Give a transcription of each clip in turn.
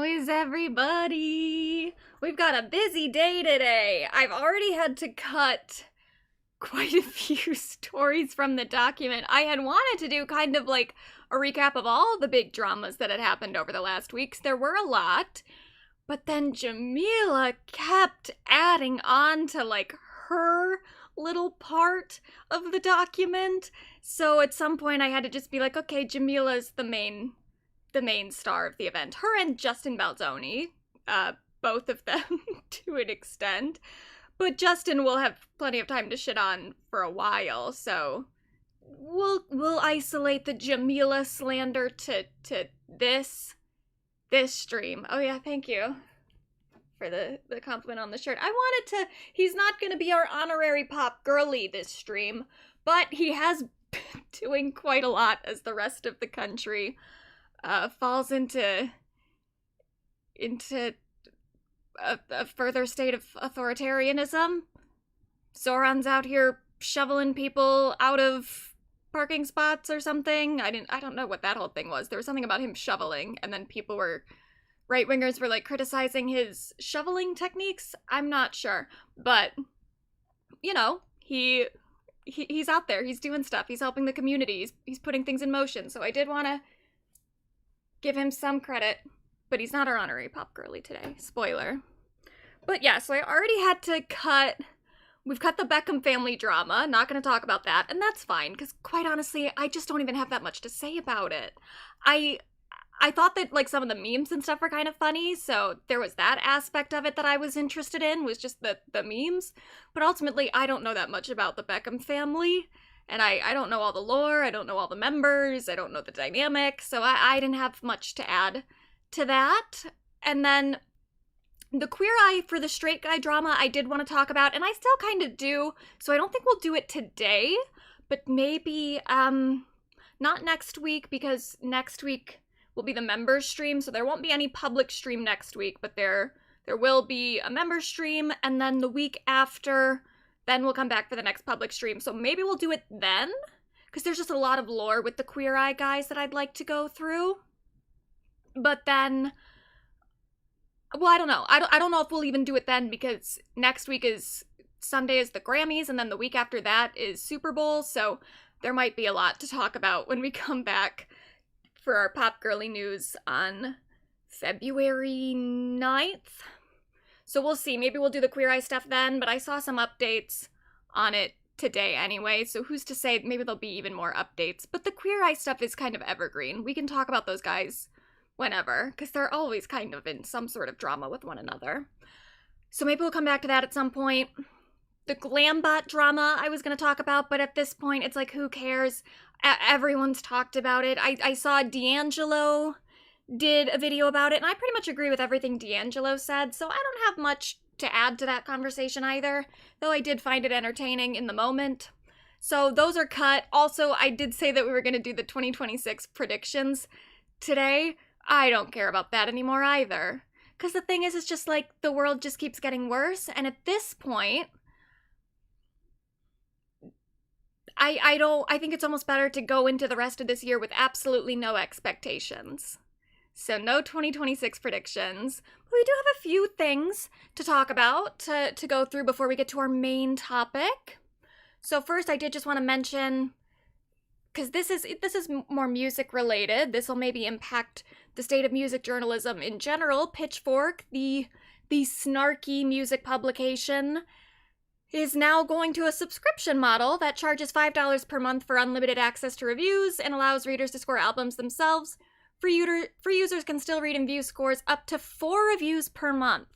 How is everybody? We've got a busy day today. I've already had to cut quite a few stories from the document. I had wanted to do kind of like a recap of all the big dramas that had happened over the last weeks. There were a lot, but then Jameela kept adding on to like her little part of the document. So at some point I had to just be like, okay, Jameela's the main star of the event. Her and Justin Balzoni, both of them to an extent. But Justin will have plenty of time to shit on for a while, so we'll isolate the Jameela slander to this stream. Oh yeah, thank you for the compliment on the shirt. I wanted to, he's not gonna be our honorary pop girlie this stream, but he has been doing quite a lot as the rest of the country falls into a further state of authoritarianism. Zoran's out here shoveling people out of parking spots or something. I don't know what that whole thing was. There was something about him shoveling, and then right-wingers were like criticizing his shoveling techniques. I'm not sure, but you know, he's out there. He's doing stuff. He's helping the community. He's putting things in motion. So I did want to give him some credit, but he's not our honorary pop girlie today. Spoiler. But yeah, so I already had to we've cut the Beckham family drama. Not going to talk about that, and that's fine, because quite honestly, I just don't even have that much to say about it. I thought that like some of the memes and stuff were kind of funny, so there was that aspect of it that I was interested in, was just the memes. But ultimately, I don't know that much about the Beckham family. And I don't know all the lore, I don't know all the members, I don't know the dynamic, so I didn't have much to add to that. And then the Queer Eye for the straight guy drama I did want to talk about, and I still kind of do, so I don't think we'll do it today, but maybe, not next week, because next week will be the members stream, so there won't be any public stream next week, but there will be a members stream, and then the week after, then we'll come back for the next public stream. So maybe we'll do it then, because there's just a lot of lore with the Queer Eye guys that I'd like to go through. But then, well, I don't know. I don't know if we'll even do it then, because next week Sunday is the Grammys, and then the week after that is Super Bowl, so there might be a lot to talk about when we come back for our Pop Girlie news on February 9th. So we'll see. Maybe we'll do the Queer Eye stuff then, but I saw some updates on it today anyway, so who's to say maybe there'll be even more updates. But the Queer Eye stuff is kind of evergreen. We can talk about those guys whenever, because they're always kind of in some sort of drama with one another. So maybe we'll come back to that at some point. The Glambot drama I was going to talk about, but at this point it's like, who cares? Everyone's talked about it. I saw D'Angelo did a video about it, and I pretty much agree with everything D'Angelo said, so I don't have much to add to that conversation either, though I did find it entertaining in the moment. So those are cut. Also, I did say that we were going to do the 2026 predictions today. I don't care about that anymore either, because the thing is, it's just like the world just keeps getting worse, and at this point, I think it's almost better to go into the rest of this year with absolutely no expectations. So no 2026 predictions. But we do have a few things to talk about, to go through before we get to our main topic. So first, I did just want to mention, because this is more music related, this will maybe impact the state of music journalism in general. Pitchfork, the snarky music publication, is now going to a subscription model that charges $5 per month for unlimited access to reviews and allows readers to score albums themselves. Free users can still read and view scores up to 4 reviews per month.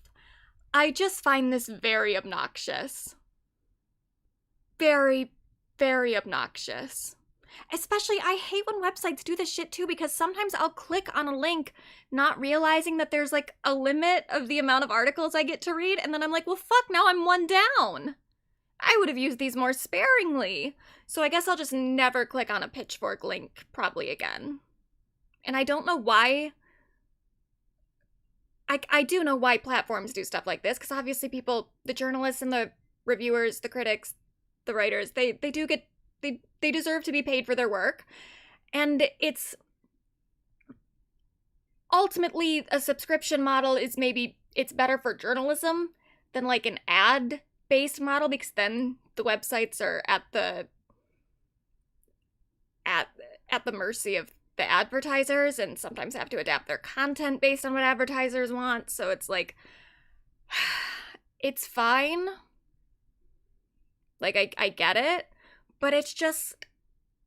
I just find this very obnoxious. Very, very obnoxious. Especially, I hate when websites do this shit too, because sometimes I'll click on a link not realizing that there's like a limit of the amount of articles I get to read, and then I'm like, well fuck, now I'm one down. I would have used these more sparingly. So I guess I'll just never click on a Pitchfork link probably again. And I don't know why. I do know why platforms do stuff like this, because obviously people, the journalists and the reviewers, the critics, the writers, they deserve to be paid for their work. And it's ultimately a subscription model is maybe, it's better for journalism than like an ad-based model, because then the websites are at the mercy of the advertisers, and sometimes have to adapt their content based on what advertisers want. So it's like, it's fine. Like, I get it, but it's just,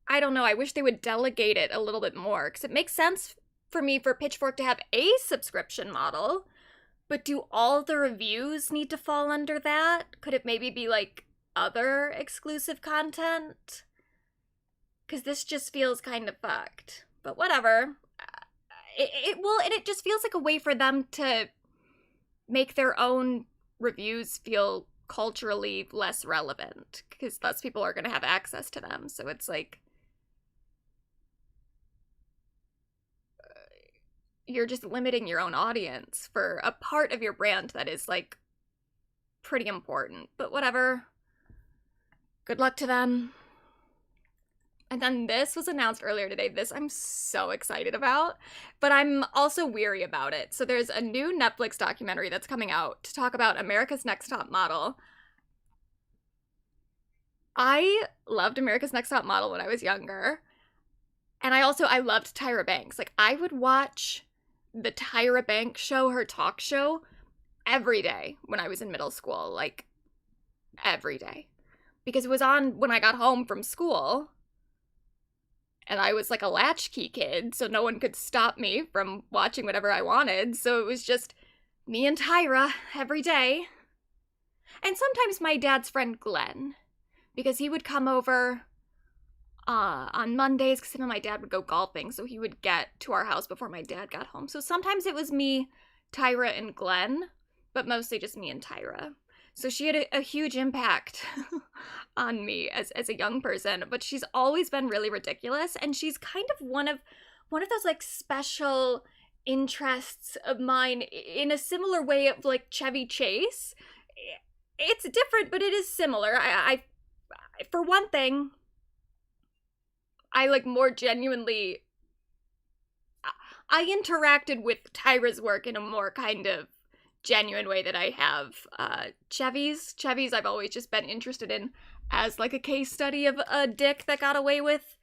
I don't know, I wish they would delegate it a little bit more, because it makes sense for me for Pitchfork to have a subscription model, but do all the reviews need to fall under that? Could it maybe be like other exclusive content? Because this just feels kind of fucked. But whatever. And it just feels like a way for them to make their own reviews feel culturally less relevant, because less people are going to have access to them. So it's like, you're just limiting your own audience for a part of your brand that is like pretty important. But whatever. Good luck to them. And then this was announced earlier today. This I'm so excited about, but I'm also weary about it. So there's a new Netflix documentary that's coming out to talk about America's Next Top Model. I loved America's Next Top Model when I was younger. And I loved Tyra Banks. Like, I would watch the Tyra Banks show, her talk show, every day when I was in middle school. Like, every day. Because it was on when I got home from school. And I was like a latchkey kid, so no one could stop me from watching whatever I wanted. So it was just me and Tyra every day. And sometimes my dad's friend Glenn, because he would come over on Mondays, because him and my dad would go golfing, so he would get to our house before my dad got home. So sometimes it was me, Tyra, and Glenn, but mostly just me and Tyra. So she had a huge impact on me as a young person, but she's always been really ridiculous, and she's kind of one of those like special interests of mine in a similar way of like Chevy Chase. It's different, but it is similar. I for one thing, I like more genuinely, I interacted with Tyra's work in a more kind of genuine way that I have Chevy's. Chevy's I've always just been interested in as like a case study of a dick that got away with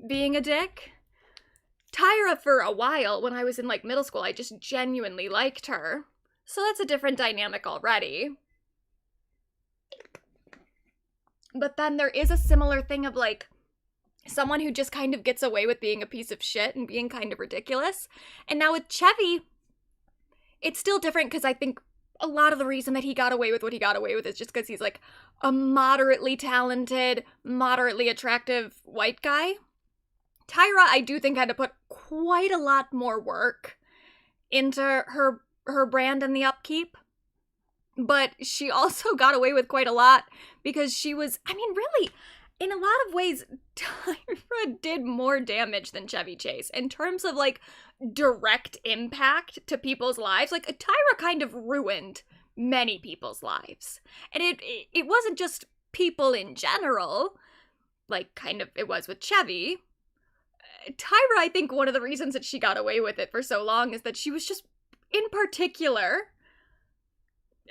being a dick. Tyra, for a while, when I was in like middle school, I just genuinely liked her. So that's a different dynamic already. But then there is a similar thing of like someone who just kind of gets away with being a piece of shit and being kind of ridiculous. And now with Chevy, it's still different, because I think a lot of the reason that he got away with what he got away with is just because he's like a moderately talented, moderately attractive white guy. Tyra, I do think, had to put quite a lot more work into her brand and the upkeep. But she also got away with quite a lot because she was, I mean, really, in a lot of ways, Tyra did more damage than Chevy Chase in terms of like direct impact to people's lives. Like, Tyra kind of ruined many people's lives, and it wasn't just people in general, like kind of it was with Chevy. Tyra, I think one of the reasons that she got away with it for so long is that she was just, in particular,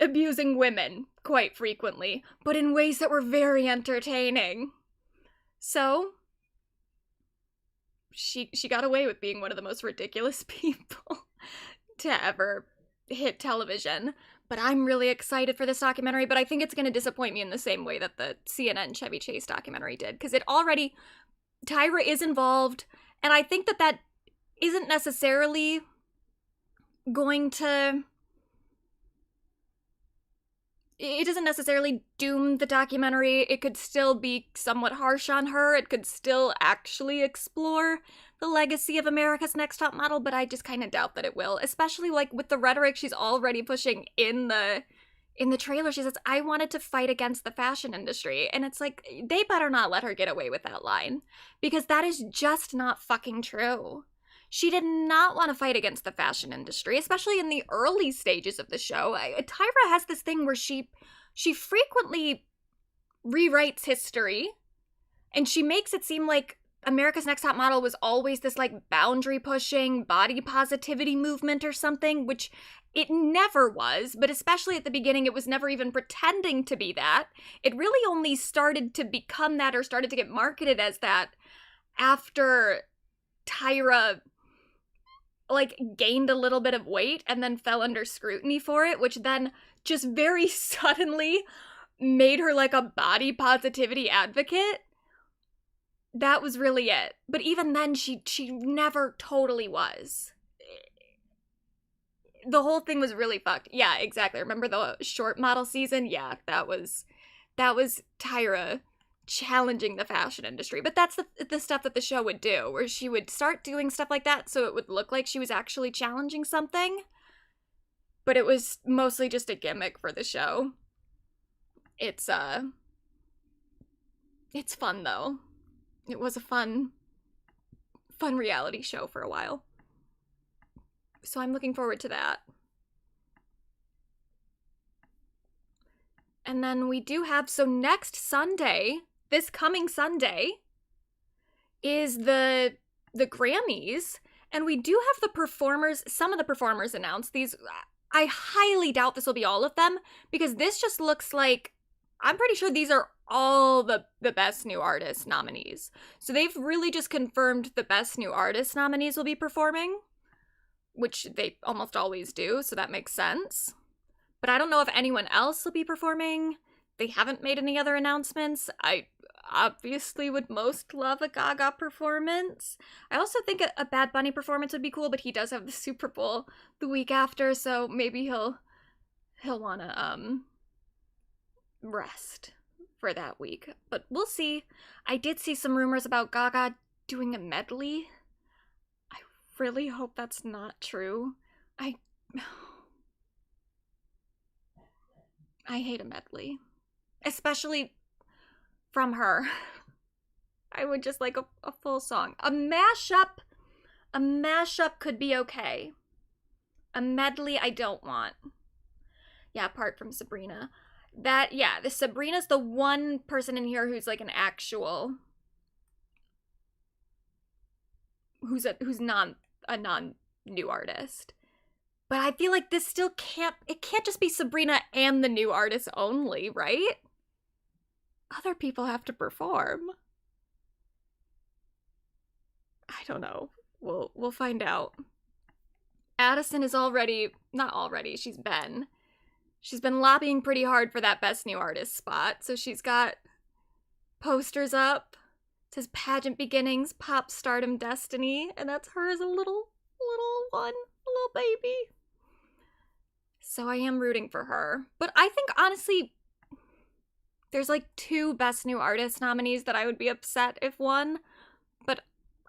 abusing women quite frequently, but in ways that were very entertaining. So she got away with being one of the most ridiculous people to ever hit television. But I'm really excited for this documentary, but I think it's going to disappoint me in the same way that the CNN Chevy Chase documentary did, because it already, Tyra is involved, and I think that isn't necessarily going to, it doesn't necessarily doom the documentary. It could still be somewhat harsh on her. It could still actually explore the legacy of America's Next Top Model, but I just kind of doubt that it will, especially like with the rhetoric she's already pushing in the trailer. She says, I wanted to fight against the fashion industry. And it's like, they better not let her get away with that line, because that is just not fucking true. She did not want to fight against the fashion industry, especially in the early stages of the show. Tyra has this thing where she frequently rewrites history, and she makes it seem like America's Next Top Model was always this like boundary pushing body positivity movement or something, which it never was, but especially at the beginning, it was never even pretending to be that. It really only started to become that, or started to get marketed as that, after Tyra like gained a little bit of weight and then fell under scrutiny for it, which then just very suddenly made her like a body positivity advocate. That was really it. But even then, she never totally was. The whole thing was really fucked. Yeah, exactly. Remember the short model season? Yeah, that was Tyra challenging the fashion industry. But that's the stuff that the show would do, where she would start doing stuff like that so it would look like she was actually challenging something. But it was mostly just a gimmick for the show. It's fun though. It was a fun reality show for a while. So I'm looking forward to that. And then we do have, so next Sunday, this coming Sunday, is the Grammys. And we do have the performers, some of the performers announced. These, I highly doubt this will be all of them, because this just looks like, I'm pretty sure these are all the Best New Artist nominees. So they've really just confirmed the Best New Artist nominees will be performing, which they almost always do, so that makes sense. But I don't know if anyone else will be performing. They haven't made any other announcements. I obviously would most love a Gaga performance. I also think a Bad Bunny performance would be cool, but he does have the Super Bowl the week after, so maybe he'll wanna rest for that week. But we'll see. I did see some rumors about Gaga doing a medley. I really hope that's not true. I hate a medley. Especially from her. I would just like a full song. A mashup could be okay. A medley I don't want. Yeah, apart from Sabrina. The Sabrina's the one person in here who's like an actual, who's a non-new artist. But I feel like this still can't just be Sabrina and the new artist only, right? Other people have to perform. I don't know. We'll find out. Addison is she's been lobbying pretty hard for that Best New Artist spot. So she's got posters up. It says Pageant Beginnings, Pop Stardom Destiny. And that's her as a little baby. So I am rooting for her. But I think, honestly, there's like 2 Best New Artist nominees that I would be upset if won. But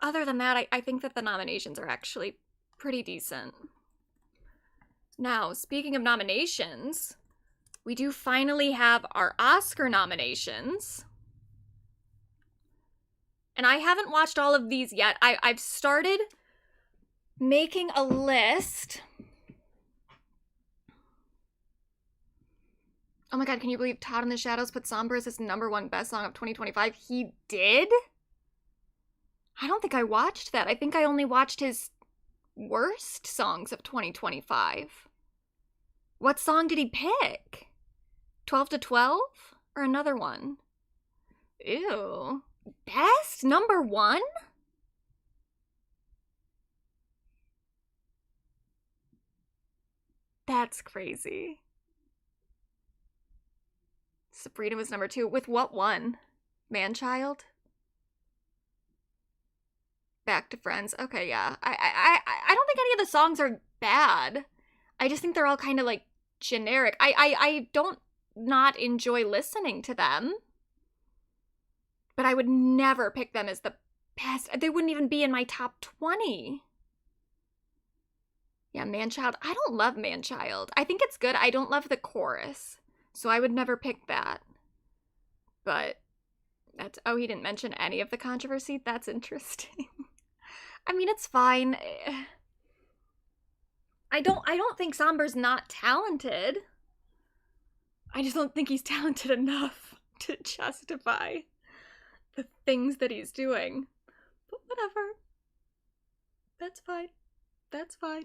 other than that, I think that the nominations are actually pretty decent. Now, speaking of nominations, we do finally have our Oscar nominations. And I haven't watched all of these yet. I've started making a list. Oh my god, can you believe Todd in the Shadows put Somber as his #1 best song of 2025? He did? I don't think I watched that. I think I only watched his worst songs of 2025. What song did he pick? 12 to 12? Or another one? Ew. Best #1? That's crazy. Sabrina was #2. With what one? Man-Child? Back to Friends. Okay, yeah. I don't think any of the songs are bad. I just think they're all kind of like generic. I don't not enjoy listening to them. But I would never pick them as the best. They wouldn't even be in my top 20. Yeah, Man-Child. I don't love Man-Child. I think it's good. I don't love the chorus. So I would never pick that. But that's, oh, he didn't mention any of the controversy? That's interesting. I mean, it's fine. I don't think Somber's not talented. I just don't think he's talented enough to justify the things that he's doing. Whatever. That's fine. That's fine.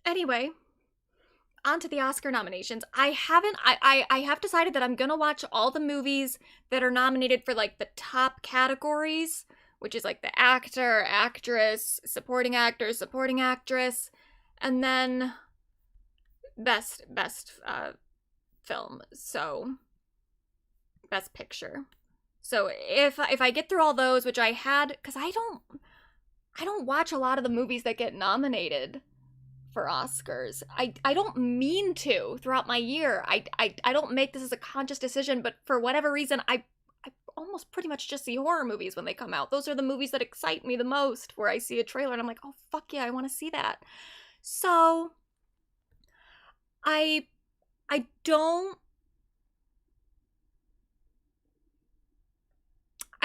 Anyway, on to the Oscar nominations. I have decided that I'm gonna watch all the movies that are nominated for like the top categories, which is like the actor, actress, supporting actor, supporting actress, and then best film. So best picture. So if I get through all those, which I had, because I don't watch a lot of the movies that get nominated for Oscars. I don't mean to throughout my year. I don't make this as a conscious decision, but for whatever reason, I almost pretty much just see horror movies when they come out. Those are the movies that excite me the most, where I see a trailer and I'm like, oh fuck yeah, I want to see that. So I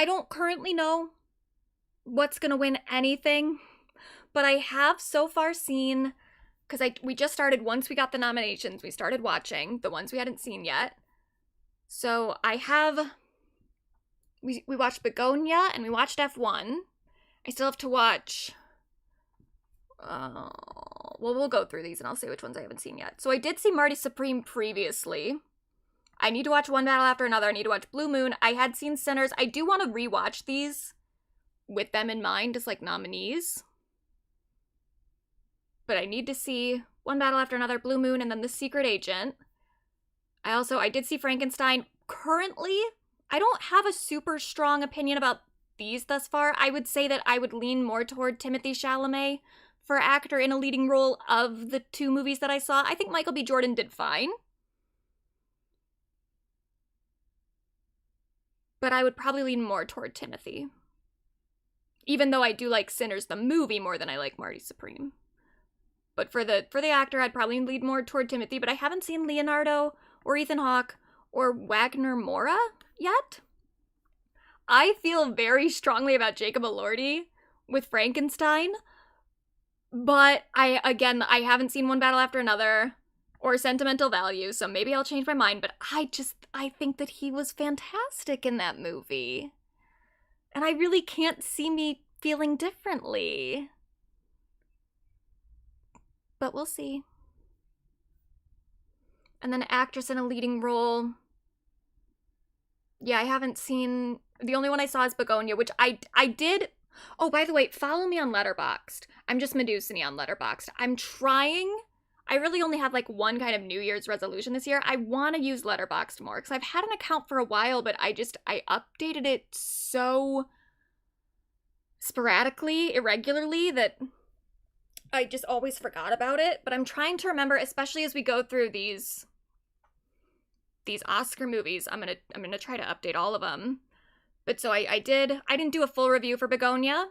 don't currently know what's gonna win anything, but I have so far seen, because we just started, once we got the nominations, we started watching the ones we hadn't seen yet. So we watched Begonia and we watched F1. I still have to watch, well, we'll go through these and I'll say which ones I haven't seen yet. So I did see Marty Supreme previously. I need to watch One Battle After Another. I need to watch Blue Moon. I had seen Sinners. I do want to rewatch these with them in mind as like nominees. But I need to see One Battle After Another, Blue Moon, and then The Secret Agent. I did see Frankenstein. Currently, I don't have a super strong opinion about these thus far. I would say that I would lean more toward Timothée Chalamet for actor in a leading role of the two movies that I saw. I think Michael B. Jordan did fine. But I would probably lean more toward Timothy. Even though I do like Sinners the movie more than I like Marty Supreme. But for the actor, I'd probably lean more toward Timothy, but I haven't seen Leonardo or Ethan Hawke or Wagner Moura yet. I feel very strongly about Jacob Elordi with Frankenstein, but I haven't seen One Battle After Another or Sentimental Value, so maybe I'll change my mind, but I think that he was fantastic in that movie. And I really can't see me feeling differently. But we'll see. And then actress in a leading role. Yeah, I haven't seen... The only one I saw is Begonia, which I did... Oh, by the way, follow me on Letterboxd. I'm just Medusini on Letterboxd. I'm trying... I really only have like one kind of New Year's resolution this year. I want to use Letterboxd more, because I've had an account for a while, but I updated it so sporadically, irregularly, that I just always forgot about it. But I'm trying to remember, especially as we go through these Oscar movies. I'm gonna try to update all of them. But so I didn't do a full review for Begonia.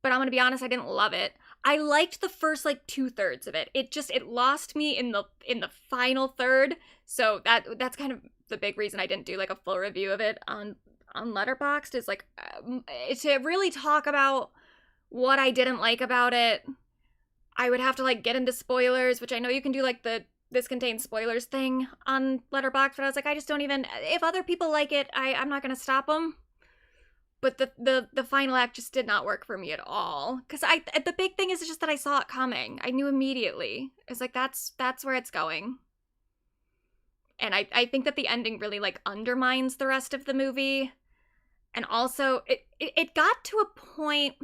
But I'm gonna be honest, I didn't love it. I liked the first like 2/3 of it. It lost me in the final third. So that's kind of the big reason I didn't do like a full review of it on Letterboxd, is like to really talk about what I didn't like about it. I would have to like get into spoilers, which I know you can do like the this contains spoilers thing on Letterboxd, but I was like, I just don't even, if other people like it, I'm not gonna stop them. But the final act just did not work for me at all. Because the big thing is just that I saw it coming. I knew immediately. It's like, that's where it's going. And I think that the ending really like undermines the rest of the movie. And also, it got to a point,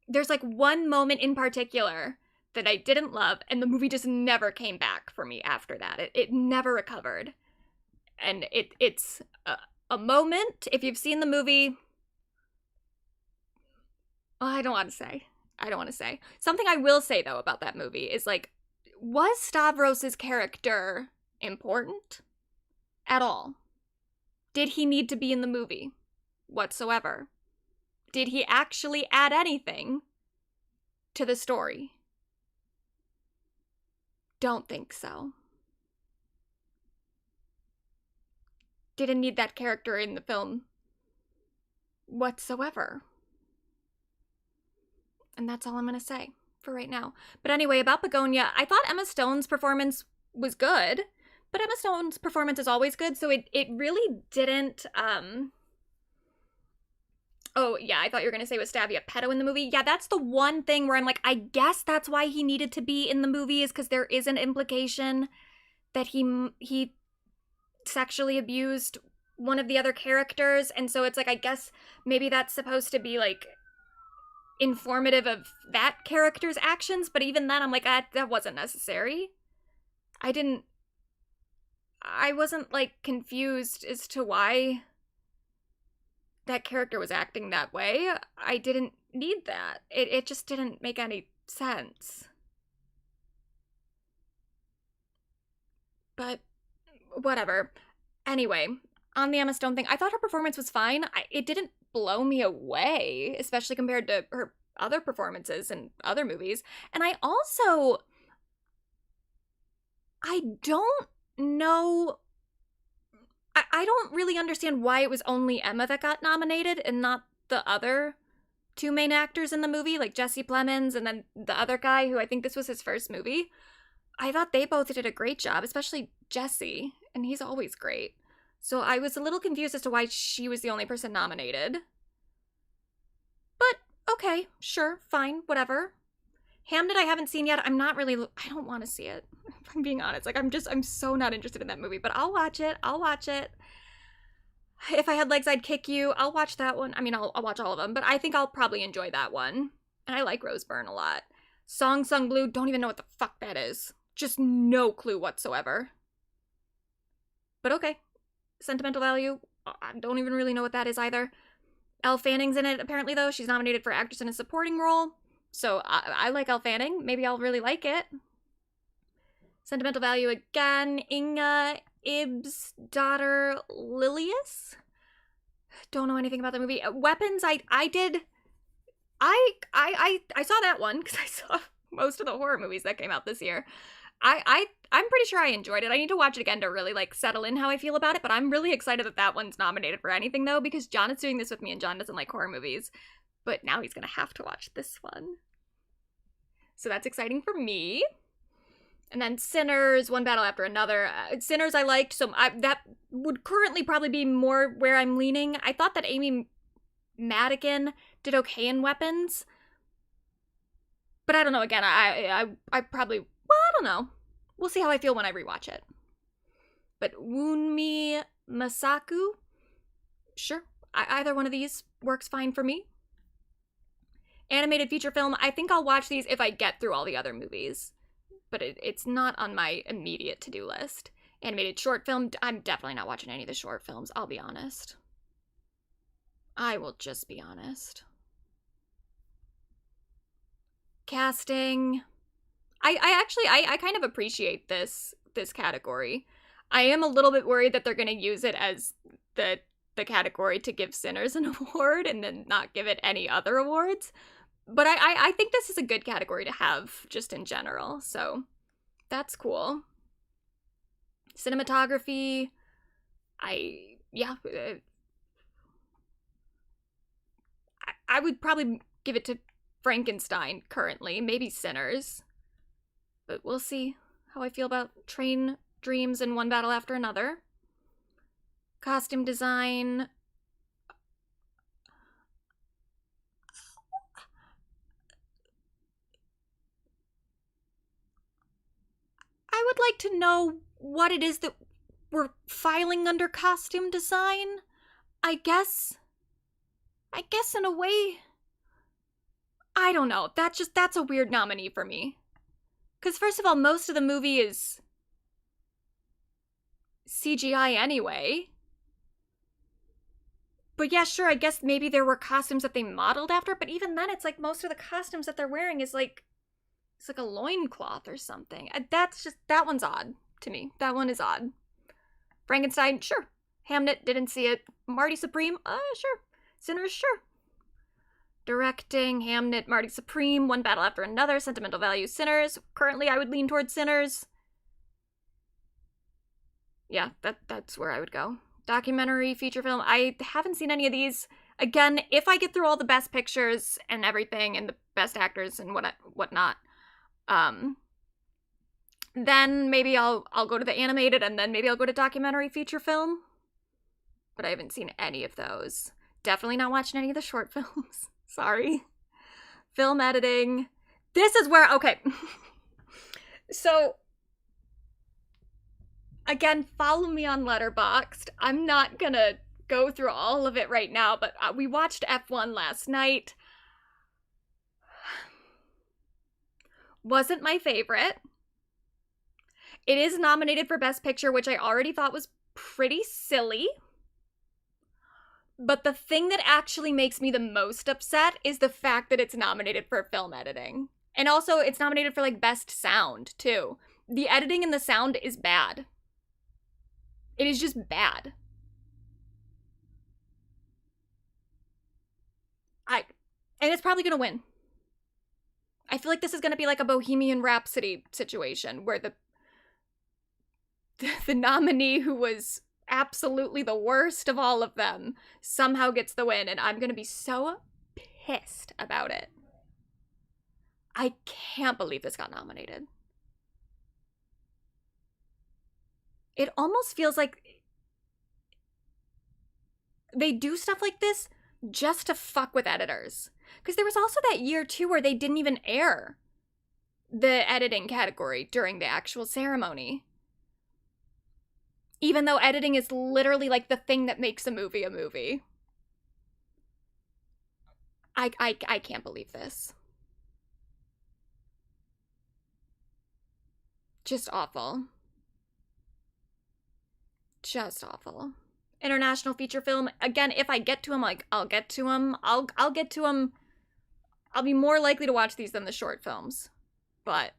there's like one moment in particular that I didn't love, and the movie just never came back for me after that. It never recovered. And it's a moment, if you've seen the movie, I don't want to say. Something I will say, though, about that movie is, like, was Stavros' character important at all? Did he need to be in the movie whatsoever? Did he actually add anything to the story? Don't think so. Didn't need that character in the film whatsoever. And that's all I'm gonna say for right now. But anyway, about Begonia, I thought Emma Stone's performance was good, But Emma Stone's performance is always good, so it really didn't, Oh, yeah, I thought you were going to say was Stavia pedo in the movie. Yeah, that's the one thing where I'm like, I guess that's why he needed to be in the movie, is because there is an implication that he sexually abused one of the other characters, and so it's like, I guess maybe that's supposed to be, like, informative of that character's actions, but even then I'm like, that wasn't necessary. I wasn't, like, confused as to why that character was acting that way. I didn't need that. It just didn't make any sense. But whatever. Anyway, on the Emma Stone thing, I thought her performance was fine. It didn't blow me away, especially compared to her other performances in other movies. And I don't know. I don't really understand why it was only Emma that got nominated and not the other two main actors in the movie, like Jesse Plemons and then the other guy who I think this was his first movie. I thought they both did a great job, especially Jesse, and he's always great. So I was a little confused as to why she was the only person nominated. But okay, sure, fine, whatever. Hamnet I haven't seen yet. I don't want to see it. If I'm being honest. Like, I'm so not interested in that movie, but I'll watch it. If I Had Legs, I'd Kick You. I'll watch that one. I mean, I'll watch all of them, but I think I'll probably enjoy that one. And I like Rose Byrne a lot. Song Sung Blue, don't even know what the fuck that is. Just no clue whatsoever. But okay. Sentimental Value, I don't even really know what that is either. Elle Fanning's in it, apparently, though. She's nominated for Actress in a Supporting Role. So I like Elle Fanning. Maybe I'll really like it. Sentimental Value again. Inga Ib's daughter, Lilius? Don't know anything about the movie. Weapons, I saw that one because I saw most of the horror movies that came out this year. I'm pretty sure I enjoyed it. I need to watch it again to really, like, settle in how I feel about it, but I'm really excited that that one's nominated for anything, though, because John is doing this with me, and John doesn't like horror movies, but now he's gonna have to watch this one. So that's exciting for me. And then Sinners, One Battle After Another. Sinners I liked, so that would currently probably be more where I'm leaning. I thought that Amy Madigan did okay in Weapons, but I don't know, again, I probably, well, I don't know. We'll see how I feel when I rewatch it. But Wunmi Masaku? Sure. Either one of these works fine for me. Animated feature film, I think I'll watch these if I get through all the other movies. But it's not on my immediate to-do list. Animated short film, I'm definitely not watching any of the short films, I'll be honest. I will just be honest. Casting, I kind of appreciate this category. I am a little bit worried that they're going to use it as the category to give Sinners an award and then not give it any other awards. But I think this is a good category to have just in general, so that's cool. Cinematography, I would probably give it to Frankenstein currently, maybe Sinners. But we'll see how I feel about Train, Dreams, and One Battle After Another. Costume design. I would like to know what it is that we're filing under costume design. I guess in a way, I don't know. That's a weird nominee for me. Because first of all, most of the movie is CGI anyway. But yeah, sure, I guess maybe there were costumes that they modeled after, but even then, it's like most of the costumes that they're wearing is like, it's like a loincloth or something. That one's odd to me. That one is odd. Frankenstein, sure. Hamnet, didn't see it. Marty Supreme, sure. Sinners, sure. Directing, Hamnet, Marty Supreme, One Battle After Another, Sentimental Value, Sinners. Currently, I would lean towards Sinners. Yeah, that's where I would go. Documentary, feature film. I haven't seen any of these. Again, if I get through all the best pictures and everything and the best actors and whatnot, Then maybe I'll go to the animated, and then maybe I'll go to documentary feature film. But I haven't seen any of those. Definitely not watching any of the short films. Sorry. Film editing. This is where, okay. So, again, follow me on Letterboxd. I'm not gonna go through all of it right now, but we watched F1 last night. Wasn't my favorite. It is nominated for Best Picture, which I already thought was pretty silly. But the thing that actually makes me the most upset is the fact that it's nominated for film editing. And also, it's nominated for, like, Best Sound, too. The editing and the sound is bad. It is just bad. And it's probably gonna win. I feel like this is gonna be like a Bohemian Rhapsody situation, where the nominee who was absolutely the worst of all of them somehow gets the win, and I'm gonna be so pissed about it. I can't believe this got nominated. It almost feels like they do stuff like this just to fuck with editors. Because there was also that year, too, where they didn't even air the editing category during the actual ceremony. Even though editing is literally, like, the thing that makes a movie a movie. I can't believe this. Just awful. Just awful. International feature film. Again, if I get to them, like, I'll get to them. I'll get to them. I'll be more likely to watch these than the short films. But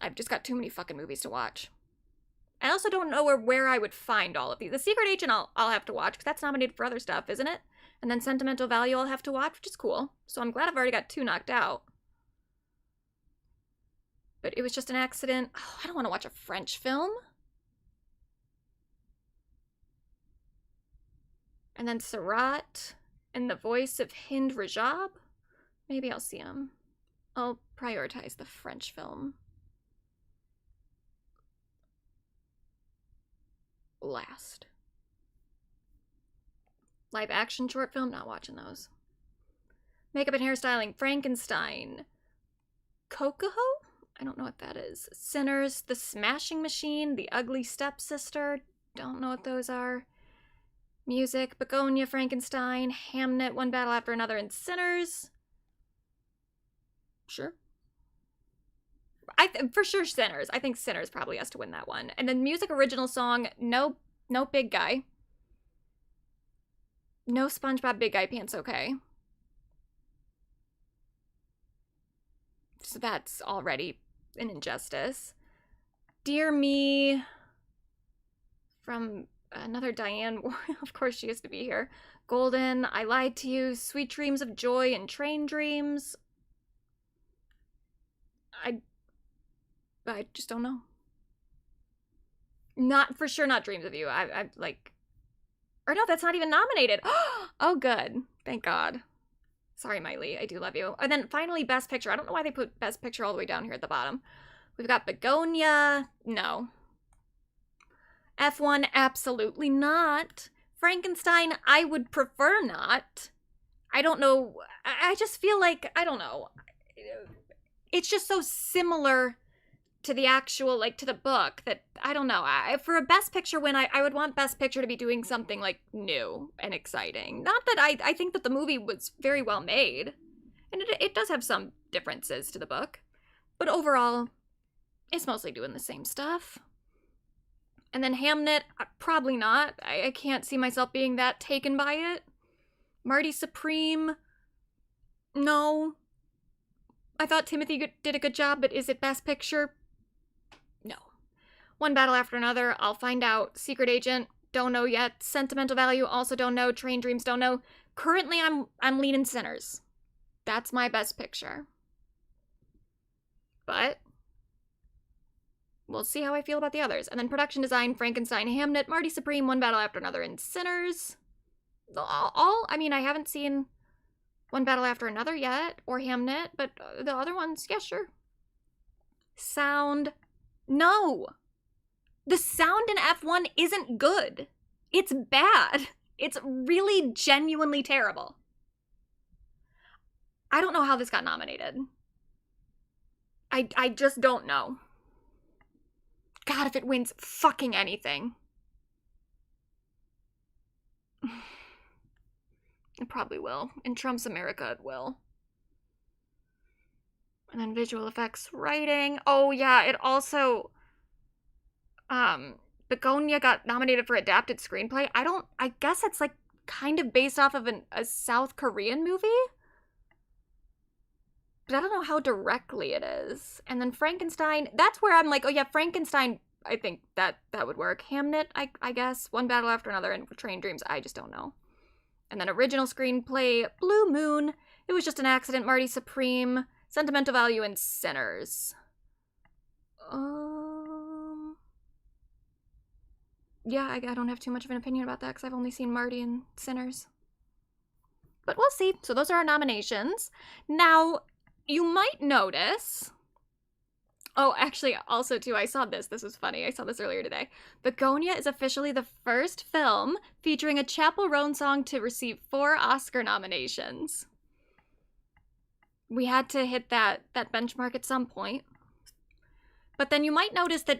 I've just got too many fucking movies to watch. I also don't know where I would find all of these. The Secret Agent I'll have to watch, because that's nominated for other stuff, isn't it? And then Sentimental Value I'll have to watch, which is cool. So I'm glad I've already got 2 knocked out. But it was just an accident. Oh, I don't want to watch a French film. And then Sarat and the voice of Hind Rajab. Maybe I'll see him. I'll prioritize the French film last. Live action short film, not watching those. Makeup and hairstyling, Frankenstein. Kokoho? I don't know what that is. Sinners, The Smashing Machine, The Ugly Stepsister. Don't know what those are. Music, Begonia, Frankenstein, Hamnet, One Battle After Another, and Sinners. Sure. For sure Sinners. I think Sinners probably has to win that one. And then music original song, no Big Guy. No SpongeBob Big Guy Pants Okay. So that's already an injustice. Dear Me from another Diane. Of course she has to be here. Golden, I Lied to You, Sweet Dreams of Joy, and Train Dreams. I just don't know. Not for sure, not Dreams of You. I like, or no, that's not even nominated. Oh, good. Thank God. Sorry, Miley. I do love you. And then finally, Best Picture. I don't know why they put Best Picture all the way down here at the bottom. We've got Begonia. No. F1, absolutely not. Frankenstein, I would prefer not. I don't know. I just feel like, I don't know. It's just so similar to the actual, like, to the book that, I don't know. For a Best Picture win, I would want Best Picture to be doing something, like, new and exciting. Not that I think that the movie was very well made. And it does have some differences to the book. But overall, it's mostly doing the same stuff. And then Hamnet, probably not. I can't see myself being that taken by it. Marty Supreme, no. I thought Timothy did a good job, but is it Best Picture? No. One Battle After Another, I'll find out. Secret Agent, don't know yet. Sentimental Value, also don't know. Train Dreams, don't know. Currently, I'm leaning Sinners. That's my Best Picture. But we'll see how I feel about the others. And then Production Design, Frankenstein, Hamnet, Marty Supreme, One Battle After Another, and Sinners. I mean, I haven't seen One Battle After Another yet, or Hamnet, but the other ones, yeah, sure. Sound, no. The sound in F1 isn't good. It's bad. It's really genuinely terrible. I don't know how this got nominated. I just don't know. God, if it wins fucking anything. It probably will. In Trump's America, it will. And then visual effects, writing. Oh, yeah, it also... Begonia got nominated for adapted screenplay. I guess it's like kind of based off of a South Korean movie? But I don't know how directly it is. And then Frankenstein, that's where I'm like, oh yeah, Frankenstein, I think that would work. Hamnet, I guess. One Battle After Another, and Train Dreams, I just don't know. And then original screenplay, Blue Moon, It Was Just an Accident, Marty Supreme, Sentimental Value, and Sinners. Yeah, I don't have too much of an opinion about that because I've only seen Marty and Sinners. But we'll see. So those are our nominations. Now, you might notice... Oh, actually, also, too, I saw this. This was funny. I saw this earlier today. Begonia is officially the first film featuring a Chappell Roan song to receive 4 Oscar nominations. We had to hit that benchmark at some point. But then you might notice that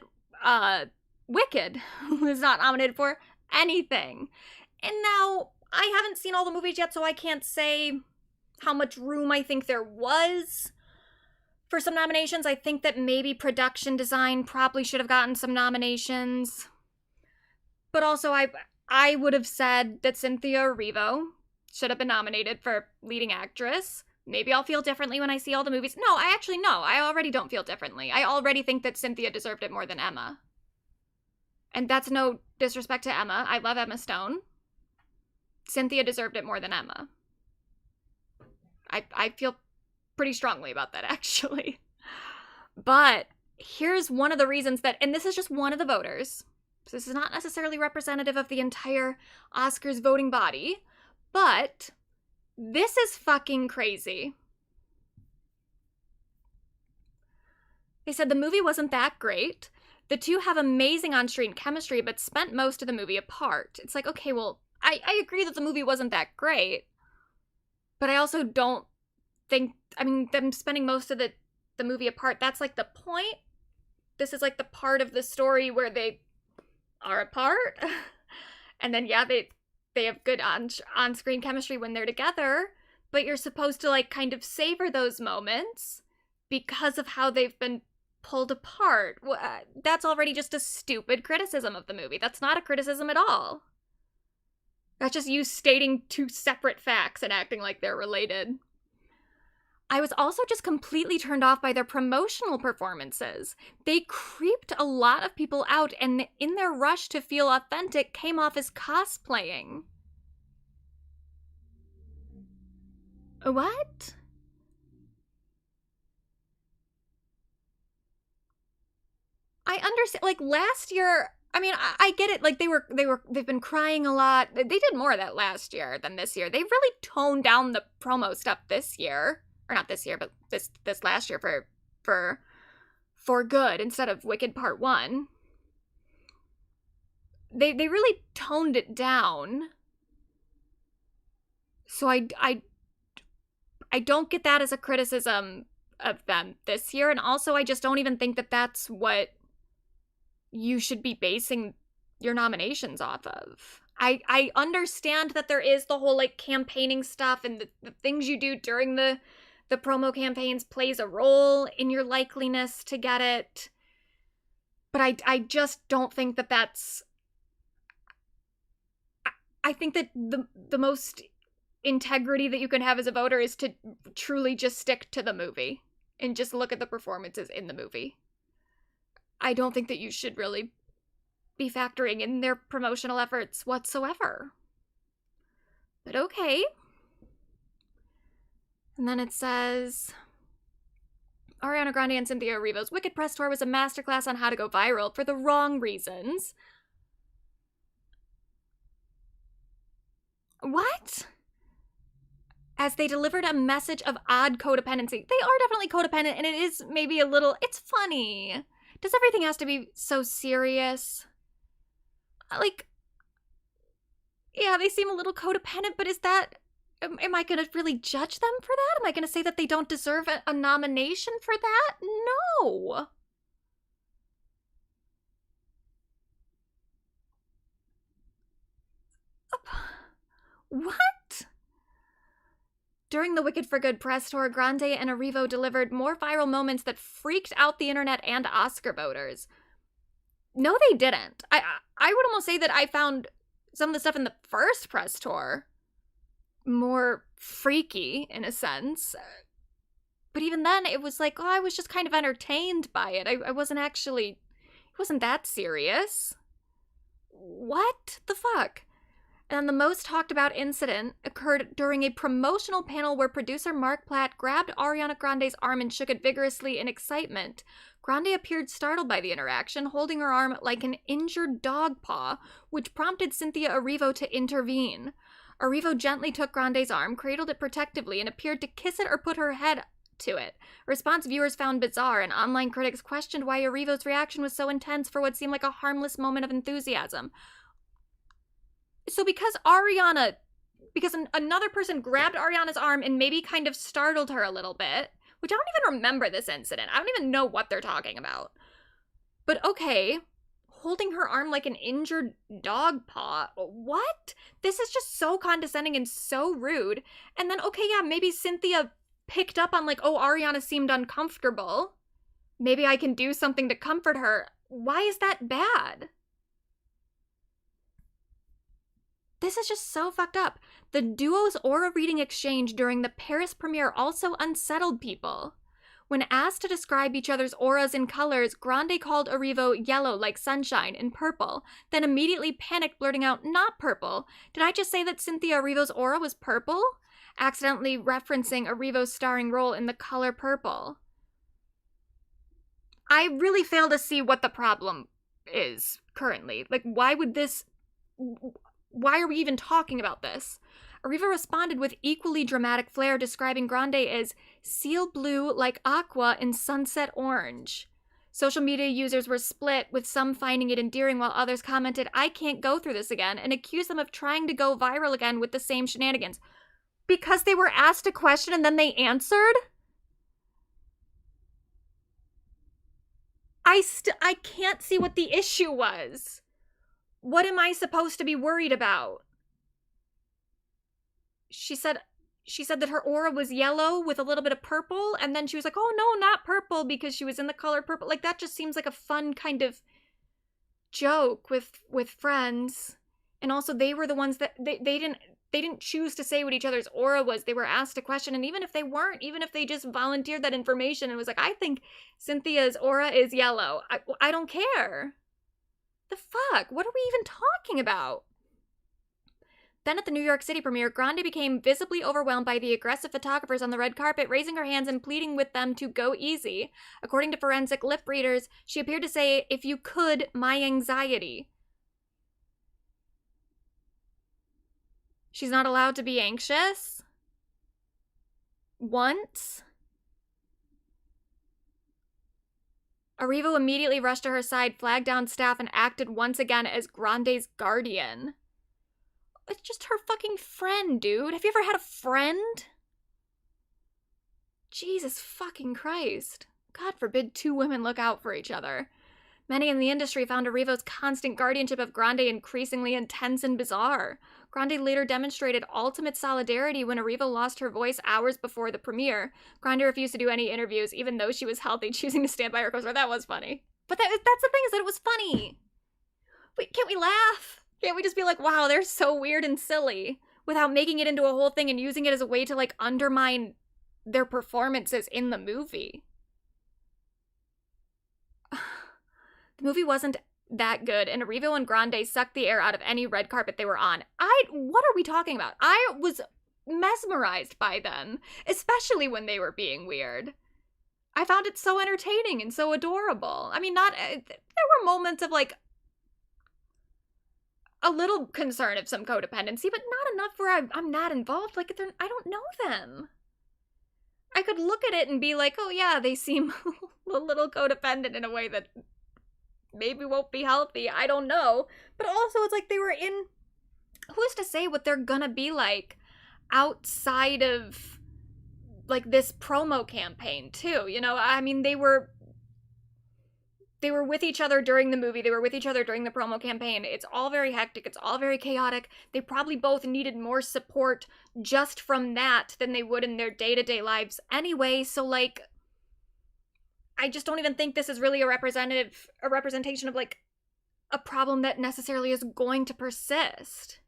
Wicked was not nominated for anything. And now, I haven't seen all the movies yet, so I can't say how much room I think there was for some nominations. I think that maybe production design probably should have gotten some nominations. But also, I would have said that Cynthia Erivo should have been nominated for leading actress. Maybe I'll feel differently when I see all the movies. No, I already don't feel differently. I already think that Cynthia deserved it more than Emma. And that's no disrespect to Emma. I love Emma Stone. Cynthia deserved it more than Emma. I feel pretty strongly about that, actually. But here's one of the reasons that, and this is just one of the voters, so this is not necessarily representative of the entire Oscars voting body, but this is fucking crazy. They said the movie wasn't that great. The two have amazing on-screen chemistry, but spent most of the movie apart. It's like, okay, well, I agree that the movie wasn't that great, but I also don't think, I mean, them spending most of the movie apart, that's like the point. This is like the part of the story where they are apart. And then, yeah, they have good on-screen chemistry when they're together, but you're supposed to, like, kind of savor those moments because of how they've been pulled apart. That's already just a stupid criticism of the movie. That's not a criticism at all. That's just you stating 2 separate facts and acting like they're related. I was also just completely turned off by their promotional performances. They creeped a lot of people out, and in their rush to feel authentic, came off as cosplaying. What? I understand, like, last year, I mean, I get it, like, they've been crying a lot. They did more of that last year than this year. They really toned down the promo stuff this year. Or not this year, but this last year for good instead of Wicked Part 1. They really toned it down. So I don't get that as a criticism of them this year, and also I just don't even think that that's what you should be basing your nominations off of. I understand that there is the whole, like, campaigning stuff and the things you do during the promo campaigns plays a role in your likeliness to get it. But I just don't think that that's... I think that the most integrity that you can have as a voter is to truly just stick to the movie and just look at the performances in the movie. I don't think that you should really be factoring in their promotional efforts whatsoever. But okay. And then it says, Ariana Grande and Cynthia Erivo's Wicked Press Tour was a masterclass on how to go viral for the wrong reasons. What? as they delivered a message of odd codependency. They are definitely codependent, and it is maybe a little, it's funny. Does everything have to be so serious? Like, yeah, they seem a little codependent, but is that, am I going to really judge them for that? Am I going to say that they don't deserve a nomination for that? No. What? During the Wicked for Good press tour, Grande and Arrivo delivered more viral moments that freaked out the internet and Oscar voters. No, they didn't. I would almost say that I found some of the stuff in the first press tour more freaky, in a sense. But even then, it was like, oh, I was just kind of entertained by it. I wasn't actually, it wasn't that serious. What the fuck? And the most talked about incident occurred during a promotional panel where producer Mark Platt grabbed Ariana Grande's arm and shook it vigorously in excitement. Grande appeared startled by the interaction, holding her arm like an injured dog paw, which prompted Cynthia Erivo to intervene. Erivo gently took Grande's arm, cradled it protectively, and appeared to kiss it or put her head to it. A response viewers found bizarre, and online critics questioned why Erivo's reaction was so intense for what seemed like a harmless moment of enthusiasm. So because another person grabbed Ariana's arm and maybe kind of startled her a little bit, which I don't even remember this incident. I don't even know what they're talking about. But okay, holding her arm like an injured dog paw. What? This is just so condescending and so rude. And then, okay, yeah, maybe Cynthia picked up on like, oh, Ariana seemed uncomfortable. Maybe I can do something to comfort her. Why is that bad? This is just so fucked up. The duo's aura reading exchange during the Paris premiere also unsettled people. When asked to describe each other's auras in colors, Grande called Erivo yellow like sunshine and purple, then immediately panicked, blurting out, not purple. Did I just say that Cynthia Erivo's aura was purple? Accidentally referencing Erivo's starring role in the color purple. I really fail to see what the problem is currently. Like, why are we even talking about this? Erivo responded with equally dramatic flair, describing Grande as seal blue like aqua and sunset orange. Social media users were split, with some finding it endearing while others commented, I can't go through this again, and accused them of trying to go viral again with the same shenanigans. Because they were asked a question and then they answered? I can't see what the issue was. What am I supposed to be worried about? She said that her aura was yellow with a little bit of purple, and then she was like, oh no, not purple, because she was in the color purple. Like, that just seems like a fun kind of joke with friends. And also, they were the ones that they didn't choose to say what each other's aura was. They were asked a question, and even if they weren't, even if they just volunteered that information and was like, I think Cynthia's aura is yellow, I don't care. The fuck? What are we even talking about? Then at the New York City premiere, Grande became visibly overwhelmed by the aggressive photographers on the red carpet, raising her hands and pleading with them to go easy. According to forensic lip readers, she appeared to say, if you could, my anxiety. She's not allowed to be anxious? Once? Erivo immediately rushed to her side, flagged down staff, and acted once again as Grande's guardian. It's just her fucking friend, dude. Have you ever had a friend? Jesus fucking Christ. God forbid two women look out for each other. Many in the industry found Erivo's constant guardianship of Grande increasingly intense and bizarre. Grande later demonstrated ultimate solidarity when Erivo lost her voice hours before the premiere. Grande refused to do any interviews, even though she was healthy, choosing to stand by her co-star. That was funny. But that's the thing, is that it was funny. Wait, can't we laugh? Can't we just be like, wow, they're so weird and silly, without making it into a whole thing and using it as a way to, like, undermine their performances in the movie? The movie wasn't that good, and Erivo and Grande sucked the air out of any red carpet they were on. What are we talking about? I was mesmerized by them, especially when they were being weird. I found it so entertaining and so adorable. I mean, there were moments of, like, a little concern of some codependency, but not enough where I'm not involved. Like, I don't know them. I could look at it and be like, oh yeah, they seem a little codependent in a way that maybe won't be healthy. I don't know. But also, it's like they were in... Who's to say what they're gonna be like outside of, like, this promo campaign, too? You know, I mean, they were with each other during the movie. They were with each other during the promo campaign. It's all very hectic. It's all very chaotic. They probably both needed more support just from that than they would in their day-to-day lives anyway. So, like, I just don't even think this is really a representation of, like, a problem that necessarily is going to persist.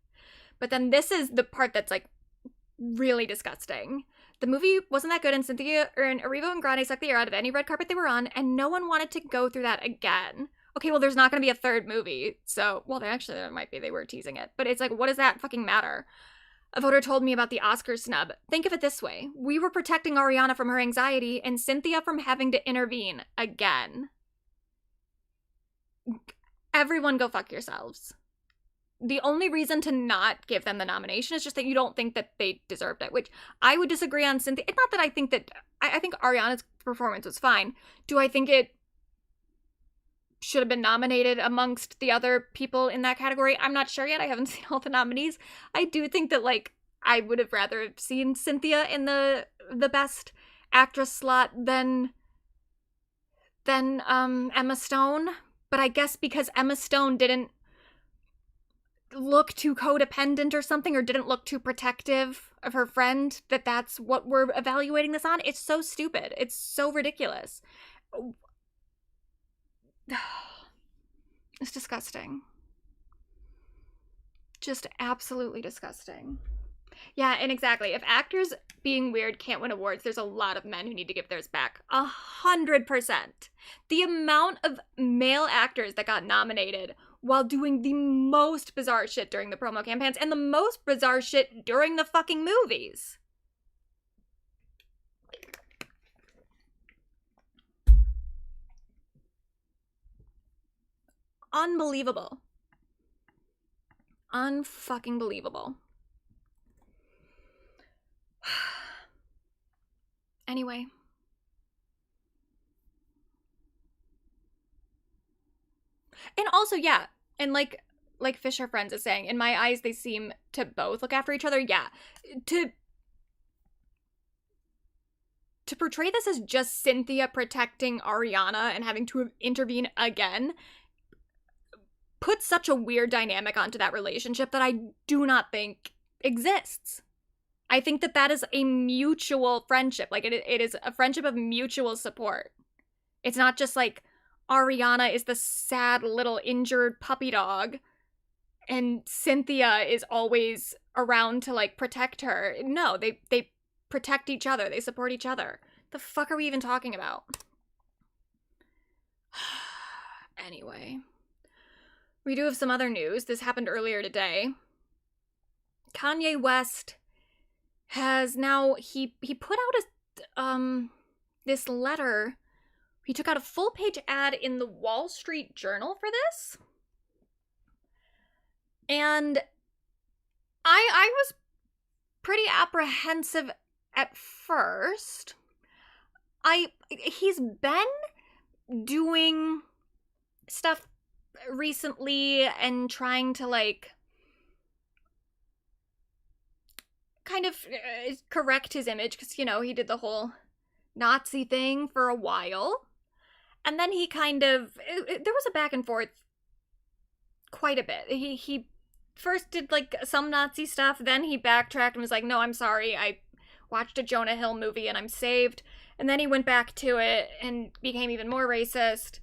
But then this is the part that's, like, really disgusting. The movie wasn't that good, and Cynthia and Erivo and Grande sucked the air out of any red carpet they were on, and no one wanted to go through that again. Okay, well, there's not going to be a third movie, so... Well, there might be. They were teasing it. But it's like, what does that fucking matter? A voter told me about the Oscar snub. Think of it this way. We were protecting Ariana from her anxiety, and Cynthia from having to intervene again. Everyone go fuck yourselves. The only reason to not give them the nomination is just that you don't think that they deserved it, which I would disagree on Cynthia. It's not that I think that... I think Ariana's performance was fine. Do I think it should have been nominated amongst the other people in that category? I'm not sure yet. I haven't seen all the nominees. I do think that, like, I would have rather seen Cynthia in the best actress slot than Emma Stone. But I guess because Emma Stone didn't look too codependent or something, or didn't look too protective of her friend, that's what we're evaluating this on. It's so stupid. It's so ridiculous. It's disgusting. Just absolutely disgusting. Yeah, and exactly. If actors being weird can't win awards, there's a lot of men who need to give theirs back. 100%. The amount of male actors that got nominated while doing the most bizarre shit during the promo campaigns and the most bizarre shit during the fucking movies. Unbelievable. Unfucking believable. Anyway. And also, yeah, and like Fisher Friends is saying, in my eyes, they seem to both look after each other. Yeah. To portray this as just Cynthia protecting Ariana and having to intervene again puts such a weird dynamic onto that relationship that I do not think exists. I think that is a mutual friendship. Like, it is a friendship of mutual support. It's not just like Ariana is the sad little injured puppy dog and Cynthia is always around to, like, protect her. No, they protect each other. They support each other. The fuck are we even talking about? Anyway. We do have some other news. This happened earlier today. Kanye West has now, he put out this letter. He took out a full-page ad in the Wall Street Journal for this. And I was pretty apprehensive at first. He's been doing stuff recently and trying to, like, kind of correct his image, because, you know, he did the whole Nazi thing for a while. And then he kind of, there was a back and forth quite a bit. He first did, like, some Nazi stuff, then he backtracked and was like, no, I'm sorry, I watched a Jonah Hill movie and I'm saved. And then he went back to it and became even more racist.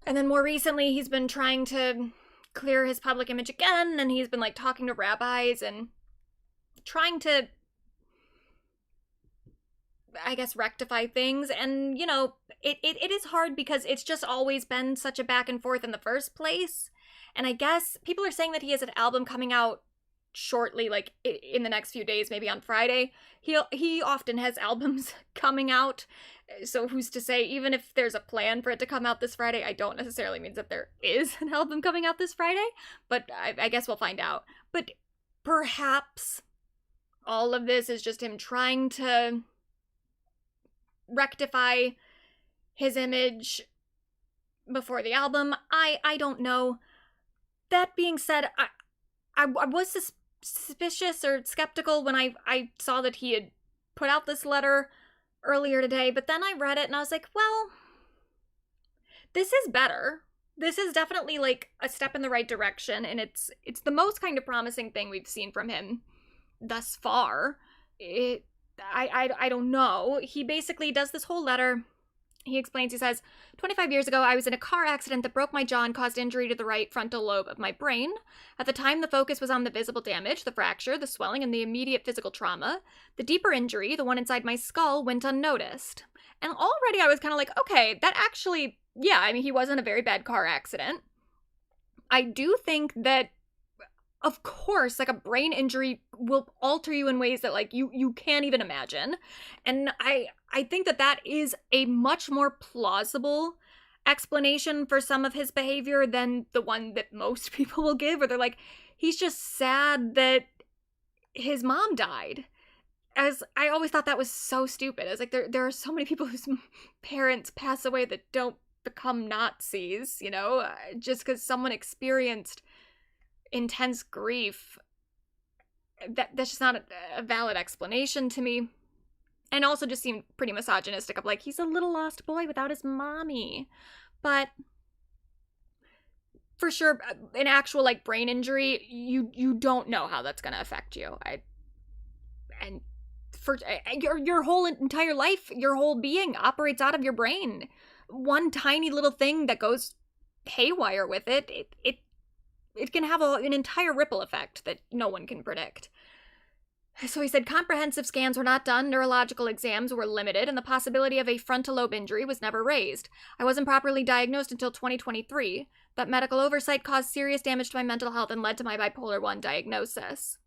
And then more recently, he's been trying to clear his public image again, and he's been, like, talking to rabbis and trying to, I guess, rectify things. And, you know, it is hard because it's just always been such a back and forth in the first place. And I guess people are saying that he has an album coming out shortly, like in the next few days, maybe on Friday. He often has albums coming out. So who's to say, even if there's a plan for it to come out this Friday, I don't necessarily mean that there is an album coming out this Friday. But I guess we'll find out. But perhaps all of this is just him trying to rectify his image before the album. I don't know. That being said, I was suspicious or skeptical when I saw that he had put out this letter earlier today, but then I read it and I was like, well, this is better. This is definitely like a step in the right direction, and it's the most kind of promising thing we've seen from him thus far. I don't know. He basically does this whole letter. He explains, he says, 25 years ago, I was in a car accident that broke my jaw and caused injury to the right frontal lobe of my brain. At the time, the focus was on the visible damage, the fracture, the swelling, and the immediate physical trauma. The deeper injury, the one inside my skull, went unnoticed. And already I was kind of like, okay, that actually, yeah, I mean, he was in a very bad car accident. I do think that, of course, like, a brain injury will alter you in ways that, like, you can't even imagine. And I think that is a much more plausible explanation for some of his behavior than the one that most people will give, where they're like, he's just sad that his mom died. As I always thought that was so stupid. I was like, there are so many people whose parents pass away that don't become Nazis, you know, just because someone experienced intense grief. That's just not a valid explanation to me. And also just seemed pretty misogynistic of, like, he's a little lost boy without his mommy. But for sure, an actual, like, brain injury, you don't know how that's gonna affect you. And for your whole entire life, your whole being operates out of your brain. One tiny little thing that goes haywire with it can have an entire ripple effect that no one can predict. So he said comprehensive scans were not done, neurological exams were limited, and the possibility of a frontal lobe injury was never raised. I wasn't properly diagnosed until 2023. That medical oversight caused serious damage to my mental health and led to my bipolar 1 diagnosis.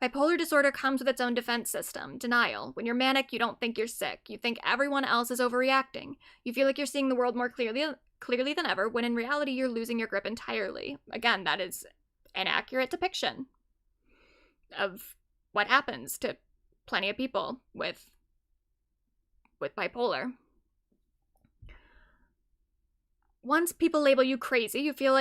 Bipolar disorder comes with its own defense system, denial. When you're manic, you don't think you're sick. You think everyone else is overreacting. You feel like you're seeing the world more clearly than ever, when in reality you're losing your grip entirely. Again, that is an accurate depiction of what happens to plenty of people with bipolar. Once people label you crazy, you feel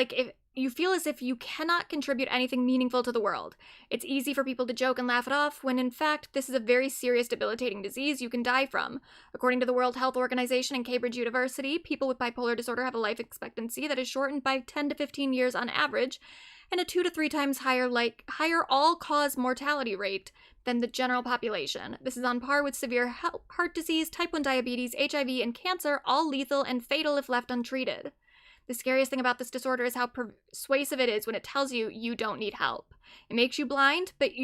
as if you cannot contribute anything meaningful to the world. It's easy for people to joke and laugh it off, when in fact this is a very serious, debilitating disease you can die from. According to the World Health Organization and Cambridge University, people with bipolar disorder have a life expectancy that is shortened by 10 to 15 years on average, and a 2 to 3 times higher all-cause mortality rate than the general population. This is on par with severe heart disease, type 1 diabetes, HIV, and cancer, all lethal and fatal if left untreated. The scariest thing about this disorder is how persuasive it is when it tells you you don't need help. It makes you blind, but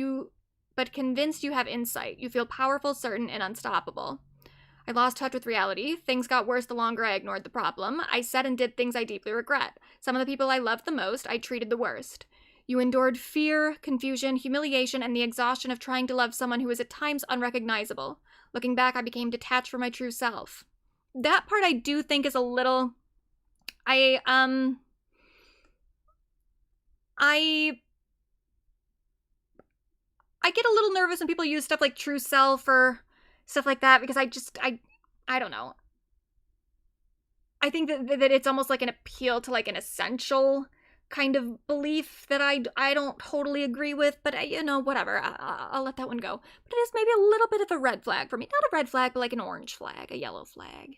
convinced you have insight. You feel powerful, certain, and unstoppable. I lost touch with reality. Things got worse the longer I ignored the problem. I said and did things I deeply regret. Some of the people I loved the most, I treated the worst. You endured fear, confusion, humiliation, and the exhaustion of trying to love someone who is at times unrecognizable. Looking back, I became detached from my true self. That part I do think is a little... I get a little nervous when people use stuff like true self or stuff like that, because I don't know. I think that it's almost like an appeal to, like, an essential kind of belief that I don't totally agree with, but whatever. I'll let that one go. But it is maybe a little bit of a red flag for me. Not a red flag, but like an orange flag, a yellow flag.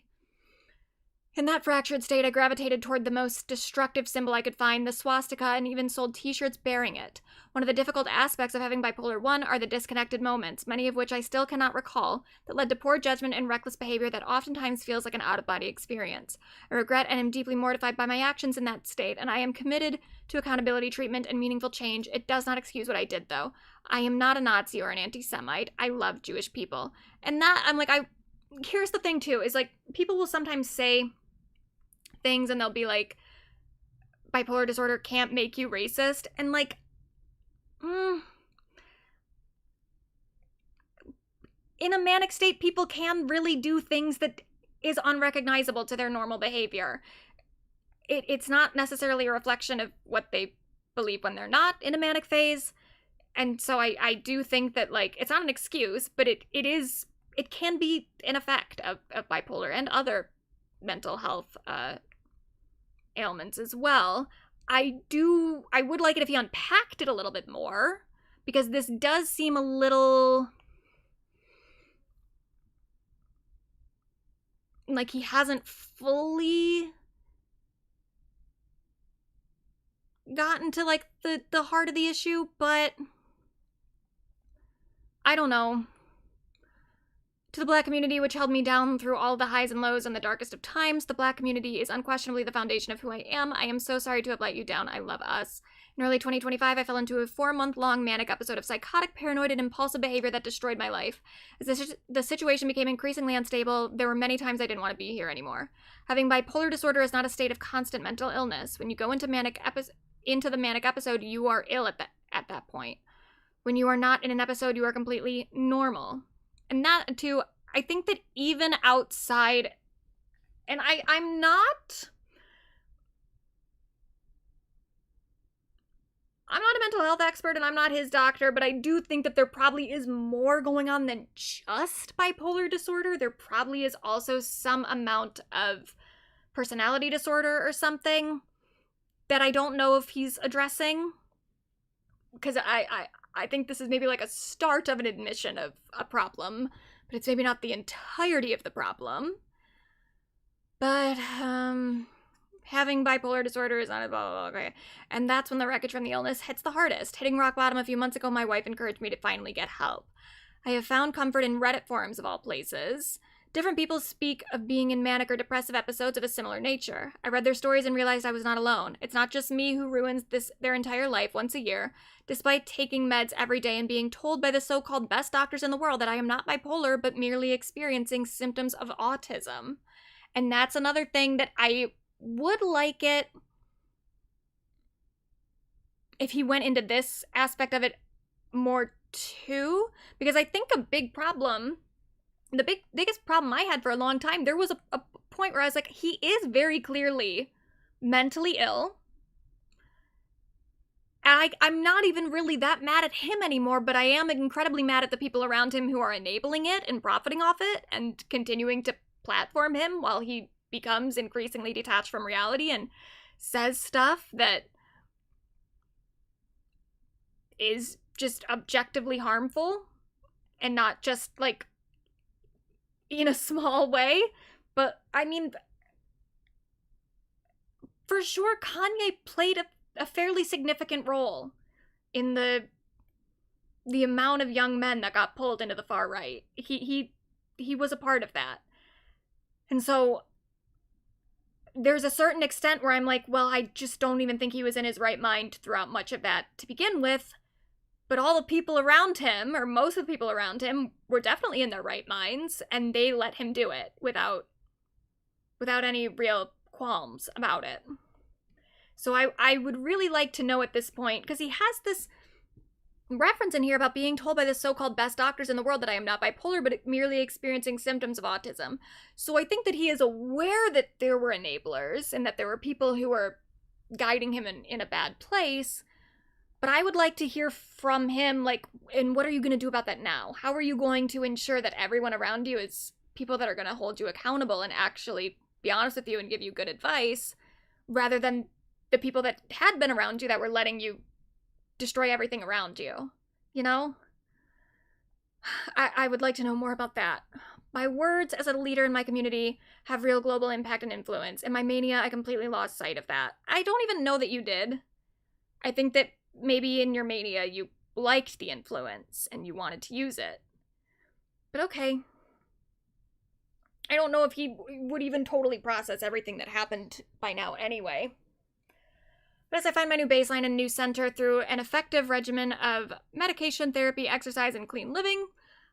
In that fractured state, I gravitated toward the most destructive symbol I could find, the swastika, and even sold t-shirts bearing it. One of the difficult aspects of having bipolar 1 are the disconnected moments, many of which I still cannot recall, that led to poor judgment and reckless behavior that oftentimes feels like an out-of-body experience. I regret and am deeply mortified by my actions in that state, and I am committed to accountability, treatment, and meaningful change. It does not excuse what I did, though. I am not a Nazi or an anti-Semite. I love Jewish people. And that, I'm like, here's the thing, too, is, like, people will sometimes say things and they'll be like, bipolar disorder can't make you racist, and like, in a manic state, people can really do things that is unrecognizable to their normal behavior. It's not necessarily a reflection of what they believe when they're not in a manic phase, And so I do think that, like, it's not an excuse, but it can be an effect of bipolar and other mental health ailments as well. I would like it if he unpacked it a little bit more, because this does seem a little like he hasn't fully gotten to, like, the heart of the issue, but I don't know. To the Black community, which held me down through all the highs and lows and the darkest of times, the Black community is unquestionably the foundation of who I am. I am so sorry to have let you down. I love us. In early 2025, I fell into a 4-month-long manic episode of psychotic, paranoid, and impulsive behavior that destroyed my life. As the situation became increasingly unstable, there were many times I didn't want to be here anymore. Having bipolar disorder is not a state of constant mental illness. When you go into the manic episode, you are ill at that point. When you are not in an episode, you are completely normal. And that, too, I think that even outside, and I'm not a mental health expert and I'm not his doctor, but I do think that there probably is more going on than just bipolar disorder. There probably is also some amount of personality disorder or something that I don't know if he's addressing. Because I think this is maybe like a start of an admission of a problem, but it's maybe not the entirety of the problem. But, having bipolar disorder is not a blah, blah, blah, okay. And that's when the wreckage from the illness hits the hardest. Hitting rock bottom a few months ago, my wife encouraged me to finally get help. I have found comfort in Reddit forums of all places. Different people speak of being in manic or depressive episodes of a similar nature. I read their stories and realized I was not alone. It's not just me who ruins their entire life once a year, despite taking meds every day and being told by the so-called best doctors in the world that I am not bipolar, but merely experiencing symptoms of autism. And that's another thing that I would like it if he went into this aspect of it more too, because I think a big problem, the biggest problem I had for a long time, there was a point where I was like, he is very clearly mentally ill. And I'm not even really that mad at him anymore, but I am incredibly mad at the people around him who are enabling it and profiting off it and continuing to platform him while he becomes increasingly detached from reality and says stuff that is just objectively harmful and not just, like, in a small way. But, I mean, for sure, Kanye played a fairly significant role in the amount of young men that got pulled into the far right. He was a part of that. And so there's a certain extent where I'm like, well, I just don't even think he was in his right mind throughout much of that to begin with. But all the people around him, or most of the people around him, were definitely in their right minds, and they let him do it without any real qualms about it. So I would really like to know at this point, because he has this reference in here about being told by the so-called best doctors in the world that I am not bipolar, but merely experiencing symptoms of autism. So I think that he is aware that there were enablers and that there were people who were guiding him in a bad place. But I would like to hear from him, like, and what are you going to do about that now? How are you going to ensure that everyone around you is people that are going to hold you accountable and actually be honest with you and give you good advice, rather than the people that had been around you that were letting you destroy everything around you, you know? I would like to know more about that. My words as a leader in my community have real global impact and influence. In my mania, I completely lost sight of that. I don't even know that you did. I think that maybe in your mania you liked the influence and you wanted to use it. But okay. I don't know if he would even totally process everything that happened by now anyway. But as I find my new baseline and new center through an effective regimen of medication, therapy, exercise, and clean living,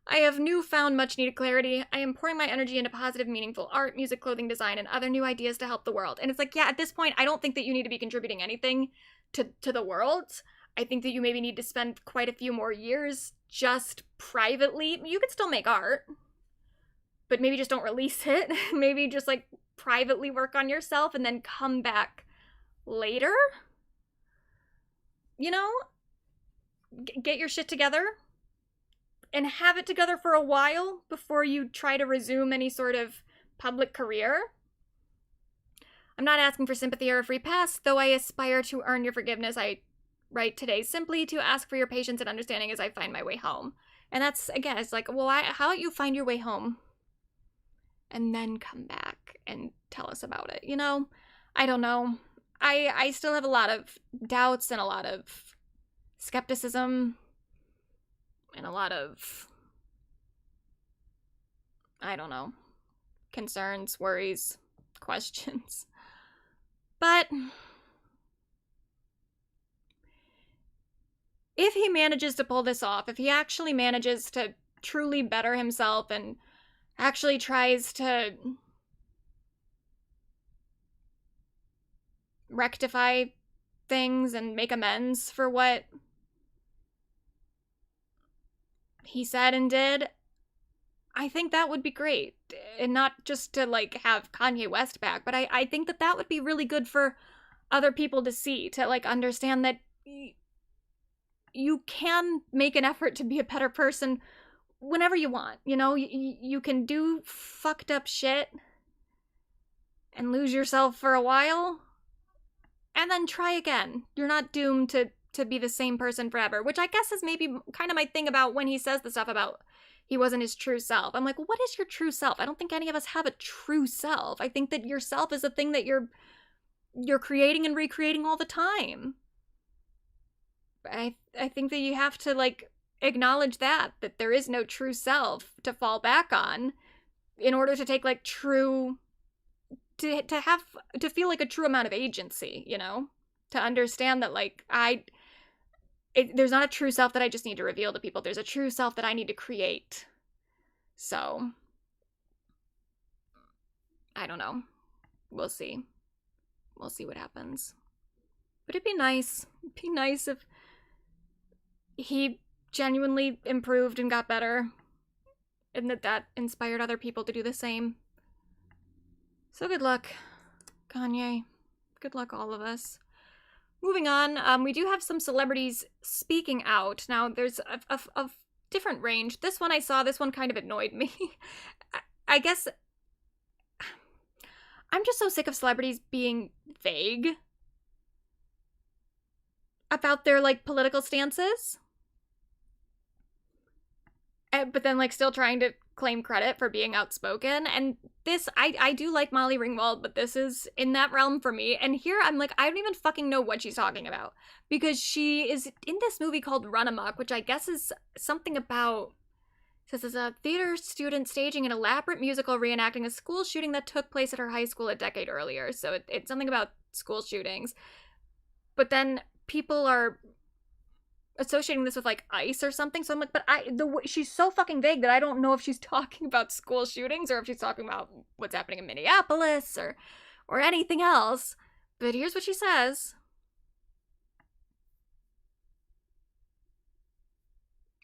I have newfound much-needed clarity. I am pouring my energy into positive, meaningful art, music, clothing, design, and other new ideas to help the world. And it's like, yeah, at this point, I don't think that you need to be contributing anything to the world. I think that you maybe need to spend quite a few more years just privately. You could still make art, but maybe just don't release it. Maybe just, like, privately work on yourself and then come back later. You know? get your shit together and have it together for a while before you try to resume any sort of public career. I'm not asking for sympathy or a free pass, though I aspire to earn your forgiveness. I write today simply to ask for your patience and understanding as I find my way home. And that's, again, it's like, well, how about you find your way home and then come back and tell us about it, you know? I don't know. I still have a lot of doubts and a lot of skepticism and a lot of, I don't know, concerns, worries, questions. But if he manages to pull this off, if he actually manages to truly better himself and actually tries to rectify things and make amends for what he said and did, I think that would be great. And not just to, like, have Kanye West back, but I think that would be really good for other people to see, to, like, understand that you can make an effort to be a better person whenever you want, you know? You can do fucked up shit and lose yourself for a while, and then try again. You're not doomed to be the same person forever, which I guess is maybe kind of my thing about when he says the stuff about he wasn't his true self. I'm like, well, what is your true self? I don't think any of us have a true self. I think that your self is a thing that you're creating and recreating all the time. I think that you have to, like, acknowledge that there is no true self to fall back on in order to take, like, true, to feel like a true amount of agency, you know? To understand that, like, there's not a true self that I just need to reveal to people. There's a true self that I need to create. So, I don't know. We'll see. We'll see what happens. But it'd be nice. It'd be nice if he genuinely improved and got better. And that inspired other people to do the same. So good luck, Kanye. Good luck, all of us. Moving on, we do have some celebrities speaking out. Now, there's a different range. This one kind of annoyed me. I guess I'm just so sick of celebrities being vague about their, like, political stances. But then, like, still trying to claim credit for being outspoken. And this, I do like Molly Ringwald, but this is in that realm for me. And here I'm like, I don't even fucking know what she's talking about. Because she is in this movie called Run Amok, which I guess is something about, this is a theater student staging an elaborate musical reenacting a school shooting that took place at her high school a decade earlier. So it's something about school shootings. But then people are associating this with, like, ICE or something. So I'm like, but she's so fucking vague that I don't know if she's talking about school shootings or if she's talking about what's happening in Minneapolis or anything else. But here's what she says.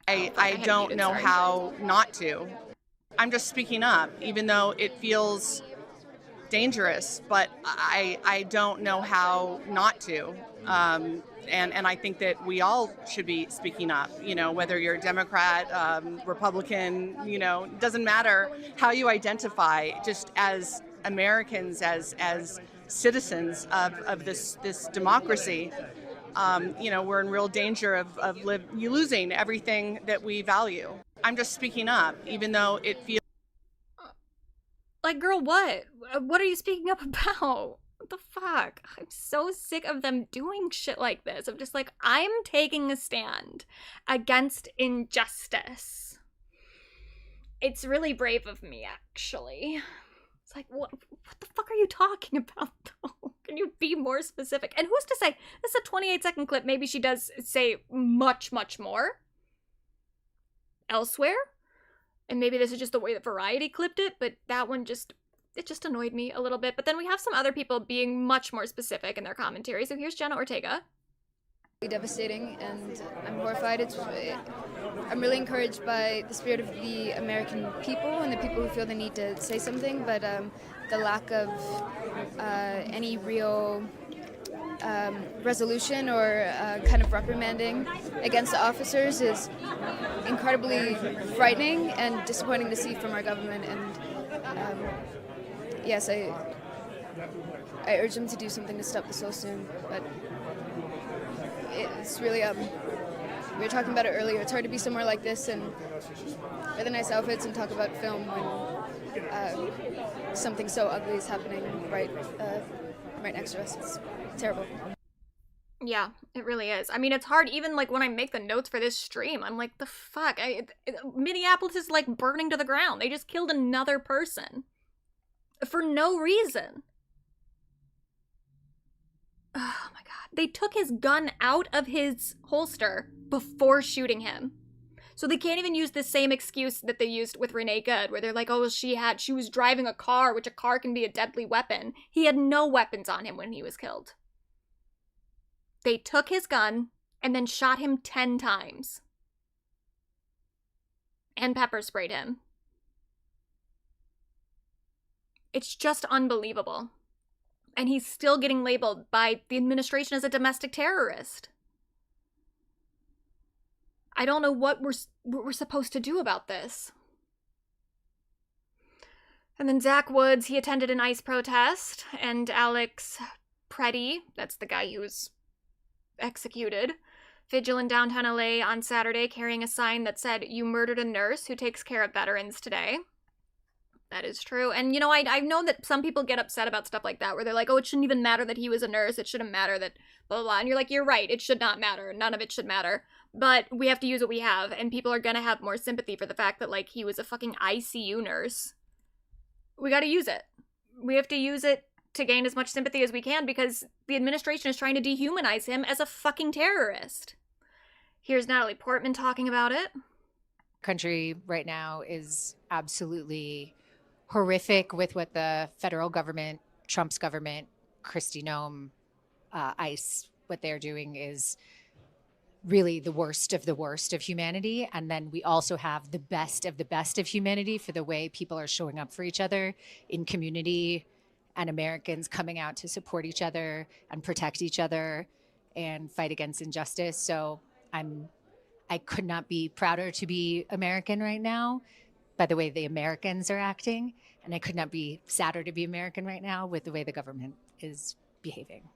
I don't know how not to. I'm just speaking up, even though it feels dangerous, but I don't know how not to. And I think that we all should be speaking up, you know, whether you're a Democrat, Republican, you know, it doesn't matter how you identify, just as Americans, as citizens of this democracy, you know, we're in real danger of losing everything that we value. I'm just speaking up, even though it feels... Like, girl, what? What are you speaking up about? What the fuck? I'm so sick of them doing shit like this. I'm just like, I'm taking a stand against injustice. It's really brave of me, actually. It's like, what the fuck are you talking about, though? Can you be more specific? And who's to say? This is a 28-second clip. Maybe she does say much, much more elsewhere. And maybe this is just the way that Variety clipped it, but that one just annoyed me a little bit. But then we have some other people being much more specific in their commentary. So here's Jenna Ortega. Devastating, and I'm horrified. I'm really encouraged by the spirit of the American people and the people who feel the need to say something, but the lack of any real resolution or kind of reprimanding against the officers is incredibly frightening and disappointing to see from our government. And yes, I urge them to do something to stop this so soon. But it's really, we were talking about it earlier, it's hard to be somewhere like this and wear the nice outfits and talk about film when something so ugly is happening right next to us. It's terrible. Yeah, it really is. I mean, it's hard even like when I make the notes for this stream. I'm like, the fuck? Minneapolis is like burning to the ground. They just killed another person for no reason. Oh my god. They took his gun out of his holster before shooting him. So they can't even use the same excuse that they used with Renee Good, where they're like, oh, she was driving a car, which a car can be a deadly weapon. He had no weapons on him when he was killed. They took his gun and then shot him 10 times. And pepper sprayed him. It's just unbelievable. And he's still getting labeled by the administration as a domestic terrorist. I don't know what we're supposed to do about this. And then Zach Woods, he attended an ICE protest, and Alex Preddy, that's the guy who was executed, vigil in downtown LA on Saturday carrying a sign that said, "You murdered a nurse who takes care of veterans today." That is true. And, you know, I know that some people get upset about stuff like that, where they're like, oh, it shouldn't even matter that he was a nurse. It shouldn't matter that blah, blah, blah. And you're like, you're right. It should not matter. None of it should matter. But we have to use what we have. And people are going to have more sympathy for the fact that, like, he was a fucking ICU nurse. We got to use it. We have to use it to gain as much sympathy as we can because the administration is trying to dehumanize him as a fucking terrorist. Here's Natalie Portman talking about it. Country right now is absolutely horrific with what the federal government, Trump's government, Kristi Noem, ICE, what they're doing is really the worst of humanity. And then we also have the best of humanity for the way people are showing up for each other in community and Americans coming out to support each other and protect each other and fight against injustice. So I could not be prouder to be American right now by the way the Americans are acting. And I could not be sadder to be American right now with the way the government is behaving.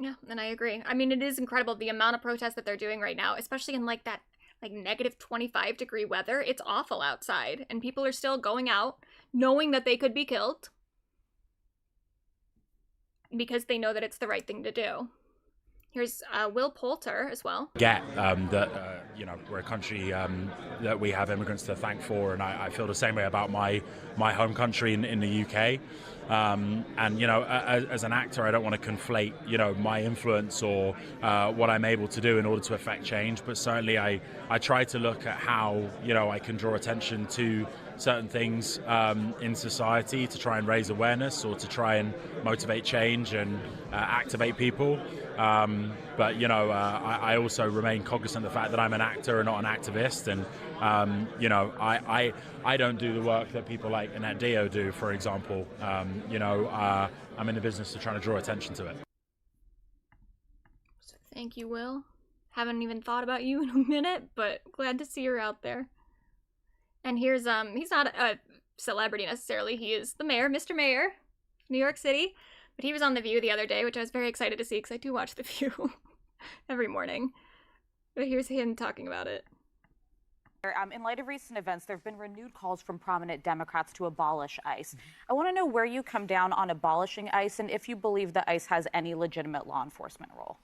Yeah, and I agree. I mean, it is incredible the amount of protests that they're doing right now, especially in like that like negative 25 degree weather. It's awful outside and people are still going out knowing that they could be killed because they know that it's the right thing to do. Here's Will Poulter as well. That we're a country that we have immigrants to thank for, and I feel the same way about my home country in the UK. And you know, as an actor, I don't want to conflate my influence or what I'm able to do in order to affect change. But certainly, I try to look at how I can draw attention to certain things in society to try and raise awareness or to try and motivate change and activate people. But I also remain cognizant of the fact that I'm an actor and not an activist, and I don't do the work that people like Annette Dio do, for example. I'm in the business of trying to draw attention to it. So thank you, Will. Haven't even thought about you in a minute, but glad to see you're out there. And here's he's not a celebrity necessarily. He is the mayor, Mr. Mayor, New York City. But he was on The View the other day, which I was very excited to see because I do watch The View every morning. But here's him talking about it. In light of recent events, there have been renewed calls from prominent Democrats to abolish ICE. I want to know where you come down on abolishing ICE and if you believe that ICE has any legitimate law enforcement role.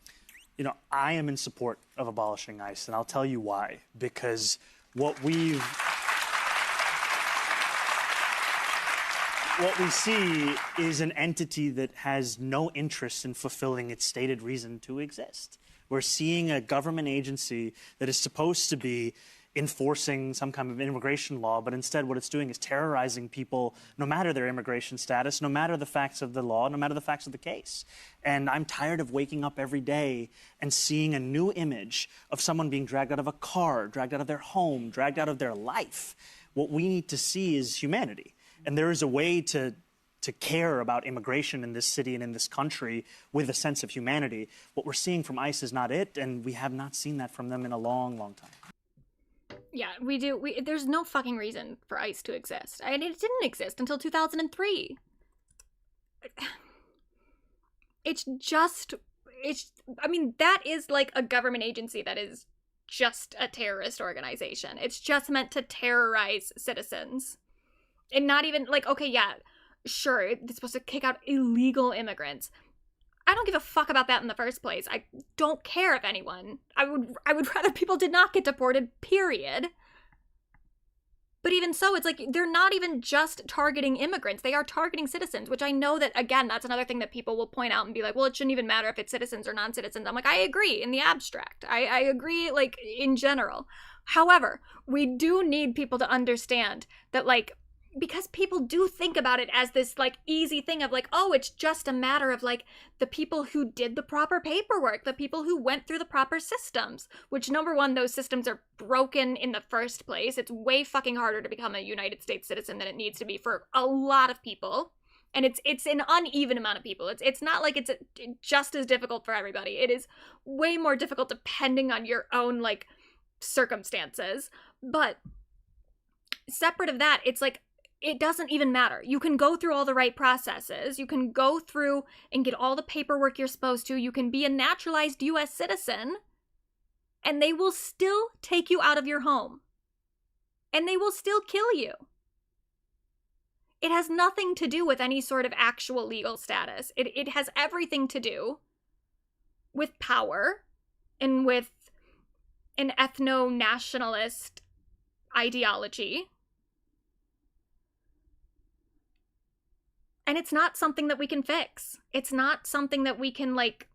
I am in support of abolishing ICE, and I'll tell you why. Because what we see is an entity that has no interest in fulfilling its stated reason to exist. We're seeing a government agency that is supposed to be enforcing some kind of immigration law, but instead what it's doing is terrorizing people no matter their immigration status, no matter the facts of the law, no matter the facts of the case. And I'm tired of waking up every day and seeing a new image of someone being dragged out of a car, dragged out of their home, dragged out of their life. What we need to see is humanity. And there is a way to to care about immigration in this city and in this country with a sense of humanity. What we're seeing from ICE is not it, and we have not seen that from them in a long, long time. Yeah, we do. There's no fucking reason for ICE to exist. And it didn't exist until 2003. I mean, that is like a government agency that is just a terrorist organization. It's just meant to terrorize citizens. And not even, like, okay, yeah, sure, it's supposed to kick out illegal immigrants. I don't give a fuck about that in the first place. I don't care if anyone. I would rather people did not get deported, period. But even so, it's like they're not even just targeting immigrants. They are targeting citizens, which I know that, again, that's another thing that people will point out and be like, well, it shouldn't even matter if it's citizens or non-citizens. I'm like, I agree in the abstract. I agree, like, in general. However, we do need people to understand that, like, because people do think about it as this, like, easy thing of, like, oh, it's just a matter of, like, the people who did the proper paperwork, the people who went through the proper systems, which, number one, those systems are broken in the first place. It's way fucking harder to become a United States citizen than it needs to be for a lot of people. And it's an uneven amount of people. It's not like it's just as difficult for everybody. It is way more difficult depending on your own, like, circumstances. But separate of that, it's like, it doesn't even matter. You can go through all the right processes. You can go through and get all the paperwork you're supposed to. You can be a naturalized U.S. citizen, and they will still take you out of your home. And they will still kill you. It has nothing to do with any sort of actual legal status. It has everything to do with power and with an ethno-nationalist ideology. And it's not something that we can fix. It's not something that we can, like,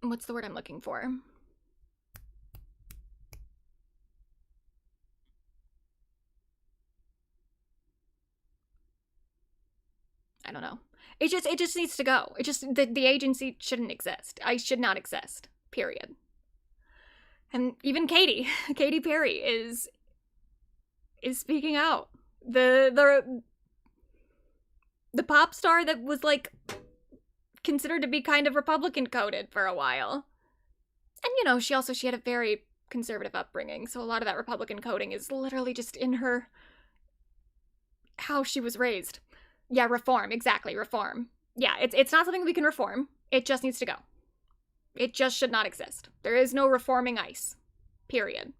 what's the word I'm looking for? I don't know. It just needs to go. The agency shouldn't exist. I should not exist. Period. And even Katy Perry is speaking out. The pop star that was, like, considered to be kind of Republican coded for a while. And, you know, she had a very conservative upbringing, so a lot of that Republican coding is literally just in her, how she was raised. Yeah, reform, exactly, reform. Yeah, it's not something we can reform. It just needs to go. It just should not exist. There is no reforming ICE. Period.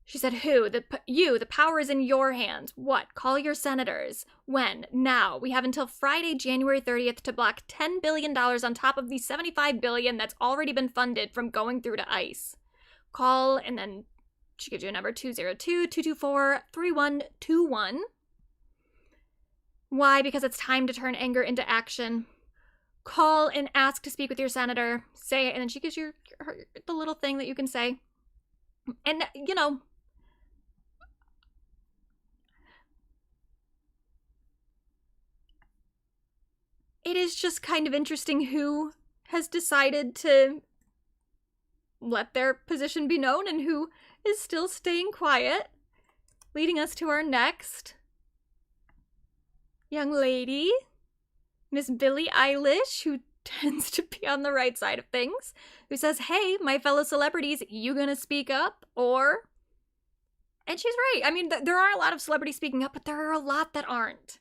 She said, the power is in your hands. What? Call your senators. When? Now. We have until Friday, January 30th to block $10 billion on top of the $75 billion that's already been funded from going through to ICE. Call, and then she gives you a number, 202-224-3121. Why? Because it's time to turn anger into action. Call and ask to speak with your senator. Say it, and then she gives you the little thing that you can say. And, you know, it is just kind of interesting who has decided to let their position be known and who is still staying quiet, leading us to our next young lady, Miss Billie Eilish, who tends to be on the right side of things, who says, hey, my fellow celebrities, you gonna speak up? Or, and she's right. I mean, there are a lot of celebrities speaking up, but there are a lot that aren't.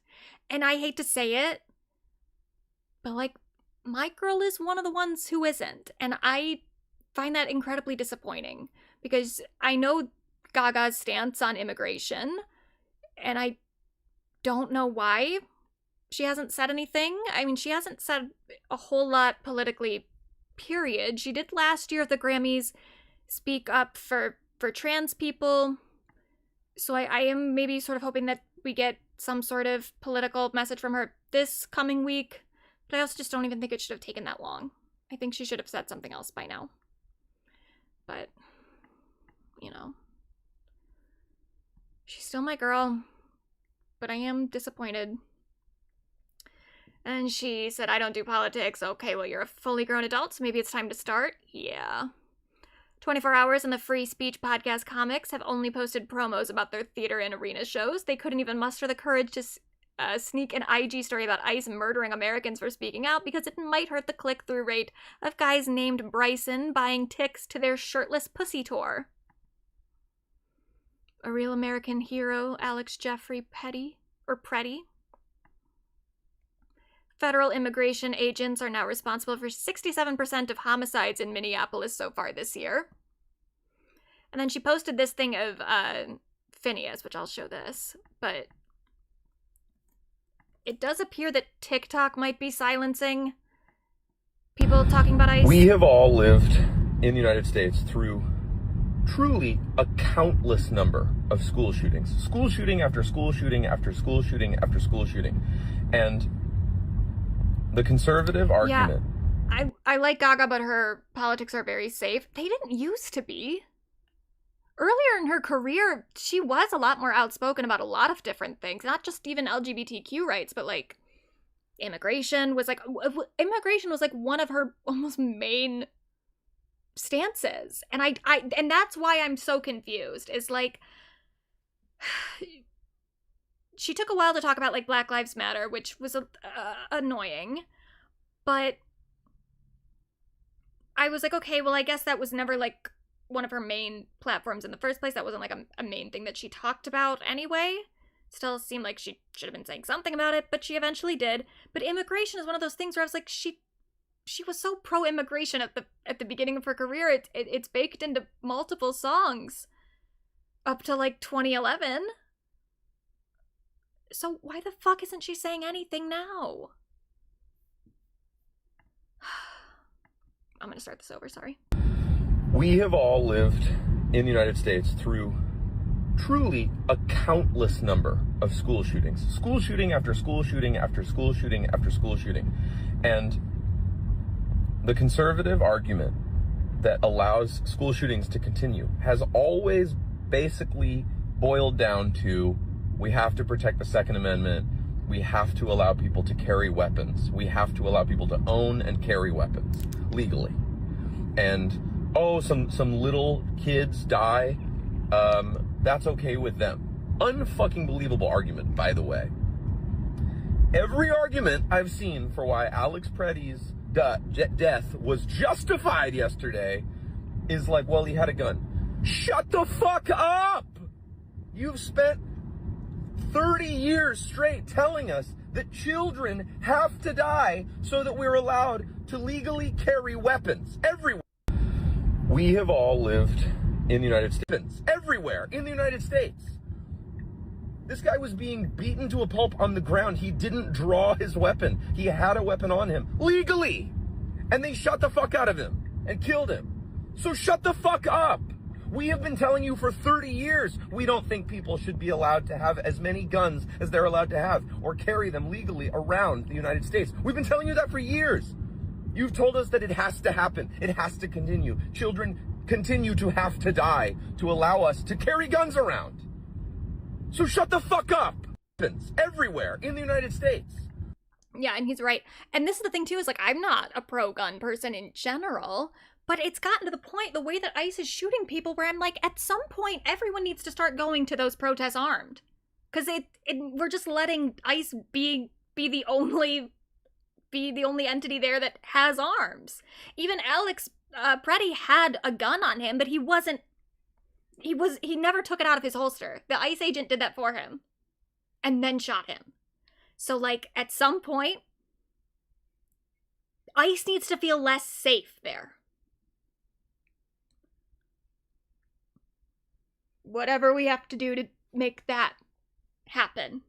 And I hate to say it, but, like, my girl is one of the ones who isn't. And I find that incredibly disappointing because I know Gaga's stance on immigration, and I don't know why she hasn't said anything. I mean, she hasn't said a whole lot politically, period. She did last year at the Grammys speak up for trans people. So I am maybe sort of hoping that we get some sort of political message from her this coming week. But I also just don't even think it should have taken that long. I think she should have said something else by now. But, you know, she's still my girl. But I am disappointed. And she said, I don't do politics. Okay, well, you're a fully grown adult, so maybe it's time to start. Yeah. 24 Hours and the Free Speech Podcast Comics have only posted promos about their theater and arena shows. They couldn't even muster the courage to sneak an IG story about ICE murdering Americans for speaking out because it might hurt the click-through rate of guys named Bryson buying tickets to their shirtless pussy tour. A real American hero, Alex Jeffrey Petty. Federal immigration agents are now responsible for 67% of homicides in Minneapolis so far this year. And then she posted this thing of Phineas, which I'll show this, but it does appear that TikTok might be silencing people talking about ICE. We have all lived in the United States through truly a countless number of school shootings. School shooting after school shooting after school shooting after school shooting. And the conservative argument... Yeah, I like Gaga, but her politics are very safe. They didn't used to be. Earlier in her career, she was a lot more outspoken about a lot of different things. Not just even LGBTQ rights, but like immigration was like one of her almost main stances. And and that's why I'm so confused. Is like she took a while to talk about like Black Lives Matter, which was annoying, but I was like, okay, well, I guess that was never like one of her main platforms in the first place. That wasn't like a main thing that she talked about anyway. Still seemed like she should have been saying something about it, but she eventually did. But immigration is one of those things where I was like, she was so pro-immigration at the beginning of her career. It's baked into multiple songs up to like 2011. So why the fuck isn't she saying anything now? I'm gonna start this over, sorry. We have all lived in the United States through truly a countless number of school shootings. School shooting after school shooting after school shooting after school shooting. And the conservative argument that allows school shootings to continue has always basically boiled down to, we have to protect the Second Amendment. We have to allow people to carry weapons. We have to allow people to own and carry weapons legally. And some little kids die, that's okay with them. Unfucking believable argument, by the way. Every argument I've seen for why Alex Petty's death was justified yesterday is like, well, he had a gun. Shut the fuck up! You've spent 30 years straight telling us that children have to die so that we're allowed to legally carry weapons everywhere. We have all lived in the United States, everywhere in the United States. This guy was being beaten to a pulp on the ground. He didn't draw his weapon. He had a weapon on him, legally. And they shot the fuck out of him and killed him. So shut the fuck up. We have been telling you for 30 years, we don't think people should be allowed to have as many guns as they're allowed to have or carry them legally around the United States. We've been telling you that for years. You've told us that it has to happen. It has to continue. Children continue to have to die to allow us to carry guns around. So shut the fuck up. Everywhere in the United States. Yeah, and he's right. And this is the thing too, is like, I'm not a pro-gun person in general, but it's gotten to the point, the way that ICE is shooting people, where I'm like, at some point, everyone needs to start going to those protests armed. Because we're just letting ICE be the only entity there that has arms. Even Alex Petty had a gun on him, but he never took it out of his holster. The ICE agent did that for him and then shot him. So like, at some point, ICE needs to feel less safe there. Whatever we have to do to make that happen.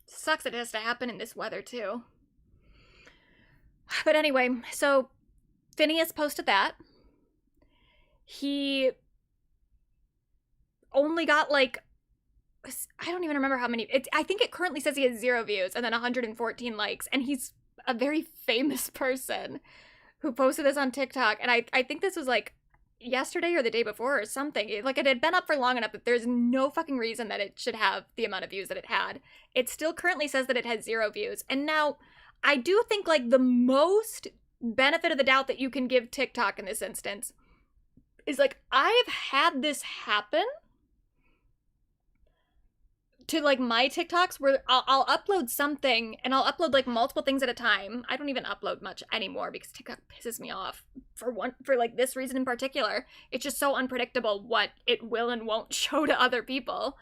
Sucks it has to happen in this weather too. But anyway, so Phineas posted that. He only got like, I don't even remember how many. I think it currently says he has 0 views and then 114 likes. And he's a very famous person who posted this on TikTok. And I think this was like yesterday or the day before or something. Like, it had been up for long enough that there's no fucking reason that it should have the amount of views that it had. It still currently says that it has 0 views. And now I do think like the most benefit of the doubt that you can give TikTok in this instance is like, I've had this happen to like my TikToks where I'll upload something and I'll upload like multiple things at a time. I don't even upload much anymore because TikTok pisses me off for like this reason in particular. It's just so unpredictable what it will and won't show to other people.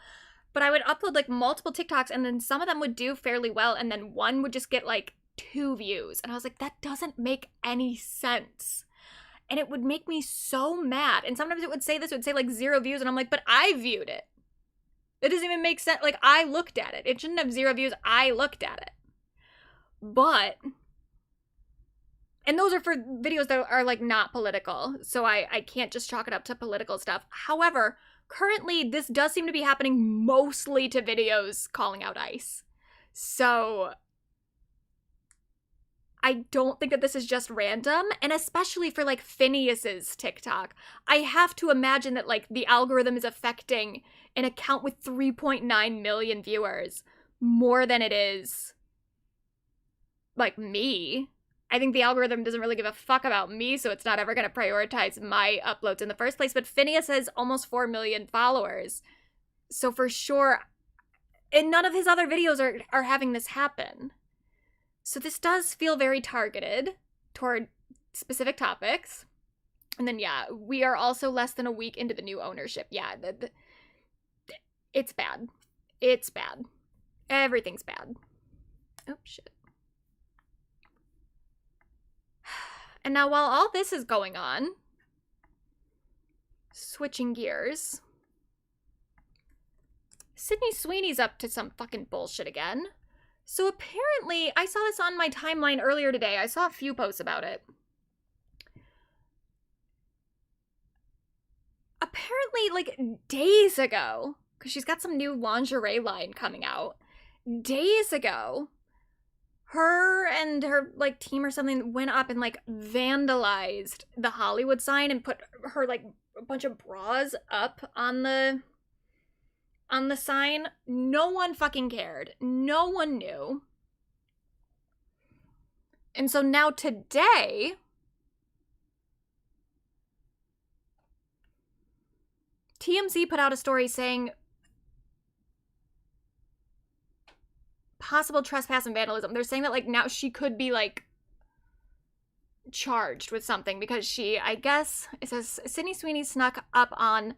But I would upload like multiple TikToks and then some of them would do fairly well and then one would just get like 2 views. And I was like, that doesn't make any sense. And it would make me so mad. And sometimes it would say like 0 views and I'm like, but I viewed it. It doesn't even make sense. Like, I looked at it. It shouldn't have 0 views. I looked at it. But, and those are for videos that are like not political. So I can't just chalk it up to political stuff. However, currently this does seem to be happening mostly to videos calling out ICE. So I don't think that this is just random, and especially for like Phineas's TikTok. I have to imagine that like the algorithm is affecting an account with 3.9 million viewers more than it is like me. I think the algorithm doesn't really give a fuck about me, so it's not ever going to prioritize my uploads in the first place. But Phineas has almost 4 million followers. So for sure, and none of his other videos are having this happen. So this does feel very targeted toward specific topics. And then, yeah, we are also less than a week into the new ownership. Yeah, it's bad. It's bad. Everything's bad. Oh, shit. And now while all this is going on, switching gears, Sydney Sweeney's up to some fucking bullshit again. So apparently, I saw this on my timeline earlier today. I saw a few posts about it. Apparently, like, days ago, because she's got some new lingerie line coming out. Days ago, her and her, like, team or something went up and, like, vandalized the Hollywood sign and put her, like, a bunch of bras up on the sign. No one fucking cared. No one knew. And so now today, TMZ put out a story saying possible trespass and vandalism. They're saying that like now she could be like charged with something because she, I guess, it says Sydney Sweeney snuck up on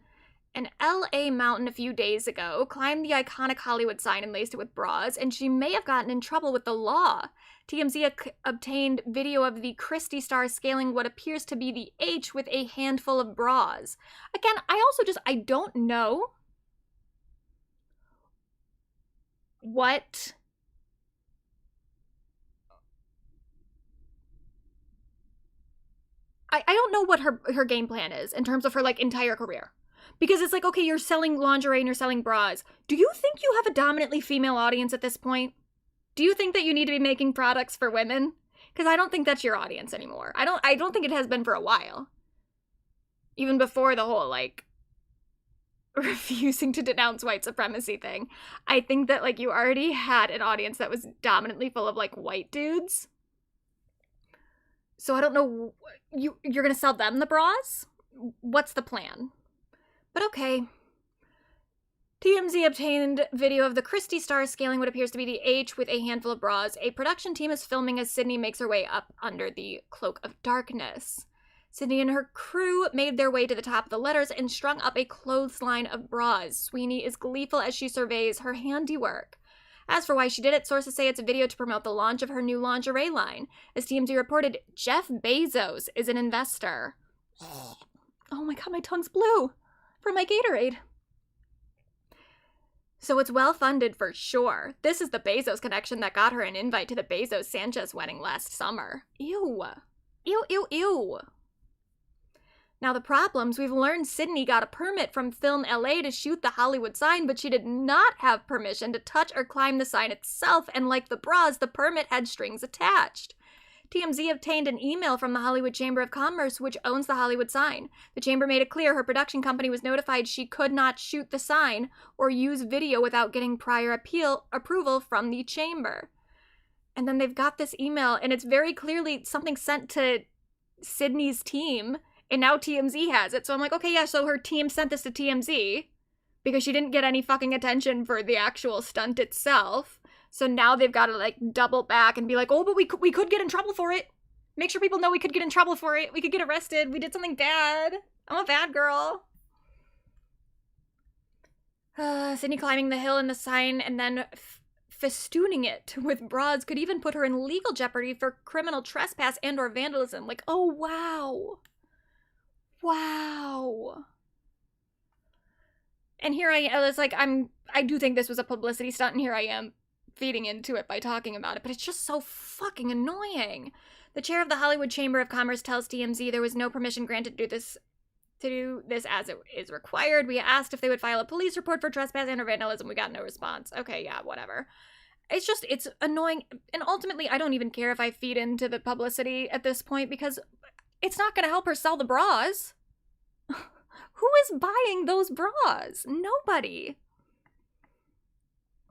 an LA mountain a few days ago, climbed the iconic Hollywood sign and laced it with bras, and she may have gotten in trouble with the law. TMZ obtained video of the Christie star scaling what appears to be the H with a handful of bras. Again, I don't know what I don't know what her game plan is in terms of her like entire career. Because it's like, okay, you're selling lingerie and you're selling bras. Do you think you have a dominantly female audience at this point? Do you think that you need to be making products for women? Because I don't think that's your audience anymore. I don't think it has been for a while. Even before the whole, like, refusing to denounce white supremacy thing. I think that, like, you already had an audience that was dominantly full of, like, white dudes. So I don't know, you're gonna sell them the bras? What's the plan? But okay. TMZ obtained video of the Christie star scaling what appears to be the H with a handful of bras. A production team is filming as Sydney makes her way up under the cloak of darkness. Sydney and her crew made their way to the top of the letters and strung up a clothesline of bras. Sweeney is gleeful as she surveys her handiwork. As for why she did it, sources say it's a video to promote the launch of her new lingerie line. As TMZ reported, Jeff Bezos is an investor. Oh my god, my tongue's blue from my Gatorade. So it's well-funded for sure. This is the Bezos connection that got her an invite to the Bezos-Sanchez wedding last summer. Ew. Ew, ew, ew. Now the problems, we've learned Sydney got a permit from Film LA to shoot the Hollywood sign, but she did not have permission to touch or climb the sign itself, and like the bras, the permit had strings attached. TMZ obtained an email from the Hollywood Chamber of Commerce, which owns the Hollywood sign. The chamber made it clear her production company was notified she could not shoot the sign or use video without getting prior approval from the chamber. And then they've got this email, and it's very clearly something sent to Sydney's team, and now TMZ has it. So I'm like, okay, yeah, so her team sent this to TMZ because she didn't get any fucking attention for the actual stunt itself. So now they've got to, like, double back and be like, oh, but we could get in trouble for it. Make sure people know we could get in trouble for it. We could get arrested. We did something bad. I'm a bad girl. Sydney climbing the hill in the sign and then festooning it with bras could even put her in legal jeopardy for criminal trespass and or vandalism. Like, oh, wow. Wow. And here I am. It's like, I do think this was a publicity stunt, and here I am feeding into it by talking about it, but it's just so fucking annoying. The chair of the Hollywood Chamber of Commerce tells TMZ there was no permission granted to do this as it is required. We asked if they would file a police report for trespass and vandalism. We got no response. Okay, yeah, whatever. It's annoying. And ultimately, I don't even care if I feed into the publicity at this point because it's not going to help her sell the bras. Who is buying those bras? Nobody.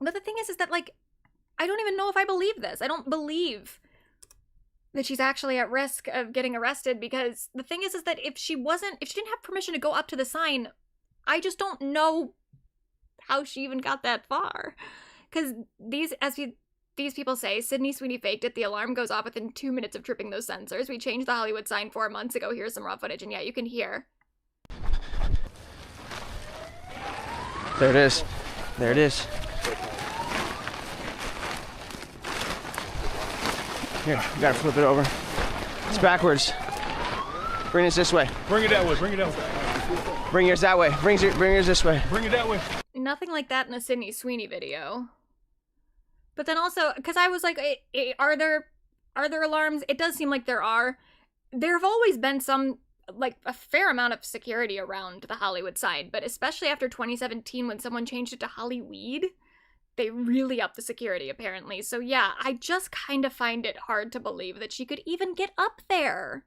But the thing is that, like, I don't even know if I believe this. I don't believe that she's actually at risk of getting arrested because the thing is that if she didn't have permission to go up to the sign, I just don't know how she even got that far. Because these people say, Sydney Sweeney faked it. The alarm goes off within 2 minutes of tripping those sensors. We changed the Hollywood sign 4 months ago. Here's some raw footage. And yeah, you can hear. There it is. There it is. Here, you gotta flip it over. It's backwards. Bring this way. Bring it that way. Bring it that way. Bring yours that way. Bring yours this way. Bring it that way. Nothing like that in the Sydney Sweeney video. But then also, because I was like, are there alarms? It does seem like there are. There have always been some, like, a fair amount of security around the Hollywood sign, but especially after 2017 when someone changed it to Hollyweed, they really upped the security, apparently. So yeah, I just kind of find it hard to believe that she could even get up there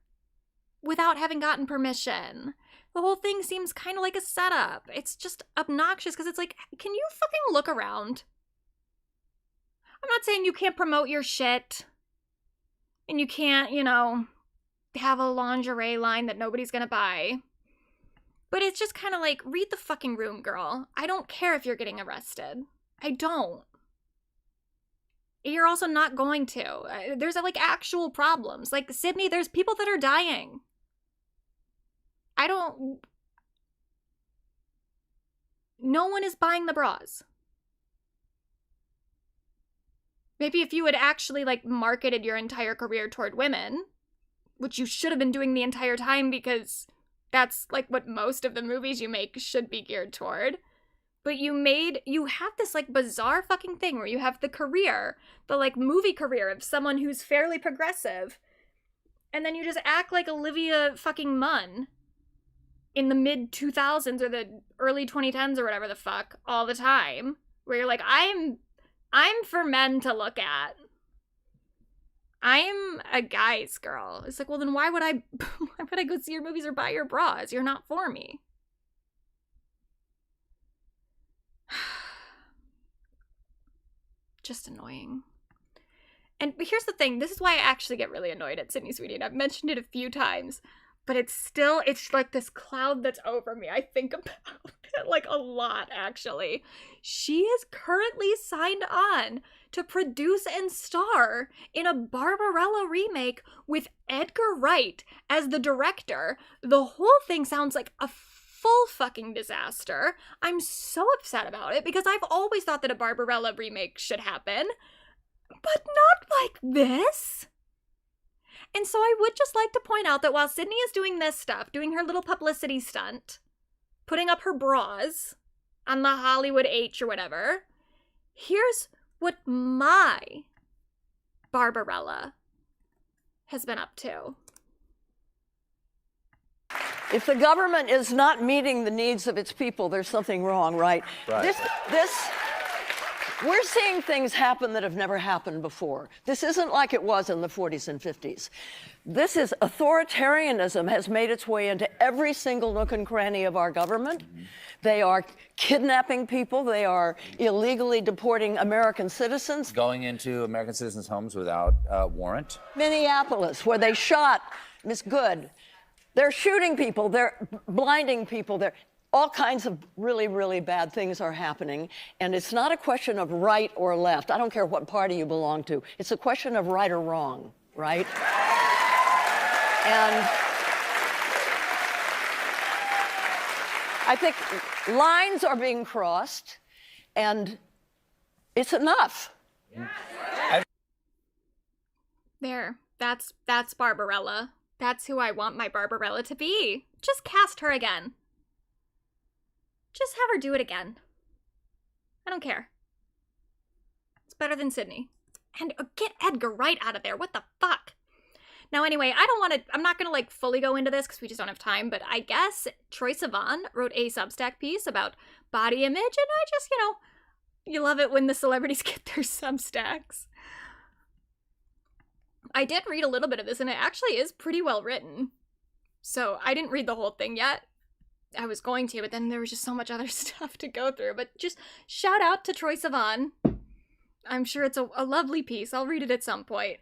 without having gotten permission. The whole thing seems kind of like a setup. It's just obnoxious because it's like, can you fucking look around? I'm not saying you can't promote your shit and you can't, have a lingerie line that nobody's gonna buy. But it's just kind of like, read the fucking room, girl. I don't care if you're getting arrested. I don't. You're also not going to. There's like actual problems. Like Sydney, there's people that are dying. No one is buying the bras. Maybe if you had actually like marketed your entire career toward women, which you should have been doing the entire time because that's like what most of the movies you make should be geared toward. But you have this like bizarre fucking thing where you have the career, the like movie career of someone who's fairly progressive, and then you just act like Olivia fucking Munn in the mid 2000s or the early 2010s or whatever the fuck all the time, where you're like, I'm for men to look at. I'm a guy's girl. It's like, well then why would I go see your movies or buy your bras? You're not for me. Just annoying. And here's the thing, this is why I actually get really annoyed at Sydney Sweeney, and I've mentioned it a few times, but it's like this cloud that's over me. I think about it like a lot, actually. She is currently signed on to produce and star in a Barbarella remake with Edgar Wright as the director. The whole thing sounds like a full fucking disaster. I'm so upset about it because I've always thought that a Barbarella remake should happen, but not like this. And so I would just like to point out that while Sydney is doing this stuff, doing her little publicity stunt, putting up her bras on the Hollywood H or whatever, here's what my Barbarella has been up to. If the government is not meeting the needs of its people, there's something wrong, right? Right. We're seeing things happen that have never happened before. This isn't like it was in the 40s and 50s. This is authoritarianism has made its way into every single nook and cranny of our government. They are kidnapping people. They are illegally deporting American citizens. Going into American citizens' homes without a warrant. Minneapolis, where they shot Miss Good. They're shooting people. They're blinding people. All kinds of really, really bad things are happening. And it's not a question of right or left. I don't care what party you belong to. It's a question of right or wrong, right? And I think lines are being crossed, and it's enough. There. That's Barbarella. That's who I want my Barbarella to be. Just cast her again. Just have her do it again. I don't care. It's better than Sydney. And get Edgar Wright out of there. What the fuck? Now, anyway, I'm not gonna like fully go into this because we just don't have time, but I guess Troye Sivan wrote a Substack piece about body image, and I just, you love it when the celebrities get their Substacks. I did read a little bit of this, and it actually is pretty well written. So I didn't read the whole thing yet. I was going to, but then there was just so much other stuff to go through. But just shout out to Troye Sivan. I'm sure it's a lovely piece. I'll read it at some point.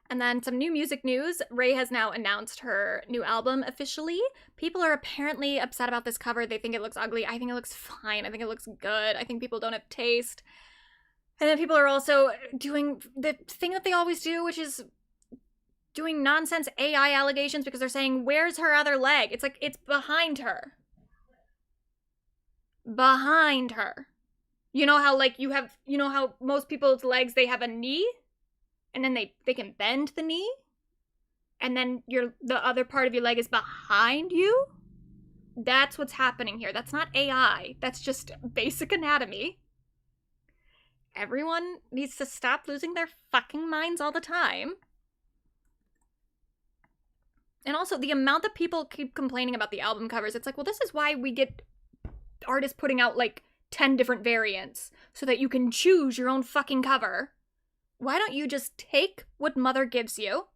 And then some new music news. Ray has now announced her new album officially. People are apparently upset about this cover. They think it looks ugly. I think it looks fine. I think it looks good. I think people don't have taste. And then people are also doing the thing that they always do, which is doing nonsense AI allegations because they're saying, where's her other leg? It's like, it's behind her. Behind her. You know how, like, how most people's legs, they have a knee? And then they can bend the knee? And then the other part of your leg is behind you? That's what's happening here. That's not AI. That's just basic anatomy. Everyone needs to stop losing their fucking minds all the time. And also, the amount that people keep complaining about the album covers, it's like, well, this is why we get artists putting out, like, 10 different variants, so that you can choose your own fucking cover. Why don't you just take what Mother gives you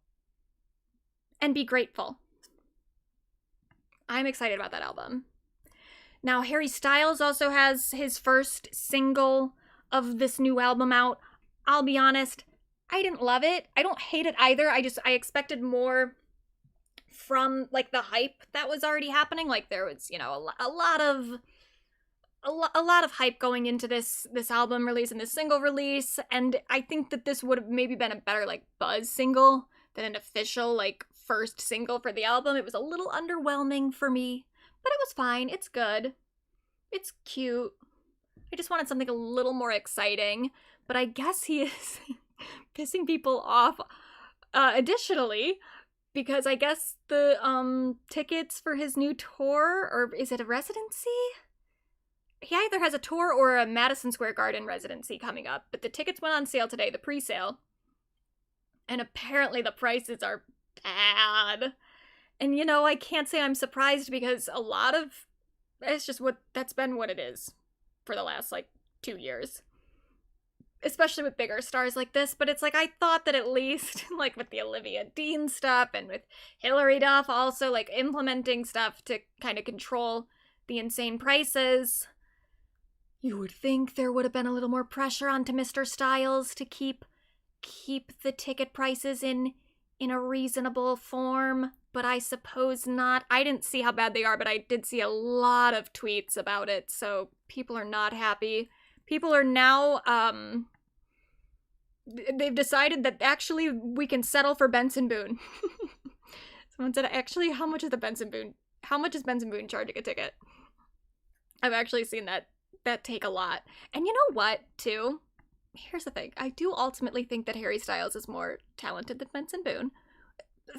and be grateful? I'm excited about that album. Now, Harry Styles also has his first single of this new album out. I'll be honest, I didn't love it. I don't hate it either. I expected more from, like, the hype that was already happening. Like, there was, a lot of hype going into this album release and this single release, and I think that this would have maybe been a better, like, buzz single than an official, like, first single for the album. It was a little underwhelming for me, but it was fine. It's good. It's cute. I just wanted something a little more exciting, but I guess he is pissing people off additionally, because I guess the tickets for his new tour, or is it a residency? He either has a tour or a Madison Square Garden residency coming up, but the tickets went on sale today, the pre-sale, and apparently the prices are bad. And I can't say I'm surprised, because a lot of it's just that's been what it is for the last, like, 2 years. Especially with bigger stars like this, but it's like, I thought that at least, like, with the Olivia Dean stuff and with Hilary Duff also, like, implementing stuff to kind of control the insane prices, you would think there would have been a little more pressure onto Mr. Styles to keep the ticket prices in a reasonable form, but I suppose not. I didn't see how bad they are, but I did see a lot of tweets about it, so people are not happy. People are now, they've decided that actually we can settle for Benson Boone. Someone said, actually, how much is Benson Boone charging a ticket? I've actually seen that take a lot. And you know what, too? Here's the thing. I do ultimately think that Harry Styles is more talented than Benson Boone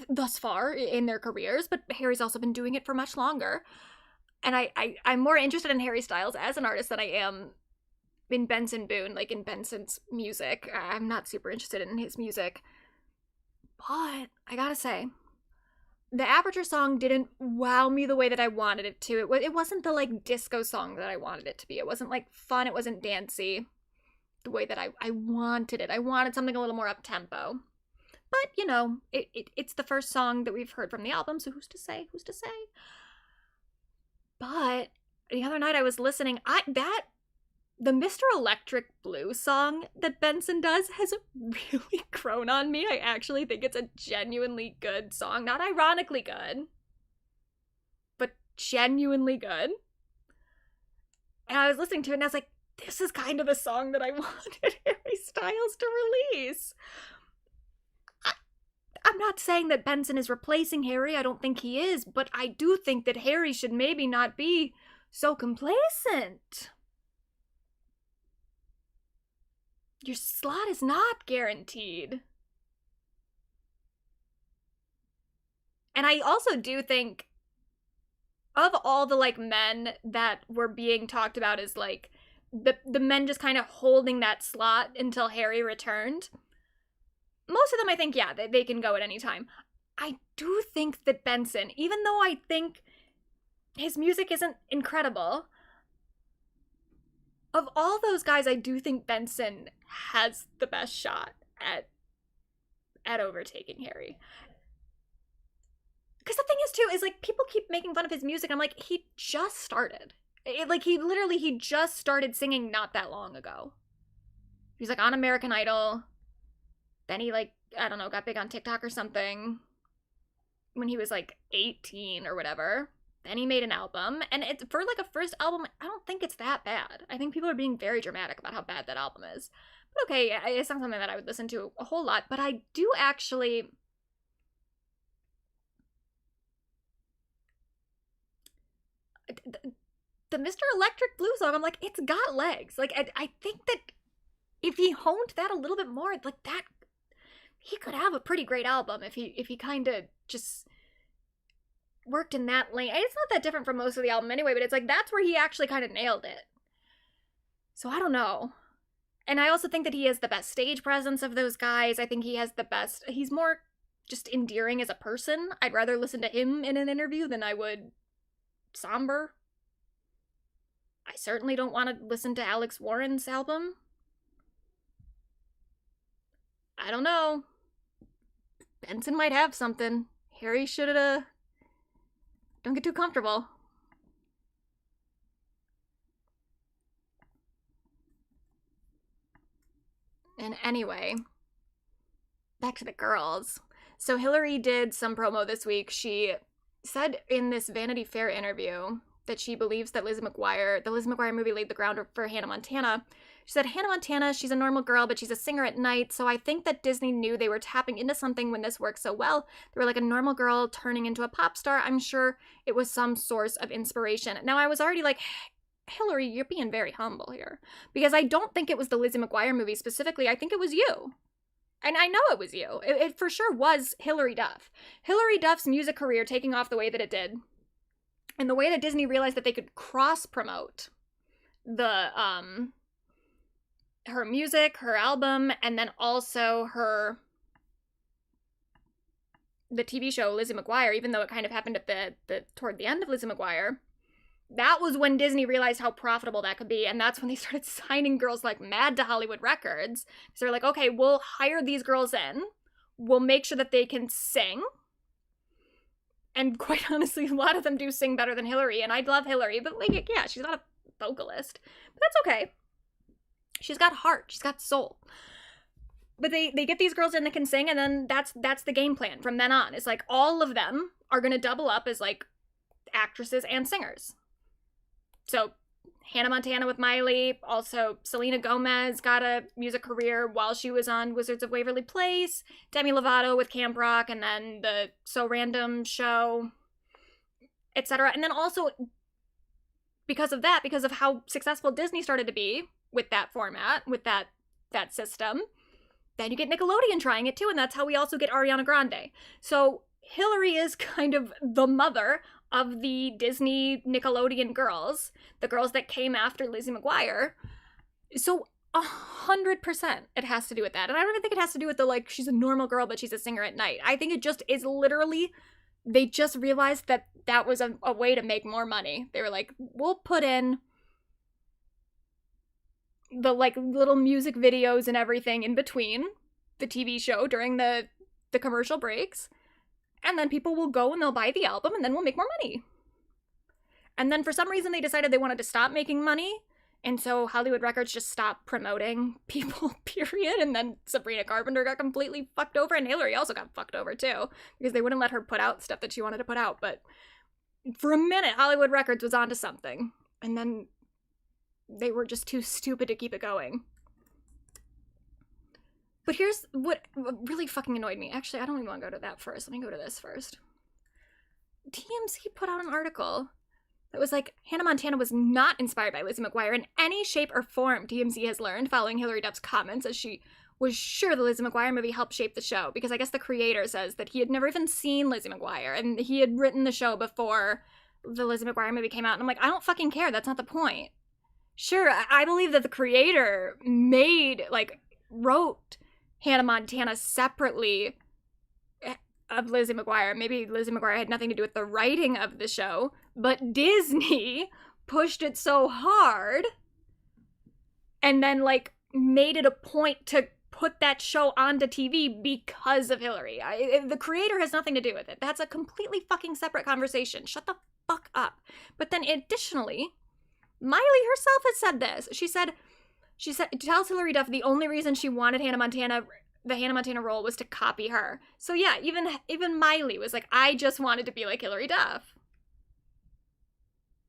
thus far in their careers, but Harry's also been doing it for much longer. And I'm more interested in Harry Styles as an artist than I am in Benson Boone, like in Benson's music. I'm not super interested in his music. But I gotta say, the Aperture song didn't wow me the way that I wanted it to. It wasn't the, like, disco song that I wanted it to be. It wasn't, like, fun. It wasn't dancey the way that I wanted it. I wanted something a little more up-tempo. But, you know, it's the first song that we've heard from the album, so who's to say? Who's to say? But the other night I was listening, the Mr. Electric Blue song that Benson does has really grown on me. I actually think it's a genuinely good song. Not ironically good, but genuinely good. And I was listening to it and I was like, this is kind of the song that I wanted Harry Styles to release. I'm not saying that Benson is replacing Harry. I don't think he is, but I do think that Harry should maybe not be so complacent. Your slot is not guaranteed. And I also do think of all the, like, men that were being talked about as, like, the men just kind of holding that slot until Harry returned. Most of them, I think, yeah, they can go at any time. I do think that Benson, even though I think his music isn't incredible, of all those guys, I do think Benson has the best shot at overtaking Harry. Because the thing is, too, is, like, people keep making fun of his music. I'm like, he just started. He just started singing not that long ago. He's, like, on American Idol. Then he, like, I don't know, got big on TikTok or something when he was, like, 18 or whatever. Then he made an album, and it's for, like, a first album, I don't think it's that bad. I think people are being very dramatic about how bad that album is. But okay, it's not something that I would listen to a whole lot, but I do actually... The Mr. Electric Blue song, I'm like, it's got legs. Like, I think that if he honed that a little bit more, like, that... he could have a pretty great album if he kind of just worked in that lane. It's not that different from most of the album anyway, but it's like that's where he actually kind of nailed it. So I don't know. And I also think that he has the best stage presence of those guys. I think he has the best... he's more just endearing as a person. I'd rather listen to him in an interview than I would Somber. I certainly don't want to listen to Alex Warren's album. I don't know. Benson might have something. Harry should don't get too comfortable. And anyway, back to the girls. So Hillary did some promo this week. She said in this Vanity Fair interview that she believes that the Lizzie McGuire movie laid the ground for Hannah Montana. She said, Hannah Montana, she's a normal girl, but she's a singer at night, so I think that Disney knew they were tapping into something when this worked so well. They were like a normal girl turning into a pop star. I'm sure it was some source of inspiration. Now, I was already like, Hillary, you're being very humble here. Because I don't think it was the Lizzie McGuire movie specifically. I think it was you. And I know it was you. It for sure was Hillary Duff. Hillary Duff's music career taking off the way that it did, and the way that Disney realized that they could cross-promote the, her music, her album, and then also the TV show Lizzie McGuire, even though it kind of happened at toward the end of Lizzie McGuire, that was when Disney realized how profitable that could be, and that's when they started signing girls like mad to Hollywood Records. So they're like, okay, we'll hire these girls in, we'll make sure that they can sing, and quite honestly, a lot of them do sing better than Hillary, and I love Hillary, but like, yeah, she's not a vocalist, but that's okay. She's got heart, she's got soul. But they get these girls in that can sing, and then that's the game plan from then on. It's like all of them are gonna double up as like actresses and singers. So Hannah Montana with Miley, also Selena Gomez got a music career while she was on Wizards of Waverly Place, Demi Lovato with Camp Rock, and then the So Random show, etc. And then also because of how successful Disney started to be with that format, with that system, then you get Nickelodeon trying it too, and that's how we also get Ariana Grande. So Hillary is kind of the mother of the Disney Nickelodeon girls, the girls that came after Lizzie McGuire. So 100% it has to do with that. And I don't even think it has to do with the, like, she's a normal girl, but she's a singer at night. I think it just is literally they just realized that that was a way to make more money. They were like, we'll put in the like little music videos and everything in between the TV show during the commercial breaks, and then people will go and they'll buy the album, and then we'll make more money. And then for some reason they decided they wanted to stop making money, and so Hollywood Records just stopped promoting people, period. And then Sabrina Carpenter got completely fucked over, and Hillary also got fucked over too, because they wouldn't let her put out stuff that she wanted to put out. But for a minute, Hollywood Records was onto something, and then they were just too stupid to keep it going. But here's what really fucking annoyed me. Actually, I don't even want to go to that first. Let me go to this first. TMZ put out an article that was like, Hannah Montana was not inspired by Lizzie McGuire in any shape or form, TMZ has learned, following Hilary Duff's comments, as she was sure the Lizzie McGuire movie helped shape the show, because I guess the creator says that he had never even seen Lizzie McGuire, and he had written the show before the Lizzie McGuire movie came out. And I'm like, I don't fucking care. That's not the point. Sure, I believe that the creator wrote Hannah Montana separately of Lizzie McGuire. Maybe Lizzie McGuire had nothing to do with the writing of the show, but Disney pushed it so hard and then like made it a point to put that show onto TV because of Hillary. The creator has nothing to do with it. That's a completely fucking separate conversation. Shut the fuck up. But then additionally, Miley herself has said this. She said, tells Hilary Duff the only reason she wanted the Hannah Montana role was to copy her. So yeah, even Miley was like, I just wanted to be like Hilary Duff.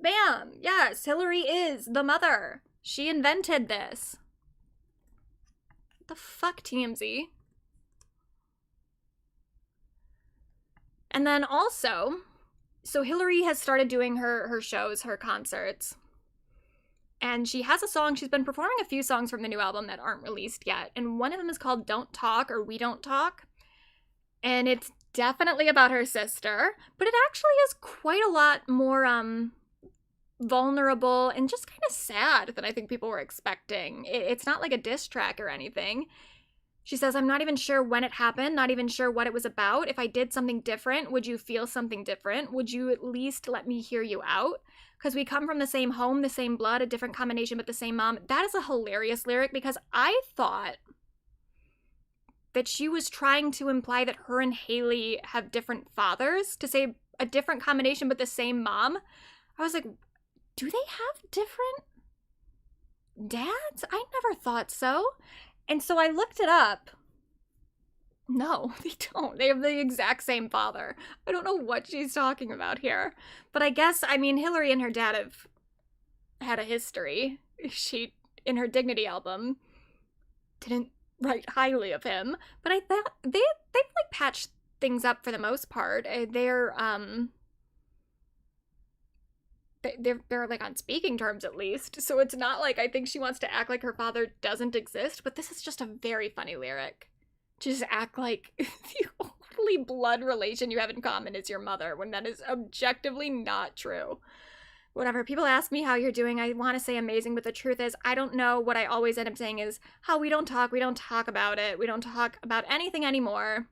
Bam! Yes, Hillary is the mother. She invented this. What the fuck, TMZ? And then also, so Hillary has started doing her shows, her concerts. And she has a song, she's been performing a few songs from the new album that aren't released yet. And one of them is called Don't Talk, or We Don't Talk. And it's definitely about her sister, but it actually is quite a lot more vulnerable and just kind of sad than I think people were expecting. It's not like a diss track or anything. She says, I'm not even sure when it happened, not even sure what it was about. If I did something different, would you feel something different? Would you at least let me hear you out? Because we come from the same home, the same blood, a different combination, but the same mom. That is a hilarious lyric, because I thought that she was trying to imply that her and Haley have different fathers, to say a different combination, but the same mom. I was like, do they have different dads? I never thought so. And so I looked it up. No, they don't. They have the exact same father. I don't know what she's talking about here. But I guess, I mean, Hillary and her dad have had a history. She, in her Dignity album, didn't write highly of him. But I thought they've like patched things up for the most part. They're like on speaking terms at least. So it's not like I think she wants to act like her father doesn't exist. But this is just a very funny lyric. Just act like the only blood relation you have in common is your mother, when that is objectively not true. Whenever people ask me how you're doing, I want to say amazing, but the truth is, I don't know. What I always end up saying is how we don't talk about it. We don't talk about anything anymore.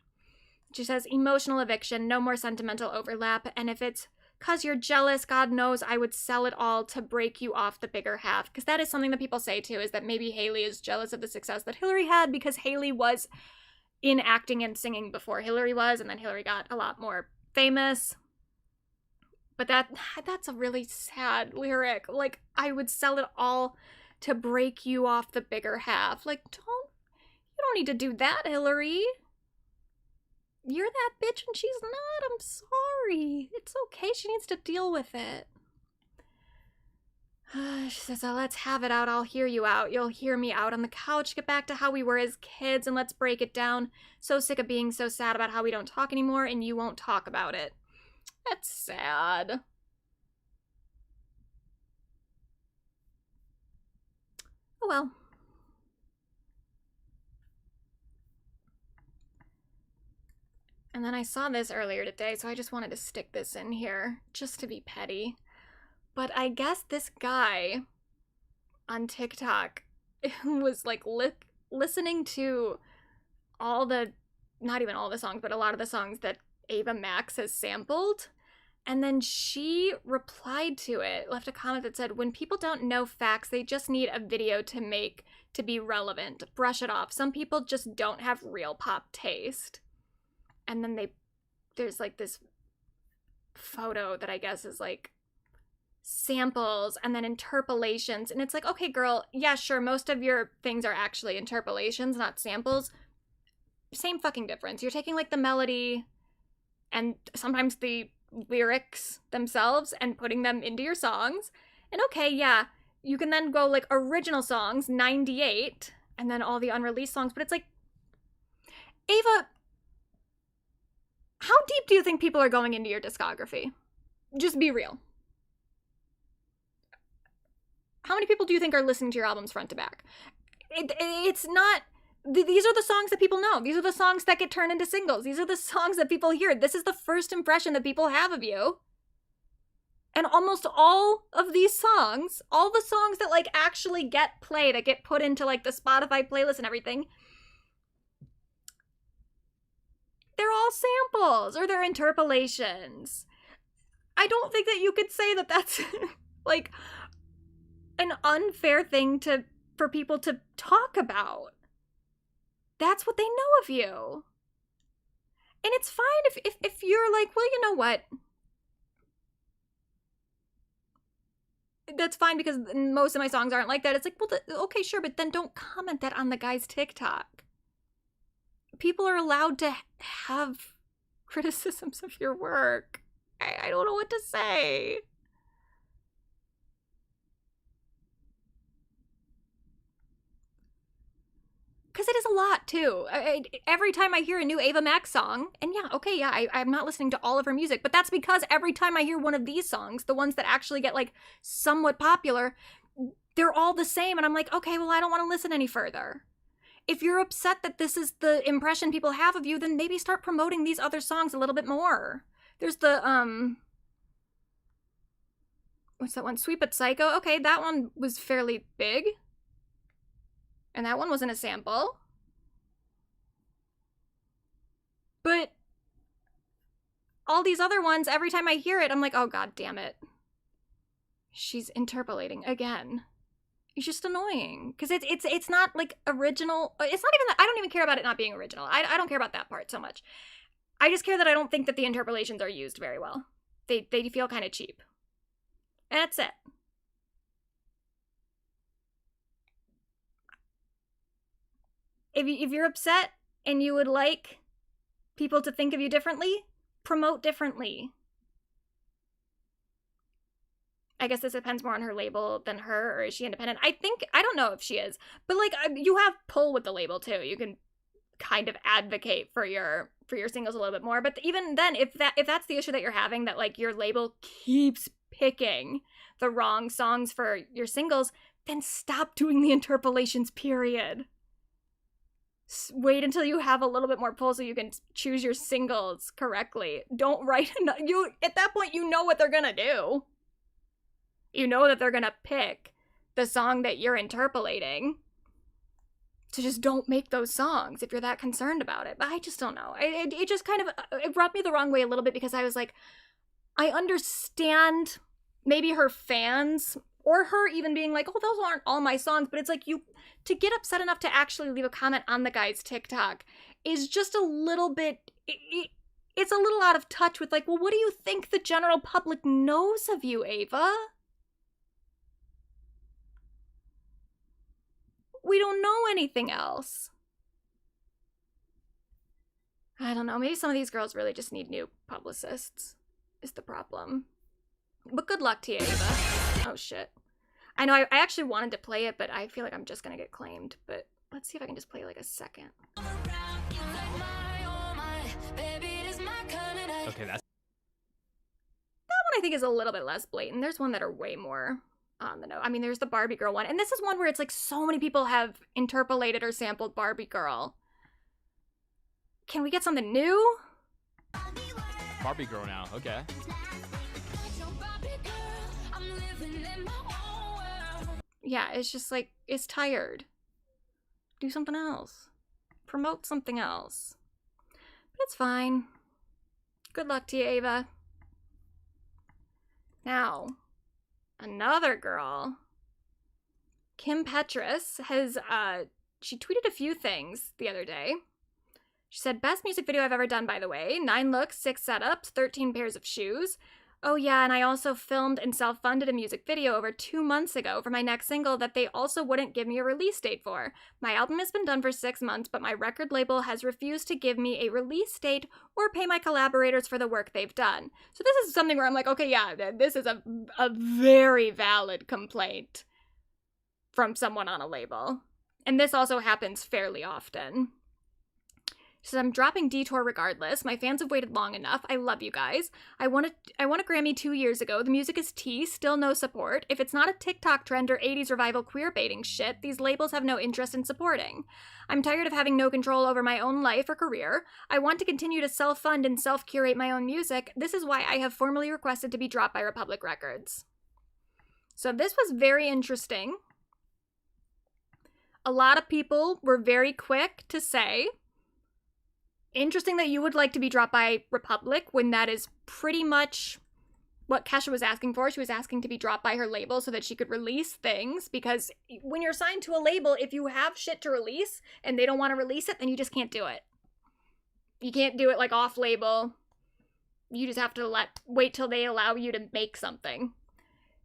She says, emotional eviction, no more sentimental overlap, and if it's because you're jealous, God knows I would sell it all to break you off the bigger half. Because that is something that people say too, is that maybe Haley is jealous of the success that Hillary had, because Haley was in acting and singing before Hillary was, and then Hillary got a lot more famous. But that's a really sad lyric. Like, I would sell it all to break you off the bigger half. Like, you don't need to do that, Hillary. You're that bitch and she's not. I'm sorry. It's okay. She needs to deal with it. She says, oh, let's have it out. I'll hear you out. You'll hear me out on the couch. Get back to how we were as kids and let's break it down. So sick of being so sad about how we don't talk anymore and you won't talk about it. That's sad. Oh well. And then I saw this earlier today, so I just wanted to stick this in here, just to be petty. But I guess this guy on TikTok was like listening to all the, not even all the songs, but a lot of the songs that Ava Max has sampled. And then she replied to it, left a comment that said, when people don't know facts, they just need a video to be relevant. Brush it off. Some people just don't have real pop taste. And then there's like this photo that I guess is like samples and then interpolations. And it's like, okay, girl, yeah, sure, most of your things are actually interpolations, not samples. Same fucking difference. You're taking like the melody and sometimes the lyrics themselves and putting them into your songs. And okay, yeah, you can then go like original songs, 98, and then all the unreleased songs. But it's like, Ava, how deep do you think people are going into your discography? Just be real. How many people do you think are listening to your albums front to back? It's not... These are the songs that people know. These are the songs that get turned into singles. These are the songs that people hear. This is the first impression that people have of you. And almost all of these songs, all the songs that like actually get play, that get put into like the Spotify playlist and everything, they're all samples or they're interpolations. I don't think that you could say that that's like an unfair thing for people to talk about. That's what they know of you. And it's fine if you're like, well, you know what? That's fine because most of my songs aren't like that. It's like, well, okay, sure, but then don't comment that on the guy's TikTok. People are allowed to have criticisms of your work. I don't know what to say. Because it is a lot, too. Every time I hear a new Ava Max song, and yeah, okay, yeah, I'm not listening to all of her music, but that's because every time I hear one of these songs, the ones that actually get, like, somewhat popular, they're all the same, and I'm like, okay, well, I don't want to listen any further. If you're upset that this is the impression people have of you, then maybe start promoting these other songs a little bit more. There's the, what's that one? Sweet But Psycho. Okay, that one was fairly big. And that one wasn't a sample. But all these other ones, every time I hear it, I'm like, oh, God damn it. She's interpolating again. It's just annoying. Because it's not, like, original. It's not even that. I don't even care about it not being original. I don't care about that part so much. I just care that I don't think that the interpolations are used very well. They feel kind of cheap. And that's it. If you're upset and you would like people to think of you differently, promote differently. I guess this depends more on her label than her, or is she independent? I don't know if she is, but like you have pull with the label too. You can kind of advocate for your singles a little bit more. But even then, if that's the issue that you're having, that like your label keeps picking the wrong songs for your singles, then stop doing the interpolations, period. Wait until you have a little bit more pull so you can choose your singles correctly. Don't write you at that point you know what they're gonna do. You know that they're gonna pick the song that you're interpolating. So just don't make those songs if you're that concerned about it. But I just don't know. It just kind of it rubbed me the wrong way a little bit because I was like, I understand maybe her fans or her even being like, oh, those aren't all my songs. But it's like to get upset enough to actually leave a comment on the guy's TikTok is just a little bit, it's a little out of touch with like, well, what do you think the general public knows of you, Ava? We don't know anything else. I don't know, maybe some of these girls really just need new publicists is the problem. But good luck to you, Ava. Oh, shit. I know, I actually wanted to play it, but I feel like I'm just gonna get claimed. But let's see if I can just play like a second. Okay, that's... That one I think is a little bit less blatant. There's one that are way more on the note. I mean, there's the Barbie Girl one. And this is one where it's like so many people have interpolated or sampled Barbie Girl. Can we get something new? Barbie Girl now, okay. Yeah, it's just like, it's tired. Do something else. Promote something else. But it's fine. Good luck to you, Ava. Now, another girl, Kim Petras, has, she tweeted a few things the other day. She said, best music video I've ever done, by the way. 9 looks, 6 setups, 13 pairs of shoes. Oh yeah, and I also filmed and self-funded a music video over 2 months ago for my next single that they also wouldn't give me a release date for. My album has been done for 6 months, but my record label has refused to give me a release date or pay my collaborators for the work they've done. So this is something where I'm like, okay, yeah, this is a very valid complaint from someone on a label. And this also happens fairly often. She says, I'm dropping Detour regardless. My fans have waited long enough. I love you guys. I won a Grammy 2 years ago. The music is tea, still no support. If it's not a TikTok trend or 80s revival queer baiting shit, these labels have no interest in supporting. I'm tired of having no control over my own life or career. I want to continue to self-fund and self-curate my own music. This is why I have formally requested to be dropped by Republic Records. So this was very interesting. A lot of people were very quick to say, interesting that you would like to be dropped by Republic when that is pretty much what Kesha was asking for. She was asking to be dropped by her label so that she could release things, because when you're signed to a label, if you have shit to release and they don't want to release it, then you just can't do it. You can't do it like off label. You just have to wait till they allow you to make something.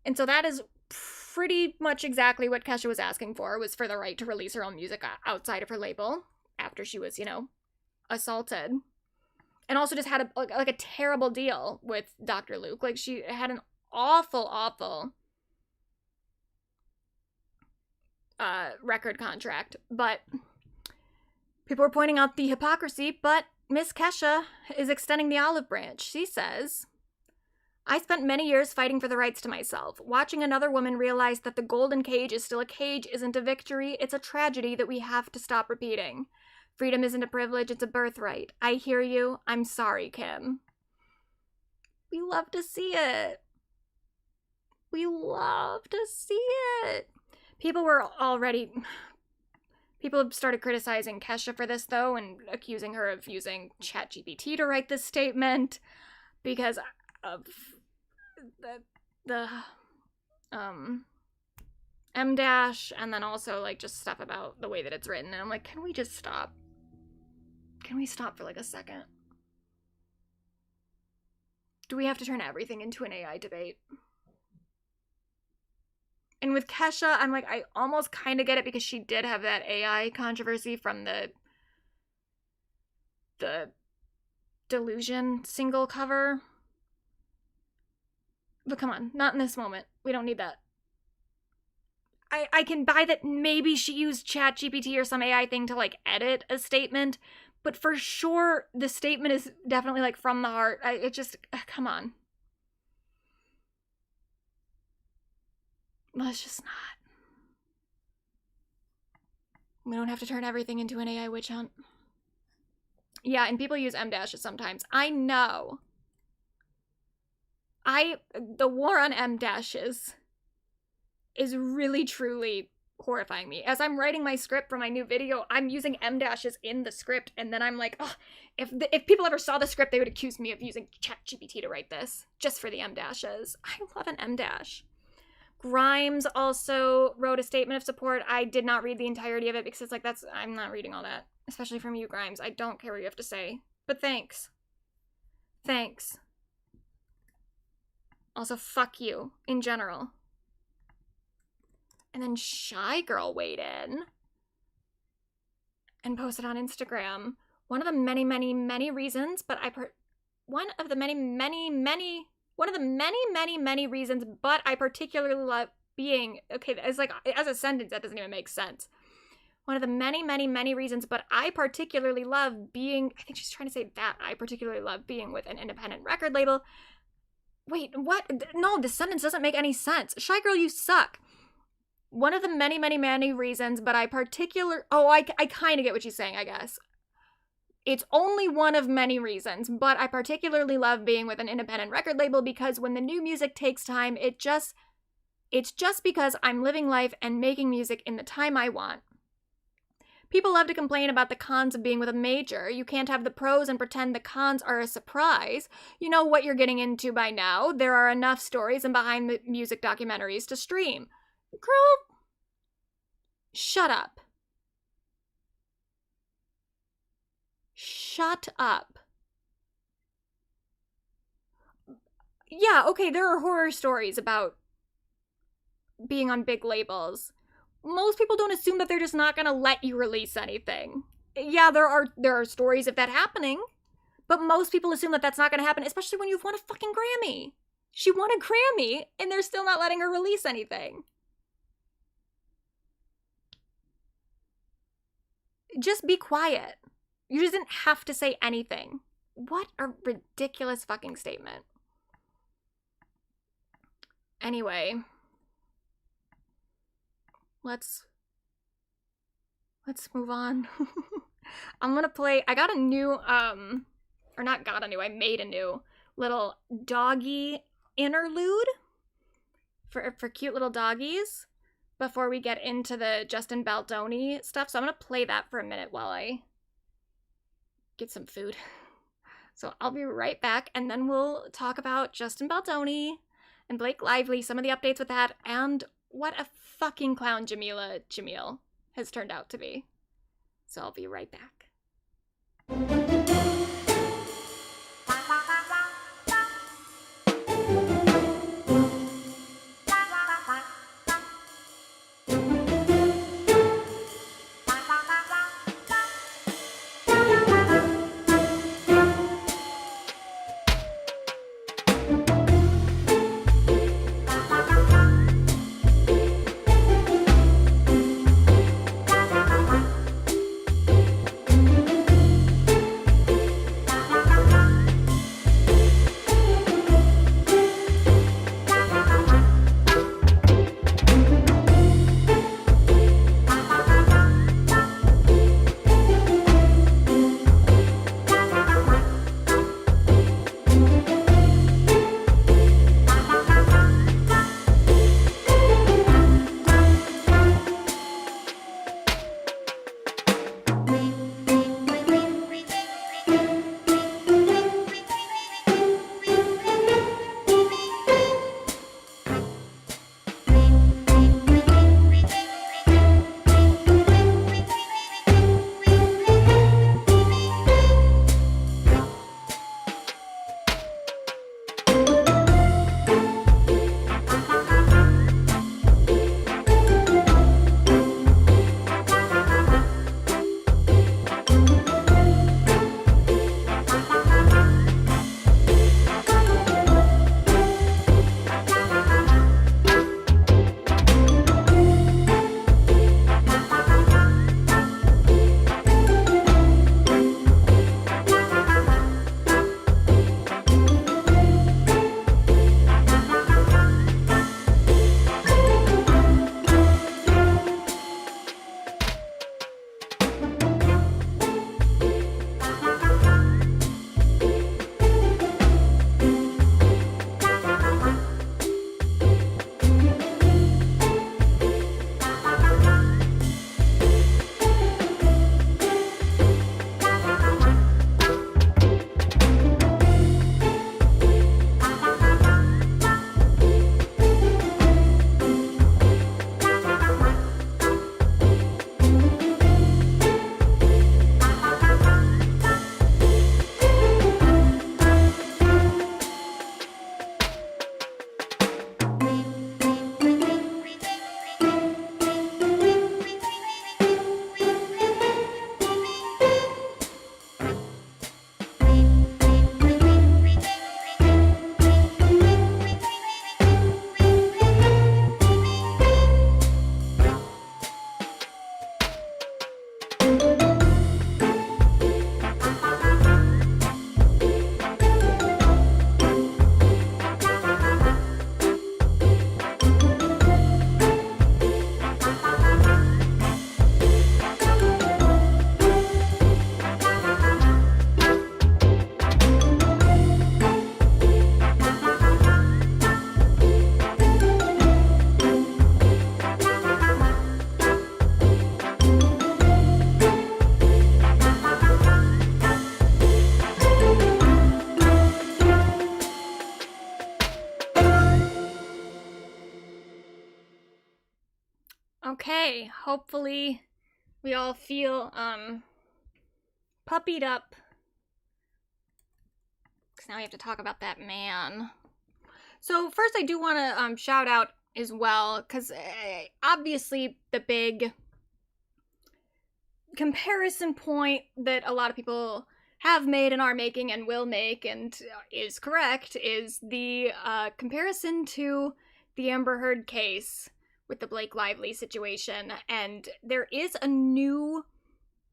And so that is pretty much exactly what Kesha was asking for, was for the right to release her own music outside of her label after she was, assaulted, and also just had a terrible deal with Dr. Luke. Like, she had an awful record contract, but people were pointing out the hypocrisy. But Miss Kesha is extending the olive branch. She says, I spent many years fighting for the rights to myself. Watching another woman realize that the golden cage is still a cage isn't a victory. It's a tragedy that we have to stop repeating. Freedom isn't a privilege, it's a birthright. I hear you. I'm sorry, Kim. We love to see it. We love to see it. People have started criticizing Kesha for this, though, and accusing her of using ChatGPT to write this statement because of the M-dash, and then also, just stuff about the way that it's written. And I'm like, can we just stop? Can we stop for a second? Do we have to turn everything into an AI debate? And with Kesha, I'm like, I almost kind of get it, because she did have that AI controversy from the Delusion single cover. But come on, not in this moment. We don't need that. I can buy that maybe she used ChatGPT or some AI thing to edit a statement, but for sure the statement is definitely from the heart. It just, come on. Let's just not. We don't have to turn everything into an AI witch hunt. Yeah, and people use M-dashes sometimes. I know. The war on M-dashes is really, truly horrifying me. As I'm writing my script for my new video, I'm using M-dashes in the script, and then I'm like, oh, if people ever saw the script, they would accuse me of using ChatGPT to write this, just for the M-dashes. I love an M-dash. Grimes also wrote a statement of support. I did not read the entirety of it, because it's I'm not reading all that, especially from you, Grimes. I don't care what you have to say, but thanks. Thanks. Also, fuck you, in general. And then Shy Girl weighed in and posted on Instagram, one of the many, many, many reasons, but I particularly love being, okay, it's as a sentence, that doesn't even make sense. One of the many, many, many reasons, but I particularly love being, I think she's trying to say that I particularly love being with an independent record label. Wait, what? No, this sentence doesn't make any sense. Shy Girl, you suck. One of the many, many, many reasons, but I kind of get what she's saying, I guess. It's only one of many reasons, but I particularly love being with an independent record label, because when the new music takes time, it's just because I'm living life and making music in the time I want. People love to complain about the cons of being with a major. You can't have the pros and pretend the cons are a surprise. You know what you're getting into by now. There are enough stories and behind the music documentaries to stream. Girl, shut up. Shut up. Yeah, okay, there are horror stories about being on big labels. Most people don't assume that they're just not gonna let you release anything. Yeah, there are stories of that happening, but most people assume that that's not gonna happen, especially when you've won a fucking Grammy. She won a Grammy, and they're still not letting her release anything. Just be quiet. You just didn't have to say anything. What a ridiculous fucking statement. Anyway, let's move on. I'm gonna play, I got a new, or not got a new, I made a new little doggy interlude for cute little doggies before we get into the Justin Baldoni stuff. So I'm gonna play that for a minute while I get some food. So I'll be right back, and then we'll talk about Justin Baldoni and Blake Lively, some of the updates with that, and what a fucking clown Jameela Jamil has turned out to be. So I'll be right back. hopefully we all feel puppied up. Because now we have to talk about that man. So first I do want to shout out as well, because obviously the big comparison point that a lot of people have made and are making and will make and is correct is the comparison to the Amber Heard case with the Blake Lively situation. And there is a new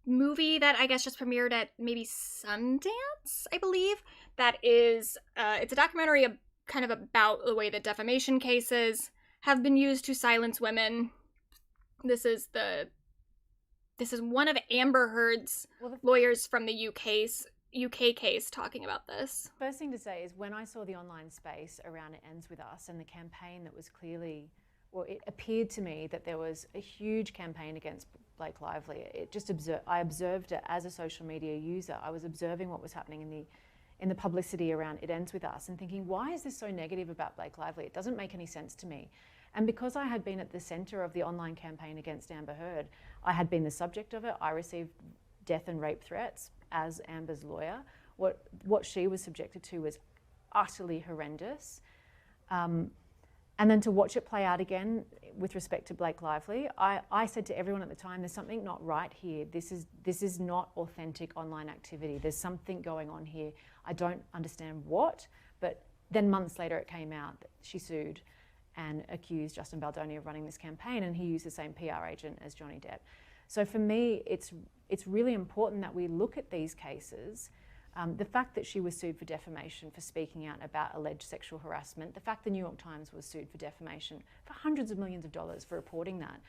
movie that I guess just premiered at maybe Sundance, I believe, that is, it's a documentary kind of about the way that defamation cases have been used to silence women. This is one of Amber Heard's lawyers from the UK case talking about this. First thing to say is when I saw the online space around It Ends With Us and the campaign that was clearly, well, it appeared to me that there was a huge campaign against Blake Lively. I observed it as a social media user. I was observing what was happening in the publicity around It Ends With Us and thinking, why is this so negative about Blake Lively? It doesn't make any sense to me. And because I had been at the center of the online campaign against Amber Heard, I had been the subject of it. I received death and rape threats as Amber's lawyer. What she was subjected to was utterly horrendous. And then to watch it play out again with respect to Blake Lively, I said to everyone at the time, there's something not right here. This is not authentic online activity. There's something going on here. I don't understand what, but then months later it came out that she sued and accused Justin Baldoni of running this campaign, and he used the same PR agent as Johnny Depp. So for me, it's really important that we look at these cases. The fact that she was sued for defamation for speaking out about alleged sexual harassment, the fact the New York Times was sued for defamation for hundreds of millions of dollars for reporting that.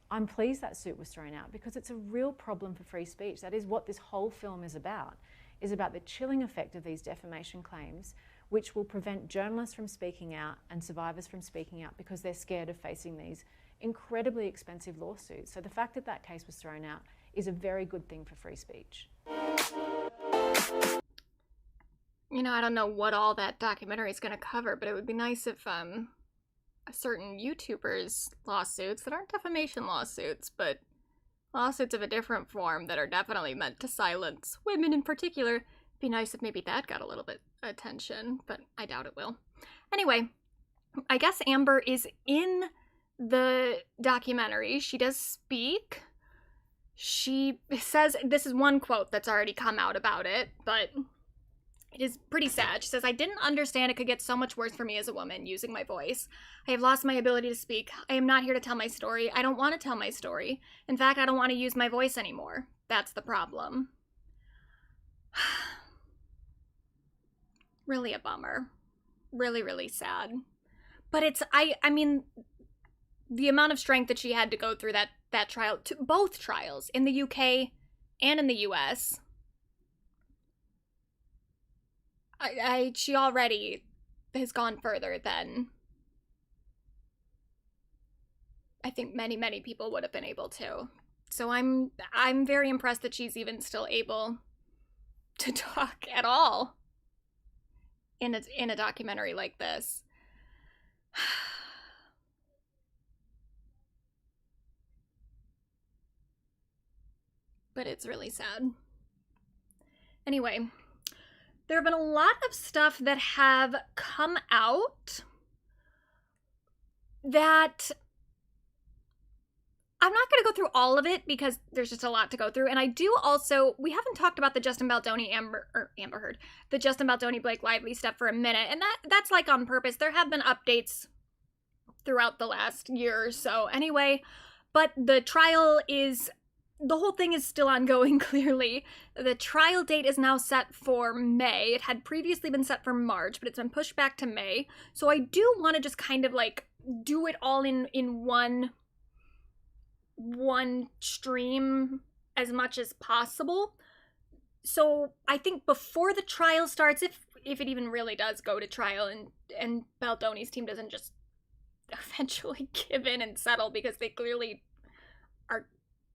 I'm pleased that suit was thrown out because it's a real problem for free speech. That is what this whole film is about the chilling effect of these defamation claims, which will prevent journalists from speaking out and survivors from speaking out because they're scared of facing these incredibly expensive lawsuits. So the fact that that case was thrown out is a very good thing for free speech. You know, I don't know what all that documentary is going to cover, but it would be nice if certain YouTubers' lawsuits that aren't defamation lawsuits, but lawsuits of a different form that are definitely meant to silence women in particular, it'd be nice if maybe that got a little bit attention, but I doubt it will. Anyway, I guess Amber is in the documentary. She does speak. She says, this is one quote that's already come out about it, but it is pretty sad. She says, "I didn't understand it could get so much worse for me as a woman using my voice. I have lost my ability to speak. I am not here to tell my story. I don't want to tell my story. In fact, I don't want to use my voice anymore. That's the problem." Really a bummer. Really, really sad. But it's, I mean, the amount of strength that she had to go through that trial, both trials, in the UK and in the US, she already has gone further than I think many, many people would have been able to. So I'm very impressed that she's even still able to talk at all in a documentary like this. But it's really sad. Anyway, there have been a lot of stuff that have come out that I'm not going to go through all of it because there's just a lot to go through. And I do also, we haven't talked about the Justin Baldoni Amber Heard, the Justin Baldoni Blake Lively stuff for a minute. And that's like on purpose. There have been updates throughout the last year or so anyway, but the trial is, the whole thing is still ongoing, clearly. The trial date is now set for May. It had previously been set for March, but it's been pushed back to May. So I do want to just kind of like do it all in one stream as much as possible. So I think before the trial starts, if it even really does go to trial and Baldoni's team doesn't just eventually give in and settle because they clearly are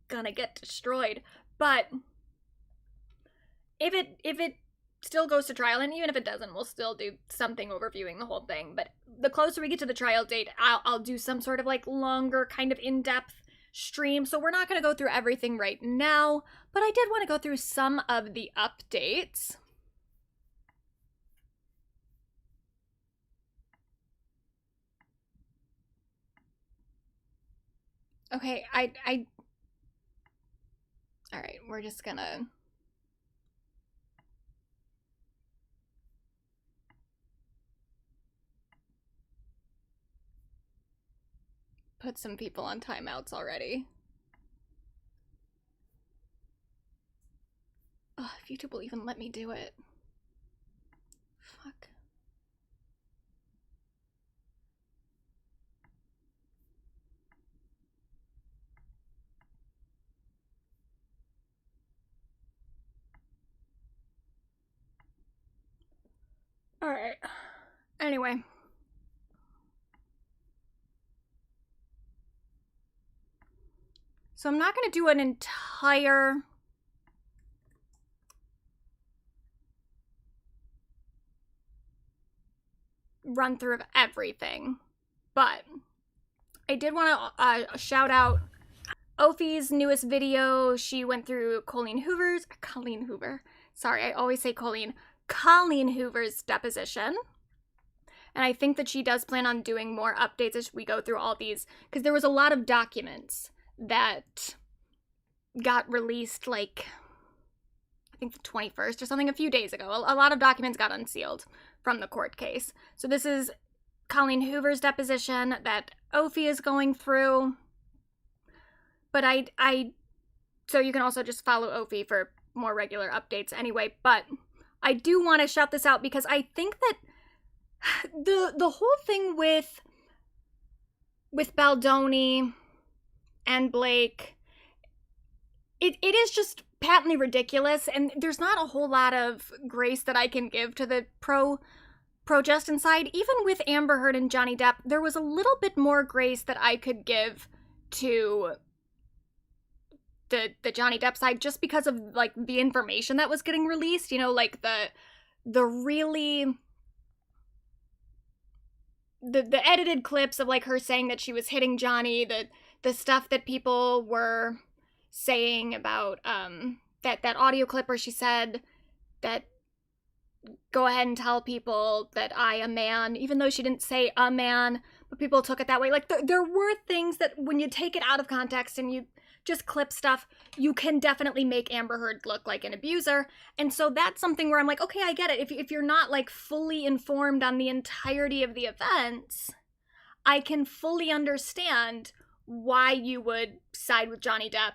gonna get destroyed. But if it still goes to trial, and even if it doesn't, we'll still do something overviewing the whole thing. But the closer we get to the trial date, I'll do some sort of like longer kind of in-depth stream, so we're not going to go through everything right now, but I did want to go through some of the updates. Okay, all right, we're just gonna put some people on timeouts already. Oh, if YouTube will even let me do it. Fuck. All right. Anyway. So I'm not going to do an entire run through of everything, but I did want to shout out Ophi's newest video. She went through Colleen Hoover's deposition. And I think that she does plan on doing more updates as we go through all these, because there was a lot of documents that got released, like, I think the 21st or something, a few days ago. A lot of documents got unsealed from the court case. So this is Colleen Hoover's deposition that Ophi is going through. But so you can also just follow Ophi for more regular updates anyway. But I do want to shout this out because I think that the whole thing with Baldoni and Blake, it is just patently ridiculous, and there's not a whole lot of grace that I can give to the pro-Justin side. Even with Amber Heard and Johnny Depp, there was a little bit more grace that I could give to the Johnny Depp side, just because of, like, the information that was getting released, you know, like the really the edited clips of, like, her saying that she was hitting Johnny, the stuff that people were saying about that audio clip where she said that, go ahead and tell people that I am a man, even though she didn't say a man, but people took it that way. Like, there were things that when you take it out of context and you just clip stuff, you can definitely make Amber Heard look like an abuser. And so that's something where I'm like, okay, I get it. If you're not, like, fully informed on the entirety of the events, I can fully understand why you would side with Johnny Depp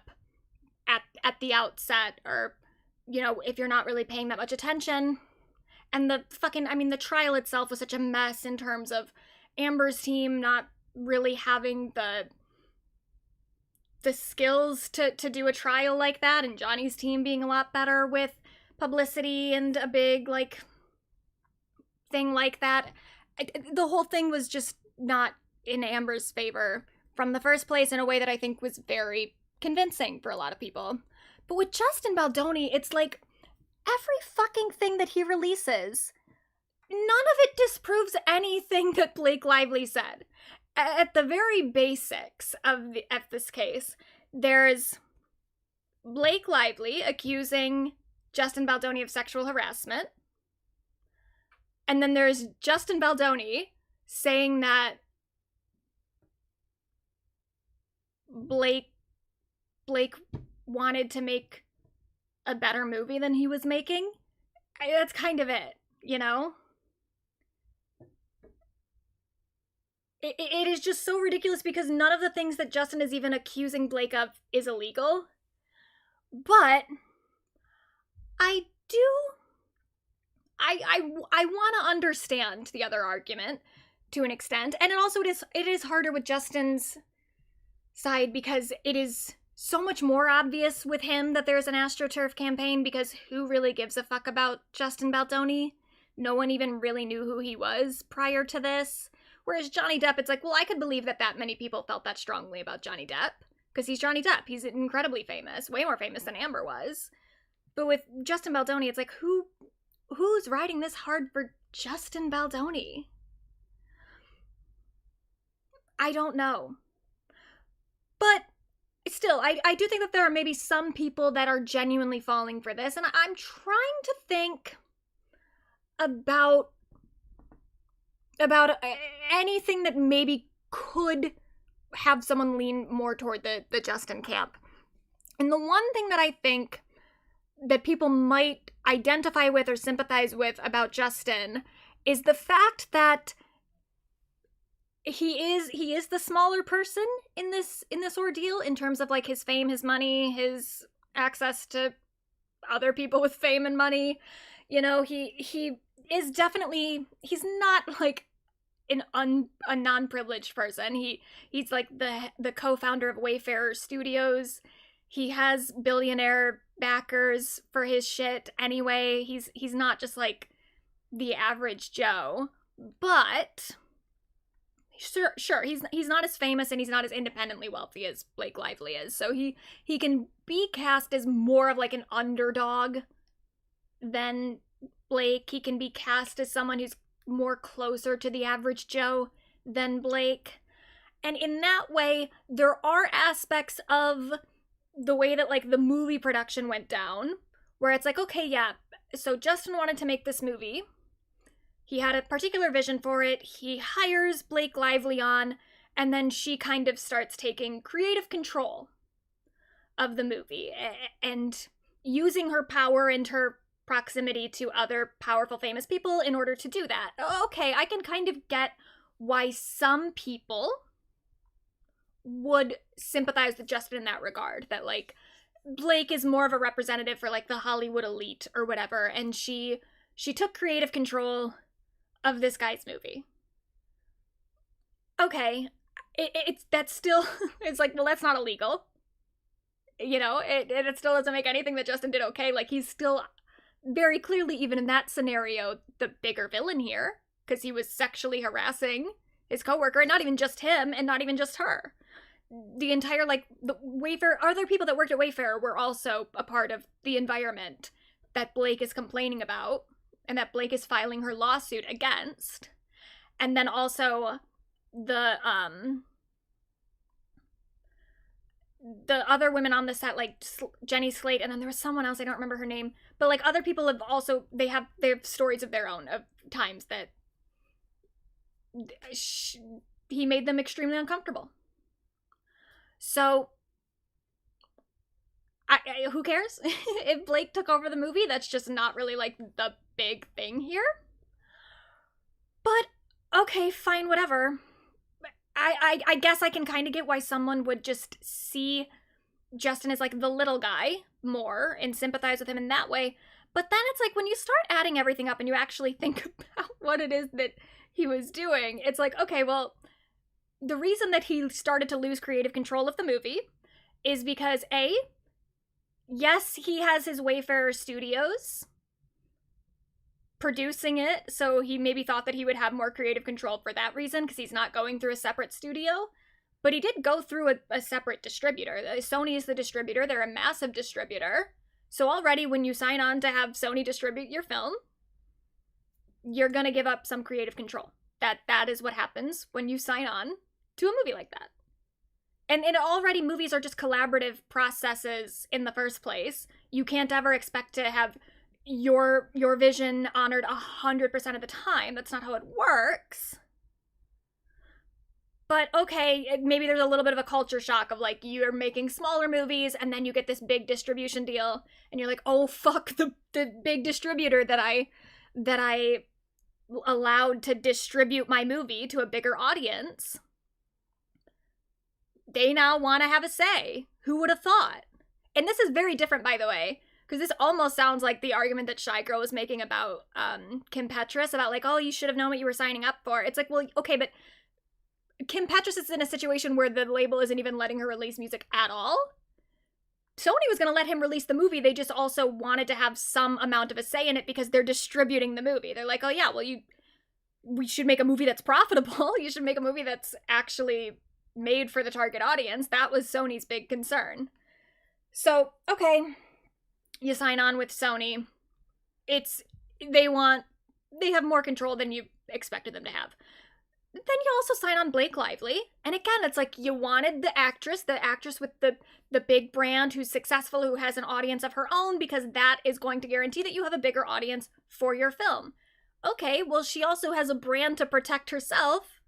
at the outset, or, you know, if you're not really paying that much attention. And the trial itself was such a mess in terms of Amber's team not really having the skills to do a trial like that, and Johnny's team being a lot better with publicity and a big, like, thing like that. The whole thing was just not in Amber's favor from the first place in a way that I think was very convincing for a lot of people. But with Justin Baldoni, it's like every fucking thing that he releases, none of it disproves anything that Blake Lively said. At the very basics of this case, there's Blake Lively accusing Justin Baldoni of sexual harassment. And then there's Justin Baldoni saying that Blake wanted to make a better movie than he was making. That's kind of it, you know? It is just so ridiculous because none of the things that Justin is even accusing Blake of is illegal. But I want to understand the other argument to an extent. And it is harder with Justin's side because it is so much more obvious with him that there's an AstroTurf campaign, because who really gives a fuck about Justin Baldoni? No one even really knew who he was prior to this. Whereas Johnny Depp, it's like, well, I could believe that many people felt that strongly about Johnny Depp, because he's Johnny Depp. He's incredibly famous, way more famous than Amber was. But with Justin Baldoni, it's like, who's riding this hard for Justin Baldoni? I don't know. But still, I do think that there are maybe some people that are genuinely falling for this, and I'm trying to think about anything that maybe could have someone lean more toward the Justin camp. And the one thing that I think that people might identify with or sympathize with about Justin is the fact that he is the smaller person in this ordeal in terms of like his fame, his money, his access to other people with fame and money. You know, he is definitely, he's not like a non-privileged person. He's like the co-founder of Wayfarer Studios. He has billionaire backers for his shit anyway. He's not just like the average Joe, but sure he's not as famous and he's not as independently wealthy as Blake Lively is. So he can be cast as more of like an underdog than Blake. He can be cast as someone who's more closer to the average Joe than Blake. And in that way, there are aspects of the way that like the movie production went down where it's like, okay, yeah, so Justin wanted to make this movie. He had a particular vision for it. He hires Blake Lively on, and then she kind of starts taking creative control of the movie and using her power and her proximity to other powerful, famous people in order to do that. Okay, I can kind of get why some people would sympathize with Justin in that regard, that like Blake is more of a representative for like the Hollywood elite or whatever, and she took creative control of this guy's movie. Okay, that's still, it's like, well, that's not illegal. You know, it still doesn't make anything that Justin did okay. Like, he's still very clearly, even in that scenario, the bigger villain here, because he was sexually harassing his coworker, and not even just him, and not even just her. The entire, like, the Wayfair, other people that worked at Wayfair were also a part of the environment that Blake is complaining about, and that Blake is filing her lawsuit against. And then also the other women on the set, like Jenny Slate, and then there was someone else, I don't remember her name, but like other people have also, they have stories of their own, of times that he made them extremely uncomfortable. So who cares if Blake took over the movie? That's just not really like the big thing here. But okay, fine, whatever. I guess I can kind of get why someone would just see Justin as like the little guy more and sympathize with him in that way. But then it's like when you start adding everything up and you actually think about what it is that he was doing, it's like, okay, well, the reason that he started to lose creative control of the movie is because A, yes, he has his Wayfarer Studios producing it, so he maybe thought that he would have more creative control for that reason, because he's not going through a separate studio. But he did go through a separate distributor. Sony is the distributor. They're a massive distributor. So already when you sign on to have Sony distribute your film, you're going to give up some creative control. That is what happens when you sign on to a movie like that. And already movies are just collaborative processes in the first place. You can't ever expect to have your vision honored 100% of the time. That's not how it works. But okay, maybe there's a little bit of a culture shock of like, you're making smaller movies and then you get this big distribution deal and you're like, oh fuck, the big distributor that I allowed to distribute my movie to a bigger audience, they now want to have a say. Who would have thought? And this is very different, by the way, because this almost sounds like the argument that Shy Girl was making about Kim Petras, about like, oh, you should have known what you were signing up for. It's like, well, okay, but Kim Petras is in a situation where the label isn't even letting her release music at all. Sony was going to let him release the movie. They just also wanted to have some amount of a say in it because they're distributing the movie. They're like, oh yeah, well, we should make a movie that's profitable. You should make a movie that's actually made for the target audience. That was Sony's big concern. So, okay, you sign on with Sony. They have more control than you expected them to have. then you also sign on Blake Lively. And again, it's like you wanted the actress with the big brand who's successful, who has an audience of her own, because that is going to guarantee that you have a bigger audience for your film. Okay, well, she also has a brand to protect herself,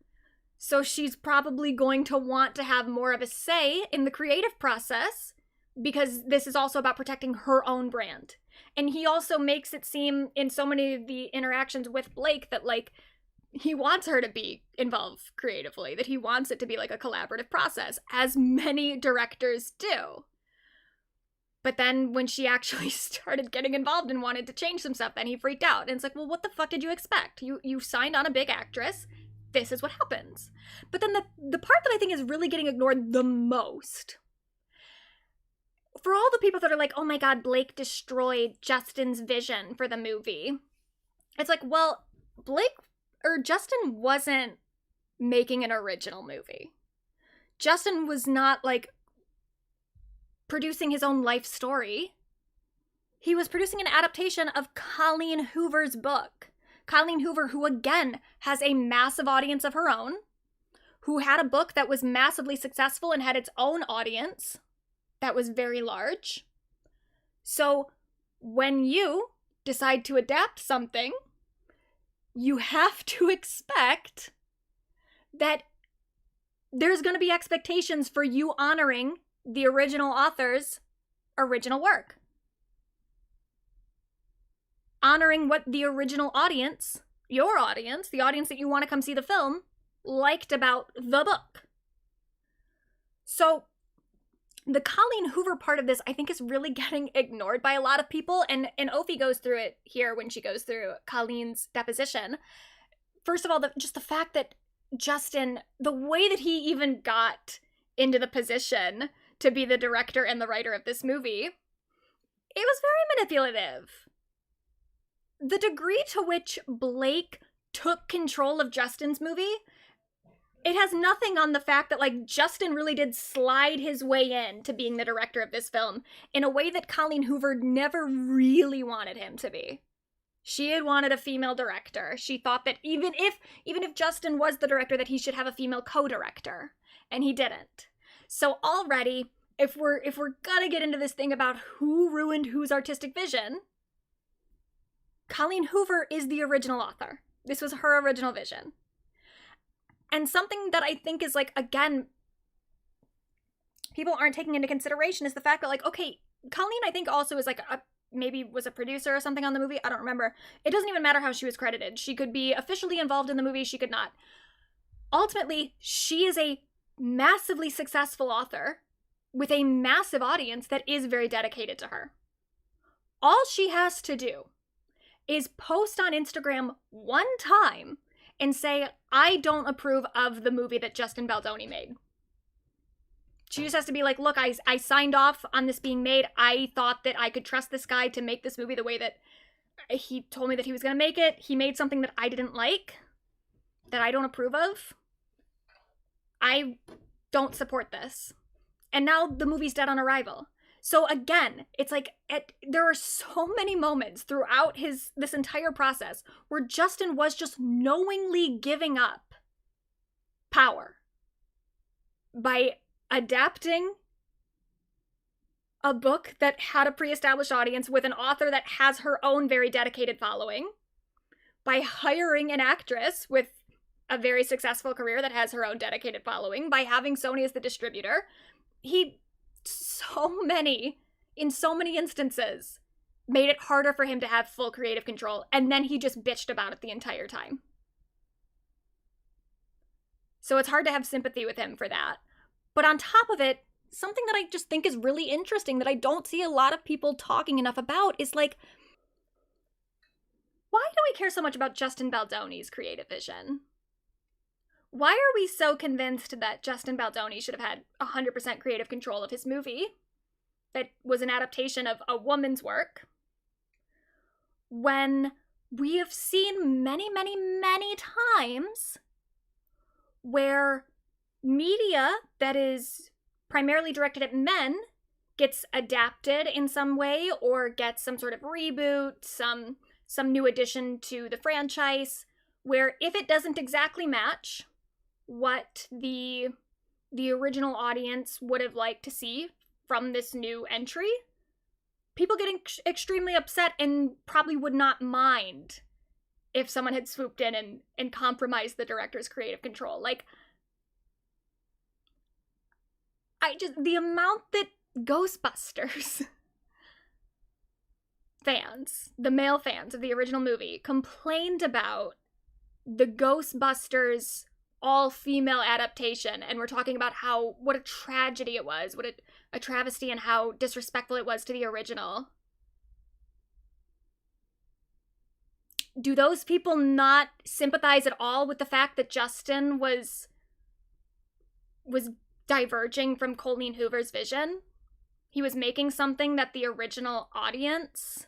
so she's probably going to want to have more of a say in the creative process, because this is also about protecting her own brand. And he also makes it seem in so many of the interactions with Blake that, like, he wants her to be involved creatively, that he wants it to be like a collaborative process, as many directors do. But then when she actually started getting involved and wanted to change some stuff, then he freaked out. And it's like, well, what the fuck did you expect? You signed on a big actress. This is what happens. But then the part that I think is really getting ignored the most, for all the people that are like, oh my God, Blake destroyed Justin's vision for the movie, it's like, well, Justin wasn't making an original movie. Justin was not, like, producing his own life story. He was producing an adaptation of Colleen Hoover's book. Colleen Hoover, who again has a massive audience of her own, who had a book that was massively successful and had its own audience that was very large. So when you decide to adapt something, you have to expect that there's going to be expectations for you honoring the original author's original work. Honoring what the original audience, your audience, the audience that you want to come see the film, liked about the book. So the Colleen Hoover part of this, I think, is really getting ignored by a lot of people, and Ophi goes through it here when she goes through Colleen's deposition. First of all, just the fact that Justin, the way that he even got into the position to be the director and the writer of this movie, it was very manipulative. The degree to which Blake took control of Justin's movie, it has nothing on the fact that, like, Justin really did slide his way in to being the director of this film in a way that Colleen Hoover never really wanted him to be. She had wanted a female director. She thought that even if Justin was the director, that he should have a female co-director, and he didn't. So already, if we're gonna get into this thing about who ruined whose artistic vision, Colleen Hoover is the original author. This was her original vision. And something that I think is, like, again, people aren't taking into consideration is the fact that, like, okay, Colleen, I think, also is, like, maybe was a producer or something on the movie. I don't remember. It doesn't even matter how she was credited. She could be officially involved in the movie. She could not. Ultimately, she is a massively successful author with a massive audience that is very dedicated to her. All she has to do is post on Instagram one time and say, I don't approve of the movie that Justin Baldoni made. She just has to be like, look, I signed off on this being made. I thought that I could trust this guy to make this movie the way that he told me that he was going to make it. He made something that I didn't like, that I don't approve of. I don't support this. And now the movie's dead on arrival. So again, it's like, there are so many moments throughout this entire process where Justin was just knowingly giving up power by adapting a book that had a pre-established audience with an author that has her own very dedicated following, by hiring an actress with a very successful career that has her own dedicated following, by having Sony as the distributor. In so many instances, made it harder for him to have full creative control, and then he just bitched about it the entire time. So it's hard to have sympathy with him for that. But on top of it, something that I just think is really interesting that I don't see a lot of people talking enough about is, like, why do we care so much about Justin Baldoni's creative vision? Why are we so convinced that Justin Baldoni should have had 100% creative control of his movie that was an adaptation of a woman's work, when we have seen many, many, many times where media that is primarily directed at men gets adapted in some way or gets some sort of reboot, some new addition to the franchise, where if it doesn't exactly match what the original audience would have liked to see from this new entry, people getting extremely upset and probably would not mind if someone had swooped in and compromised the director's creative control. Like, the amount that Ghostbusters fans, the male fans of the original movie, complained about the Ghostbusters all-female adaptation, and we're talking about what a tragedy it was, what a travesty, and how disrespectful it was to the original. Do those people not sympathize at all with the fact that Justin was diverging from Colleen Hoover's vision? He was making something that the original audience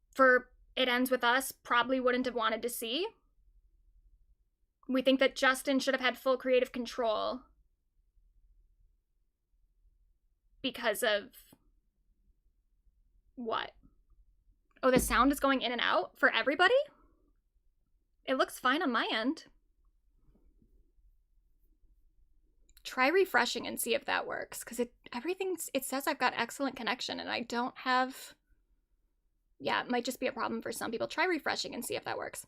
for It Ends With Us probably wouldn't have wanted to see. We think that Justin should have had full creative control because of what? Oh, the sound is going in and out for everybody? It looks fine on my end. Try refreshing and see if that works, because it says I've got excellent connection and I don't have... Yeah, it might just be a problem for some people. Try refreshing and see if that works.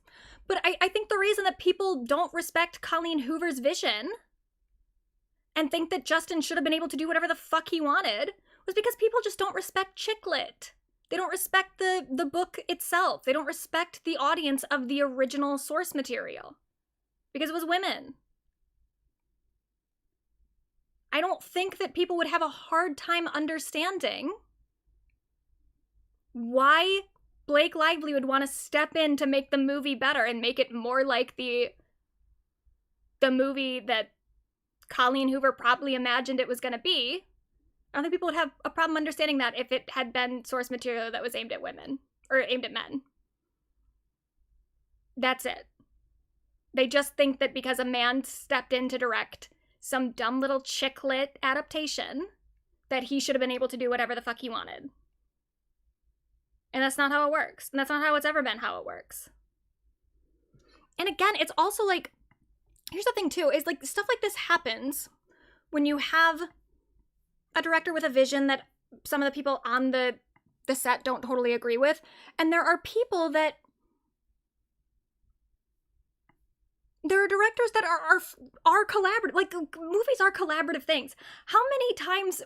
But I think the reason that people don't respect Colleen Hoover's vision and think that Justin should have been able to do whatever the fuck he wanted was because people just don't respect chick lit. They don't respect the book itself. They don't respect the audience of the original source material. Because it was women. I don't think that people would have a hard time understanding why Blake Lively would want to step in to make the movie better and make it more like the movie that Colleen Hoover probably imagined it was going to be. I don't think people would have a problem understanding that if it had been source material that was aimed at women, or aimed at men. That's it. They just think that because a man stepped in to direct some dumb little chick lit adaptation, that he should have been able to do whatever the fuck he wanted. And that's not how it works. And that's not how it's ever been how it works. And again, it's also like, here's the thing too, is like stuff like this happens when you have a director with a vision that some of the people on the set don't totally agree with. And there are people that, there are directors that are collaborative, like movies are collaborative things. How many times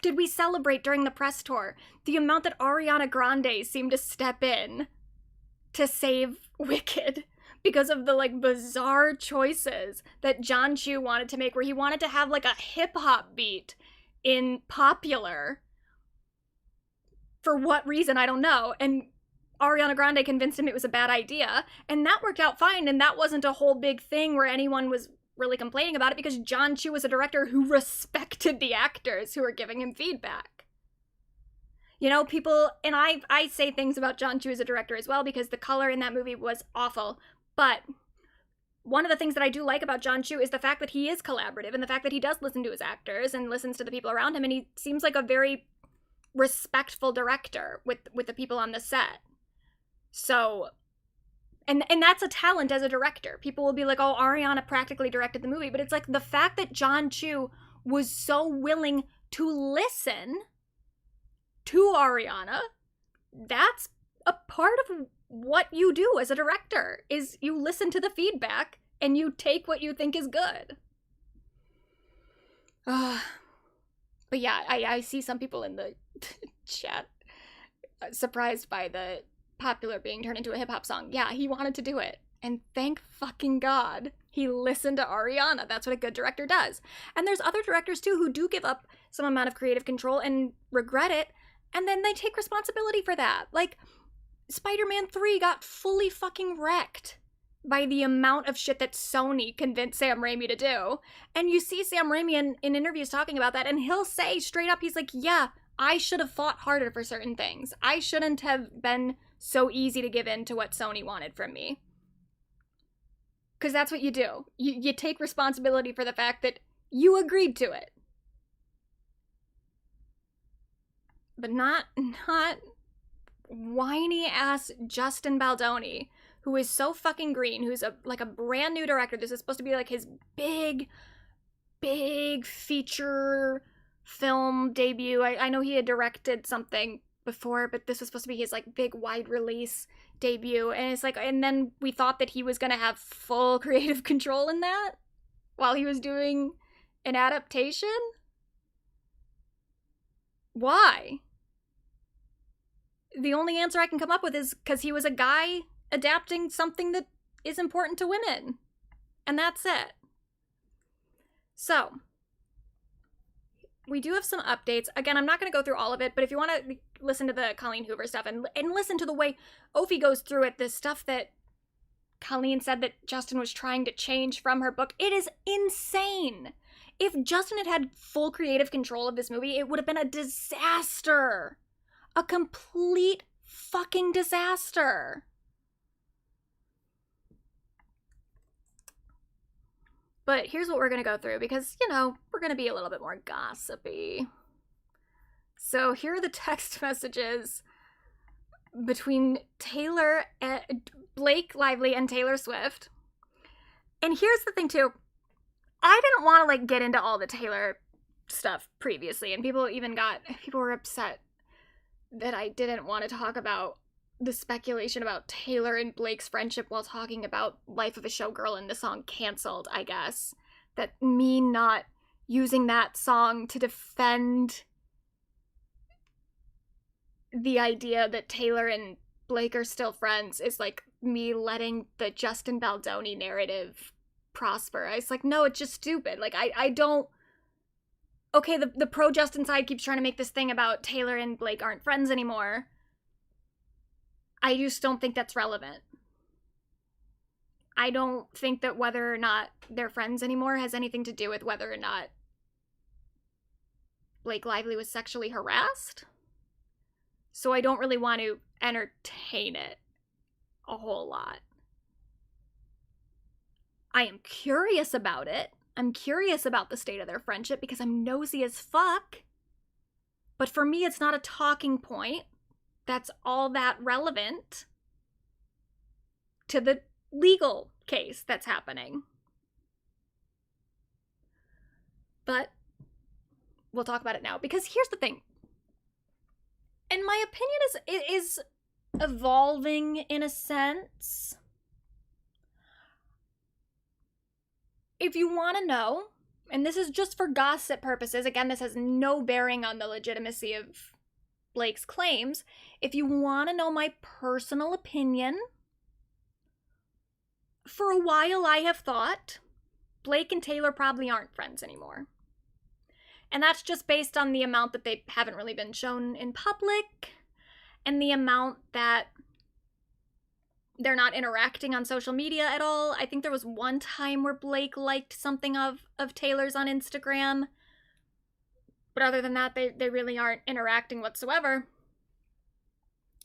did we celebrate during the press tour the amount that Ariana Grande seemed to step in to save Wicked because of the like bizarre choices that John Chu wanted to make, where he wanted to have like a hip-hop beat in Popular. For what reason, I don't know. And Ariana Grande convinced him it was a bad idea, and that worked out fine, and that wasn't a whole big thing where anyone was really complaining about it, because John Chu was a director who respected the actors who were giving him feedback. You know, people, and I say things about John Chu as a director as well, because the color in that movie was awful, but one of the things that I do like about John Chu is the fact that he is collaborative, and the fact that he does listen to his actors and listens to the people around him, and he seems like a very respectful director with the people on the set. So, and that's a talent as a director. People will be like, oh, Ariana practically directed the movie. But it's like the fact that John Chu was so willing to listen to Ariana, that's a part of what you do as a director, is you listen to the feedback and you take what you think is good. But yeah, I see some people in the chat surprised by the Popular being turned into a hip-hop song. Yeah, he wanted to do it. And thank fucking God he listened to Ariana. That's what a good director does. And there's other directors too who do give up some amount of creative control and regret it, and then they take responsibility for that. Like, Spider-Man 3 got fully fucking wrecked by the amount of shit that Sony convinced Sam Raimi to do. And you see Sam Raimi in interviews talking about that, and he'll say straight up, he's like, yeah, I should have fought harder for certain things. I shouldn't have been so easy to give in to what Sony wanted from me. Because that's what you do. You take responsibility for the fact that you agreed to it. But not whiny-ass Justin Baldoni, who is so fucking green, who's a brand new director. This is supposed to be like his big feature film debut. I know he had directed something before, but this was supposed to be his like big wide release debut. And it's like, and then we thought that he was gonna have full creative control in that while he was doing an adaptation? Why? The only answer I can come up with is because he was a guy adapting something that is important to women. And that's it. So, we do have some updates. Again, I'm not going to go through all of it, but if you want to listen to the Colleen Hoover stuff and listen to the way Ophi goes through it, the stuff that Colleen said that Justin was trying to change from her book, it is insane. If Justin had had full creative control of this movie, it would have been a disaster. A complete fucking disaster. But here's what we're going to go through because, you know, we're going to be a little bit more gossipy. So here are the text messages between Blake Lively and Taylor Swift. And here's the thing too. I didn't want to like get into all the Taylor stuff previously, and people were upset that I didn't want to talk about the speculation about Taylor and Blake's friendship while talking about Life of a Showgirl and the song Cancelled, I guess. That me not using that song to defend the idea that Taylor and Blake are still friends is like me letting the Justin Baldoni narrative prosper. I was like, no, it's just stupid. Like, I don't... Okay, the pro-Justin side keeps trying to make this thing about Taylor and Blake aren't friends anymore. I just don't think that's relevant. I don't think that whether or not they're friends anymore has anything to do with whether or not Blake Lively was sexually harassed. So I don't really want to entertain it a whole lot. I am curious about it. I'm curious about the state of their friendship because I'm nosy as fuck. But for me, it's not a talking point that's all that relevant to the legal case that's happening. But we'll talk about it now because here's the thing. And my opinion is evolving in a sense. If you want to know, and this is just for gossip purposes, again, this has no bearing on the legitimacy of Blake's claims. If you want to know my personal opinion, for a while I have thought Blake and Taylor probably aren't friends anymore. And that's just based on the amount that they haven't really been shown in public and the amount that they're not interacting on social media at all. I think there was one time where Blake liked something of Taylor's on Instagram. But other than that, they really aren't interacting whatsoever.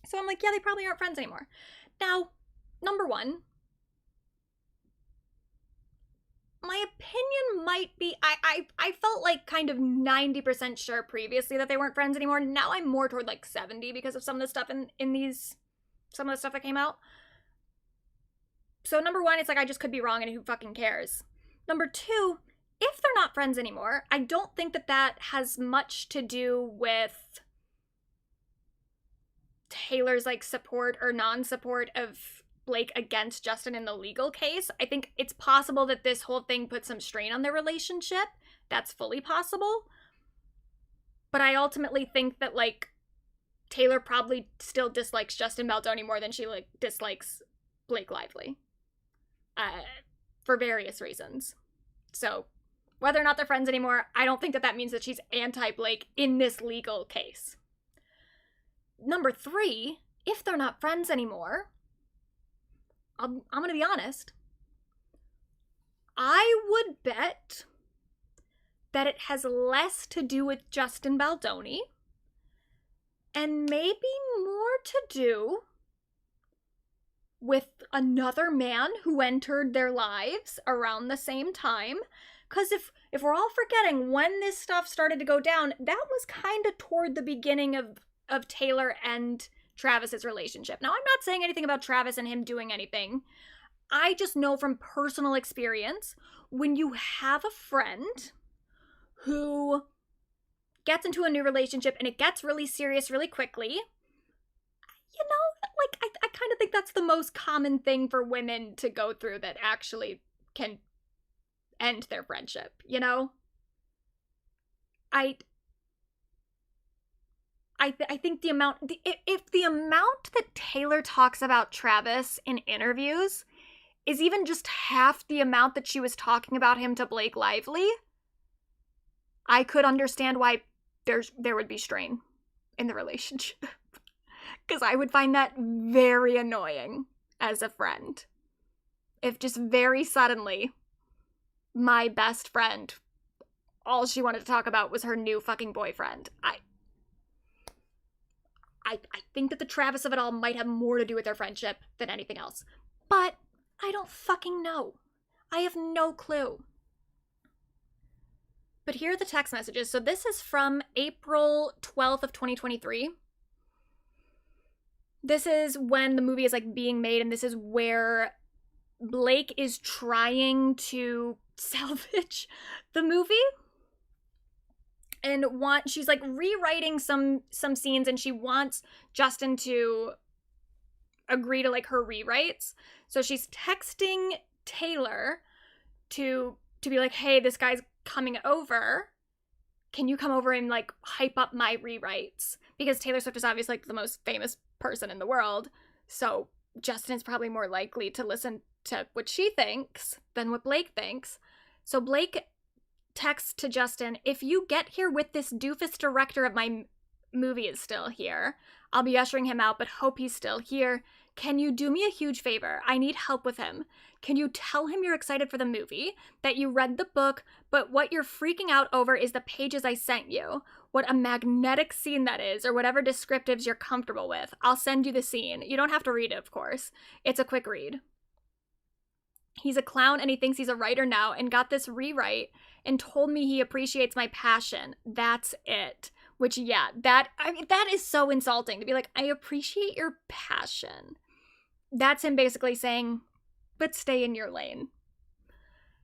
So I'm like, yeah, they probably aren't friends anymore. Now, number one, my opinion might be, I felt like kind of 90% sure previously that they weren't friends anymore. Now I'm more toward like 70 because of some of the stuff in these, some of the stuff that came out. So number one, it's like I just could be wrong and who fucking cares? Number two, if they're not friends anymore, I don't think that that has much to do with Taylor's like support or non-support of Blake against Justin in the legal case. I think it's possible that this whole thing put some strain on their relationship. That's fully possible. But I ultimately think that like Taylor probably still dislikes Justin Baldoni more than she like dislikes Blake Lively. For various reasons. So, whether or not they're friends anymore, I don't think that that means that she's anti-Blake in this legal case. Number three, if they're not friends anymore, I'm gonna be honest, I would bet that it has less to do with Justin Baldoni and maybe more to do with another man who entered their lives around the same time. Because if we're all forgetting when this stuff started to go down, that was kind of toward the beginning of Taylor and Travis's relationship. Now, I'm not saying anything about Travis and him doing anything. I just know from personal experience, when you have a friend who gets into a new relationship and it gets really serious really quickly, you know, like, I kind of think that's the most common thing for women to go through that actually can end their friendship, you know? I think the amount, if the amount that Taylor talks about Travis in interviews is even just half the amount that she was talking about him to Blake Lively, I could understand why there would be strain in the relationship. Because I would find that very annoying as a friend. If just very suddenly, my best friend, all she wanted to talk about was her new fucking boyfriend. I think that the Travis of it all might have more to do with their friendship than anything else. But I don't fucking know. I have no clue. But here are the text messages. So this is from April 12th of 2023. This is when the movie is like being made, and this is where Blake is trying to salvage the movie. And she's like rewriting some scenes, and she wants Justin to agree to like her rewrites. So she's texting Taylor to be like, hey, this guy's coming over. Can you come over and like hype up my rewrites? Because Taylor Swift is obviously like the most famous person in the world. So Justin is probably more likely to listen to what she thinks than what Blake thinks. So Blake texts to Justin, if you get here with this doofus director of my movie is still here, I'll be ushering him out, but hope he's still here. Can you do me a huge favor? I need help with him. Can you tell him you're excited for the movie, that you read the book, but what you're freaking out over is the pages I sent you, what a magnetic scene that is, or whatever descriptives you're comfortable with. I'll send you the scene. You don't have to read it, of course. It's a quick read. He's a clown and he thinks he's a writer now and got this rewrite and told me he appreciates my passion. That's it. Which, yeah, that is so insulting to be like, I appreciate your passion. That's him basically saying, but stay in your lane.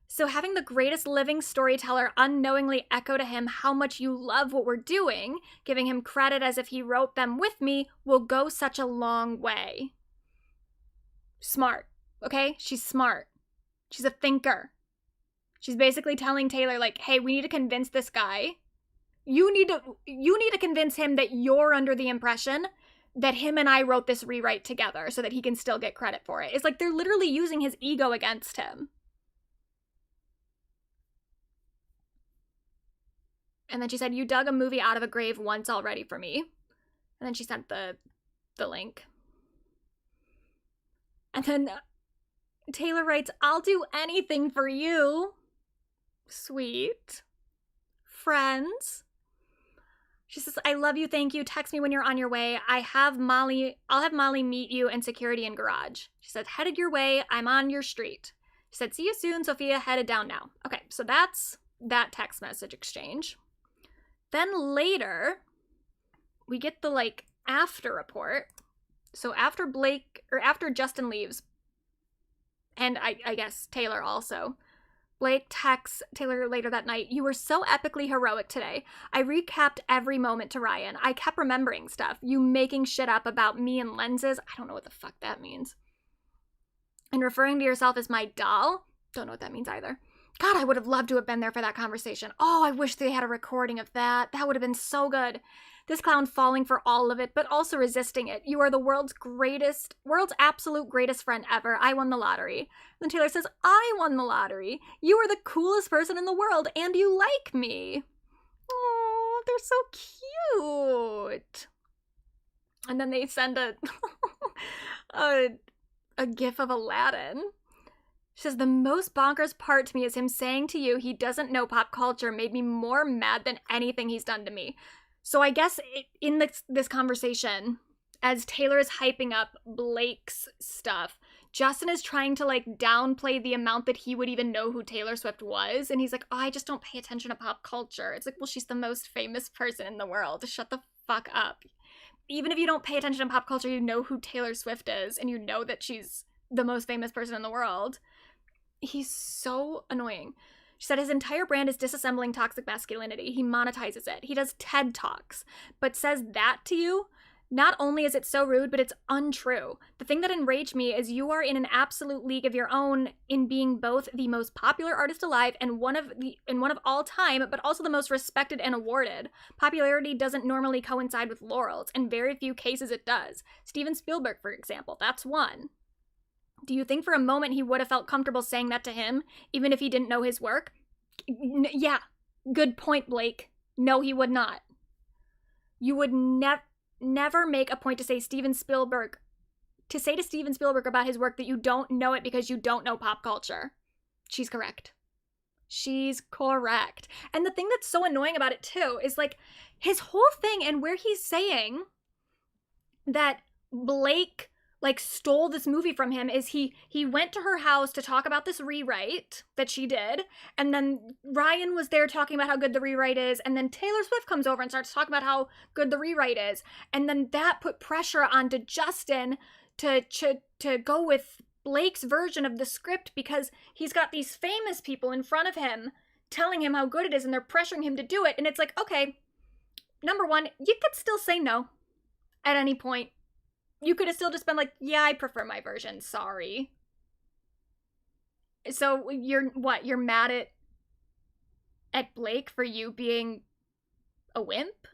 So having the greatest living storyteller unknowingly echo to him how much you love what we're doing, giving him credit as if he wrote them with me, will go such a long way. Smart, okay? She's smart. She's a thinker. She's basically telling Taylor, like, hey, we need to convince this guy. You need to convince him that you're under the impression that him and I wrote this rewrite together so that he can still get credit for it. It's like they're literally using his ego against him. And then she said, you dug a movie out of a grave once already for me. And then she sent the link. And then Taylor writes, I'll do anything for you. Sweet. Friends. She says, I love you, thank you. Text me when you're on your way. I'll have Molly meet you in security in garage. She said, headed your way. I'm on your street. She said, see you soon, Sophia, headed down now. Okay, so that's that text message exchange. Then later, we get the, like, after report. So after Justin leaves, and I guess Taylor also, Blake texts Taylor later that night, you were so epically heroic today. I recapped every moment to Ryan. I kept remembering stuff. You making shit up about me and lenses. I don't know what the fuck that means. And referring to yourself as my doll. Don't know what that means either. God, I would have loved to have been there for that conversation. Oh, I wish they had a recording of that. That would have been so good. This clown falling for all of it, but also resisting it. You are the world's absolute greatest friend ever. I won the lottery. Then Taylor says, I won the lottery. You are the coolest person in the world, and you like me. Oh, they're so cute. And then they send a gif of Aladdin. She says, the most bonkers part to me is him saying to you he doesn't know pop culture made me more mad than anything he's done to me. So I guess in this conversation, as Taylor is hyping up Blake's stuff, Justin is trying to, like, downplay the amount that he would even know who Taylor Swift was. And he's like, oh, I just don't pay attention to pop culture. It's like, well, she's the most famous person in the world. Shut the fuck up. even if you don't pay attention to pop culture, you know who Taylor Swift is, and you know that she's the most famous person in the world. He's so annoying. She said his entire brand is disassembling toxic masculinity. He monetizes it. He does TED Talks, but says that to you. Not only is it so rude, but it's untrue. The thing that enraged me is you are in an absolute league of your own in being both the most popular artist alive and one of all time, but also the most respected and awarded. Popularity doesn't normally coincide with laurels. In very few cases it does. Steven Spielberg, for example, that's one. Do you think for a moment he would have felt comfortable saying that to him, even if he didn't know his work? Yeah, good point, Blake. No, he would not. You would never make a point to say to Steven Spielberg about his work that you don't know it because you don't know pop culture. She's correct. She's correct. And the thing that's so annoying about it too is like his whole thing, and where he's saying that Blake like stole this movie from him, is he went to her house to talk about this rewrite that she did, and then Ryan was there talking about how good the rewrite is, and then Taylor Swift comes over and starts talking about how good the rewrite is, and then that put pressure onto Justin to go with Blake's version of the script because he's got these famous people in front of him telling him how good it is, and they're pressuring him to do it. And it's like, okay, number one, you could still say no at any point. You could have still just been like, yeah, I prefer my version, sorry. So you're mad at Blake for you being a wimp?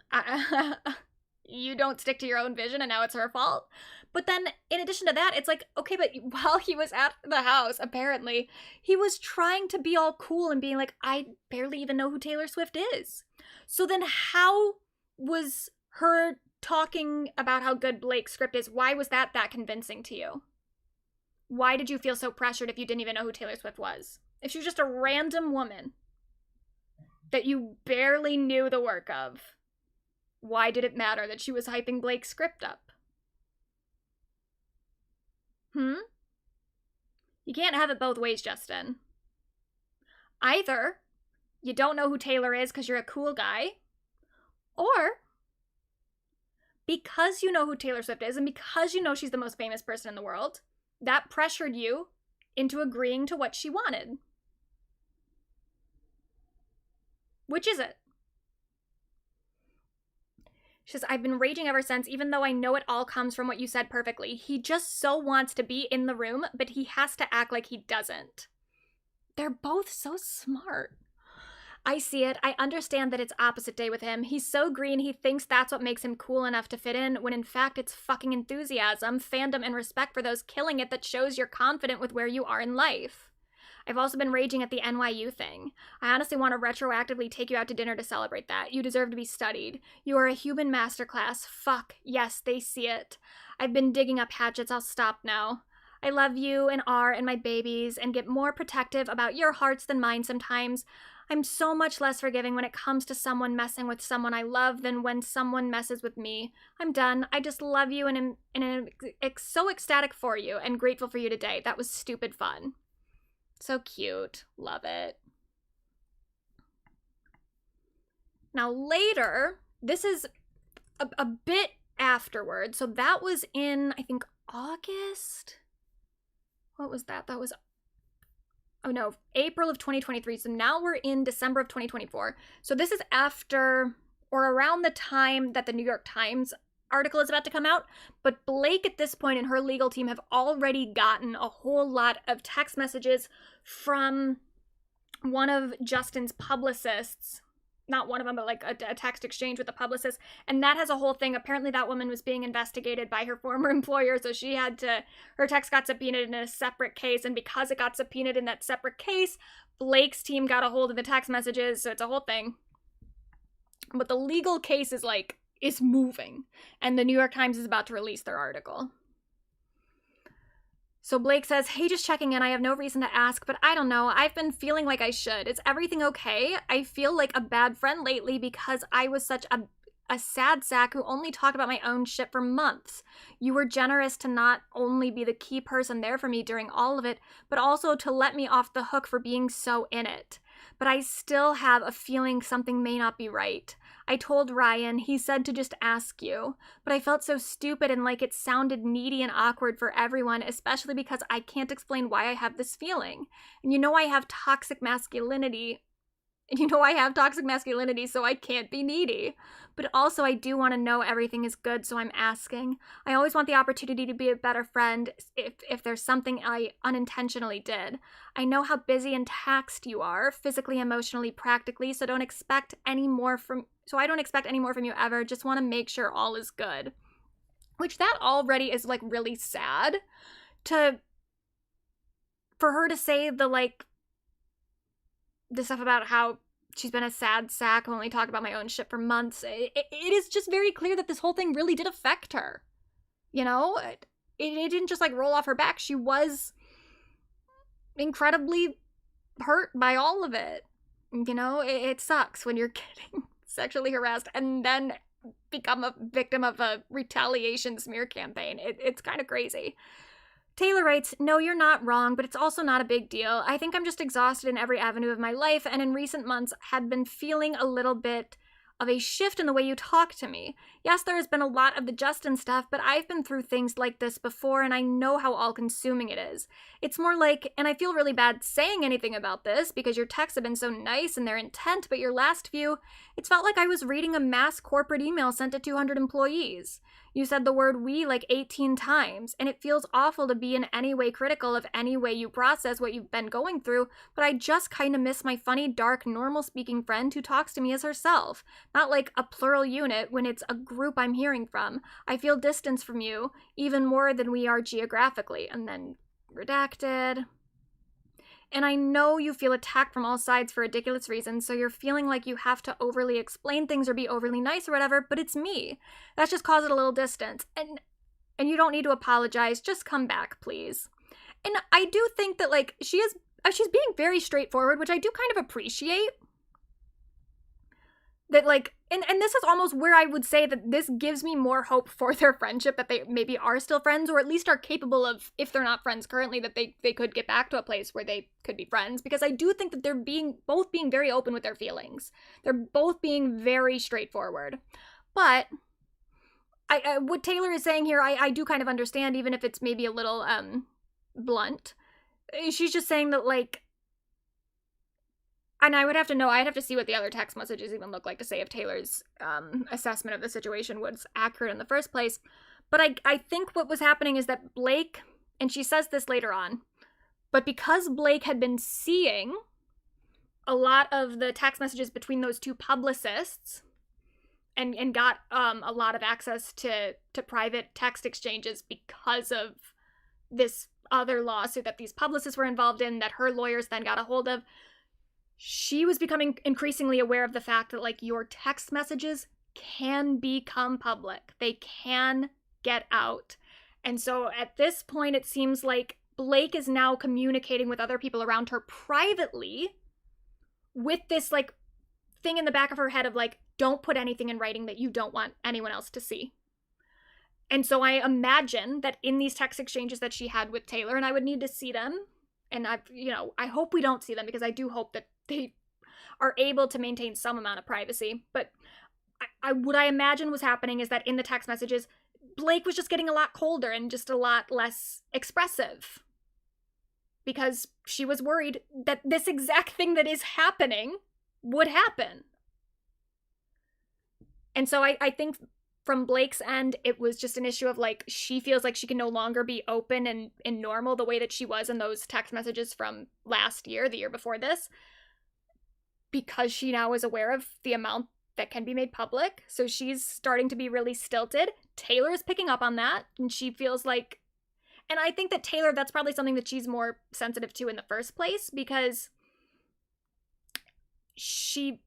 You don't stick to your own vision and now it's her fault? But then in addition to that, it's like, okay, but while he was at the house, apparently, he was trying to be all cool and being like, I barely even know who Taylor Swift is. So then how was her talking about how good Blake's script is, why was that convincing to you? Why did you feel so pressured if you didn't even know who Taylor Swift was? If she was just a random woman that you barely knew the work of, why did it matter that she was hyping Blake's script up? You can't have it both ways, Justin. Either you don't know who Taylor is because you're a cool guy, or because you know who Taylor Swift is and because you know she's the most famous person in the world, that pressured you into agreeing to what she wanted. Which is it? She says, I've been raging ever since, even though I know it all comes from what you said perfectly. He just so wants to be in the room, but he has to act like he doesn't. They're both so smart. I see it. I understand that it's opposite day with him. He's so green, he thinks that's what makes him cool enough to fit in, when in fact it's fucking enthusiasm, fandom, and respect for those killing it that shows you're confident with where you are in life. I've also been raging at the NYU thing. I honestly want to retroactively take you out to dinner to celebrate that. You deserve to be studied. You are a human masterclass. Fuck. Yes, they see it. I've been digging up hatchets. I'll stop now. I love you and R and my babies and get more protective about your hearts than mine sometimes. I'm so much less forgiving when it comes to someone messing with someone I love than when someone messes with me. I'm done. I just love you and am so ecstatic for you and grateful for you today. That was stupid fun. So cute. Love it. Now later, this is a bit afterward. So that was in, I think, August? What was that? That was... Oh no, April of 2023. So now we're in December of 2024. So this is after or around the time that the New York Times article is about to come out. But Blake at this point and her legal team have already gotten a whole lot of text messages from one of Justin's publicists. Not one of them, but like a text exchange with a publicist. And that has a whole thing. Apparently that woman was being investigated by her former employer. So she had to, her text got subpoenaed in a separate case. And because it got subpoenaed in that separate case, Blake's team got a hold of the text messages. So it's a whole thing. But the legal case is moving. And the New York Times is about to release their article. So Blake says, hey, just checking in. I have no reason to ask, but I don't know. I've been feeling like I should. Is everything okay? I feel like a bad friend lately because I was such a sad sack who only talked about my own shit for months. You were generous to not only be the key person there for me during all of it, but also to let me off the hook for being so in it. but I still have a feeling something may not be right. I told Ryan, he said to just ask you, but I felt so stupid and like it sounded needy and awkward for everyone, especially because I can't explain why I have this feeling. And you know I have toxic masculinity. So I can't be needy. But also I do want to know everything is good, so I'm asking. I always want the opportunity to be a better friend if there's something I unintentionally did. I know how busy and taxed you are, physically, emotionally, practically, so I don't expect any more from you ever. Just want to make sure all is good. Which that already is like really sad for her to say the stuff about how she's been a sad sack, I've only talked about my own shit for months. It is just very clear that this whole thing really did affect her. You know? It didn't just like roll off her back. She was incredibly hurt by all of it. You know? It sucks when you're getting sexually harassed and then become a victim of a retaliation smear campaign. It's kind of crazy. Taylor writes, no, you're not wrong, but it's also not a big deal. I think I'm just exhausted in every avenue of my life, and in recent months had been feeling a little bit of a shift in the way you talk to me. Yes, there has been a lot of the Justin stuff, but I've been through things like this before, and I know how all-consuming it is. It's more like, and I feel really bad saying anything about this, because your texts have been so nice in their intent, but your last few, it's felt like I was reading a mass corporate email sent to 200 employees. You said the word we like 18 times, and it feels awful to be in any way critical of any way you process what you've been going through, but I just kind of miss my funny, dark, normal-speaking friend who talks to me as herself. Not like a plural unit when it's a group I'm hearing from. I feel distance from you, even more than we are geographically. And then redacted. And I know you feel attacked from all sides for ridiculous reasons, so you're feeling like you have to overly explain things or be overly nice or whatever, but it's me. That's just causing a little distance. And you don't need to apologize. Just come back, please. And I do think that, like, she's being very straightforward, which I do kind of appreciate. That, like, and this is almost where I would say that this gives me more hope for their friendship, that they maybe are still friends, or at least are capable of, if they're not friends currently, that they could get back to a place where they could be friends, because I do think that they're both being very open with their feelings. They're both being very straightforward. But what Taylor is saying here, I do kind of understand, even if it's maybe a little blunt. She's just saying that, like, and I'd have to see what the other text messages even look like to say if Taylor's assessment of the situation was accurate in the first place. But I think what was happening is that Blake, and she says this later on, but because Blake had been seeing a lot of the text messages between those two publicists and got a lot of access to private text exchanges because of this other lawsuit that these publicists were involved in that her lawyers then got a hold of, she was becoming increasingly aware of the fact that, like, your text messages can become public. They can get out. And so at this point, it seems like Blake is now communicating with other people around her privately with this, like, thing in the back of her head of, like, don't put anything in writing that you don't want anyone else to see. And so I imagine that in these text exchanges that she had with Taylor, and I would need to see them, and I hope we don't see them, because I do hope that they are able to maintain some amount of privacy. But what I imagine was happening is that in the text messages, Blake was just getting a lot colder and just a lot less expressive, because she was worried that this exact thing that is happening would happen. And so I think from Blake's end, it was just an issue of, like, she feels like she can no longer be open and normal the way that she was in those text messages from last year, the year before this, because she now is aware of the amount that can be made public. So she's starting to be really stilted. Taylor is picking up on that, and she feels like, and I think that Taylor, that's probably something that she's more sensitive to in the first place, because she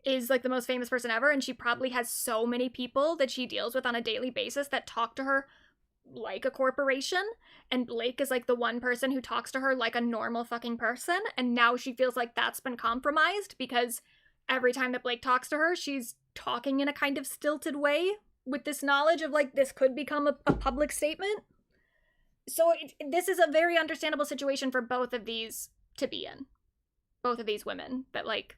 is, like, the most famous person ever, and she probably has so many people that she deals with on a daily basis that talk to her like a corporation, and Blake is, like, the one person who talks to her like a normal fucking person, and now she feels like that's been compromised, because every time that Blake talks to her, she's talking in a kind of stilted way with this knowledge of, like, this could become a public statement. So this is a very understandable situation for both of these to be in. both of these women, that, like,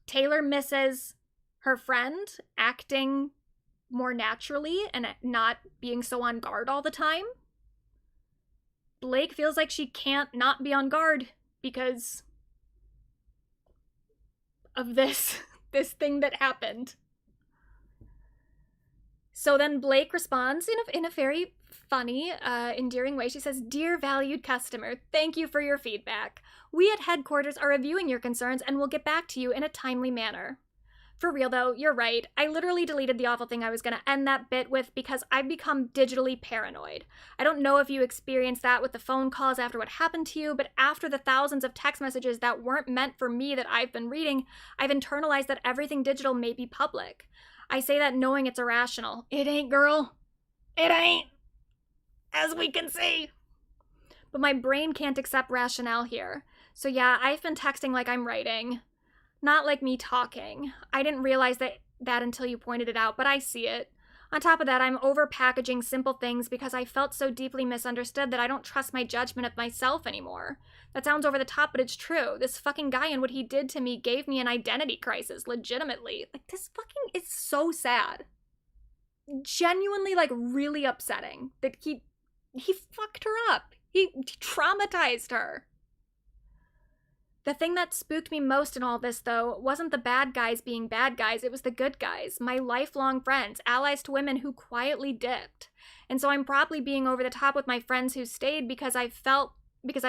Taylor misses her friend acting more naturally and not being so on guard all the time. Blake feels like she can't not be on guard because of this thing that happened. So then Blake responds in a very funny, endearing way. She says, "Dear valued customer, thank you for your feedback. We at headquarters are reviewing your concerns and will get back to you in a timely manner." For real though, you're right. I literally deleted the awful thing I was going to end that bit with because I've become digitally paranoid. I don't know if you experienced that with the phone calls after what happened to you, but after the thousands of text messages that weren't meant for me that I've been reading, I've internalized that everything digital may be public. I say that knowing it's irrational. It ain't, girl. It ain't. As we can see. But my brain can't accept rationale here. So yeah, I've been texting like I'm writing. Not like me talking. I didn't realize that until you pointed it out, but I see it. On top of that, I'm over-packaging simple things because I felt so deeply misunderstood that I don't trust my judgment of myself anymore. That sounds over the top, but it's true. This fucking guy and what he did to me gave me an identity crisis, legitimately. Like, this fucking is so sad. Genuinely, like, really upsetting that he fucked her up. He traumatized her. The thing that spooked me most in all this, though, wasn't the bad guys being bad guys, it was the good guys, my lifelong friends, allies to women who quietly dipped. And so I'm probably being over the top with my friends who stayed because I've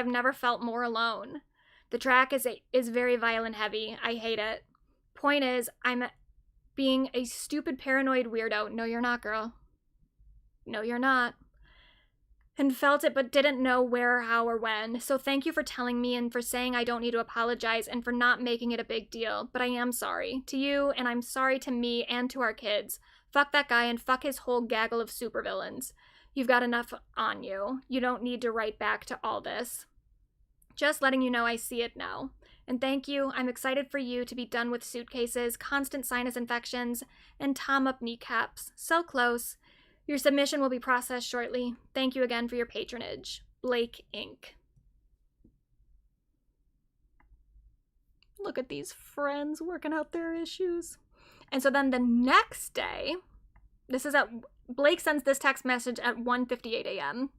never felt more alone. The track is very violent heavy. I hate it. Point is, I'm being a stupid paranoid weirdo. No, you're not, girl. No, you're not. And felt it but didn't know where, how, or when. So thank you for telling me and for saying I don't need to apologize and for not making it a big deal. But I am sorry. To you, and I'm sorry to me and to our kids. Fuck that guy and fuck his whole gaggle of supervillains. You've got enough on you. You don't need to write back to all this. Just letting you know I see it now. And thank you. I'm excited for you to be done with suitcases, constant sinus infections, and tom-up kneecaps. So close. Your submission will be processed shortly. Thank you again for your patronage. Blake Inc. Look at these friends working out their issues. And so then the next day, Blake sends this text message at 1:58 a.m.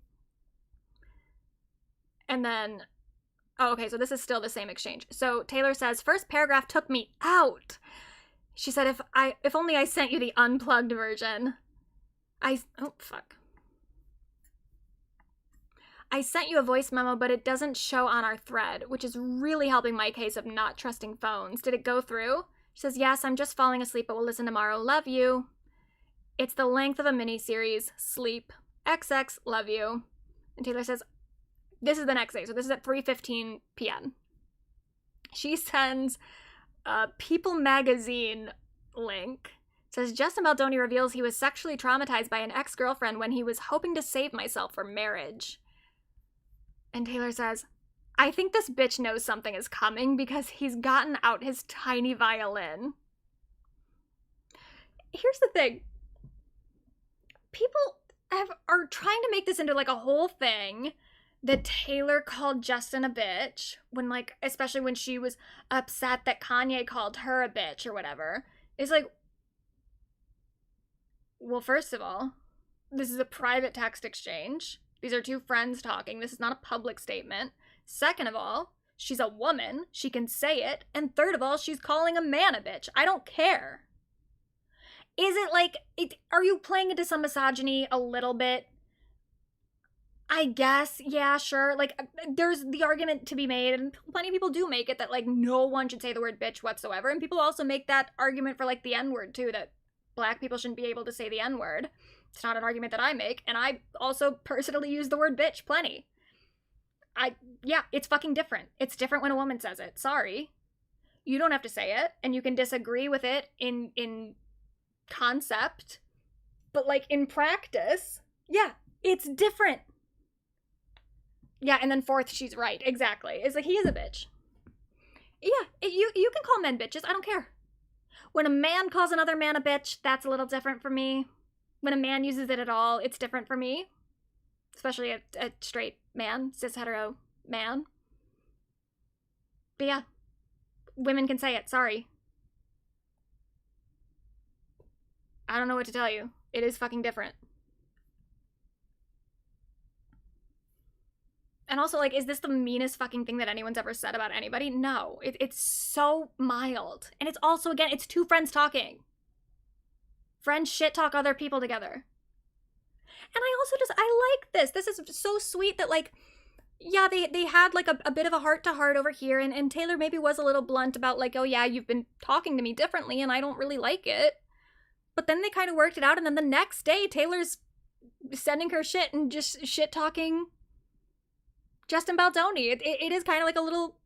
And then, oh, okay, so this is still the same exchange. So Taylor says, first paragraph took me out. She said, if only I sent you the unplugged version. Oh, fuck. I sent you a voice memo, but it doesn't show on our thread, which is really helping my case of not trusting phones. Did it go through? She says, yes, I'm just falling asleep, but we'll listen tomorrow. Love you. It's the length of a mini-series. Sleep. XX, love you. And Taylor says, this is the next day, so this is at 3:15 p.m. She sends a People magazine link. Says, Justin Baldoni reveals he was sexually traumatized by an ex-girlfriend when he was hoping to save myself for marriage. And Taylor says, I think this bitch knows something is coming because he's gotten out his tiny violin. Here's the thing. People are trying to make this into like a whole thing that Taylor called Justin a bitch when, like, especially when she was upset that Kanye called her a bitch or whatever. It's like, well, first of all, this is a private text exchange. These are two friends talking. This is not a public statement. Second of all, she's a woman. She can say it. And third of all, she's calling a man a bitch. I don't care. Is it like, are you playing into some misogyny a little bit? I guess, yeah, sure. Like, there's the argument to be made, and plenty of people do make it, that, like, no one should say the word bitch whatsoever. And people also make that argument for, like, the N-word, too, that Black people shouldn't be able to say the N-word. It's not an argument that I make, and I also personally use the word bitch plenty. Yeah, it's fucking different. It's different when a woman says it. Sorry. You don't have to say it, and you can disagree with it in concept, but, like, in practice, yeah, it's different. Yeah, and then fourth, she's right. Exactly. It's like, he is a bitch. Yeah, you can call men bitches. I don't care. When a man calls another man a bitch, that's a little different for me. When a man uses it at all, it's different for me. Especially a straight man, cis hetero man. But yeah, women can say it. Sorry. I don't know what to tell you. It is fucking different. And also, like, is this the meanest fucking thing that anyone's ever said about anybody? No. It's so mild. And it's also, again, it's two friends talking. Friends shit talk other people together. And I like this. This is so sweet that, like, yeah, they had, like, a bit of a heart-to-heart over here, and Taylor maybe was a little blunt about, like, oh, yeah, you've been talking to me differently, and I don't really like it. But then they kind of worked it out, and then the next day, Taylor's sending her shit and just shit-talking Justin Baldoni. It is kind of like a little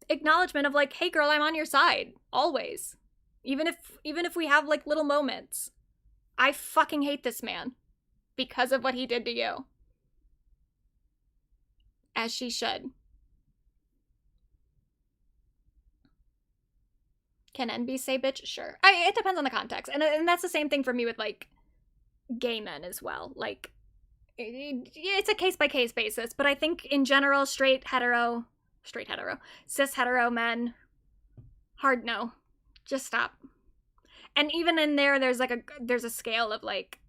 acknowledgement of, like, hey, girl, I'm on your side. Always. Even if we have, like, little moments. I fucking hate this man. Because of what he did to you. As she should. Can NB say bitch? Sure. It depends on the context. And that's the same thing for me with, like, gay men as well. Like, it's a case-by-case basis. But I think, in general, cis hetero men, hard no. Just stop. And even in there, there's a scale of, like,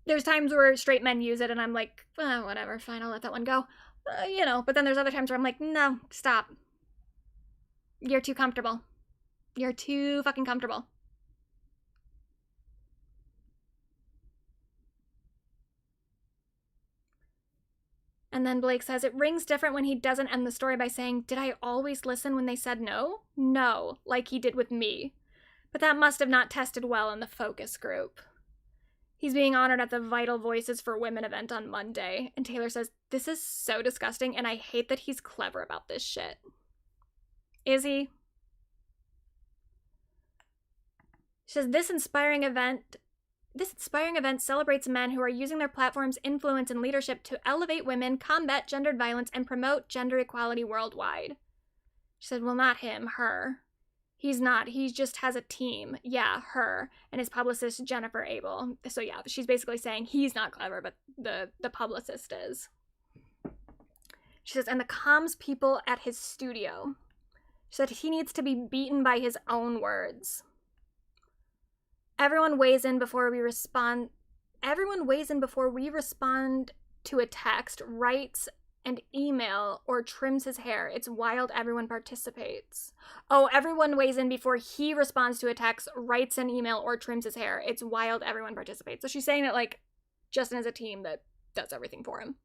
there's times where straight men use it, and I'm like, whatever, fine, I'll let that one go. You know, but then there's other times where I'm like, no, stop. You're too comfortable. You're too fucking comfortable. And then Blake says, it rings different when he doesn't end the story by saying, did I always listen when they said no? No, like he did with me. But that must have not tested well in the focus group. He's being honored at the Vital Voices for Women event on Monday. And Taylor says, this is so disgusting, and I hate that he's clever about this shit. Is he? She says, this inspiring event celebrates men who are using their platform's influence and leadership to elevate women, combat gendered violence, and promote gender equality worldwide. She said, well, not him, her. He's not. He just has a team. Yeah, her. And his publicist, Jennifer Abel. So yeah, she's basically saying he's not clever, but the publicist is. She says, and the comms people at his studio. She said he needs to be beaten by his own words. Everyone weighs in before we respond to a text, writes and email, or trims his hair. It's wild everyone participates. Oh, everyone weighs in before he responds to a text, writes an email, or trims his hair. It's wild everyone participates. So she's saying that, like, Justin is a team that does everything for him.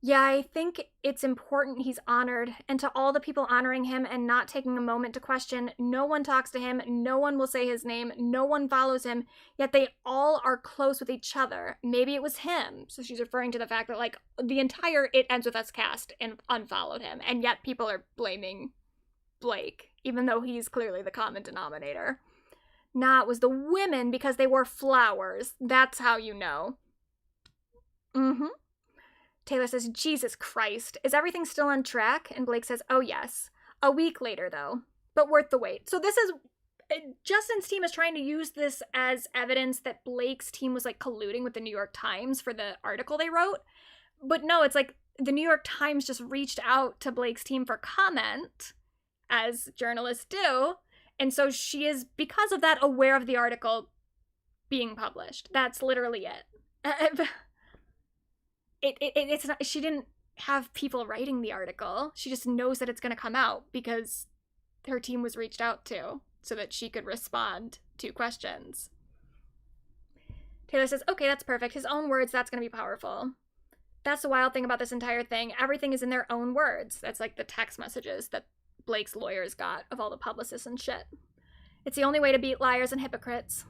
Yeah, I think it's important he's honored, and to all the people honoring him and not taking a moment to question, no one talks to him, no one will say his name, no one follows him, yet they all are close with each other. Maybe it was him. So she's referring to the fact that, like, the entire It Ends With Us cast and unfollowed him, and yet people are blaming Blake, even though he's clearly the common denominator. Nah, it was the women because they wore flowers. That's how you know. Mm-hmm. Taylor says, Jesus Christ, is everything still on track? And Blake says, oh yes. A week later, though, but worth the wait. So this is, Justin's team is trying to use this as evidence that Blake's team was, like, colluding with the New York Times for the article they wrote. But no, it's like the New York Times just reached out to Blake's team for comment, as journalists do. And so she is, because of that, aware of the article being published. That's literally it. It's not, she didn't have people writing the article. She just knows that it's going to come out because her team was reached out to so that she could respond to questions. Taylor says, okay, that's perfect. His own words, that's going to be powerful. That's the wild thing about this entire thing. Everything is in their own words. That's like the text messages that Blake's lawyers got of all the publicists and shit. It's the only way to beat liars and hypocrites.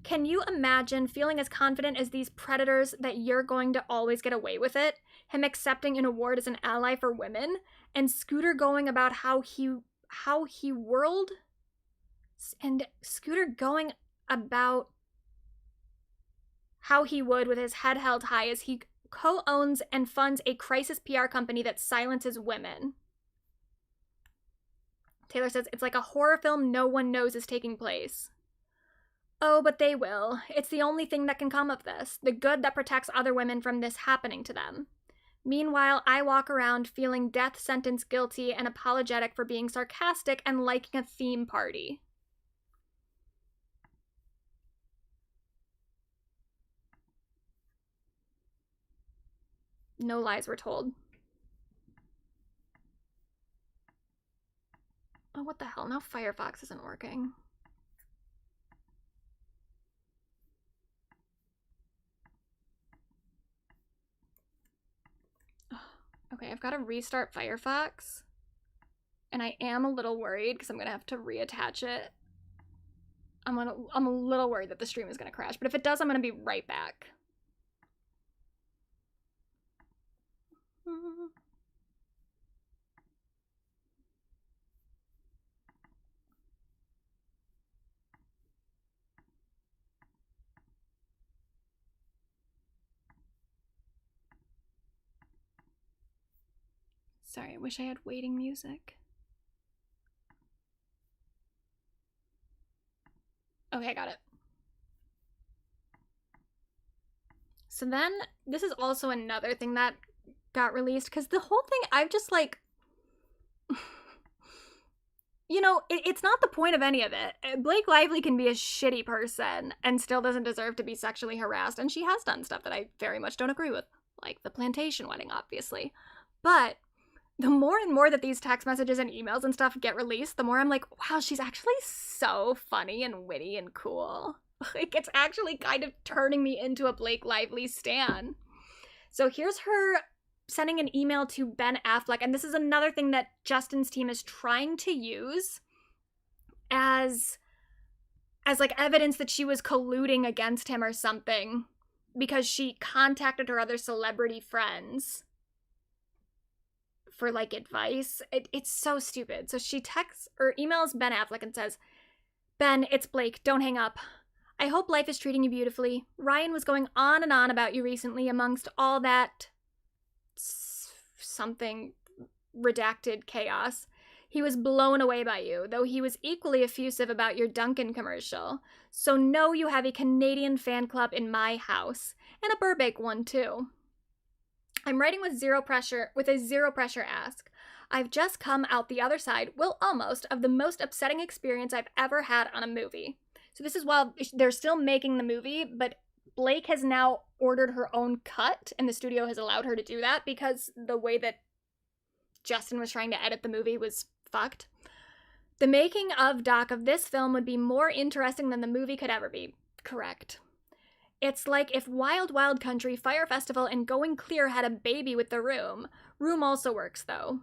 Can you imagine feeling as confident as these predators that you're going to always get away with it? Him accepting an award as an ally for women, and Scooter going about how he whirled, and Scooter going about how he would with his head held high as he co-owns and funds a crisis PR company that silences women. Taylor says, it's like a horror film no one knows is taking place. Oh, but they will. It's the only thing that can come of this. The good that protects other women from this happening to them. Meanwhile, I walk around feeling death sentence guilty and apologetic for being sarcastic and liking a theme party. No lies were told. Oh, what the hell? Now Firefox isn't working. Okay, I've got to restart Firefox. And I am a little worried because I'm going to have to reattach it. I'm a little worried that the stream is going to crash. But if it does, I'm going to be right back. Sorry, I wish I had waiting music. Okay, I got it. So then, this is also another thing that got released, because the whole thing, I've just like... You know, it's not the point of any of it. Blake Lively can be a shitty person and still doesn't deserve to be sexually harassed, and she has done stuff that I very much don't agree with, like the plantation wedding, obviously. But the more and more that these text messages and emails and stuff get released, the more I'm like, wow, she's actually so funny and witty and cool. Like, it's actually kind of turning me into a Blake Lively stan. So here's her sending an email to Ben Affleck, and this is another thing that Justin's team is trying to use as like evidence that she was colluding against him or something because she contacted her other celebrity friends for like advice. It's so stupid. So she texts or emails Ben Affleck and says, "Ben, it's Blake. Don't hang up. I hope life is treating you beautifully. Ryan was going on and on about you recently amongst all that something redacted chaos. He was blown away by you, though he was equally effusive about your Dunkin' commercial. So know you have a Canadian fan club in my house, and a Burbank one too. I'm writing with a zero pressure ask. I've just come out the other side, well, almost, of the most upsetting experience I've ever had on a movie." So this is while they're still making the movie, but Blake has now ordered her own cut, and the studio has allowed her to do that because the way that Justin was trying to edit the movie was fucked. "The making of doc of this film would be more interesting than the movie could ever be." Correct. "It's like if Wild Wild Country, Fire Festival, and Going Clear had a baby with The Room. Room also works, though.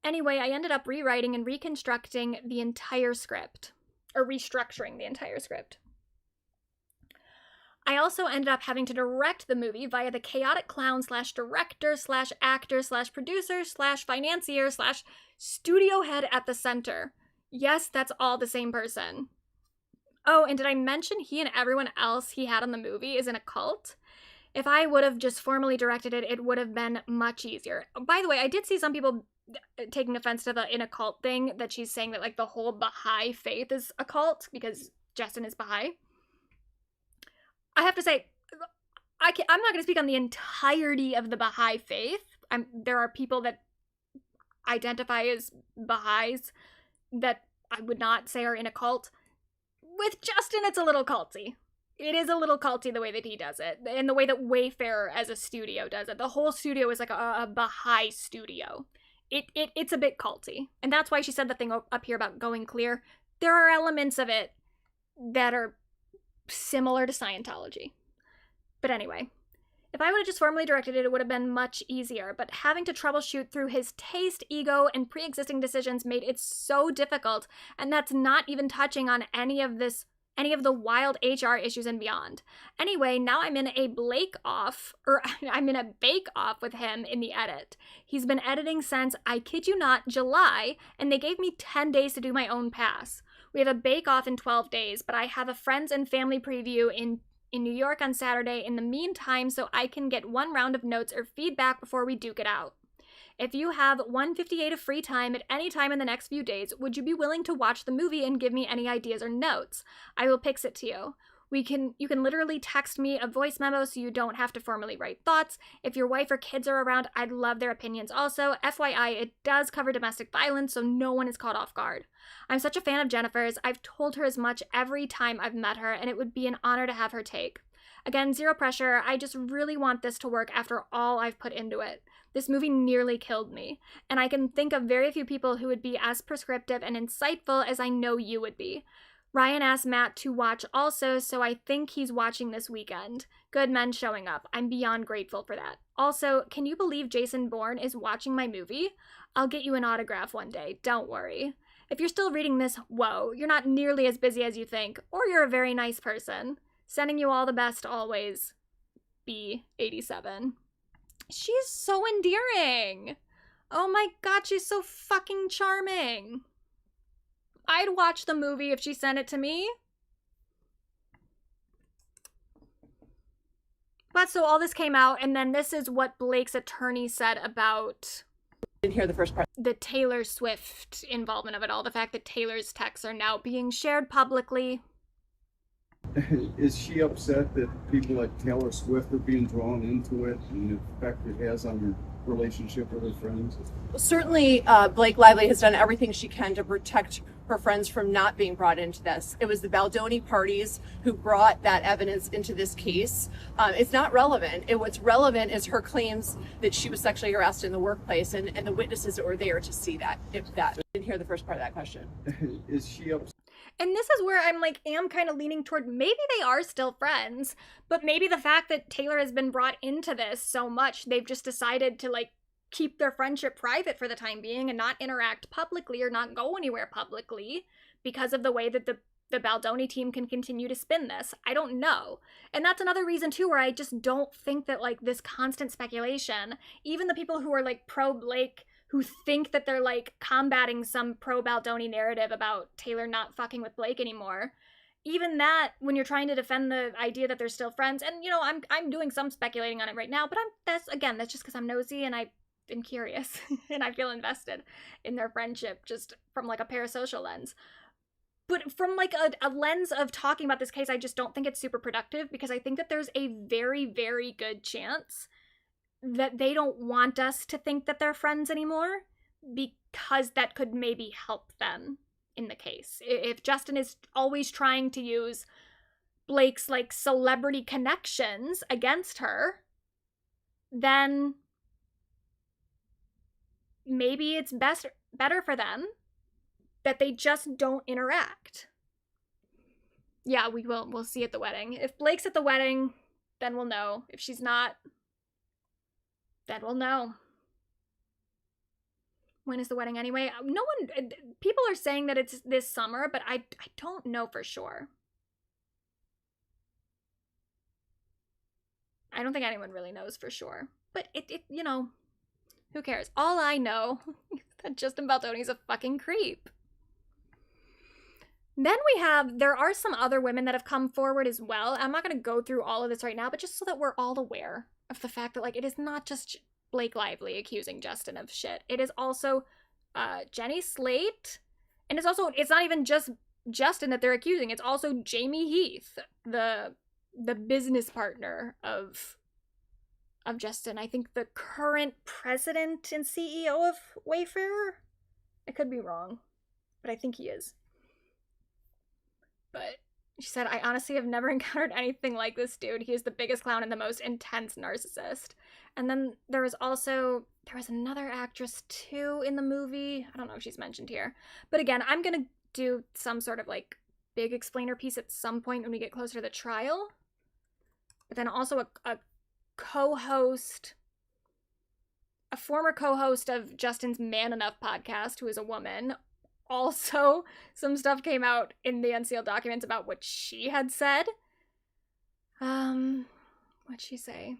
Anyway, I ended up rewriting and reconstructing the entire script. Or restructuring the entire script. I also ended up having to direct the movie via the chaotic clown / director / actor / producer / financier / studio head at the center. Yes, that's all the same person. Oh, and did I mention he and everyone else he had on the movie is in a cult? If I would have just formally directed it, it would have been much easier." By the way, I did see some people taking offense to the in a cult thing, that she's saying that like the whole Baha'i faith is a cult because Justin is Baha'i. I have to say, I'm not going to speak on the entirety of the Baha'i faith. There are people that identify as Baha'is that I would not say are in a cult. With Justin, it's a little culty. It is a little culty the way that he does it, and the way that Wayfarer as a studio does it. The whole studio is like a Baha'i studio. It's a bit culty, and that's why she said the thing up here about Going Clear. There are elements of it that are similar to Scientology. But anyway, if I would have just formally directed it, it would have been much easier, but having to troubleshoot through his taste, ego, and pre-existing decisions made it so difficult, and that's not even touching on any of the wild HR issues and beyond. Anyway, now I'm in a I'm in a bake-off with him in the edit. He's been editing since, I kid you not, July, and they gave me 10 days to do my own pass. We have a bake-off in 12 days, but I have a friends and family preview in New York on Saturday in the meantime, so I can get one round of notes or feedback before we duke it out. If you have 1:58 of free time at any time in the next few days, would you be willing to watch the movie and give me any ideas or notes? I will pix it to you. You can literally text me a voice memo so you don't have to formally write thoughts. If your wife or kids are around, I'd love their opinions also. FYI, it does cover domestic violence, so no one is caught off guard. I'm such a fan of Jennifer's. I've told her as much every time I've met her, and it would be an honor to have her take. Again, zero pressure. I just really want this to work after all I've put into it. This movie nearly killed me, and I can think of very few people who would be as prescriptive and insightful as I know you would be. Ryan asked Matt to watch also, so I think he's watching this weekend. Good men showing up. I'm beyond grateful for that. Also, can you believe Jason Bourne is watching my movie? I'll get you an autograph one day, don't worry. If you're still reading this, whoa, you're not nearly as busy as you think, or you're a very nice person. Sending you all the best always. B87. She's so endearing. Oh my god, she's so fucking charming. I'd watch the movie if she sent it to me. But so all this came out, and then this is what Blake's attorney said about... Didn't hear the first part. The Taylor Swift involvement of it all. The fact that Taylor's texts are now being shared publicly. Is she upset that people like Taylor Swift are being drawn into it and the effect it has on her relationship with her friends? Well, certainly, Blake Lively has done everything she can to protect her friends from not being brought into this. It was the Baldoni parties who brought that evidence into this case. It's not relevant. What's relevant is her claims that she was sexually harassed in the workplace and the witnesses that were there to see that. I didn't hear the first part of that question. Is she upset? And this is where I'm like, am kind of leaning toward maybe they are still friends, but maybe the fact that Taylor has been brought into this so much, they've just decided to like keep their friendship private for the time being and not interact publicly or not go anywhere publicly because of the way that the Baldoni team can continue to spin this. I don't know. And that's another reason too where I just don't think that like this constant speculation, even the people who are like pro Blake, who think that they're like combating some pro Baldoni narrative about Taylor not fucking with Blake anymore. Even that, when you're trying to defend the idea that they're still friends, and you know, I'm doing some speculating on it right now, but that's just because I'm nosy and I'm curious and I feel invested in their friendship just from like a parasocial lens. But from like a lens of talking about this case, I just don't think it's super productive because I think that there's a very, very good chance that they don't want us to think that they're friends anymore because that could maybe help them in the case. If Justin is always trying to use Blake's like celebrity connections against her, then maybe it's better for them that they just don't interact. Yeah, we'll see at the wedding. If Blake's at the wedding, then we'll know. If she's not, then we'll know. When is the wedding anyway? People are saying that it's this summer, but I don't know for sure. I don't think anyone really knows for sure. But it you know, who cares? All I know is that Justin Baldoni's a fucking creep. Then there are some other women that have come forward as well. I'm not going to go through all of this right now, but just so that we're all aware of the fact that, like, it is not just Blake Lively accusing Justin of shit. It is also Jenny Slate, and it's not even just Justin that they're accusing. It's also Jamie Heath, the business partner of Justin. I think the current president and CEO of Wayfair. I could be wrong, but I think he is. But she said, I honestly have never encountered anything like this dude. He is the biggest clown and the most intense narcissist. And then there was another actress too in the movie. I don't know if she's mentioned here. But again, I'm going to do some sort of like big explainer piece at some point when we get closer to the trial. But then also a co-host, a former co-host of Justin's Man Enough podcast, who is a woman. Also, some stuff came out in the unsealed documents about what she had said. What'd she say?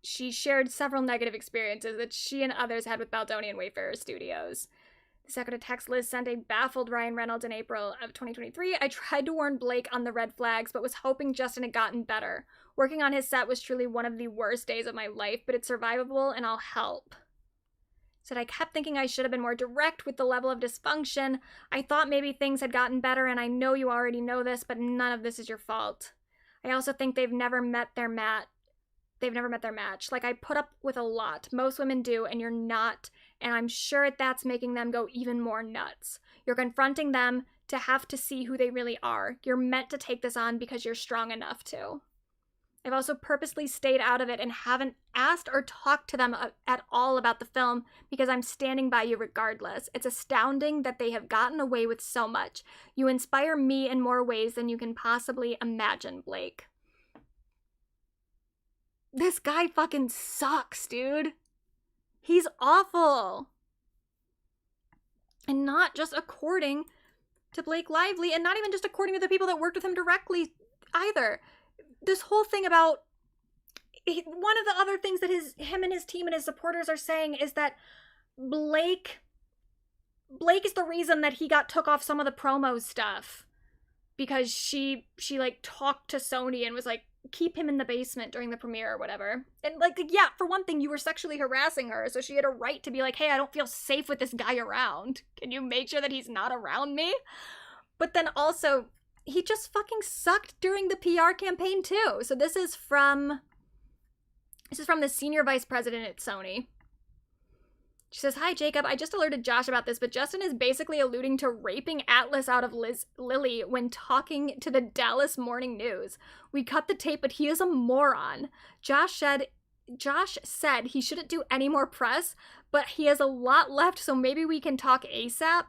She shared several negative experiences that she and others had with Baldoni and Wayfarer Studios. The second text Liz sent a baffled Ryan Reynolds in April of 2023. I tried to warn Blake on the red flags, but was hoping Justin had gotten better. Working on his set was truly one of the worst days of my life, but it's survivable and I'll help. Said, I kept thinking I should have been more direct with the level of dysfunction. I thought maybe things had gotten better, and I know you already know this, but none of this is your fault. I also think they've never met their match. Like, I put up with a lot. Most women do, and you're not. And I'm sure that's making them go even more nuts. You're confronting them to have to see who they really are. You're meant to take this on because you're strong enough to. I've also purposely stayed out of it and haven't asked or talked to them at all about the film because I'm standing by you regardless. It's astounding that they have gotten away with so much. You inspire me in more ways than you can possibly imagine, Blake. This guy fucking sucks, dude. He's awful. And not just according to Blake Lively, and not even just according to the people that worked with him directly either. This whole thing about, one of the other things that him and his team and his supporters are saying is that Blake is the reason that he got took off some of the promo stuff, because she like talked to Sony and was like, keep him in the basement during the premiere or whatever. And like, yeah, for one thing, you were sexually harassing her, so she had a right to be like, hey, I don't feel safe with this guy around. Can you make sure that he's not around me? But then also, he just fucking sucked during the PR campaign too. So this is from the senior vice president at Sony. She says, hi, Jacob. I just alerted Josh about this, but Justin is basically alluding to raping Atlas out of Lily when talking to the Dallas Morning News. We cut the tape, but he is a moron. Josh said he shouldn't do any more press, but he has a lot left, so maybe we can talk ASAP.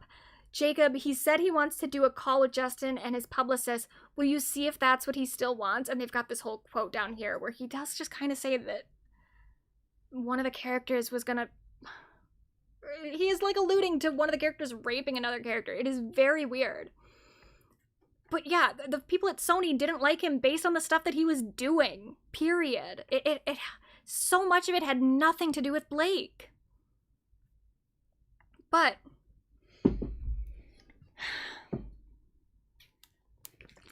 Jacob, he said he wants to do a call with Justin and his publicist. Will you see if that's what he still wants? And they've got this whole quote down here where he does just kind of say that one of the characters was gonna... He is like alluding to one of the characters raping another character. It is very weird. But yeah, the people at Sony didn't like him based on the stuff that he was doing. Period. So much of it had nothing to do with Blake. But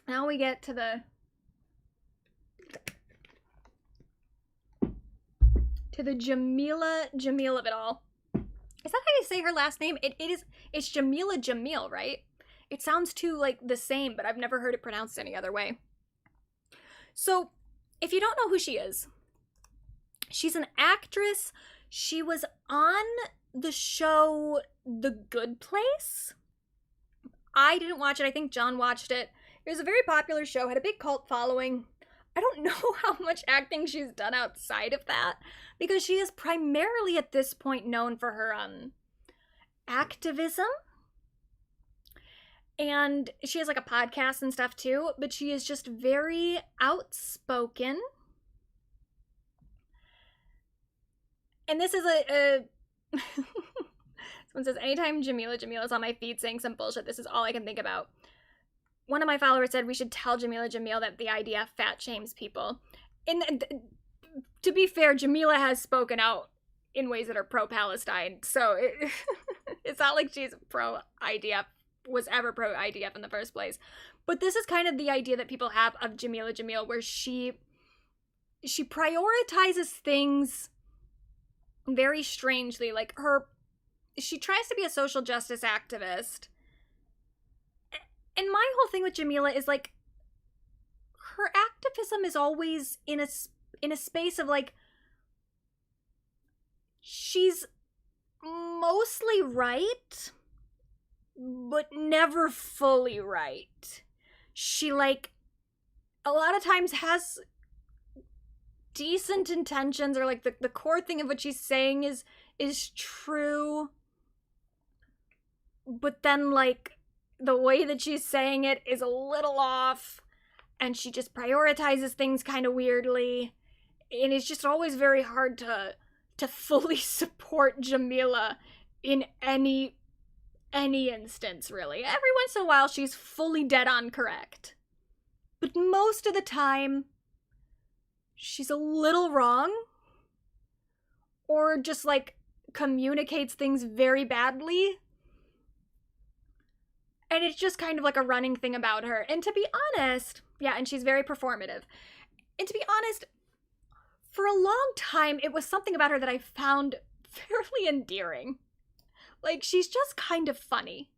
now we get to the Jameela Jamil of it all. Is that how you say her last name? It's Jameela Jamil, right? It sounds too, like, the same, but I've never heard it pronounced any other way. So, if you don't know who she is, she's an actress. She was on the show The Good Place. I didn't watch it. I think John watched it. It was a very popular show, had a big cult following. I don't know how much acting she's done outside of that, because she is primarily at this point known for her activism. And she has like a podcast and stuff too, but she is just very outspoken. And this is someone says, anytime Jameela Jamil is on my feed saying some bullshit, this is all I can think about. One of my followers said we should tell Jameela Jamil that the IDF fat shames people. And to be fair, Jameela has spoken out in ways that are pro-Palestine, so it's not like she's pro-IDF, was ever pro-IDF in the first place. But this is kind of the idea that people have of Jameela Jamil, where she prioritizes things very strangely. Like, she tries to be a social justice activist. And my whole thing with Jameela is, like, her activism is always in a space of, like, she's mostly right, but never fully right. She, like, a lot of times has decent intentions, or, like, the core thing of what she's saying is true, but then, like, the way that she's saying it is a little off, and she just prioritizes things kind of weirdly, and it's just always very hard to fully support Jameela in any instance, really. Every once in a while, she's fully dead on correct. But most of the time, she's a little wrong, or just, like, communicates things very badly. And it's just kind of like a running thing about her. And to be honest, yeah, and she's very performative. And to be honest, for a long time, it was something about her that I found fairly endearing. Like, she's just kind of funny.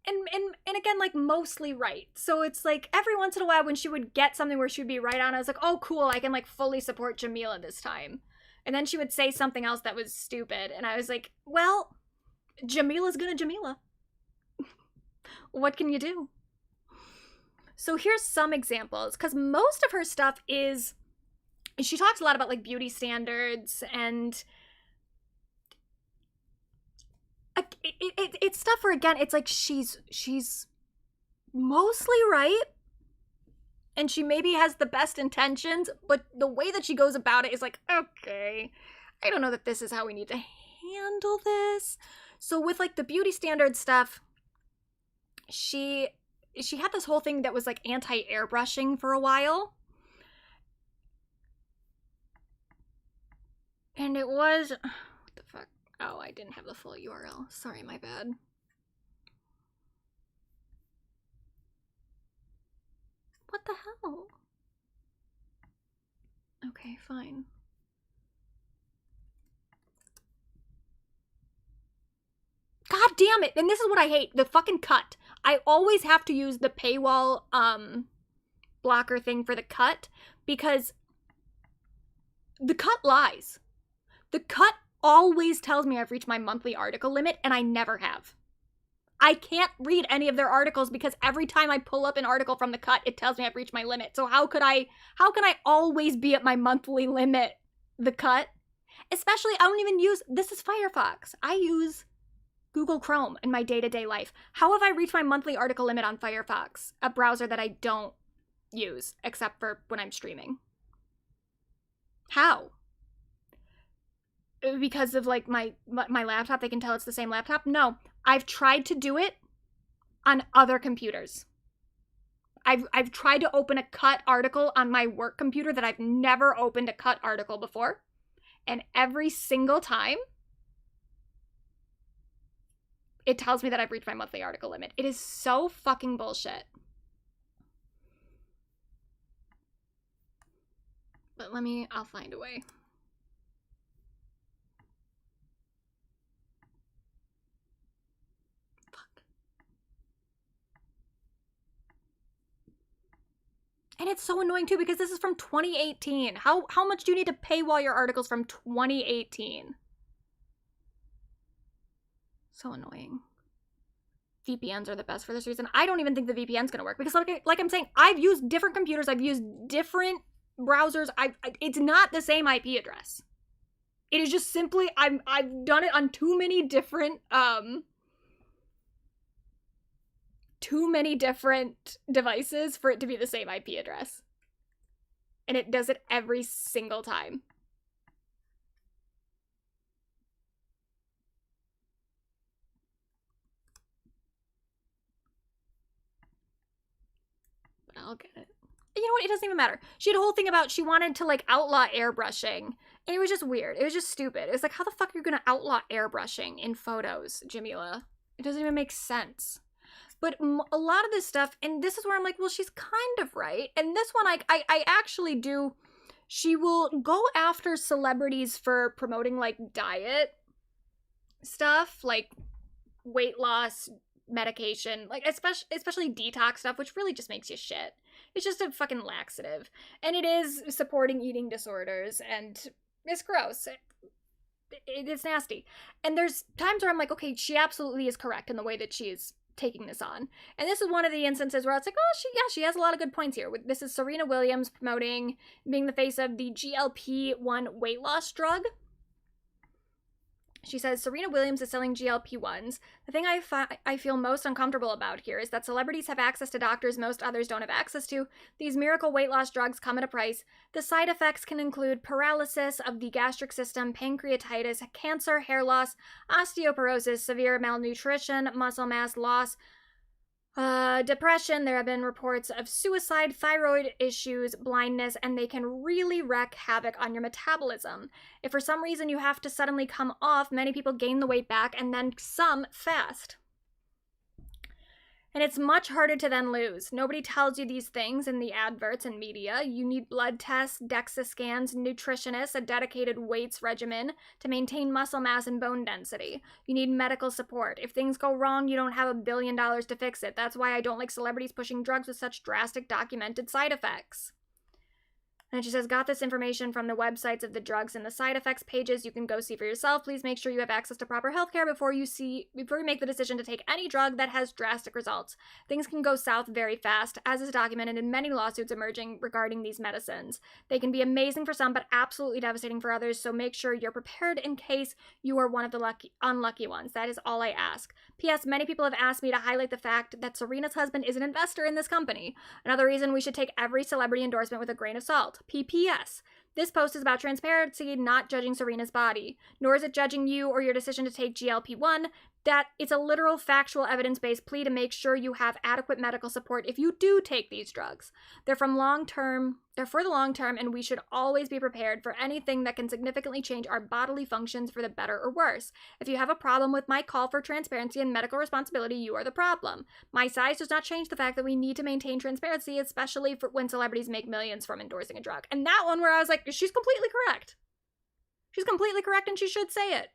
And again, like, mostly right. So it's like, every once in a while when she would get something where she would be right on, I was like, oh, cool, I can, like, fully support Jameela this time. And then she would say something else that was stupid, and I was like, well, Jameela's gonna Jameela. What can you do? So here's some examples, because most of her stuff is, she talks a lot about, like, beauty standards, and it's stuff where, again, it's like she's mostly right, and she maybe has the best intentions, but the way that she goes about it is like, okay, I don't know that this is how we need to handle this. So with, like, the beauty standard stuff, she had this whole thing that was, like, anti-airbrushing for a while. And it was, what the fuck? Oh, I didn't have the full URL. Sorry, my bad. What the hell? Okay, fine. God damn it! And this is what I hate, the fucking cut. I always have to use the paywall blocker thing for the cut, because the cut lies. The cut always tells me I've reached my monthly article limit, and I never have. I can't read any of their articles because every time I pull up an article from the cut, it tells me I've reached my limit. So how can I always be at my monthly limit? The cut? Especially, I don't even use, this is Firefox. I use Google Chrome in my day-to-day life. How have I reached my monthly article limit on Firefox, a browser that I don't use except for when I'm streaming? How? Because of, like, my laptop, they can tell it's the same laptop? No. I've tried to do it on other computers. I've tried to open a cut article on my work computer that I've never opened a cut article before. And every single time, it tells me that I've reached my monthly article limit. It is so fucking bullshit. But I'll find a way. And it's so annoying too, because this is from 2018. How much do you need to paywall your articles from 2018? So annoying. VPNs are the best for this reason. I don't even think the VPN's gonna work, because like I'm saying, I've used different computers, I've used different browsers. It's not the same IP address. It is just simply, I've done it on too many different devices for it to be the same IP address. And it does it every single time. But I'll get it. You know what? It doesn't even matter. She had a whole thing about she wanted to, like, outlaw airbrushing. And it was just weird. It was just stupid. It was like, how the fuck are you gonna outlaw airbrushing in photos, Jameela? It doesn't even make sense. But a lot of this stuff, and this is where I'm like, well, she's kind of right. And this one, I actually do. She will go after celebrities for promoting, like, diet stuff, like weight loss, medication, like, especially detox stuff, which really just makes you shit. It's just a fucking laxative. And it is supporting eating disorders, and it's gross. It's nasty. And there's times where I'm like, okay, she absolutely is correct in the way that she is taking this on. And this is one of the instances where it's like, oh, she has a lot of good points here. This is Serena Williams promoting being the face of the GLP-1 weight loss drug. She says, Serena Williams is selling GLP-1s. The thing I feel most uncomfortable about here is that celebrities have access to doctors most others don't have access to. These miracle weight loss drugs come at a price. The side effects can include paralysis of the gastric system, pancreatitis, cancer, hair loss, osteoporosis, severe malnutrition, muscle mass loss, depression. There have been reports of suicide, thyroid issues, blindness, and they can really wreak havoc on your metabolism. If for some reason you have to suddenly come off, many people gain the weight back, and then some fast. And it's much harder to then lose. Nobody tells you these things in the adverts and media. You need blood tests, DEXA scans, nutritionists, a dedicated weights regimen to maintain muscle mass and bone density. You need medical support. If things go wrong, you don't have $1 billion to fix it. That's why I don't like celebrities pushing drugs with such drastic documented side effects. And she says, got this information from the websites of the drugs and the side effects pages. You can go see for yourself. Please make sure you have access to proper healthcare before you make the decision to take any drug that has drastic results. Things can go south very fast, as is documented in many lawsuits emerging regarding these medicines. They can be amazing for some, but absolutely devastating for others, so make sure you're prepared in case you are one of the unlucky ones. That is all I ask. P.S. Many people have asked me to highlight the fact that Serena's husband is an investor in this company. Another reason we should take every celebrity endorsement with a grain of salt. PPS. This post is about transparency, not judging Serena's body. Nor is it judging you or your decision to take GLP-1. That it's a literal, factual, evidence-based plea to make sure you have adequate medical support if you do take these drugs. They're for the long term, and we should always be prepared for anything that can significantly change our bodily functions for the better or worse. If you have a problem with my call for transparency and medical responsibility, you are the problem. My size does not change the fact that we need to maintain transparency, especially for when celebrities make millions from endorsing a drug. And that one where I was like, she's completely correct. She's completely correct, and she should say it.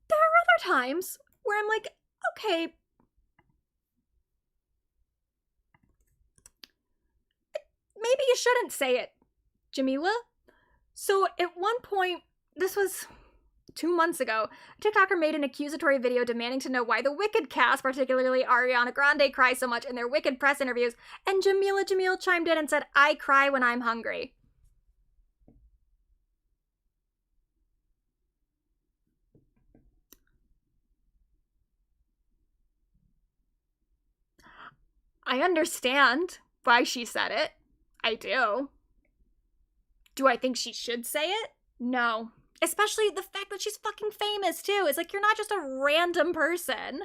There are other times where I'm like, okay, maybe you shouldn't say it, Jameela. So at one point, this was 2 months ago, a TikToker made an accusatory video demanding to know why the Wicked cast, particularly Ariana Grande, cries so much in their Wicked press interviews, and Jameela Jamil chimed in and said, I cry when I'm hungry. I understand why she said it. I do. Do I think she should say it? No. Especially the fact that she's fucking famous, too. It's like, you're not just a random person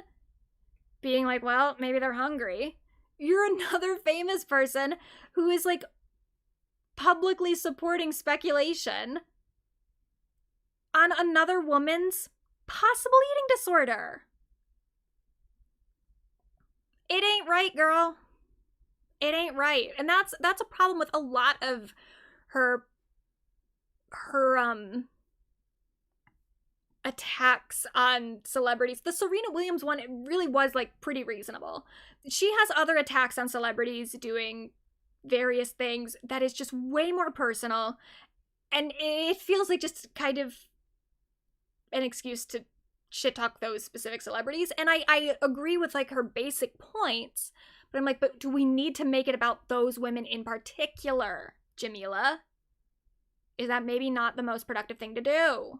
being like, well, maybe they're hungry. You're another famous person who is, like, publicly supporting speculation on another woman's possible eating disorder. It ain't right, girl. It ain't right. And that's a problem with a lot of her attacks on celebrities. The Serena Williams one, it really was like pretty reasonable. She has other attacks on celebrities doing various things that is just way more personal, and it feels like just kind of an excuse to shit talk those specific celebrities. And I agree with like her basic points, but I'm like, but do we need to make it about those women in particular, Jameela? Is that maybe not the most productive thing to do?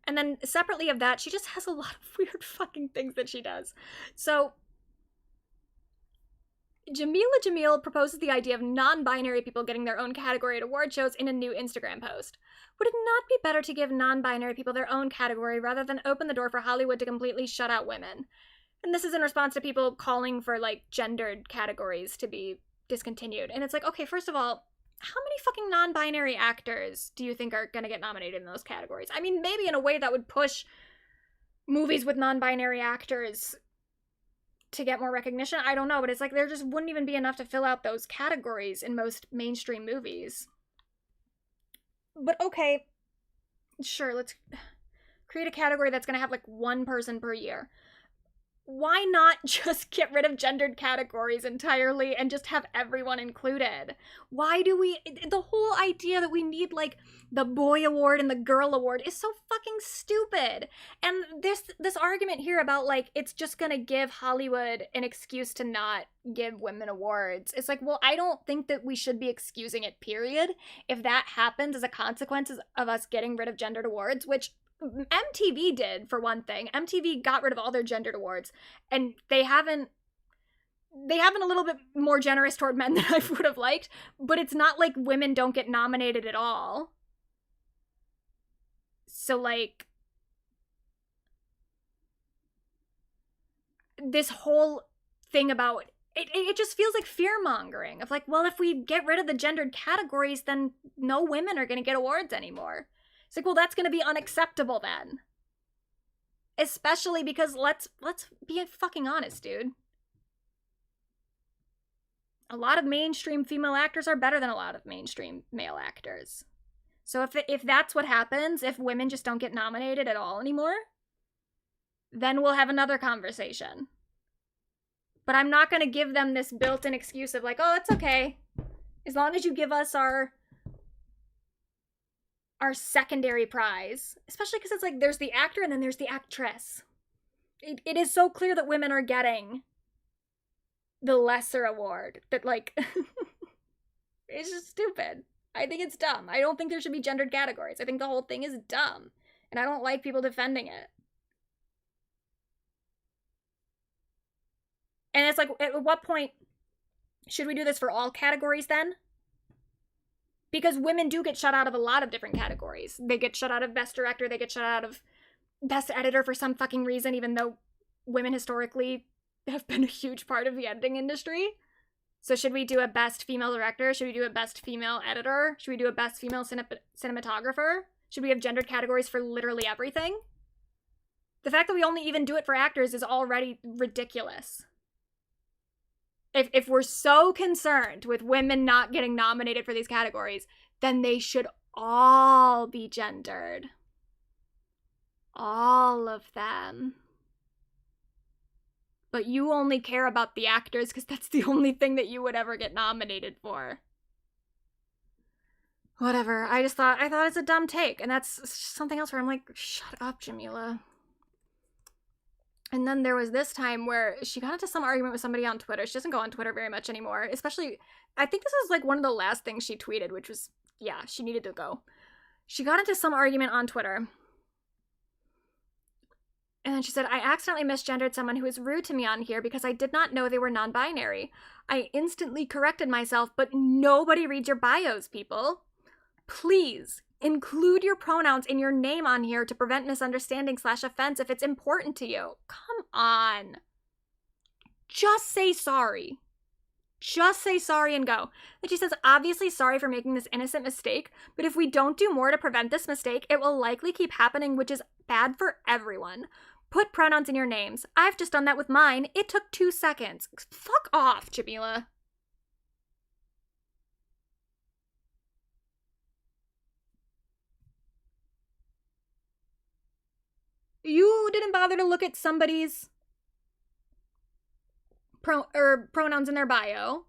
And then separately of that, she just has a lot of weird fucking things that she does. So Jameela Jamil proposes the idea of non-binary people getting their own category at award shows in a new Instagram post. Would it not be better to give non-binary people their own category rather than open the door for Hollywood to completely shut out women? And this is in response to people calling for, like, gendered categories to be discontinued. And it's like, okay, first of all, how many fucking non-binary actors do you think are gonna get nominated in those categories? I mean, maybe in a way that would push movies with non-binary actors to get more recognition. I don't know, but it's like there just wouldn't even be enough to fill out those categories in most mainstream movies. But okay, sure, let's create a category that's gonna have like one person per year. Why not just get rid of gendered categories entirely and just have everyone included? Why do we, the whole idea that we need like the boy award and the girl award is so fucking stupid. And this argument here about like, it's just gonna give Hollywood an excuse to not give women awards. It's like, well, I don't think that we should be excusing it, period. If that happens as a consequence of us getting rid of gendered awards, which MTV did, for one thing. MTV got rid of all their gendered awards, and they haven't a little bit more generous toward men than I would have liked, but it's not like women don't get nominated at all. So like, this whole thing about it just feels like fear-mongering of like, well, if we get rid of the gendered categories, then no women are going to get awards anymore. It's like, well, that's going to be unacceptable then. Especially because let's be fucking honest, dude. A lot of mainstream female actors are better than a lot of mainstream male actors. So if that's what happens, if women just don't get nominated at all anymore, then we'll have another conversation. But I'm not going to give them this built-in excuse of like, oh, it's okay. As long as you give us our secondary prize. Especially because it's like, there's the actor and then there's the actress. It is so clear that women are getting the lesser award. That, like, it's just stupid. I think it's dumb. I don't think there should be gendered categories. I think the whole thing is dumb. And I don't like people defending it. And it's like, at what point should we do this for all categories then? Because women do get shut out of a lot of different categories. They get shut out of Best Director, they get shut out of Best Editor for some fucking reason, even though women historically have been a huge part of the editing industry. So should we do a Best Female Director? Should we do a Best Female Editor? Should we do a Best Female Cinematographer? Should we have gendered categories for literally everything? The fact that we only even do it for actors is already ridiculous. If we're so concerned with women not getting nominated for these categories, then they should all be gendered. All of them. But you only care about the actors because that's the only thing that you would ever get nominated for. Whatever. I thought it's a dumb take, and that's something else where I'm like, shut up, Jameela. And then there was this time where she got into some argument with somebody on Twitter. She doesn't go on Twitter very much anymore. Especially, I think this was like one of the last things she tweeted, which was, yeah, she needed to go. She got into some argument on Twitter. And then she said, I accidentally misgendered someone who was rude to me on here because I did not know they were non-binary. I instantly corrected myself, but nobody reads your bios, people. Please. Include your pronouns in your name on here to prevent misunderstanding/offense if it's important to you. Come on. Just say sorry. Just say sorry and go. And she says, obviously sorry for making this innocent mistake, but if we don't do more to prevent this mistake, it will likely keep happening, which is bad for everyone. Put pronouns in your names. I've just done that with mine. It took 2 seconds. Fuck off, Jameela. You didn't bother to look at somebody's pronouns in their bio.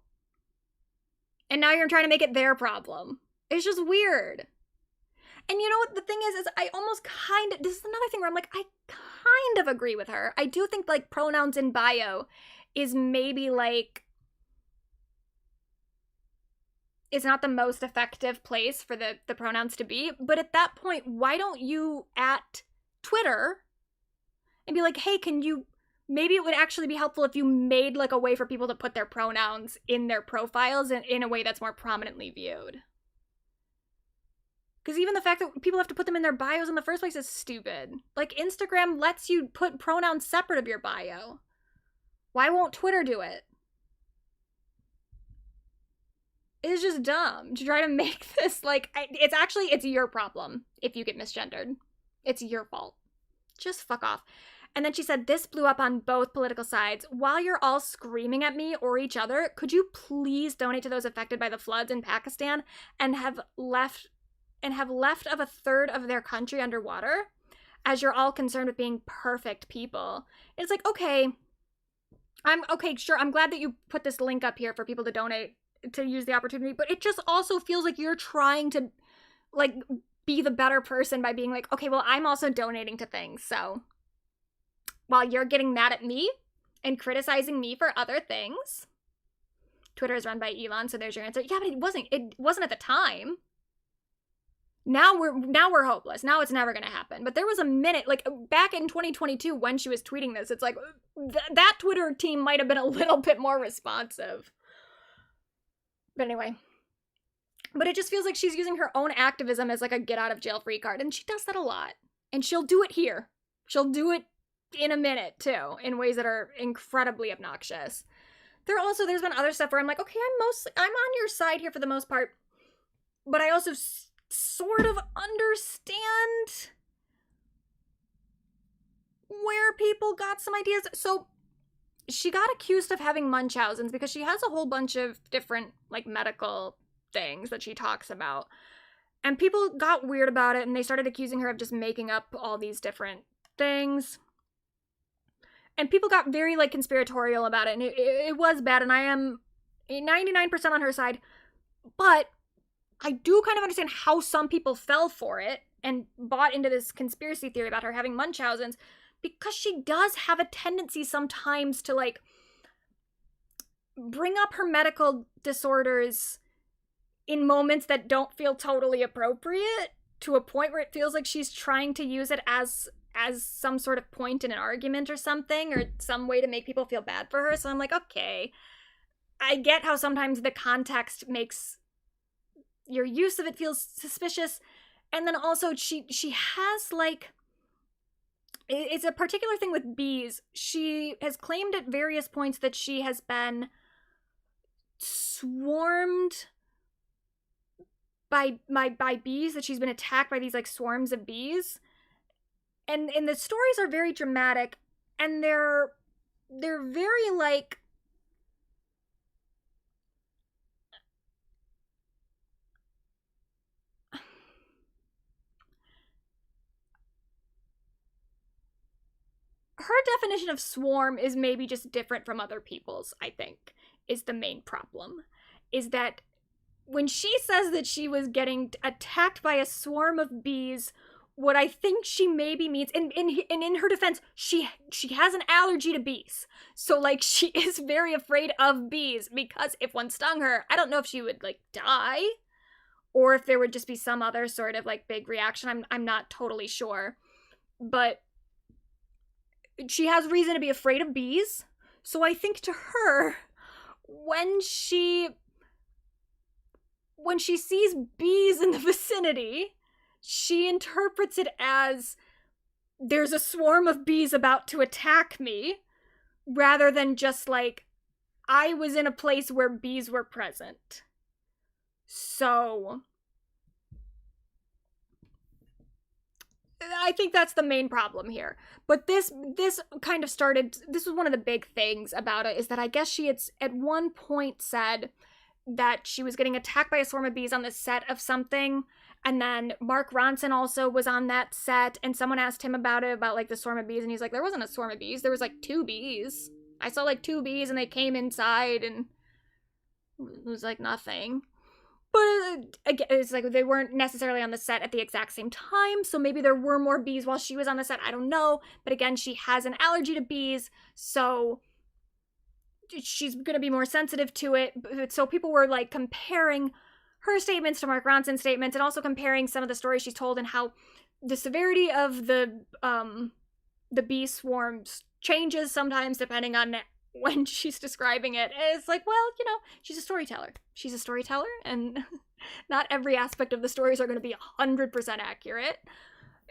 And now you're trying to make it their problem. It's just weird. And you know what the thing is I almost this is another thing where I'm like, I kind of agree with her. I do think like pronouns in bio is maybe like, it's not the most effective place for the pronouns to be. But at that point, why don't you at Twitter and be like, hey, maybe it would actually be helpful if you made like a way for people to put their pronouns in their profiles in a way that's more prominently viewed. Because even the fact that people have to put them in their bios in the first place is stupid. Like, Instagram lets you put pronouns separate of your bio. Why won't Twitter do it? It's just dumb to try to make this, like, it's your problem if you get misgendered. It's your fault. Just fuck off. And then she said, this blew up on both political sides. While you're all screaming at me or each other, could you please donate to those affected by the floods in Pakistan and have left of a third of their country underwater, as you're all concerned with being perfect people? It's like, okay, sure, I'm glad that you put this link up here for people to donate, to use the opportunity, but it just also feels like you're trying to, like, be the better person by being like, okay, well, I'm also donating to things, so while you're getting mad at me and criticizing me for other things, Twitter is run by Elon, so there's your answer. Yeah, but it wasn't at the time. Now we're hopeless. Now it's never gonna happen. But there was a minute, like back in 2022 when she was tweeting this, it's like that Twitter team might have been a little bit more responsive. But anyway. But it just feels like she's using her own activism as like a get out of jail free card. And she does that a lot. And she'll do it here. She'll do it in a minute too, in ways that are incredibly obnoxious. There's been other stuff where I'm like, okay, I'm on your side here for the most part. But I also sort of understand where people got some ideas. So she got accused of having Munchausen's because she has a whole bunch of different, like, medical things that she talks about. And people got weird about it, and they started accusing her of just making up all these different things. And people got very, like, conspiratorial about it, and it was bad, and I am 99% on her side. But I do kind of understand how some people fell for it and bought into this conspiracy theory about her having Munchausen's, because she does have a tendency sometimes to, like, bring up her medical disorders in moments that don't feel totally appropriate, to a point where it feels like she's trying to use it as some sort of point in an argument or something, or some way to make people feel bad for her. So I'm like, okay, I get how sometimes the context makes your use of it feels suspicious. And then also she has, like, it's a particular thing with bees. She has claimed at various points that she has been swarmed by bees, that she's been attacked by these, like, swarms of bees. And the stories are very dramatic, and they're very, like, her definition of swarm is maybe just different from other people's, I think, is the main problem. Is that when she says that she was getting attacked by a swarm of bees, what I think she maybe means, and in her defense, she has an allergy to bees. So, like, she is very afraid of bees, because if one stung her, I don't know if she would, like, die, or if there would just be some other sort of, like, big reaction. I'm not totally sure. But she has reason to be afraid of bees. So I think to her, when she sees bees in the vicinity, she interprets it as there's a swarm of bees about to attack me, rather than just, like, I was in a place where bees were present. So I think that's the main problem here. But this kind of started, this was one of the big things about it, is that I guess she had at one point said that she was getting attacked by a swarm of bees on the set of something, and then Mark Ronson also was on that set, and someone asked him about it, about, like, the swarm of bees, and he's like, there wasn't a swarm of bees, there was, like, 2 bees. I saw, like, 2 bees, and they came inside, and it was, like, nothing. But again, it's like they weren't necessarily on the set at the exact same time, so maybe there were more bees while she was on the set, I don't know. But again, she has an allergy to bees, so she's gonna be more sensitive to it. So people were, like, comparing her statements to Mark Ronson's statements, and also comparing some of the stories she's told, and how the severity of the bee swarms changes sometimes depending on when she's describing it. It's like, well, you know, she's a storyteller. She's a storyteller, and not every aspect of the stories are going to be 100% accurate.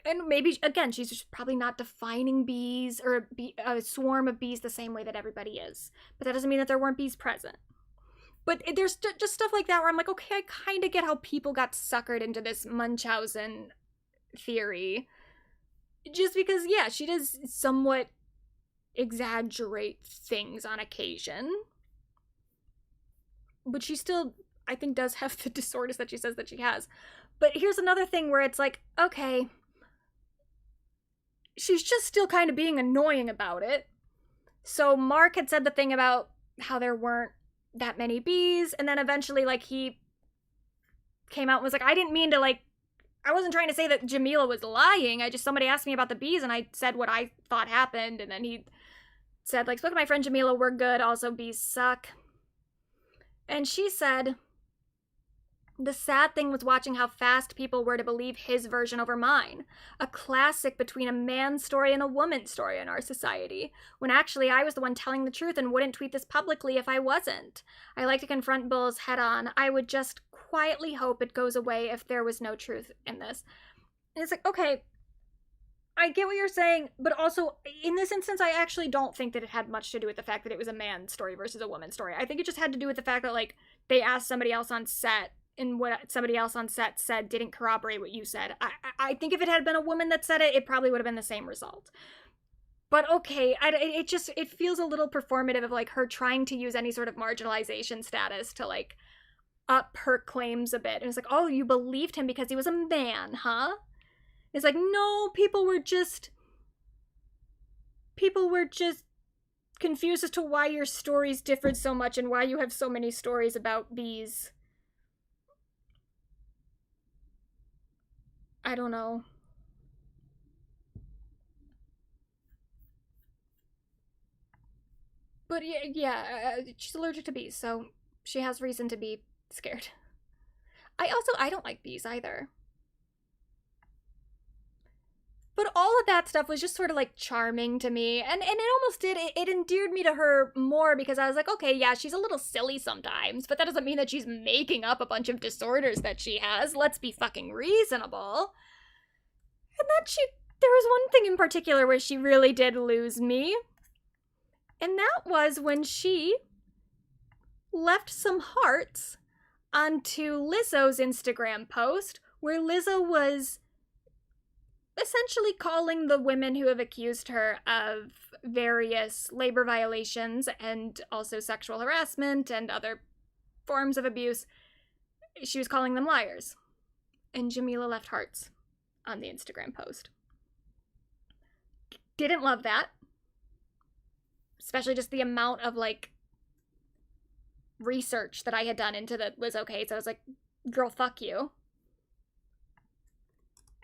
And maybe, again, she's just probably not defining bees or a swarm of bees the same way that everybody is. But that doesn't mean that there weren't bees present. But there's just stuff like that where I'm like, okay, I kind of get how people got suckered into this Munchausen theory. Just because, yeah, she does somewhat exaggerate things on occasion, but she still, I think, does have the disorders that she says that she has. But here's another thing where it's like, okay, she's just still kind of being annoying about it. So Mark had said the thing about how there weren't that many bees, and then eventually, like, he came out and was like, I didn't mean to, like, I wasn't trying to say that Jameela was lying, somebody asked me about the bees, and I said what I thought happened, and then he said, like, spoke to my friend Jameela, we're good, also bees suck. And she said, the sad thing was watching how fast people were to believe his version over mine. A classic between a man's story and a woman's story in our society, when actually I was the one telling the truth and wouldn't tweet this publicly if I wasn't. I like to confront bulls head on. I would just quietly hope it goes away if there was no truth in this. And it's like, okay, I get what you're saying, but also, in this instance, I actually don't think that it had much to do with the fact that it was a man's story versus a woman's story. I think it just had to do with the fact that, like, they asked somebody else on set, and what somebody else on set said didn't corroborate what you said. I think if it had been a woman that said it, it probably would have been the same result. But okay, it feels a little performative of like her trying to use any sort of marginalization status to like up her claims a bit. And it's like, oh, you believed him because he was a man, huh? It's like, no, people were just confused as to why your stories differed so much and why you have so many stories about these, I don't know. But yeah, she's allergic to bees, so she has reason to be scared. I don't like bees either. But all of that stuff was just sort of like charming to me, and it almost it endeared me to her more, because I was like, okay, yeah, she's a little silly sometimes, but that doesn't mean that she's making up a bunch of disorders that she has. Let's be fucking reasonable. And then there was one thing in particular where she really did lose me. And that was when she left some hearts onto Lizzo's Instagram post, where Lizzo was essentially calling the women who have accused her of various labor violations and also sexual harassment and other forms of abuse. She was calling them liars. And Jameela left hearts on the Instagram post. Didn't love that. Especially just the amount of, like, research that I had done into the Lizzo case. I was like, girl, fuck you.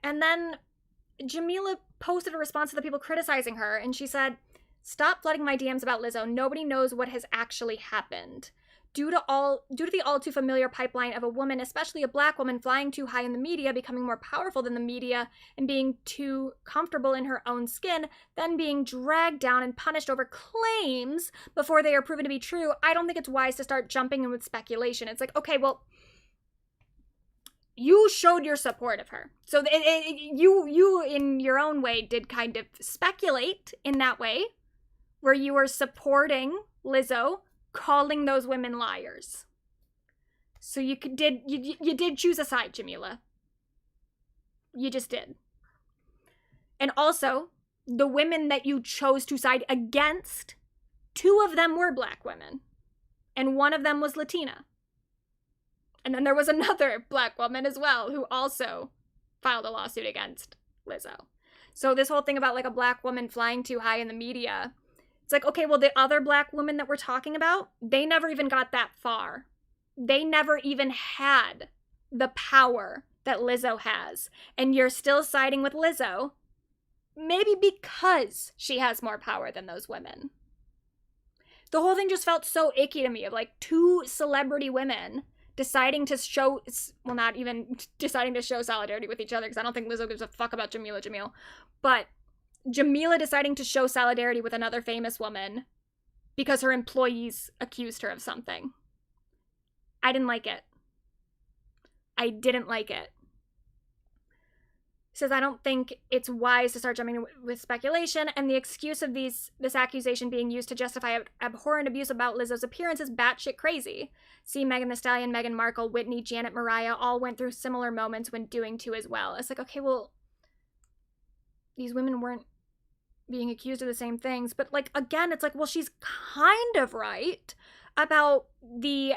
And then Jameela posted a response to the people criticizing her, and she said, "Stop flooding my DMs about Lizzo. Nobody knows what has actually happened. Due to the all too familiar pipeline of a woman, especially a black woman, flying too high in the media, becoming more powerful than the media, and being too comfortable in her own skin, then being dragged down and punished over claims before they are proven to be true, I don't think it's wise to start jumping in with speculation." It's like, okay, well, you showed your support of her. So you in your own way did kind of speculate in that way, where you were supporting Lizzo calling those women liars. So you did choose a side, Jameela. You just did. And also, the women that you chose to side against, 2 of them were black women, and 1 of them was Latina. And then there was another black woman as well who also filed a lawsuit against Lizzo. So this whole thing about like a black woman flying too high in the media, it's like, okay, well, the other black women that we're talking about, they never even got that far. They never even had the power that Lizzo has. And you're still siding with Lizzo, maybe because she has more power than those women. The whole thing just felt so icky to me, of like 2 celebrity women deciding to show, well, not even deciding to show solidarity with each other, because I don't think Lizzo gives a fuck about Jameela Jamil, but Jameela deciding to show solidarity with another famous woman because her employees accused her of something. I didn't like it. I didn't like it. Says, I don't think it's wise to start jumping with speculation, and the excuse of this accusation being used to justify abhorrent abuse about Lizzo's appearance is batshit crazy. See, Megan Thee Stallion, Meghan Markle, Whitney, Janet, Mariah all went through similar moments when doing too as well. It's like, okay, well, these women weren't being accused of the same things, but like, again, it's like, well, she's kind of right about the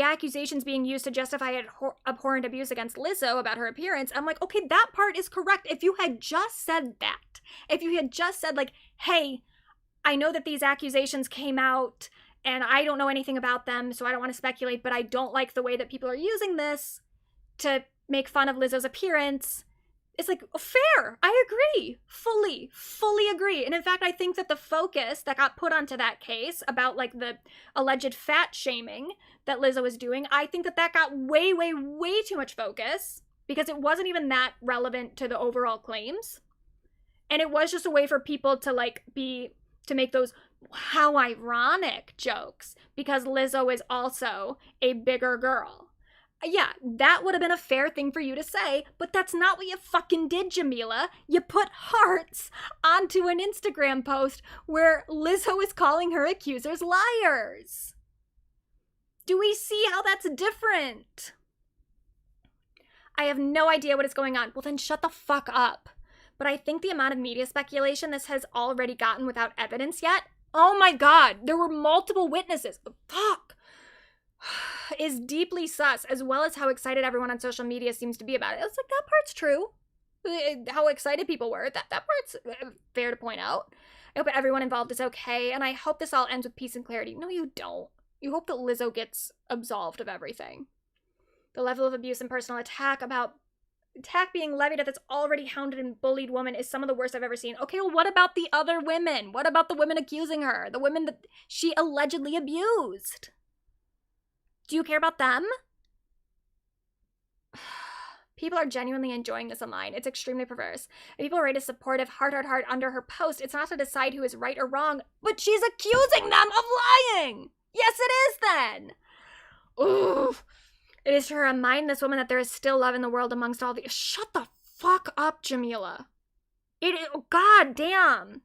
accusations being used to justify abhorrent abuse against Lizzo about her appearance. I'm like, okay, that part is correct. If you had just said that, if you had just said like, hey, I know that these accusations came out and I don't know anything about them, so I don't want to speculate, but I don't like the way that people are using this to make fun of Lizzo's appearance. It's like, fair. I agree. Fully agree. And in fact, I think that the focus that got put onto that case about like the alleged fat shaming that Lizzo was doing, I think that got way too much focus, because it wasn't even that relevant to the overall claims. And it was just a way for people to like to make those how ironic jokes, because Lizzo is also a bigger girl. Yeah, that would have been a fair thing for you to say, but that's not what you fucking did, Jameela. You put hearts onto an Instagram post where Lizzo is calling her accusers liars. Do we see how that's different? I have no idea what is going on. Well, then shut the fuck up. but I think the amount of media speculation this has already gotten without evidence yet, oh my god, there were multiple witnesses, fuck, is deeply sus, as well as how excited everyone on social media seems to be about it. It's like, that part's true. How excited people were, that part's fair to point out. I hope everyone involved is okay, and I hope this all ends with peace and clarity. No, you don't. You hope that Lizzo gets absolved of everything. The level of abuse and personal attack being levied at this already hounded and bullied woman is some of the worst I've ever seen. Okay, well, what about the other women? What about the women accusing her? The women that she allegedly abused? Do you care about them? People are genuinely enjoying this online. It's extremely perverse. If people rate a supportive heart under her post, it's not to decide who is right or wrong, but she's accusing them of lying! Yes, it is then! Ooh. It is to remind this woman that there is still love in the world amongst all the— Shut the fuck up, Jameela. God damn.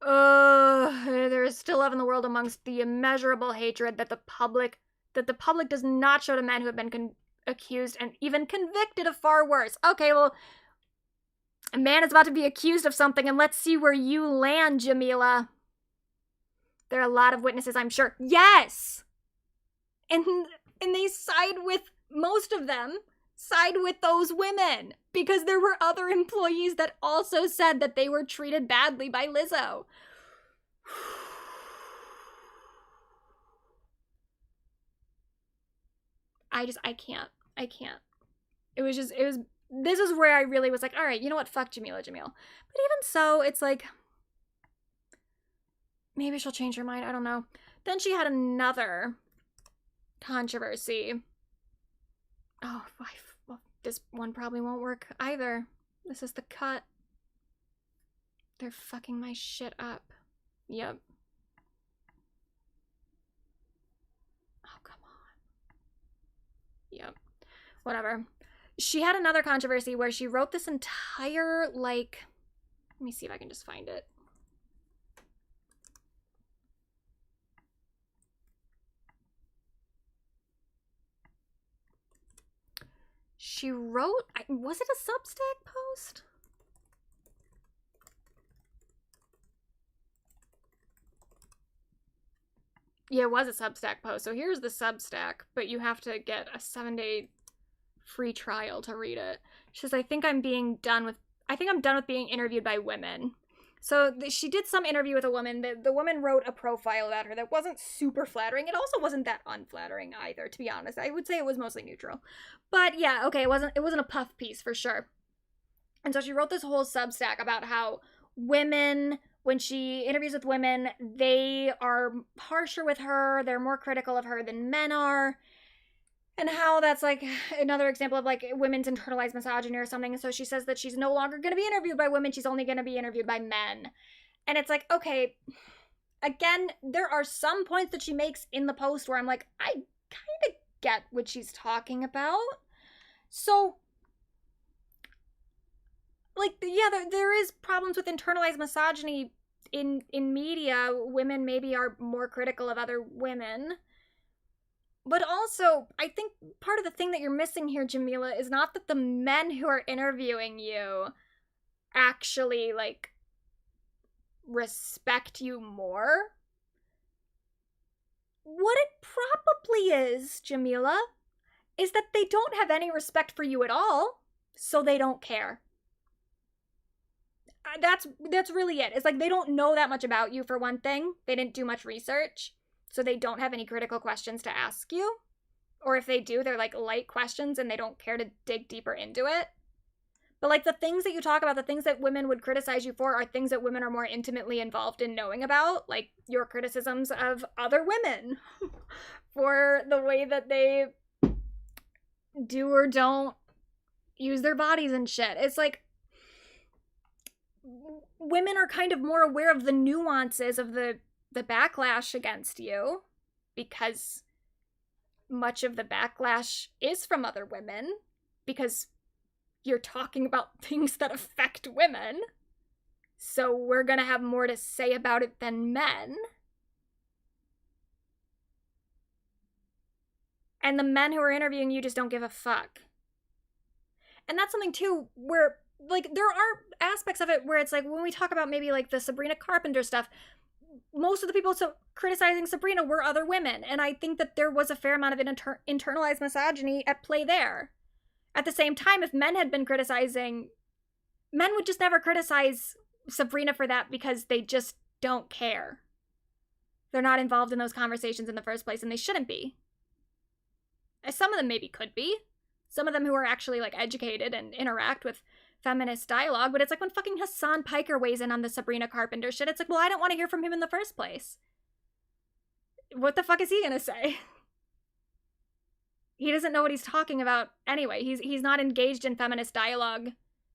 There is still love in the world amongst the immeasurable hatred that the public does not show to men who have been accused and even convicted of far worse. Okay, well, a man is about to be accused of something, and let's see where you land, Jameela. There are a lot of witnesses, I'm sure. Yes! And they most of them side with those women, because there were other employees that also said that they were treated badly by Lizzo. I can't. This is where I really was like, all right, you know what, fuck Jameela Jamil. But even so, it's like, maybe she'll change her mind, I don't know. Then she had another controversy. Oh, well, this one probably won't work either. This is the cut. They're fucking my shit up. Yep. Oh, come on. Yep. Whatever. She had another controversy where she wrote this entire, like, let me see if I can just find it. She wrote, was it a Substack post? Yeah, it was a Substack post. So here's the Substack, but you have to get a 7-day free trial to read it. She says, I think I'm done with being interviewed by women. So she did some interview with a woman. The woman wrote a profile about her that wasn't super flattering. It also wasn't that unflattering either, to be honest. I would say it was mostly neutral. But yeah, okay, it wasn't a puff piece for sure. And so she wrote this whole Substack about how women, when she interviews with women, they are harsher with her, they're more critical of her than men are. And how that's like another example of like women's internalized misogyny or something. And so she says that she's no longer going to be interviewed by women. She's only going to be interviewed by men. And it's like, okay, again, there are some points that she makes in the post where I'm like, I kind of get what she's talking about. So, like, yeah, there is problems with internalized misogyny in media. Women maybe are more critical of other women. But also, I think part of the thing that you're missing here, Jameela, is not that the men who are interviewing you actually, like, respect you more. What it probably is, Jameela, is that they don't have any respect for you at all, so they don't care. That's really it. It's like they don't know that much about you, for one thing. They didn't do much research. So they don't have any critical questions to ask you. Or if they do, they're like light questions and they don't care to dig deeper into it. But like the things that you talk about, the things that women would criticize you for are things that women are more intimately involved in knowing about. Like your criticisms of other women for the way that they do or don't use their bodies and shit. It's like women are kind of more aware of the nuances of the backlash against you, because much of the backlash is from other women, because you're talking about things that affect women. So we're gonna have more to say about it than men. And the men who are interviewing you just don't give a fuck. And that's something too where like, there are aspects of it where it's like, when we talk about maybe like the Sabrina Carpenter stuff, most of the people criticizing Sabrina were other women, and I think that there was a fair amount of internalized misogyny at play there. At the same time, if men had been criticizing, men would just never criticize Sabrina for that because they just don't care. They're not involved in those conversations in the first place, and they shouldn't be. Some of them maybe could be. Some of them who are actually, like, educated and interact with feminist dialogue, but it's like when fucking Hassan Piker weighs in on the Sabrina Carpenter shit, it's like, well, I don't want to hear from him in the first place. What the fuck is he gonna say? He doesn't know what he's talking about anyway. He's not engaged in feminist dialogue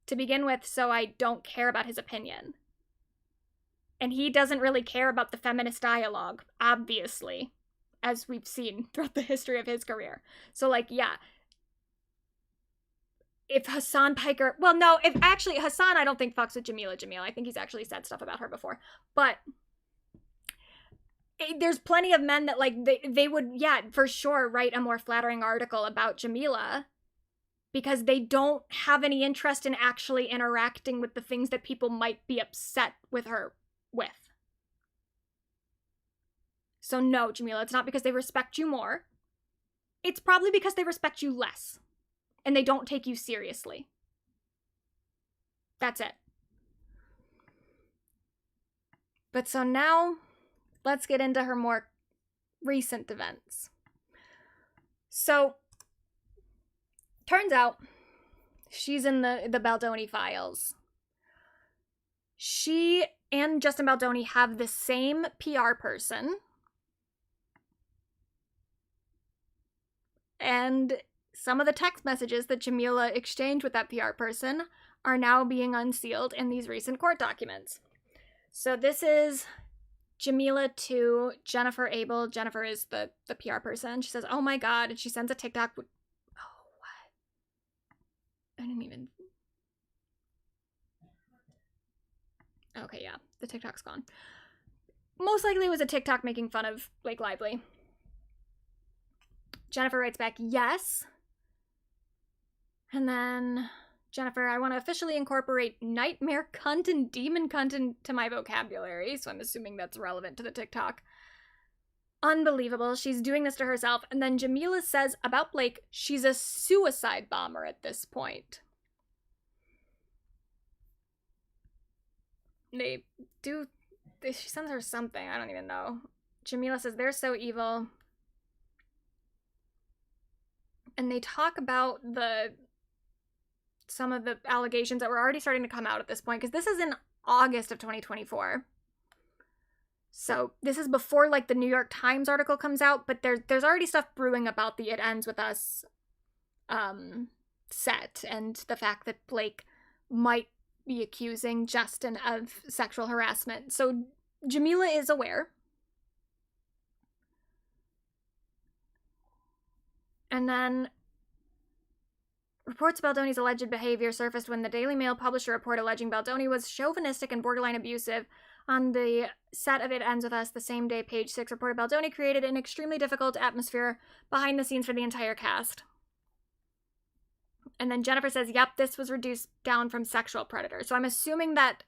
to begin with, so I don't care about his opinion. And he doesn't really care about the feminist dialogue, obviously, as we've seen throughout the history of his career. So, like, yeah. If Hassan Piker... Well, no, if actually, Hassan I don't think fucks with Jameela Jamil. I think he's actually said stuff about her before. But there's plenty of men that, like, they would, yeah, for sure, write a more flattering article about Jameela because they don't have any interest in actually interacting with the things that people might be upset with her with. So no, Jameela, it's not because they respect you more. It's probably because they respect you less. And they don't take you seriously. That's it. But so now, let's get into her more recent events. So, turns out, she's in the Baldoni files. She and Justin Baldoni have the same PR person. And some of the text messages that Jameela exchanged with that PR person are now being unsealed in these recent court documents. So this is Jameela to Jennifer Abel. Jennifer is the PR person. She says, oh my God. And she sends a TikTok. Oh, what? I didn't even... Okay, yeah. The TikTok's gone. Most likely it was a TikTok making fun of Blake Lively. Jennifer writes back, yes. And then, Jennifer, I want to officially incorporate nightmare cunt and demon cunt into my vocabulary, so I'm assuming that's relevant to the TikTok. Unbelievable. She's doing this to herself. And then Jameela says about Blake, she's a suicide bomber at this point. She sends her something, I don't even know. Jameela says, they're so evil. And they talk about some of the allegations that were already starting to come out at this point, because this is in August of 2024. So this is before, like, the New York Times article comes out, but there's already stuff brewing about the It Ends With Us set, and the fact that Blake might be accusing Justin of sexual harassment. So Jameela is aware. And then reports of Baldoni's alleged behavior surfaced when the Daily Mail published a report alleging Baldoni was chauvinistic and borderline abusive on the set of It Ends With Us the same day. Page 6 reported Baldoni created an extremely difficult atmosphere behind the scenes for the entire cast. And then Jennifer says, yep, this was reduced down from sexual predator. So I'm assuming that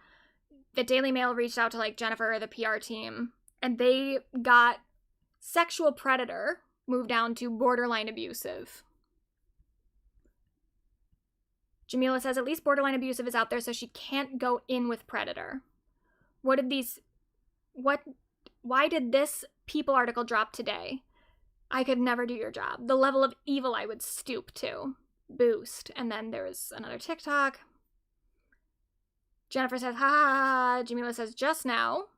the Daily Mail reached out to, like, Jennifer or the PR team, and they got sexual predator moved down to borderline abusive. Jameela says at least borderline abusive is out there, so she can't go in with predator. Why did this People article drop today? I could never do your job. The level of evil I would stoop to. Boost. And then there's another TikTok. Jennifer says, ha ha ha. Jameela says, just now.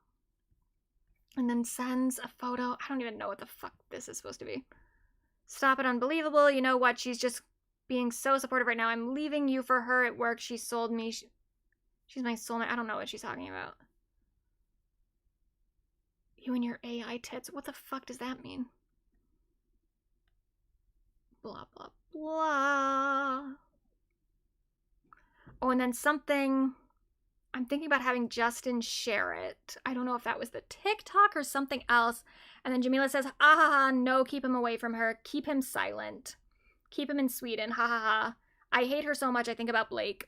And then sends a photo. I don't even know what the fuck this is supposed to be. Stop it, unbelievable. You know what? She's just being so supportive right now. I'm leaving you for her at work. She sold me. She's my soulmate. I don't know what she's talking about. You and your AI tits. What the fuck does that mean? Blah, blah, blah. Oh, and then something... I'm thinking about having Justin share it. I don't know if that was the TikTok or something else. And then Jameela says, ha ha ha, no, keep him away from her. Keep him silent. Keep him in Sweden, ha ha ha. I hate her so much, I think about Blake.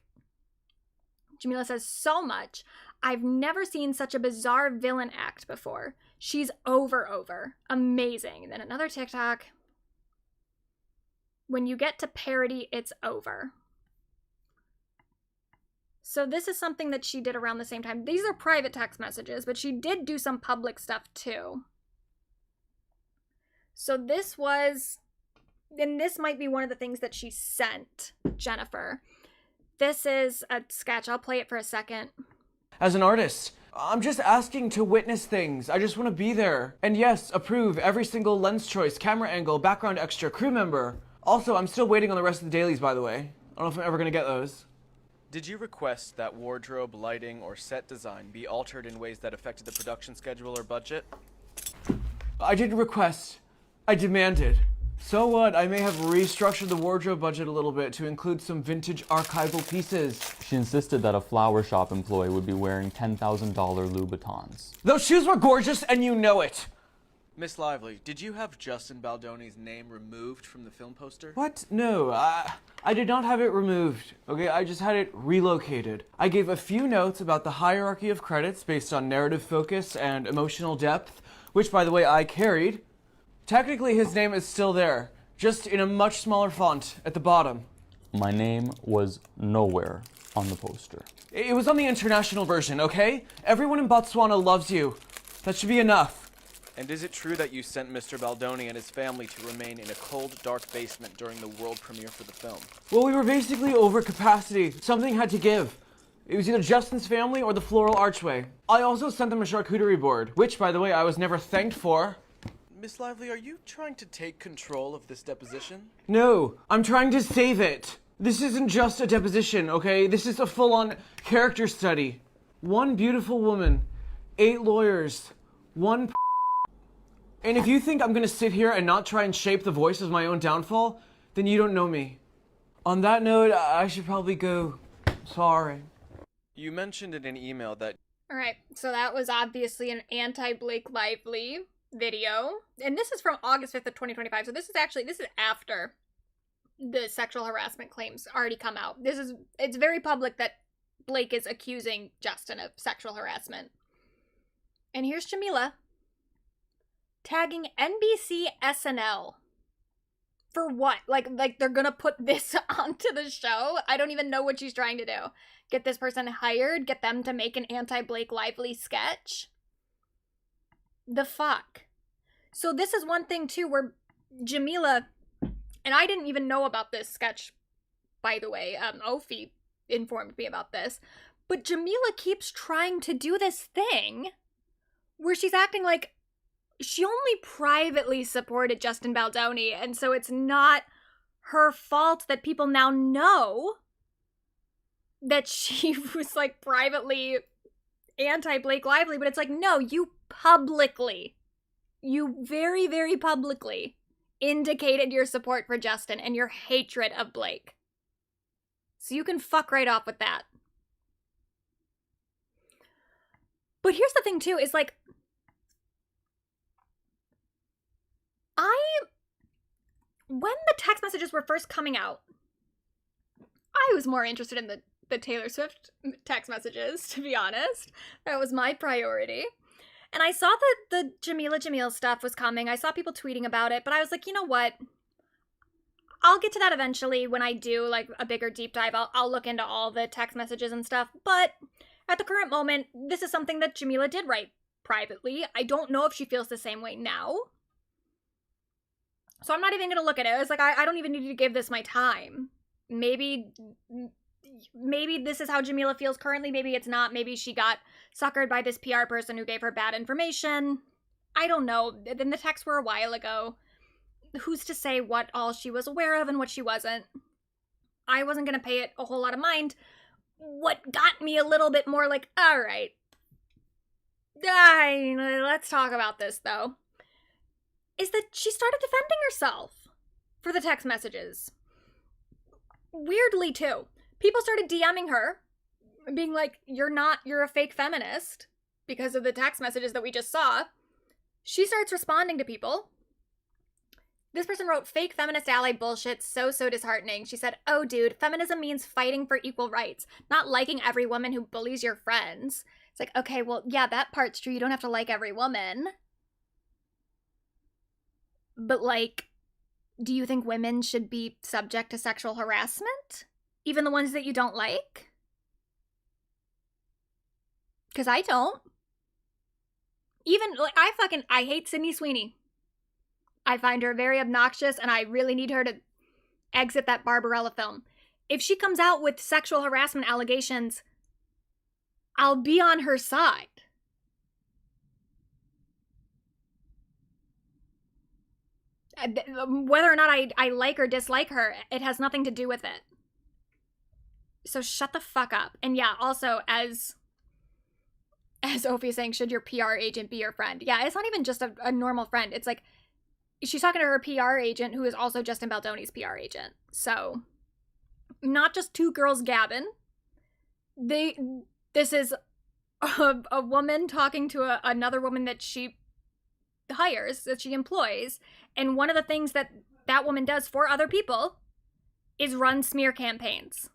Jameela says, so much. I've never seen such a bizarre villain act before. She's over. Amazing. And then another TikTok. When you get to parody, it's over. So this is something that she did around the same time. These are private text messages, but she did do some public stuff too. So this was, and this might be one of the things that she sent Jennifer. This is a sketch. I'll play it for a second. As an artist, I'm just asking to witness things. I just want to be there. And yes, approve every single lens choice, camera angle, background extra, crew member. Also, I'm still waiting on the rest of the dailies, by the way. I don't know if I'm ever going to get those. Did you request that wardrobe, lighting, or set design be altered in ways that affected the production schedule or budget? I didn't request. I demanded. So what? I may have restructured the wardrobe budget a little bit to include some vintage archival pieces. She insisted that a flower shop employee would be wearing $10,000 Louboutins. Those shoes were gorgeous, and you know it! Miss Lively, did you have Justin Baldoni's name removed from the film poster? What? No, I did not have it removed, okay? I just had it relocated. I gave a few notes about the hierarchy of credits based on narrative focus and emotional depth, which, by the way, I carried. Technically, his name is still there, just in a much smaller font at the bottom. My name was nowhere on the poster. It was on the international version, okay? Everyone in Botswana loves you. That should be enough. And is it true that you sent Mr. Baldoni and his family to remain in a cold, dark basement during the world premiere for the film? Well, we were basically over capacity. Something had to give. It was either Justin's family or the floral archway. I also sent them a charcuterie board, which, by the way, I was never thanked for. Miss Lively, are you trying to take control of this deposition? No, I'm trying to save it. This isn't just a deposition, okay? This is a full-on character study. One beautiful woman, 8 lawyers, one And if you think I'm gonna sit here and not try and shape the voice of my own downfall, then you don't know me. On that note, I should probably go. Sorry. You mentioned in an email that... Alright, so that was obviously an anti-Blake Lively video. And this is from August 5th of 2025, so this is after the sexual harassment claims already come out. It's very public that Blake is accusing Justin of sexual harassment. And here's Jameela tagging NBC SNL. For what? Like they're gonna put this onto the show? I don't even know what she's trying to do. Get this person hired? Get them to make an anti-Blake Lively sketch? The fuck? So this is one thing too where Jameela, and I didn't even know about this sketch, by the way. Ophi informed me about this. But Jameela keeps trying to do this thing where she's acting like she only privately supported Justin Baldoni, and so it's not her fault that people now know that she was, like, privately anti-Blake Lively, but it's like, no, you very, very publicly indicated your support for Justin and your hatred of Blake. So you can fuck right off with that. But here's the thing, too, is, like, when the text messages were first coming out, I was more interested in the Taylor Swift text messages, to be honest. That was my priority. And I saw that the Jameela Jamil stuff was coming. I saw people tweeting about it, but I was like, you know what? I'll get to that eventually when I do, like, a bigger deep dive. I'll look into all the text messages and stuff. But at the current moment, this is something that Jameela did write privately. I don't know if she feels the same way now. So I'm not even going to look at it. It's like, I don't even need to give this my time. Maybe this is how Jameela feels currently. Maybe it's not. Maybe she got suckered by this PR person who gave her bad information. I don't know. Then the texts were a while ago. Who's to say what all she was aware of and what she wasn't? I wasn't going to pay it a whole lot of mind. What got me a little bit more like, all right. Let's talk about this, though. Is that she started defending herself for the text messages. Weirdly, too. People started DMing her, being like, you're a fake feminist, because of the text messages that we just saw. She starts responding to people. This person wrote, fake feminist ally bullshit, so disheartening. She said, oh dude, feminism means fighting for equal rights, not liking every woman who bullies your friends. It's like, okay, well, yeah, that part's true. You don't have to like every woman. But like, do you think women should be subject to sexual harassment? Even the ones that you don't like? Because I don't. Even, like, I hate Sydney Sweeney. I find her very obnoxious, and I really need her to exit that Barbarella film. If she comes out with sexual harassment allegations, I'll be on her side. Whether or not I like or dislike her, it has nothing to do with it. So shut the fuck up. And yeah, also, as Ophi is saying, should your PR agent be your friend? Yeah, it's not even just a normal friend. It's like, she's talking to her PR agent, who is also Justin Baldoni's PR agent. So, not just two girls gabbing. This is a woman talking to another woman that she hires, that she employs. And one of the things that woman does for other people is run smear campaigns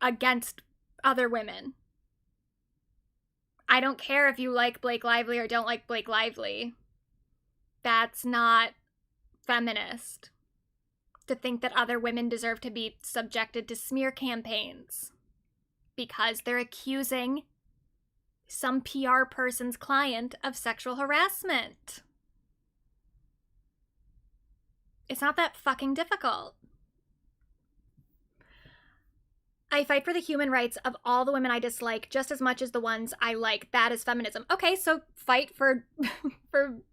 against other women. I don't care if you like Blake Lively or don't like Blake Lively. That's not feminist to think that other women deserve to be subjected to smear campaigns because they're accusing some PR person's client of sexual harassment. It's not that fucking difficult. I fight for the human rights of all the women I dislike just as much as the ones I like. That is feminism. Okay, so fight for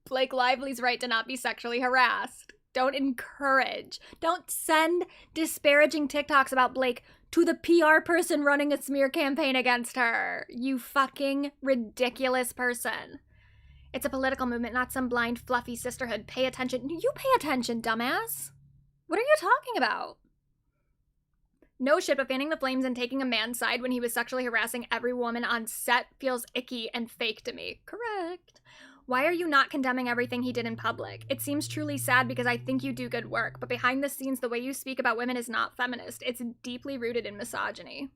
Blake Lively's right to not be sexually harassed. Don't encourage. Don't send disparaging TikToks about Blake to the PR person running a smear campaign against her. You fucking ridiculous person. It's a political movement, not some blind, fluffy sisterhood. Pay attention. You pay attention, dumbass. What are you talking about? No shit, but fanning the flames and taking a man's side when he was sexually harassing every woman on set feels icky and fake to me. Correct. Why are you not condemning everything he did in public? It seems truly sad because I think you do good work, but behind the scenes, the way you speak about women is not feminist. It's deeply rooted in misogyny.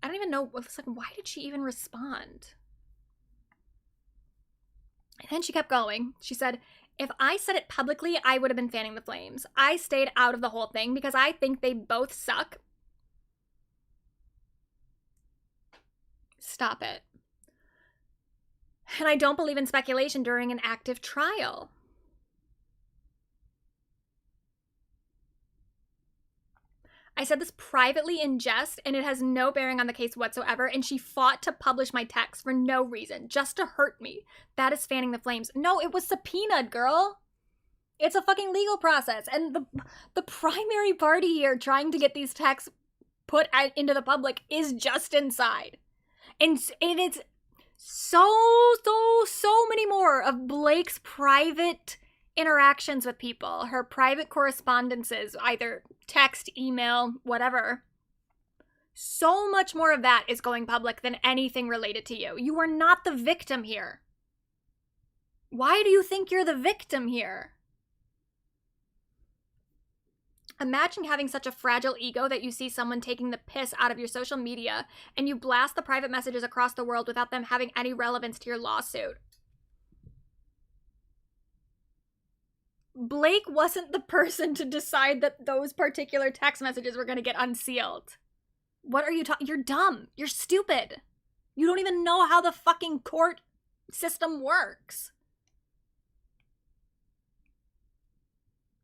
I don't even know. It's like, why did she even respond? And then she kept going. She said, if I said it publicly, I would have been fanning the flames. I stayed out of the whole thing because I think they both suck. Stop it. And I don't believe in speculation during an active trial. I said this privately in jest, and it has no bearing on the case whatsoever, and she fought to publish my text for no reason, just to hurt me. That is fanning the flames. No, it was subpoenaed, girl. It's a fucking legal process, and the primary party here trying to get these texts put out into the public is just inside. And it's so many more of Blake's private interactions with people, her private correspondences, either text, email, whatever. So much more of that is going public than anything related to you. You are not the victim here. Why do you think you're the victim here? Imagine having such a fragile ego that you see someone taking the piss out of your social media and you blast the private messages across the world without them having any relevance to your lawsuit. Blake wasn't the person to decide that those particular text messages were going to get unsealed. What are you talking? You're dumb. You're stupid. You don't even know how the fucking court system works.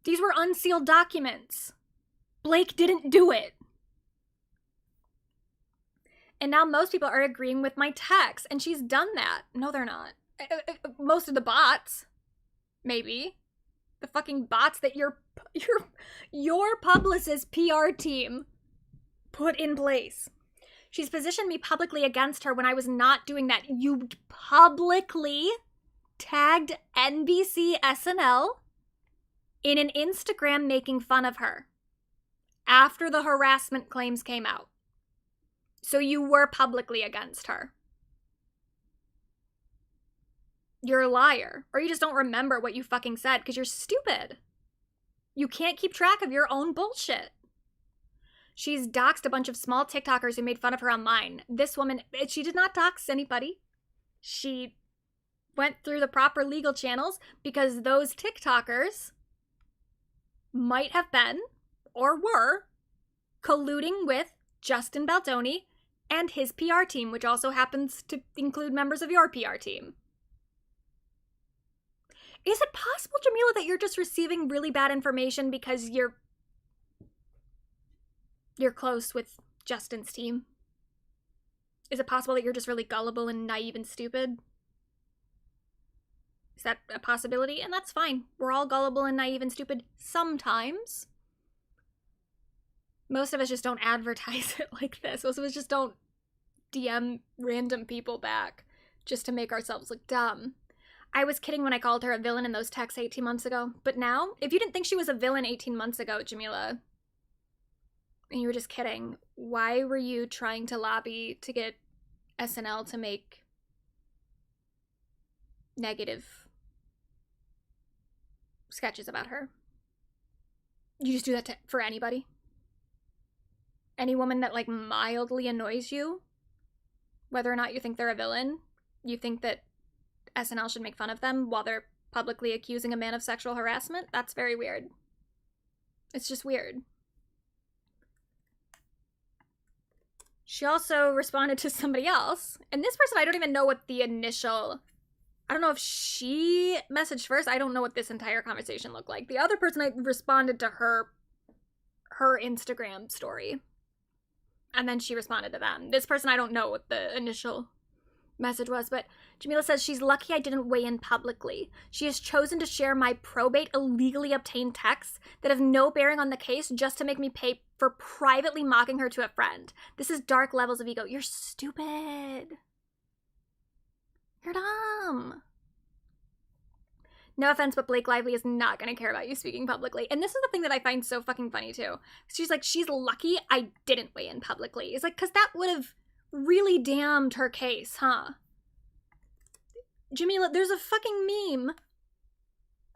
These were unsealed documents. Blake didn't do it. And now most people are agreeing with my text, and she's done that. No, they're not. Most of the bots, maybe. The fucking bots that your publicist PR team put in place. She's positioned me publicly against her when I was not doing that. You publicly tagged NBC SNL in an Instagram making fun of her after the harassment claims came out. So you were publicly against her. you're a liar. Or you just don't remember what you fucking said because you're stupid. You can't keep track of your own bullshit. She's doxed a bunch of small TikTokers who made fun of her online. This woman, she did not dox anybody. She went through the proper legal channels because those TikTokers might have been, or were, colluding with Justin Baldoni and his PR team, which also happens to include members of your PR team. Is it possible, Jameela, that you're just receiving really bad information because you're close with Justin's team? Is it possible that you're just really gullible and naive and stupid? Is that a possibility? And that's fine. We're all gullible and naive and stupid sometimes. Most of us just don't advertise it like this. Most of us just don't DM random people back just to make ourselves look dumb. I was kidding when I called her a villain in those texts 18 months ago. But now, if you didn't think she was a villain 18 months ago, Jameela, and you were just kidding, why were you trying to lobby to get SNL to make negative sketches about her? You just do that for anybody? Any woman that, like, mildly annoys you? Whether or not you think they're a villain, you think that SNL should make fun of them while they're publicly accusing a man of sexual harassment? That's very weird. It's just weird. She also responded to somebody else, and this person, I don't even know what the initial... I don't know if she messaged first. I don't know what this entire conversation looked like. The other person, I responded to her Instagram story, and then she responded to them. This person, I don't know what the initial message was, but Jameela says she's lucky I didn't weigh in publicly. She has chosen to share my probate illegally obtained texts that have no bearing on the case just to make me pay for privately mocking her to a friend. This is dark levels of ego. You're stupid. You're dumb. No offense, but Blake Lively is not going to care about you speaking publicly. And this is the thing that I find so fucking funny too. She's like, she's lucky I didn't weigh in publicly. It's like, because that would have really damned her case, huh? Jameela, there's a fucking meme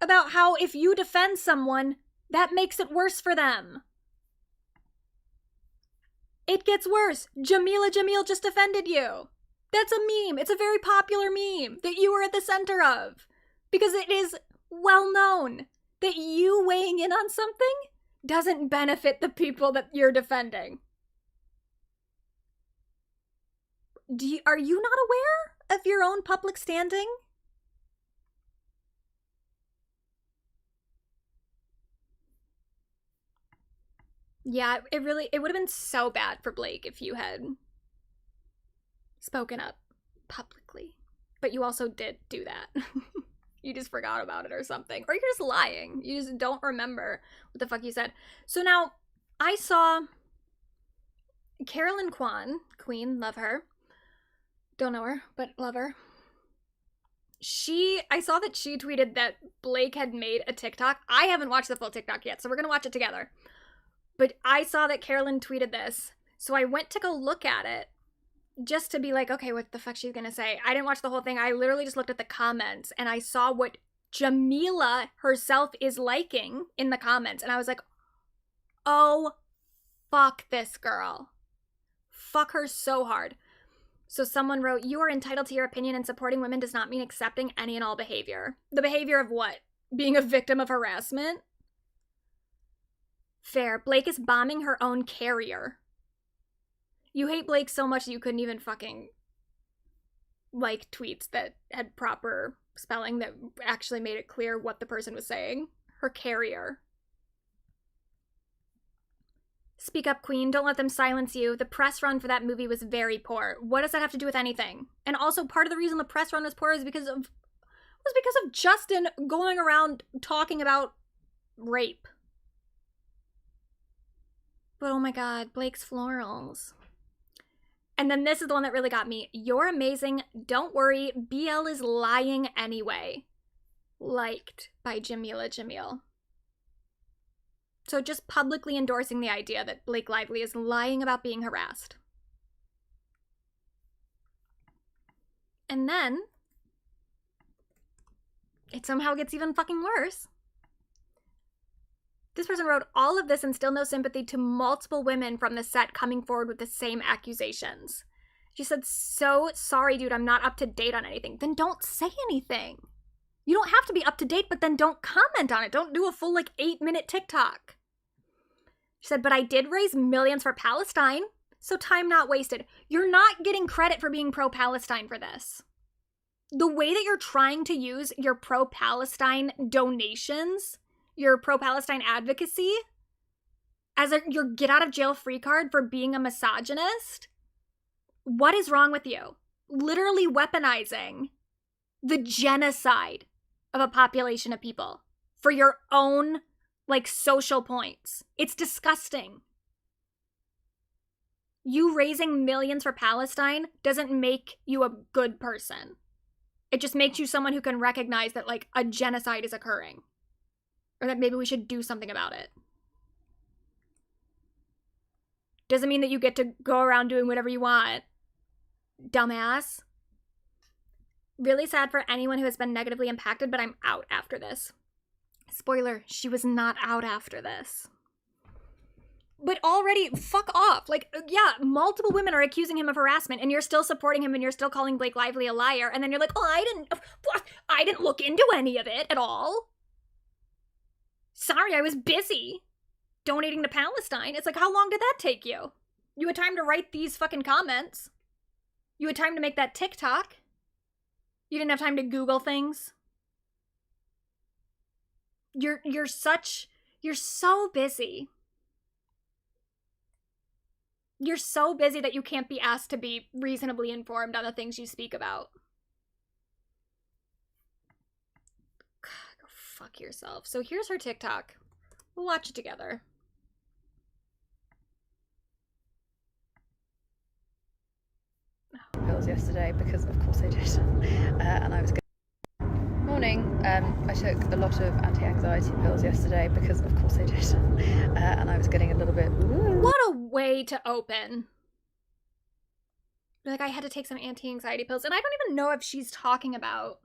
about how if you defend someone, that makes it worse for them. It gets worse. Jameela Jamil just defended you. That's a meme. It's a very popular meme that you were at the center of. Because it is well known that you weighing in on something doesn't benefit the people that you're defending. Are you not aware of your own public standing? Yeah, it would have been so bad for Blake if you had spoken up publicly. But you also did do that. You just forgot about it or something. Or you're just lying. You just don't remember what the fuck you said. So now, I saw Carolyn Kwan, Queen, love her. Don't know her, but love her. I saw that she tweeted that Blake had made a TikTok. I haven't watched the full TikTok yet, so we're gonna watch it together. But I saw that Carolyn tweeted this, so I went to go look at it just to be like, okay, what the fuck she's gonna say? I didn't watch the whole thing. I literally just looked at the comments and I saw what Jameela herself is liking in the comments. And I was like, oh, fuck this girl. Fuck her so hard. So someone wrote, you are entitled to your opinion, and supporting women does not mean accepting any and all behavior. The behavior of what? Being a victim of harassment? Fair. Blake is bombing her own carrier. You hate Blake so much that you couldn't even fucking like tweets that had proper spelling that actually made it clear what the person was saying. Her carrier. Speak up, Queen. Don't let them silence you. The press run for that movie was very poor. What does that have to do with anything? And also, part of the reason the press run was poor is because of Justin going around talking about rape. But oh my god, Blake's florals. And then this is the one that really got me. You're amazing. Don't worry. BL is lying anyway. Liked by Jameela Jamil. So just publicly endorsing the idea that Blake Lively is lying about being harassed. And then it somehow gets even fucking worse. This person wrote all of this and still no sympathy to multiple women from the set coming forward with the same accusations. She said, so sorry, dude, I'm not up to date on anything. Then don't say anything. You don't have to be up to date, but then don't comment on it. Don't do a full, like, 8-minute TikTok. She said, but I did raise millions for Palestine, so time not wasted. You're not getting credit for being pro-Palestine for this. The way that you're trying to use your pro-Palestine donations, your pro-Palestine advocacy, as your get-out-of-jail-free card for being a misogynist, what is wrong with you? Literally weaponizing the genocide of a population of people for your own, like, social points. It's disgusting. You raising millions for Palestine doesn't make you a good person. It just makes you someone who can recognize that, like, a genocide is occurring. Or that maybe we should do something about it. Doesn't mean that you get to go around doing whatever you want. Dumbass. Really sad for anyone who has been negatively impacted, but I'm out after this. Spoiler, she was not out after this. But already, fuck off. Like, yeah, multiple women are accusing him of harassment, and you're still supporting him, and you're still calling Blake Lively a liar, and then you're like, oh, I didn't look into any of it at all. Sorry, I was busy donating to Palestine. It's like, how long did that take you? You had time to write these fucking comments. You had time to make that TikTok. You didn't have time to Google things. You're so busy. You're so busy that you can't be asked to be reasonably informed on the things you speak about. Go fuck yourself. So here's her TikTok. We'll watch it together. Pills yesterday because of course I did, and I was morning. I took a lot of anti-anxiety pills yesterday because of course I did, and I was getting a little bit. What a way to open! Like, I had to take some anti-anxiety pills, and I don't even know if she's talking about.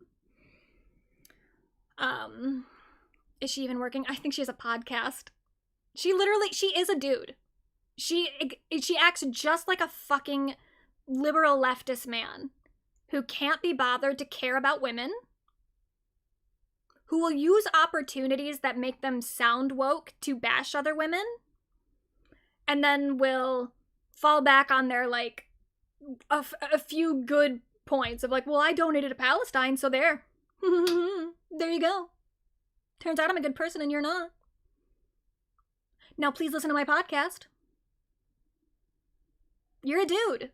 Is she even working? I think she has a podcast. She is a dude. She acts just like a fucking liberal leftist man who can't be bothered to care about women, who will use opportunities that make them sound woke to bash other women, and then will fall back on their, like, a few good points of like, well, I donated to Palestine, so there. There you go. Turns out I'm a good person and you're not. Now please listen to my podcast. You're a dude.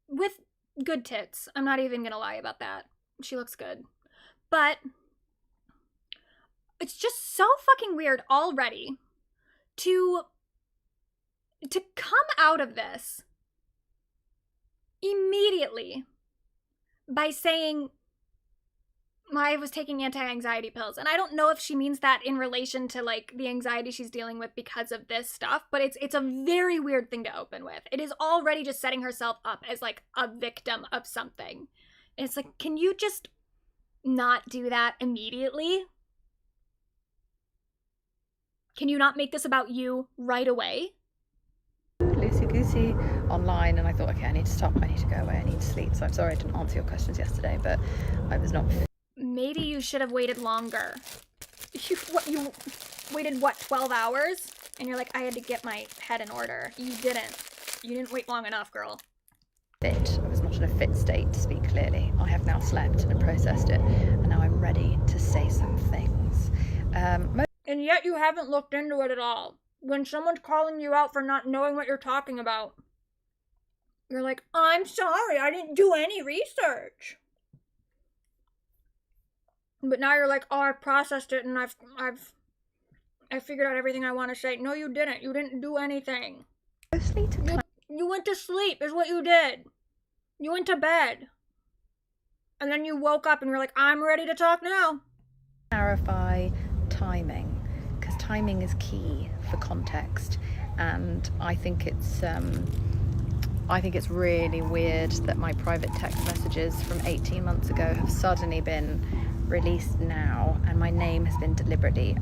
With good tits. I'm not even gonna lie about that. She looks good. But it's just so fucking weird already to come out of this immediately by saying, I was taking anti-anxiety pills. And I don't know if she means that in relation to, like, the anxiety she's dealing with because of this stuff, but it's a very weird thing to open with. It is already just setting herself up as, like, a victim of something. And it's like, can you just not do that immediately? Can you not make this about you right away? Loosey-goosey online, and I thought, okay, I need to stop, I need to go away, I need to sleep. So I'm sorry I didn't answer your questions yesterday, but I was not. Maybe you should have waited longer. You waited, 12 hours? And you're like, I had to get my head in order. You didn't wait long enough, girl. Fit. I was not in a fit state to speak clearly. I have now slept and processed it, and now I'm ready to say some things. And yet you haven't looked into it at all. When someone's calling you out for not knowing what you're talking about, you're like, I'm sorry, I didn't do any research. But now you're like, oh, I processed it and I figured out everything I want to say. No, you didn't. You didn't do anything. You went to sleep is what you did. You went to bed. And then you woke up and you're like, I'm ready to talk now. Clarify timing, because timing is key for context. And I think it's, I think it's really weird that my private text messages from 18 months ago have suddenly been released now, and my name has been deliberately...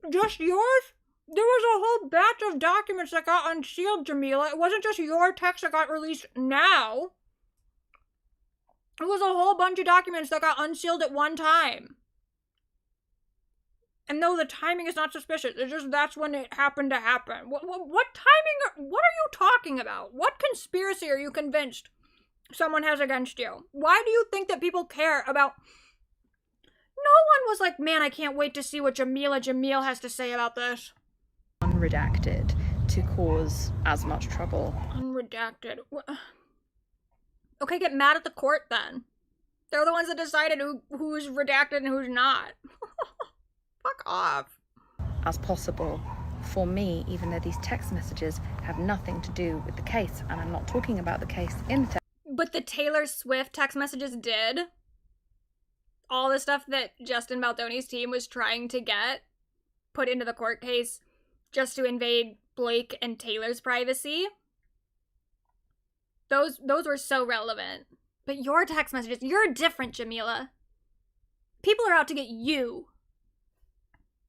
Just yours? There was a whole batch of documents that got unsealed, Jameela. It wasn't just your text that got released now. It was a whole bunch of documents that got unsealed at one time. And no, the timing is not suspicious. It's just that's when it happened to happen. What timing? What are you talking about? What conspiracy are you convinced someone has against you? Why do you think that people care about... No one was like, man, I can't wait to see what Jameela Jamil has to say about this. Unredacted to cause as much trouble. Unredacted. Okay, get mad at the court then. They're the ones that decided who's redacted and who's not. Fuck off. As possible for me, even though these text messages have nothing to do with the case, and I'm not talking about the case in the text. But the Taylor Swift text messages did. All the stuff that Justin Baldoni's team was trying to get put into the court case just to invade Blake and Taylor's privacy. Those were so relevant. But your text messages, you're different, Jameela. People are out to get you.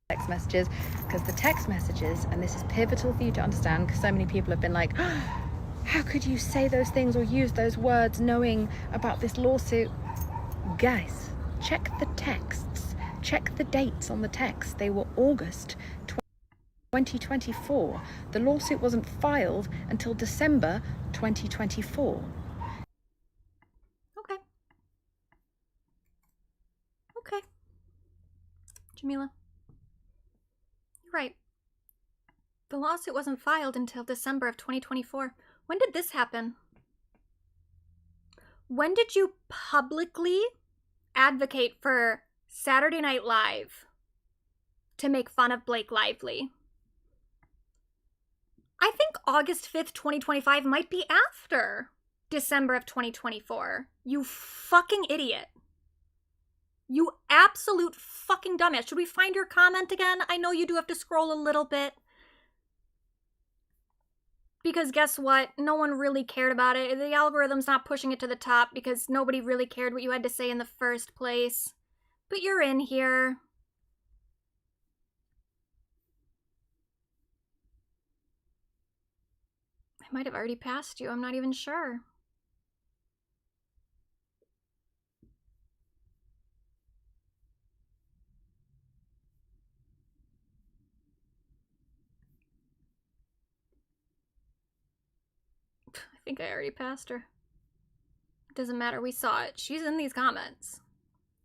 Text messages, because the text messages, and this is pivotal for you to understand, because so many people have been like, oh, how could you say those things or use those words knowing about this lawsuit? Guys, check the texts. Check the dates on the text. They were August 2024. The lawsuit wasn't filed until December 2024. Okay. Jameela. You're right. The lawsuit wasn't filed until December of 2024. When did this happen? When did you publicly advocate for Saturday Night Live to make fun of Blake Lively? I think August 5th, 2025 might be after December of 2024. You fucking idiot. You absolute fucking dumbass. Should we find your comment again? I know you do have to scroll a little bit. Because guess what? No one really cared about it. The algorithm's not pushing it to the top because nobody really cared what you had to say in the first place. But you're in here. I might have already passed you. I'm not even sure. I think I already passed her. Doesn't matter, we saw it. She's in these comments.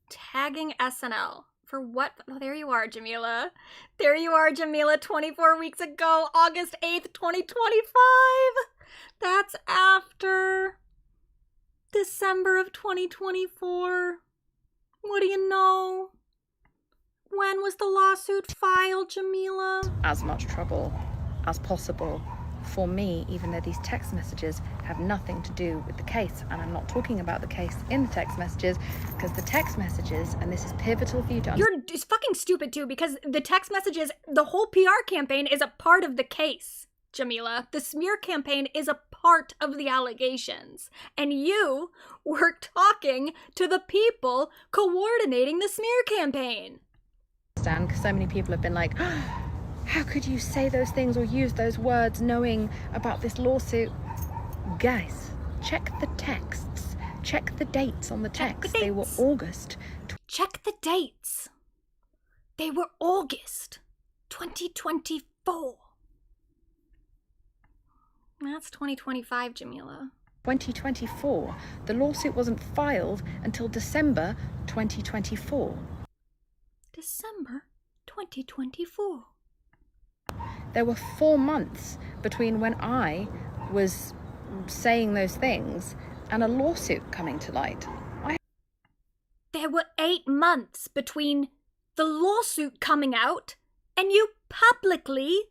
Tagging SNL. For what? Oh, there you are, Jameela. There you are, Jameela, 24 weeks ago, August 8th, 2025. That's after December of 2024. What do you know? When was the lawsuit filed, Jameela? As much trouble as possible for me, even though these text messages have nothing to do with the case, and I'm not talking about the case in the text messages, because the text messages, and this is pivotal for you to understand. You're fucking stupid too, because the text messages, the whole PR campaign is a part of the case, Jameela. The smear campaign is a part of the allegations, and you were talking to the people coordinating the smear campaign. Because so many people have been like, oh, how could you say those things or use those words knowing about this lawsuit? Guys, check the texts. Check the dates on the text. They were August. Check the dates. They were August 2024. That's 2025, Jameela. 2024. The lawsuit wasn't filed until December 2024. December 2024. There were 4 months between when I was saying those things and a lawsuit coming to light. There were 8 months between the lawsuit coming out and you publicly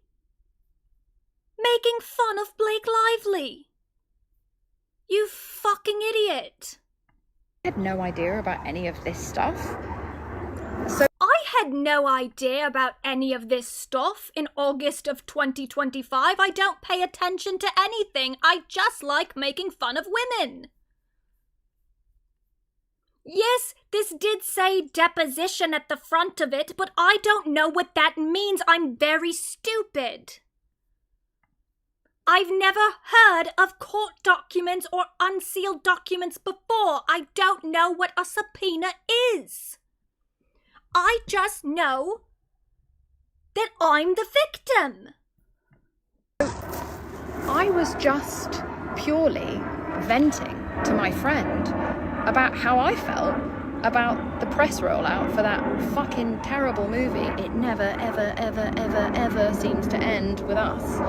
making fun of Blake Lively. You fucking idiot. I had no idea about any of this stuff. So I had had no idea about any of this stuff in August of 2025. I don't pay attention to anything. I just like making fun of women. Yes, this did say deposition at the front of it, but I don't know what that means. I'm very stupid. I've never heard of court documents or unsealed documents before. I don't know what a subpoena is. I just know that I'm the victim. I was just purely venting to my friend about how I felt about the press rollout for that fucking terrible movie. It never, ever, ever, ever, ever seems to end with us.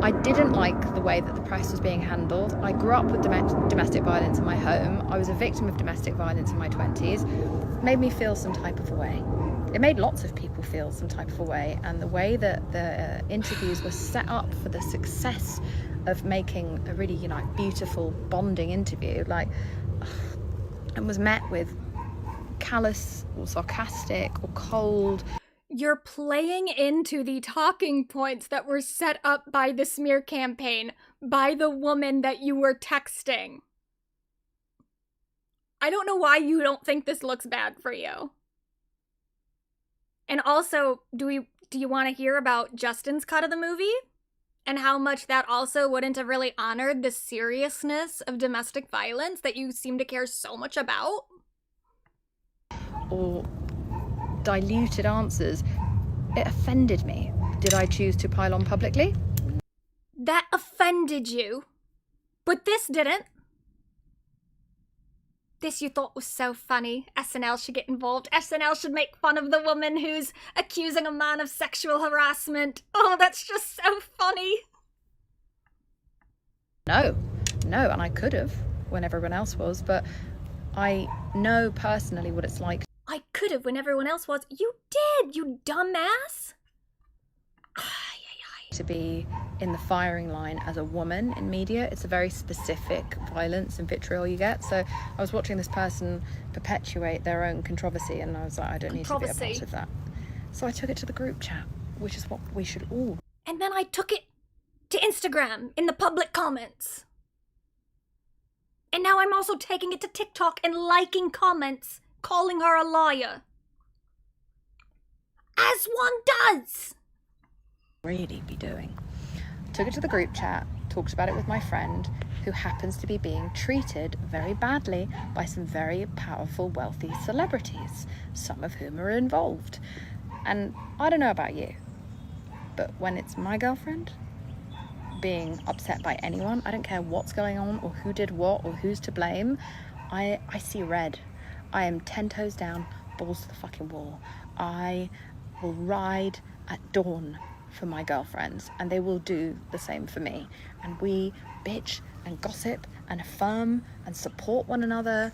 I didn't like the way that the press was being handled. I grew up with domestic violence in my home. I was a victim of domestic violence in my 20s. It made me feel some type of a way. It made lots of people feel some type of a way, and the way that the interviews were set up for the success of making a really, beautiful bonding interview, and was met with callous or sarcastic or cold. You're playing into the talking points that were set up by the smear campaign, by the woman that you were texting. I don't know why you don't think this looks bad for you. And also, do you want to hear about Justin's cut of the movie? And how much that also wouldn't have really honored the seriousness of domestic violence that you seem to care so much about? Or diluted answers. It offended me. Did I choose to pile on publicly? That offended you. But this didn't. This you thought was so funny. SNL should get involved. SNL should make fun of the woman who's accusing a man of sexual harassment. Oh, that's just so funny. No, and I could have when everyone else was, but I know personally what it's like. I could have when everyone else was. You did, you dumbass. To be in the firing line as a woman in media. It's a very specific violence and vitriol you get. So I was watching this person perpetuate their own controversy, and I was like, I don't need to be a part of that. So I took it to the group chat, which is what we should all. And then I took it to Instagram in the public comments. And now I'm also taking it to TikTok and liking comments, calling her a liar. As one does. Really be doing. Took it to the group chat, talked about it with my friend, who happens to be being treated very badly by some very powerful, wealthy celebrities, some of whom are involved. And I don't know about you, but when it's my girlfriend being upset by anyone, I don't care what's going on or who did what or who's to blame, I see red. I am 10 toes down, balls to the fucking wall. I will ride at dawn for my girlfriends, and they will do the same for me. And we bitch and gossip and affirm and support one another.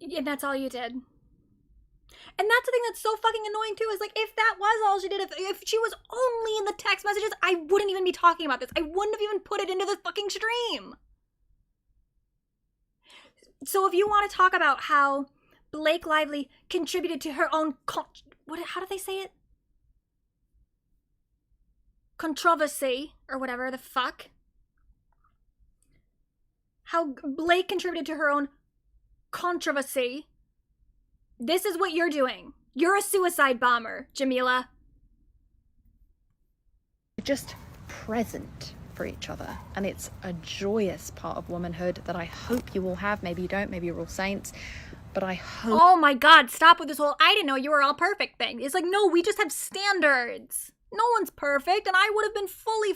And that's all you did. And that's the thing that's so fucking annoying too, is if that was all she did, if she was only in the text messages, I wouldn't even be talking about this. I wouldn't have even put it into the fucking stream. So if you want to talk about how Blake Lively contributed to her own how do they say it? Controversy, or whatever the fuck. How Blake contributed to her own controversy. This is what you're doing. You're a suicide bomber, Jameela. Just present for each other, and it's a joyous part of womanhood that I hope you all have. Maybe you don't, maybe you're all saints, but I hope. Oh my god, stop with this whole I didn't know you were all perfect thing. It's no, we just have standards. No one's perfect, and I would have been fully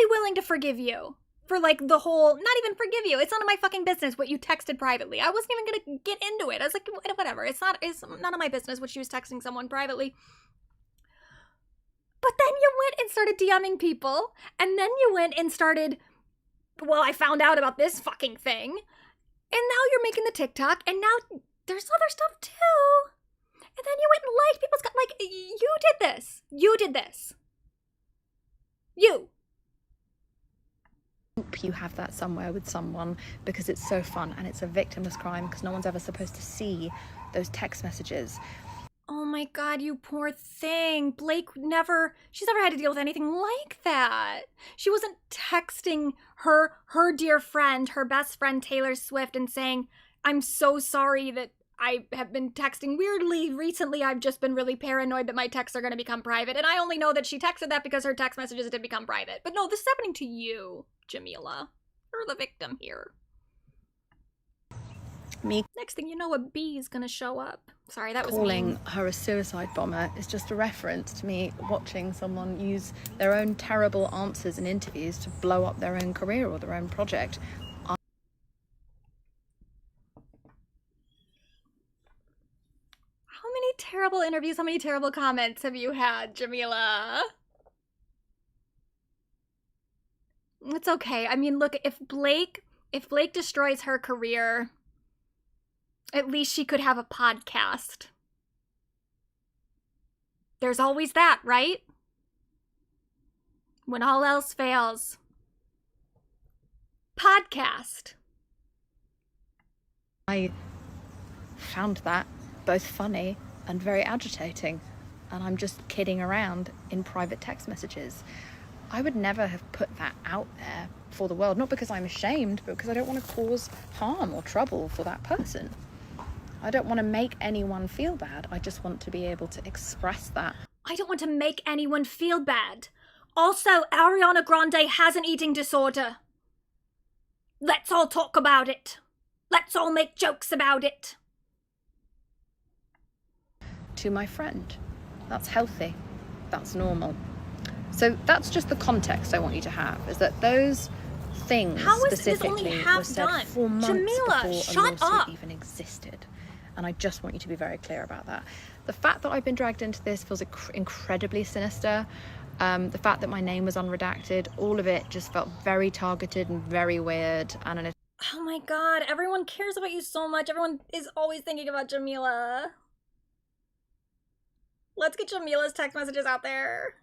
willing to forgive you for the whole, not even forgive you. It's none of my fucking business what you texted privately. I wasn't even gonna get into it. I was like, whatever. It's none of my business what she was texting someone privately. But then you went and started DMing people, and then you went and started, I found out about this fucking thing, and now you're making the TikTok, and now there's other stuff too. And then you went and liked people's... you did this. You did this. You. hope you have that somewhere with someone, because it's so fun and it's a victimless crime because no one's ever supposed to see those text messages. Oh my god, you poor thing. She's never had to deal with anything like that. She wasn't texting her dear friend, her best friend Taylor Swift, and saying, I'm so sorry that I have been texting weirdly recently. I've just been really paranoid that my texts are going to become private. And I only know that she texted that because her text messages did become private. But no, this is happening to you, Jameela. You're the victim here. Me next thing you know, a bee is gonna show up. Sorry, that was calling mean. her a suicide bomber is just a reference to me watching someone use their own terrible answers in interviews to blow up their own career or their own project. How many terrible interviews, how many terrible comments have you had, Jameela? It's okay. I mean, look, if Blake destroys her career, at least she could have a podcast. There's always that, right? When all else fails. Podcast. I found that both funny and very agitating, and I'm just kidding around in private text messages. I would never have put that out there for the world, not because I'm ashamed, but because I don't want to cause harm or trouble for that person. I don't want to make anyone feel bad. I just want to be able to express that. I don't want to make anyone feel bad. Also, Ariana Grande has an eating disorder. Let's all talk about it. Let's all make jokes about it. To my friend. That's healthy. That's normal. So that's just the context I want you to have, is that those things specifically were said 4 months Jameela, before shut a lawsuit up. even existed. And I just want you to be very clear about that. The fact that I've been dragged into this feels incredibly sinister. The fact that my name was unredacted, all of it just felt very targeted and very weird. And Oh my god, everyone cares about you so much. Everyone is always thinking about Jameela. Let's get Jameela's text messages out there.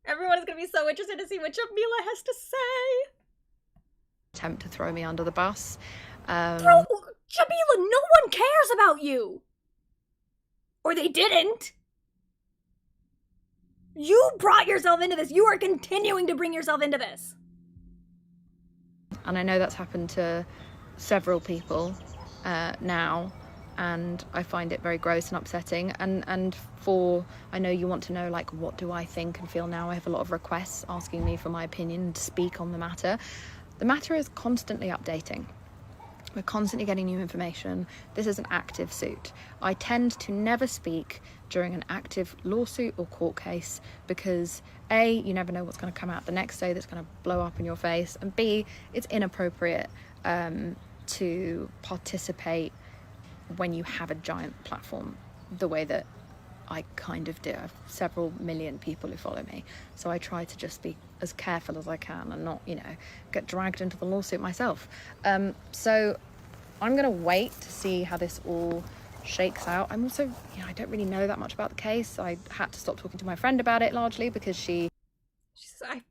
Everyone is going to be so interested to see what Jameela has to say. attempt to throw me under the bus. Jameela, no one cares about you. Or they didn't. You brought yourself into this. You are continuing to bring yourself into this. And I know that's happened to several people now, and I find it very gross and upsetting. And I know you want to know, like, what do I think and feel now? I have a lot of requests asking me for my opinion and to speak on the matter. The matter is constantly updating. We're constantly getting new information. This is an active suit. I tend to never speak during an active lawsuit or court case because A, you never know what's going to come out the next day that's going to blow up in your face, and B, it's inappropriate to participate when you have a giant platform the way that I kind of do. I have several million people who follow me, so I try to just be as careful as I can and not, get dragged into the lawsuit myself. So I'm going to wait to see how this all shakes out. I'm also, I don't really know that much about the case. I had to stop talking to my friend about it largely because she says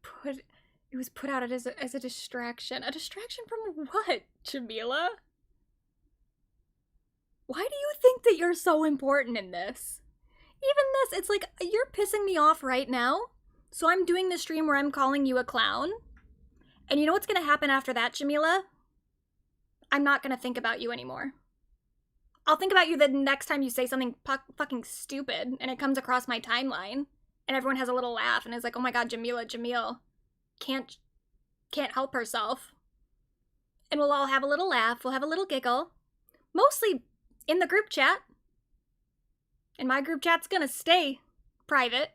it was put out as a distraction. A distraction from what, Jameela? Why do you think that you're so important in this? Even this, it's like, you're pissing me off right now. So I'm doing this stream where I'm calling you a clown. And you know what's gonna happen after that, Jameela? I'm not gonna think about you anymore. I'll think about you the next time you say something fucking stupid and it comes across my timeline and everyone has a little laugh and is like, oh my god, Jamil can't help herself. And we'll all have a little laugh, we'll have a little giggle. Mostly in the group chat. And my group chat's gonna stay private.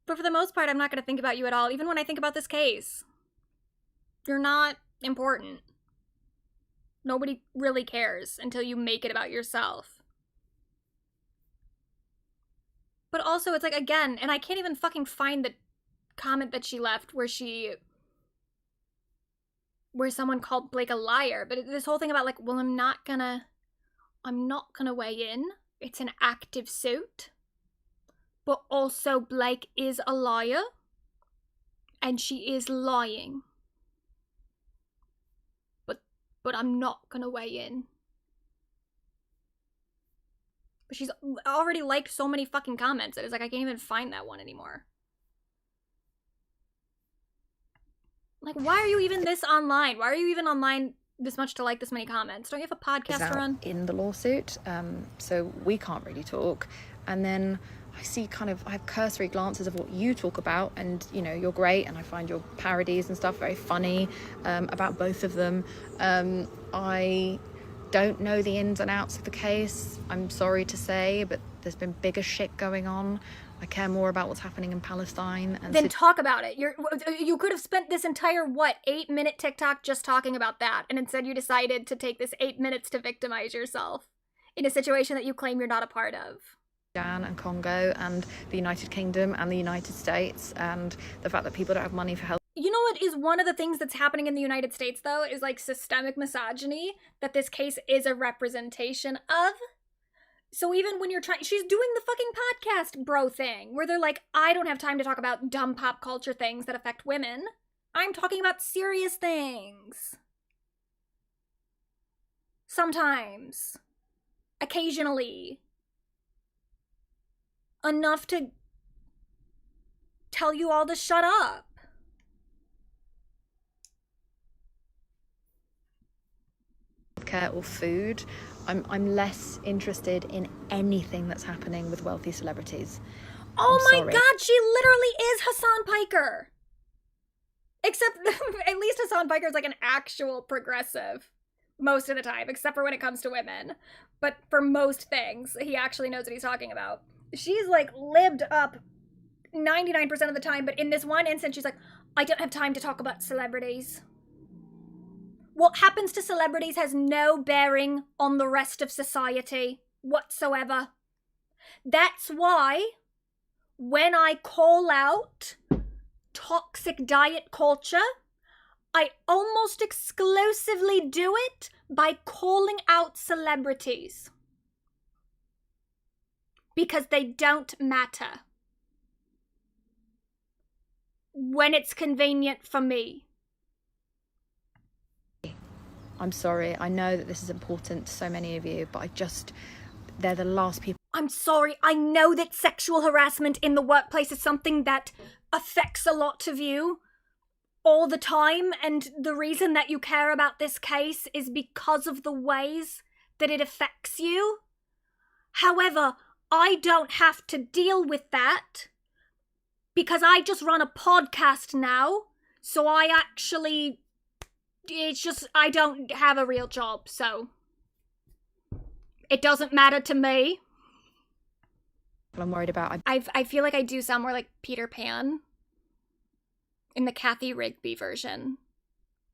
But for the most part, I'm not gonna think about you at all, even when I think about this case. You're not important. Nobody really cares until you make it about yourself. But also, it's like, again, and I can't even fucking find the comment that she left where someone called Blake a liar. But this whole thing about, like, well, I'm not gonna weigh in. It's an active suit. But also, Blake is a liar. And she is lying. But I'm not gonna weigh in. But she's already liked so many fucking comments that it's like I can't even find that one anymore. Like, why are you even this online? Why are you even online this much to like this many comments? Don't you have a podcast to run? In the lawsuit, so we can't really talk. And then I see I have cursory glances of what you talk about, and you know, you're great, and I find your parodies and stuff very funny about both of them. I don't know the ins and outs of the case, I'm sorry to say, but there's been bigger shit going on. I care more about what's happening in Palestine. And then talk about it. You could have spent this entire, 8-minute TikTok just talking about that, and instead you decided to take this 8 minutes to victimize yourself in a situation that you claim you're not a part of. Sudan and Congo and the United Kingdom and the United States, and the fact that people don't have money for health. You know what is one of the things that's happening in the United States, though, is like systemic misogyny that this case is a representation of. So even when you're she's doing the fucking podcast bro thing, where they're like, I don't have time to talk about dumb pop culture things that affect women. I'm talking about serious things. Sometimes. Occasionally. Enough to tell you all to shut up. Care or food. I'm less interested in anything that's happening with wealthy celebrities. Oh my god, she literally is Hassan Piker. Except, at least Hassan Piker is like an actual progressive most of the time, except for when it comes to women. But for most things, he actually knows what he's talking about. She's like lived up 99% of the time, but in this one instance, she's like, I don't have time to talk about celebrities. What happens to celebrities has no bearing on the rest of society whatsoever. That's why when I call out toxic diet culture, I almost exclusively do it by calling out celebrities. Because they don't matter. When it's convenient for me. I'm sorry, I know that this is important to so many of you, but they're the last people. I'm sorry, I know that sexual harassment in the workplace is something that affects a lot of you all the time, and the reason that you care about this case is because of the ways that it affects you. However, I don't have to deal with that because I just run a podcast now, so I don't have a real job, so it doesn't matter to me. I'm worried about. I feel like I do sound more like Peter Pan in the Kathy Rigby version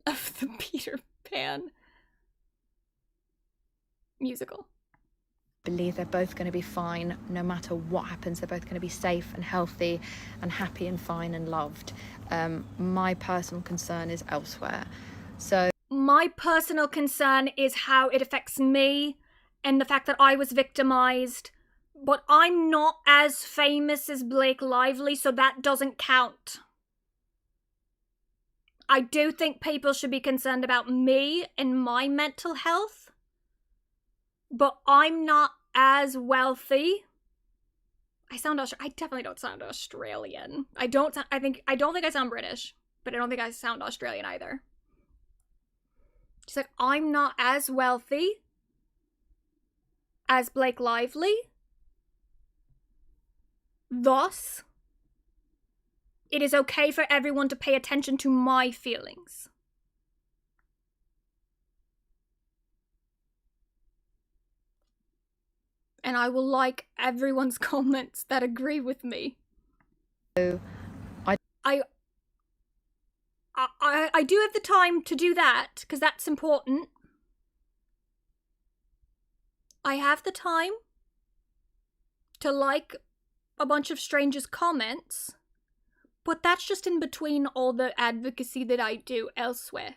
of the Peter Pan musical. I believe they're both going to be fine no matter what happens. They're both going to be safe and healthy and happy and fine and loved. My personal concern is elsewhere. So my personal concern is how it affects me and the fact that I was victimized, but I'm not as famous as Blake Lively, so that doesn't count. I do think people should be concerned about me and my mental health, but I'm not as wealthy. I definitely don't sound Australian. I don't think I sound British, but I don't think I sound Australian either. She's like, I'm not as wealthy as Blake Lively. Thus, it is okay for everyone to pay attention to my feelings. And I will like everyone's comments that agree with me. I do have the time to do that, because that's important. I have the time to like a bunch of strangers' comments, but that's just in between all the advocacy that I do elsewhere.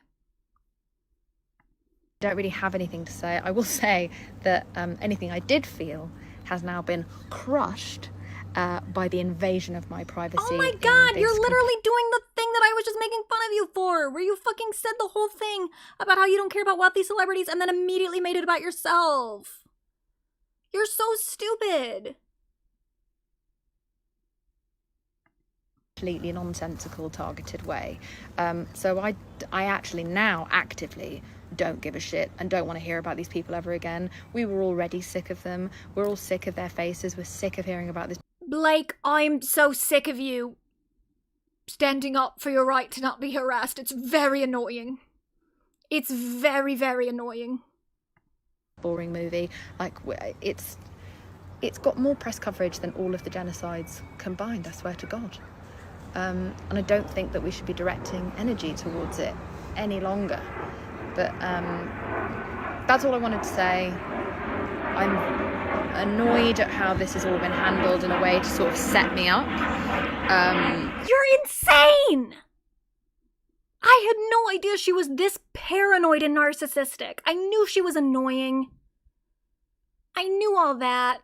I don't really have anything to say. I will say that anything I did feel has now been crushed by the invasion of my privacy. Oh my god, you're literally doing the thing that I was just making fun of you for, where you fucking said the whole thing about how you don't care about wealthy celebrities and then immediately made it about yourself. You're so stupid. Completely nonsensical, targeted way. So I actually now actively don't give a shit and don't want to hear about these people ever again. We were already sick of them. We're all sick of their faces. We're sick of hearing about this. Blake, I'm so sick of you standing up for your right to not be harassed. It's very annoying. It's very, very annoying. Boring movie. Like, it's got more press coverage than all of the genocides combined, I swear to God. And I don't think that we should be directing energy towards it any longer. But that's all I wanted to say. I'm annoyed at how this has all been handled in a way to sort of set me up. You're insane! I had no idea she was this paranoid and narcissistic. I knew she was annoying. I knew all that.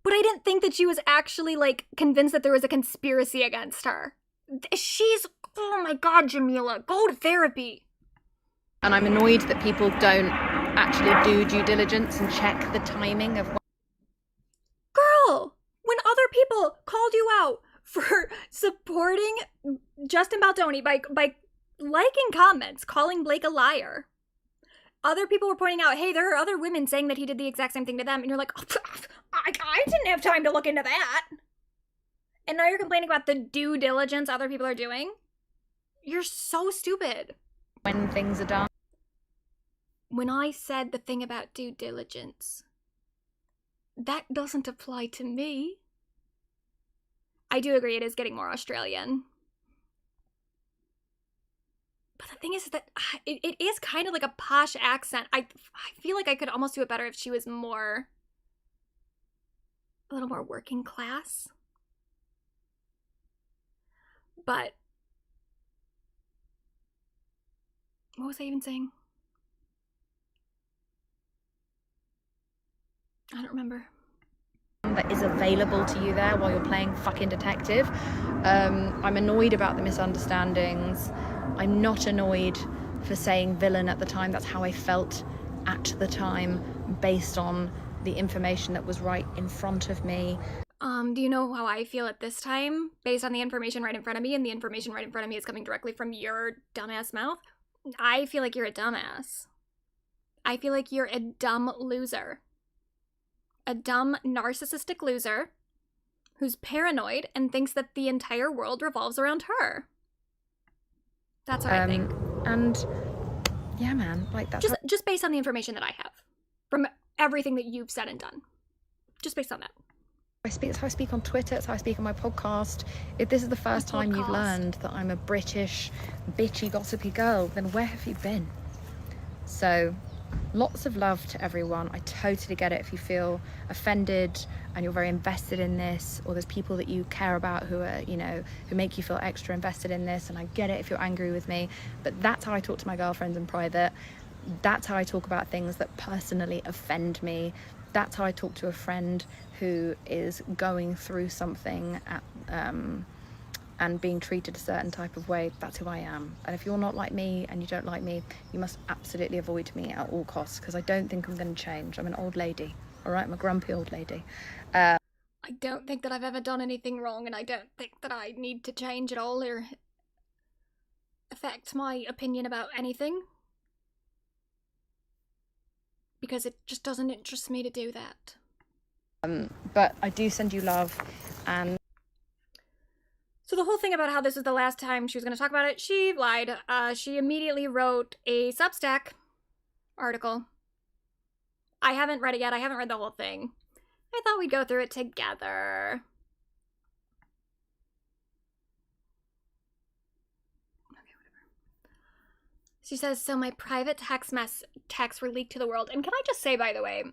But I didn't think that she was actually, like, convinced that there was a conspiracy against her. Oh my God, Jameela, go to therapy. And I'm annoyed that people don't actually do due diligence and check the timing of Girl, when other people called you out for supporting Justin Baldoni by liking comments, calling Blake a liar, other people were pointing out, hey, there are other women saying that he did the exact same thing to them. And you're like, oh, I didn't have time to look into that. And now you're complaining about the due diligence other people are doing? You're so stupid. when things are done. When I said the thing about due diligence, that doesn't apply to me. I do agree it is getting more Australian. But the thing is that it is kind of like a posh accent. I feel like I could almost do it better if she was a little more working class. But what was I even saying? I don't remember. That is available to you there while you're playing fucking detective. I'm annoyed about the misunderstandings. I'm not annoyed for saying villain at the time. That's how I felt at the time based on the information that was right in front of me. Do you know how I feel at this time based on the information right in front of me, and the information right in front of me is coming directly from your dumbass mouth? I feel like you're a dumbass. I feel like you're a dumb loser. A dumb, narcissistic loser who's paranoid and thinks that the entire world revolves around her. That's what I think. And yeah, man, like that's just based on the information that I have from everything that you've said and done. Just based on that. It's how I speak on Twitter, it's how I speak on my podcast. If this is the first time you've learned that I'm a British, bitchy, gossipy girl, then where have you been? So, lots of love to everyone. I totally get it if you feel offended and you're very invested in this, or there's people that you care about who are, who make you feel extra invested in this, and I get it if you're angry with me, but that's how I talk to my girlfriends in private. That's how I talk about things that personally offend me. That's how I talk to a friend who is going through something and being treated a certain type of way. That's who I am. And if you're not like me and you don't like me, you must absolutely avoid me at all costs, because I don't think I'm going to change. I'm an old lady, all right? I'm a grumpy old lady. I don't think that I've ever done anything wrong, and I don't think that I need to change at all or affect my opinion about anything. Because it just doesn't interest me to do that. But I do send you love, and so the whole thing about how this was the last time she was going to talk about it, she lied. She immediately wrote a Substack article. I haven't read it yet. I haven't read the whole thing. I thought we'd go through it together. Okay, whatever. She says, so my private texts were leaked to the world. And can I just say, by the way,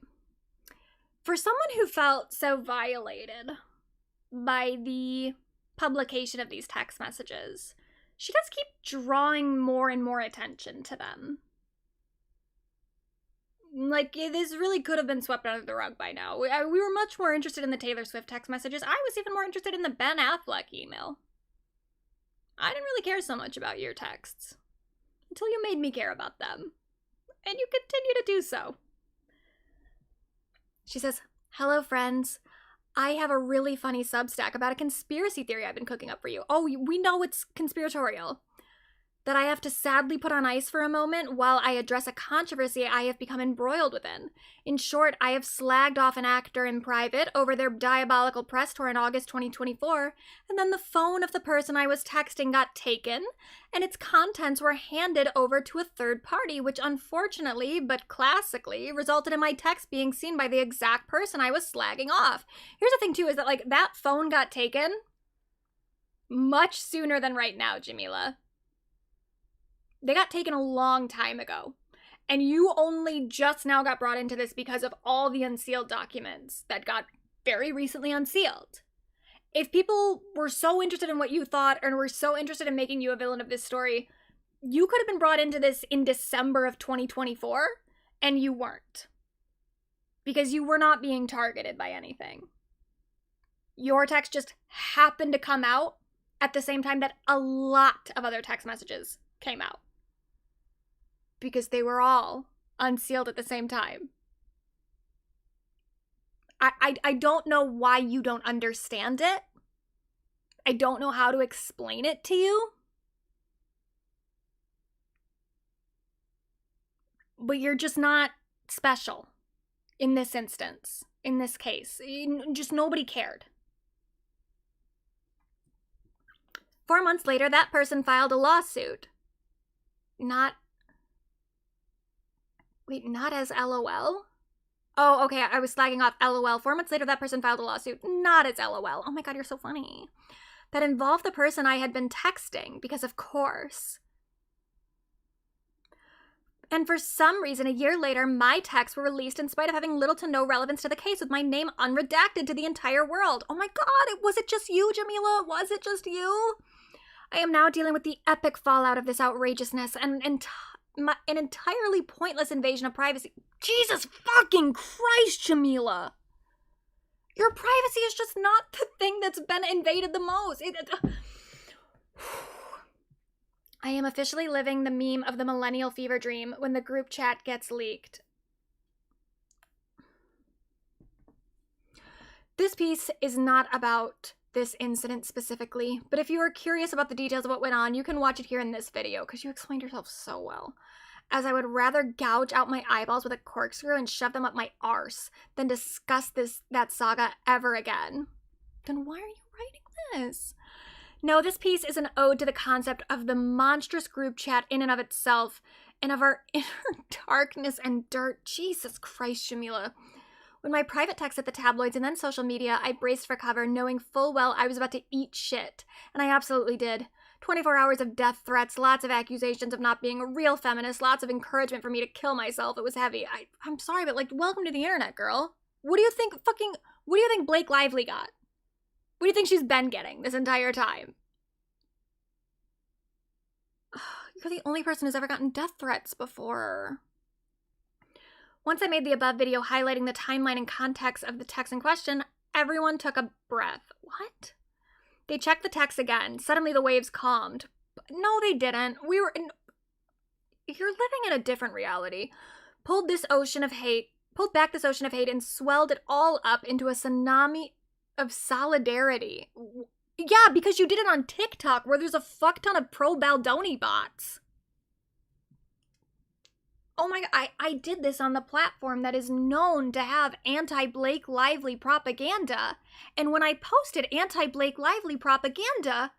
for someone who felt so violated by the publication of these text messages, she does keep drawing more and more attention to them. Like, this really could have been swept under the rug by now. We were much more interested in the Taylor Swift text messages. I was even more interested in the Ben Affleck email. I didn't really care so much about your texts. Until you made me care about them. And you continue to do so. She says, hello, friends. I have a really funny Substack about a conspiracy theory I've been cooking up for you. Oh, we know it's conspiratorial. That I have to sadly put on ice for a moment while I address a controversy I have become embroiled within. In short, I have slagged off an actor in private over their diabolical press tour in August 2024, and then the phone of the person I was texting got taken, and its contents were handed over to a third party, which unfortunately, but classically, resulted in my text being seen by the exact person I was slagging off. Here's the thing, too, is that, like, that phone got taken much sooner than right now, Jameela. They got taken a long time ago. And you only just now got brought into this because of all the unsealed documents that got very recently unsealed. If people were so interested in what you thought and were so interested in making you a villain of this story, you could have been brought into this in December of 2024, and you weren't. Because you were not being targeted by anything. Your text just happened to come out at the same time that a lot of other text messages came out. Because they were all unsealed at the same time. I don't know why you don't understand it. I don't know how to explain it to you. But you're just not special in this instance, in this case. Just nobody cared. 4 months later, that person filed a lawsuit. Not as LOL? Oh, okay, I was slagging off LOL. 4 months later, that person filed a lawsuit, not as LOL. Oh my god, you're so funny. That involved the person I had been texting, because of course. And for some reason, a year later, my texts were released in spite of having little to no relevance to the case, with my name unredacted to the entire world. Oh my god, was it just you, Jameela? Was it just you? I am now dealing with the epic fallout of this outrageousness and an entirely pointless invasion of privacy. Jesus fucking Christ, Jameela! Your privacy is just not the thing that's been invaded the most. I am officially living the meme of the millennial fever dream when the group chat gets leaked. This piece is not about this incident specifically, but if you are curious about the details of what went on, you can watch it here in this video, because you explained yourself so well. As I would rather gouge out my eyeballs with a corkscrew and shove them up my arse than discuss that saga ever again. Then why are you writing this? No, this piece is an ode to the concept of the monstrous group chat in and of itself, and of our inner darkness and dirt. Jesus Christ, Jameela. When my private text at the tabloids and then social media, I braced for cover, knowing full well I was about to eat shit. And I absolutely did. 24 hours of death threats, lots of accusations of not being a real feminist, lots of encouragement for me to kill myself. It was heavy. I'm sorry, but like, welcome to the internet, girl. What do you think Blake Lively got? What do you think she's been getting this entire time? You're the only person who's ever gotten death threats before. Once I made the above video highlighting the timeline and context of the text in question, everyone took a breath. What? They checked the text again. Suddenly the waves calmed. No, they didn't. You're living in a different reality. Pulled back this ocean of hate and swelled it all up into a tsunami of solidarity. Yeah, because you did it on TikTok, where there's a fuck ton of pro-Baldoni bots. Oh my god, I did this on the platform that is known to have anti-Blake Lively propaganda. And when I posted anti-Blake Lively propaganda,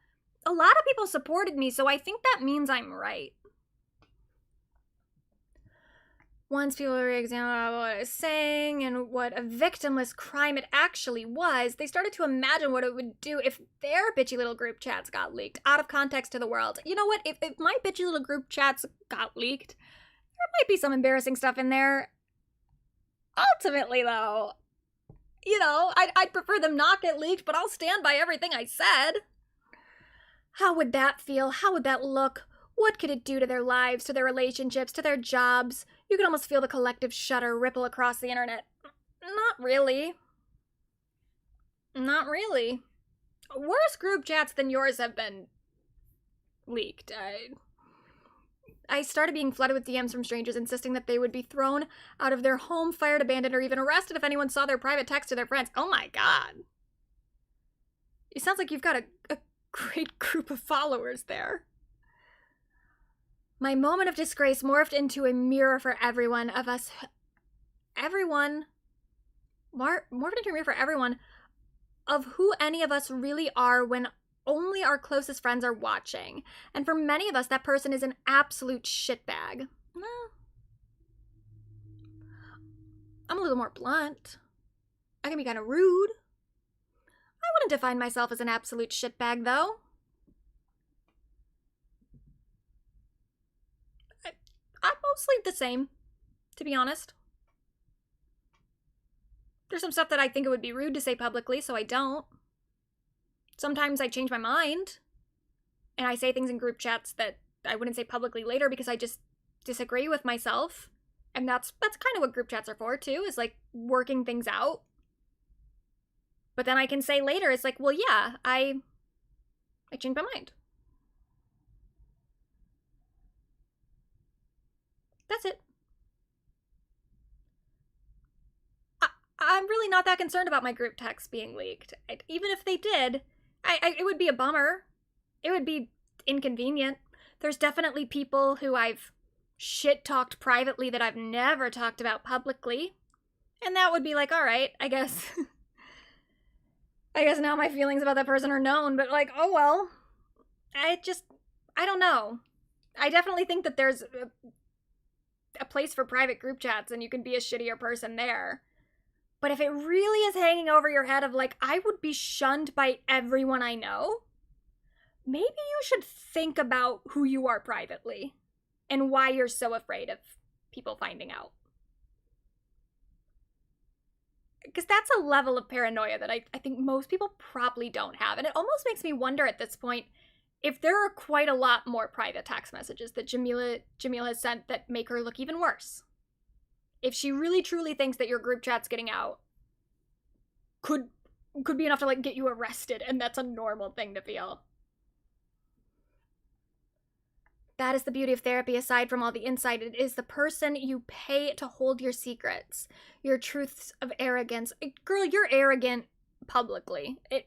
a lot of people supported me, so I think that means I'm right. Once people re-examined what I was saying and what a victimless crime it actually was, they started to imagine what it would do if their bitchy little group chats got leaked, out of context to the world. You know what? If my bitchy little group chats got leaked, there might be some embarrassing stuff in there. Ultimately, though, you know, I'd prefer them not get leaked, but I'll stand by everything I said. How would that feel? How would that look? What could it do to their lives, to their relationships, to their jobs? You could almost feel the collective shudder ripple across the internet. Not really. Not really. Worse group chats than yours have been leaked. I started being flooded with DMs from strangers insisting that they would be thrown out of their home, fired, abandoned, or even arrested if anyone saw their private text to their friends. Oh my god. It sounds like you've got a great group of followers there. My moment of disgrace morphed into a mirror for everyone of us. Morphed into a mirror for everyone of who any of us really are when only our closest friends are watching. And for many of us, that person is an absolute shitbag. I'm a little more blunt. I can be kind of rude. I wouldn't define myself as an absolute shitbag, though. I'm mostly the same, to be honest. There's some stuff that I think it would be rude to say publicly, so I don't. Sometimes I change my mind, and I say things in group chats that I wouldn't say publicly later because I just disagree with myself. And that's kind of what group chats are for, too, is like working things out. But then I can say later, it's like, well, yeah, I changed my mind. That's it. I'm really not that concerned about my group texts being leaked. Even if they did, it would be a bummer. It would be inconvenient. There's definitely people who I've shit-talked privately that I've never talked about publicly. And that would be like, all right, I guess... I guess now my feelings about that person are known, but like, oh well. I don't know. I definitely think that there's a place for private group chats and you can be a shittier person there. But if it really is hanging over your head of like, I would be shunned by everyone I know, maybe you should think about who you are privately and why you're so afraid of people finding out. Because that's a level of paranoia that I think most people probably don't have. And it almost makes me wonder at this point if there are quite a lot more private text messages that Jameela has sent that make her look even worse. If she really truly thinks that your group chat's getting out, could be enough to like get you arrested, and that's a normal thing to feel. That is the beauty of therapy. Aside from all the insight, it is the person you pay to hold your secrets, your truths of arrogance. Girl, you're arrogant publicly. It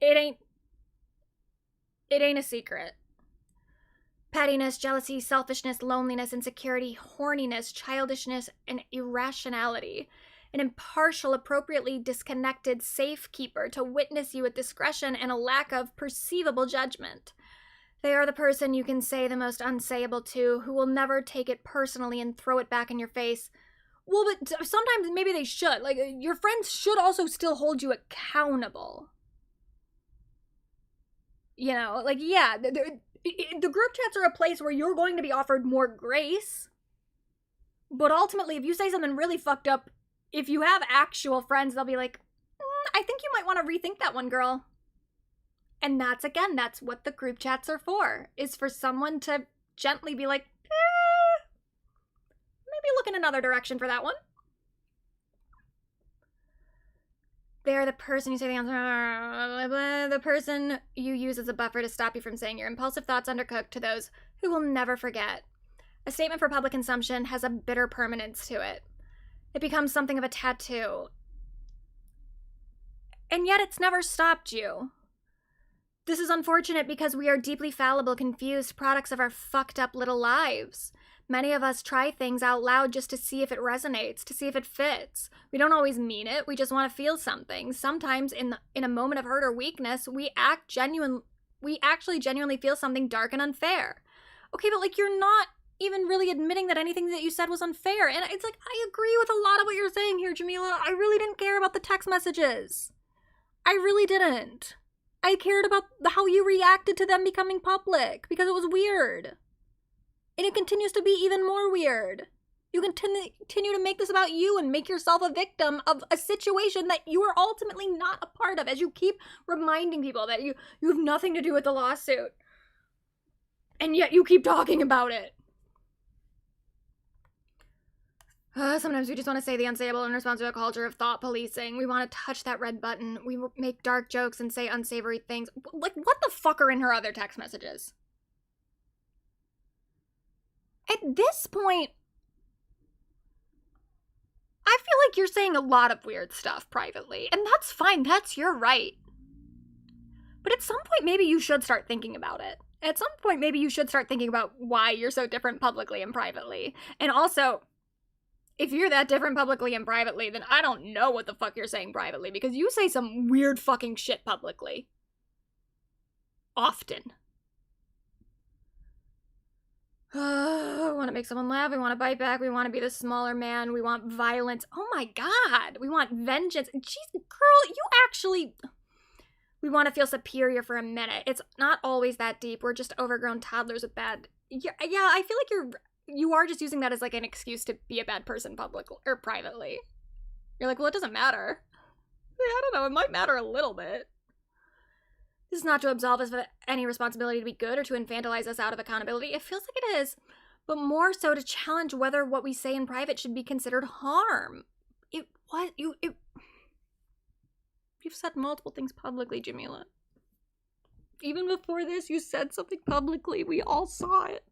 ain't a secret. Pettiness, jealousy, selfishness, loneliness, insecurity, horniness, childishness, and irrationality. An impartial, appropriately disconnected safekeeper to witness you with discretion and a lack of perceivable judgment. They are the person you can say the most unsayable to, who will never take it personally and throw it back in your face. Well, but sometimes maybe they should. Like, your friends should also still hold you accountable. You know, like, yeah, the group chats are a place where you're going to be offered more grace. But ultimately, if you say something really fucked up, if you have actual friends, they'll be like, I think you might want to rethink that one, girl. And that's what the group chats are for, is for someone to gently be like, maybe look in another direction for that one. They're the person you say the answer, the person you use as a buffer to stop you from saying your impulsive thoughts undercooked to those who will never forget. A statement for public consumption has a bitter permanence to it. It becomes something of a tattoo. And yet it's never stopped you. This is unfortunate because we are deeply fallible, confused products of our fucked up little lives. Many of us try things out loud just to see if it resonates, to see if it fits. We don't always mean it. We just want to feel something. Sometimes in a moment of hurt or weakness, we actually genuinely feel something dark and unfair. Okay, but like you're not even really admitting that anything that you said was unfair. And it's like, I agree with a lot of what you're saying here, Jameela. I really didn't care about the text messages. I really didn't. I cared about how you reacted to them becoming public because it was weird. And it continues to be even more weird. You continue to make this about you and make yourself a victim of a situation that you are ultimately not a part of, as you keep reminding people that you have nothing to do with the lawsuit. And yet you keep talking about it. Sometimes we just want to say the unsayable in response to a culture of thought policing. We want to touch that red button. We make dark jokes and say unsavory things. Like, what the fuck are in her other text messages? At this point, I feel like you're saying a lot of weird stuff privately, and that's fine, that's your right. But at some point, maybe you should start thinking about it. At some point, maybe you should start thinking about why you're so different publicly and privately. And also, if you're that different publicly and privately, then I don't know what the fuck you're saying privately, because you say some weird fucking shit publicly. Often. We want to make someone laugh, we want to bite back, we want to be the smaller man, we want violence. Oh my god, we want vengeance. Jeez, girl, you actually... We want to feel superior for a minute. It's not always that deep. We're just overgrown toddlers with bad... Yeah, I feel like you are just using that as like an excuse to be a bad person publicly or privately. You're like, well, it doesn't matter. I don't know, it might matter a little bit. This is not to absolve us of any responsibility to be good or to infantilize us out of accountability. It feels like it is, but more so to challenge whether what we say in private should be considered harm. You've said multiple things publicly, Jameela. Even before this, you said something publicly. We all saw it.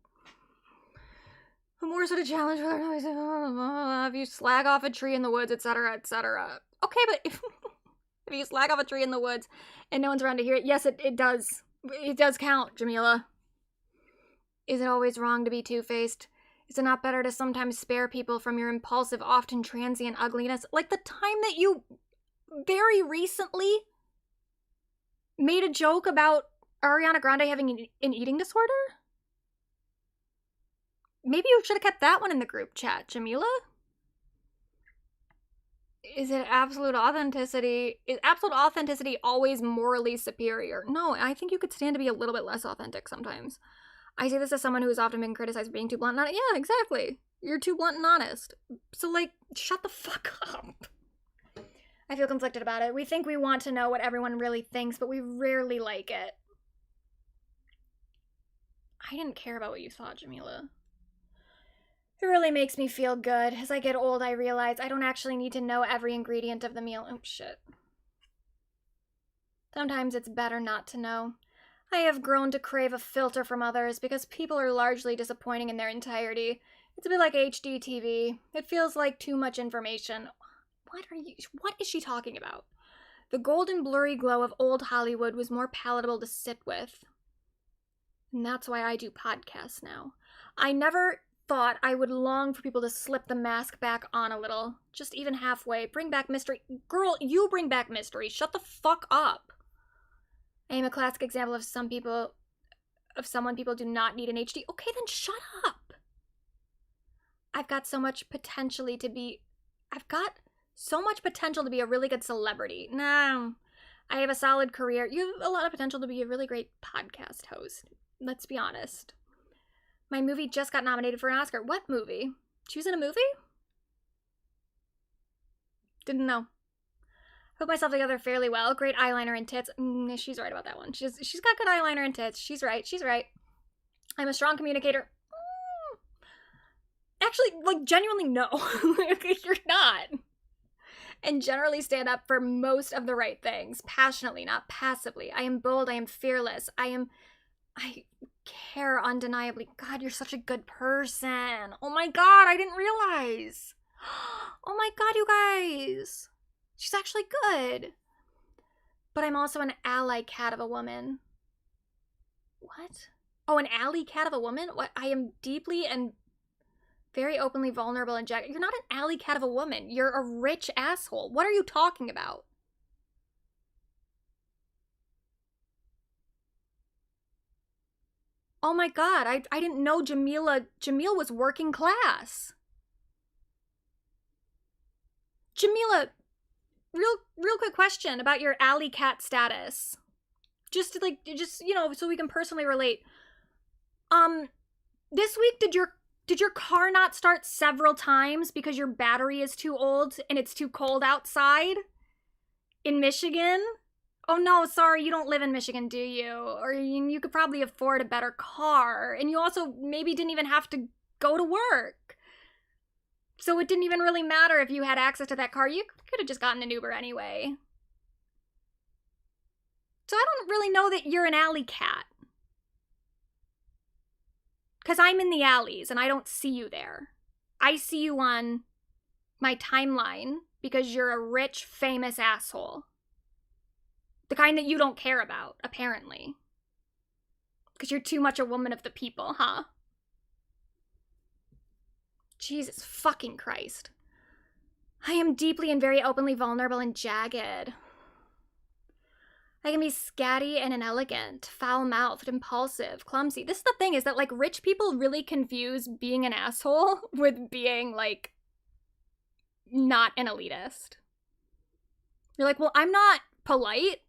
But more so to challenge whether or not if you slag off a tree in the woods, etc., etc. Okay, but if you slag off a tree in the woods and no one's around to hear it, yes, it does. It does count, Jameela. Is it always wrong to be two-faced? Is it not better to sometimes spare people from your impulsive, often transient ugliness? Like the time that you very recently made a joke about Ariana Grande having an eating disorder? Maybe you should have kept that one in the group chat, Jameela. Is absolute authenticity always morally superior? No, I think you could stand to be a little bit less authentic sometimes. I say this as someone who has often been criticized for being too blunt and honest. Yeah, exactly. You're too blunt and honest. So, like, shut the fuck up. I feel conflicted about it. We think we want to know what everyone really thinks, but we rarely like it. I didn't care about what you thought, Jameela. It really makes me feel good. As I get old, I realize I don't actually need to know every ingredient of the meal. Oh, shit. Sometimes it's better not to know. I have grown to crave a filter from others because people are largely disappointing in their entirety. It's a bit like HD TV. It feels like too much information. What is she talking about? The golden blurry glow of old Hollywood was more palatable to sit with. And that's why I do podcasts now. I never thought I would long for people to slip the mask back on a little. Just even halfway. Bring back mystery. Girl, you bring back mystery. Shut the fuck up. I am a classic example of someone people do not need an HD. Okay, then shut up. I've got so much potential to be a really good celebrity. No, I have a solid career. You have a lot of potential to be a really great podcast host. Let's be honest. My movie just got nominated for an Oscar. What movie? She was in a movie? Didn't know. Put myself together fairly well. Great eyeliner and tits. She's right about that one. She's got good eyeliner and tits. She's right. I'm a strong communicator. Actually, like, genuinely no. You're not. And generally stand up for most of the right things. Passionately, not passively. I am bold. I am fearless. I care undeniably. God, you're such a good person. Oh my god, I didn't realize. Oh my god, you guys. She's actually good. But I'm also an ally cat of a woman. What? Oh, an alley cat of a woman? What? I am deeply and very openly vulnerable and jagged. You're not an alley cat of a woman. You're a rich asshole. What are you talking about? Oh my god, I didn't know Jamil was working class. Jameela, real quick question about your alley cat status. Just you know, so we can personally relate. This week did your car not start several times because your battery is too old and it's too cold outside in Michigan? Oh no, sorry, you don't live in Michigan, do you? Or you could probably afford a better car. And you also maybe didn't even have to go to work. So it didn't even really matter if you had access to that car. You could have just gotten an Uber anyway. So I don't really know that you're an alley cat. Because I'm in the alleys and I don't see you there. I see you on my timeline because you're a rich, famous asshole. The kind that you don't care about, apparently. Because you're too much a woman of the people, huh? Jesus fucking Christ. I am deeply and very openly vulnerable and jagged. I can be scatty and inelegant, foul-mouthed, impulsive, clumsy. This is the thing, is that, like, rich people really confuse being an asshole with being, like, not an elitist. You're like, well, I'm not polite,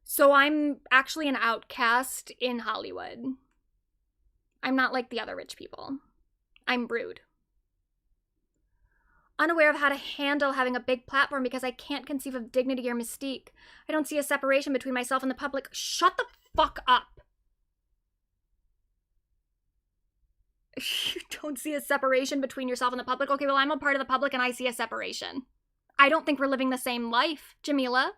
so I'm actually an outcast in Hollywood. I'm not like the other rich people. I'm rude. Unaware of how to handle having a big platform because I can't conceive of dignity or mystique. I don't see a separation between myself and the public. Shut the fuck up. You don't see a separation between yourself and the public? Okay, well, I'm a part of the public and I see a separation. I don't think we're living the same life, Jameela.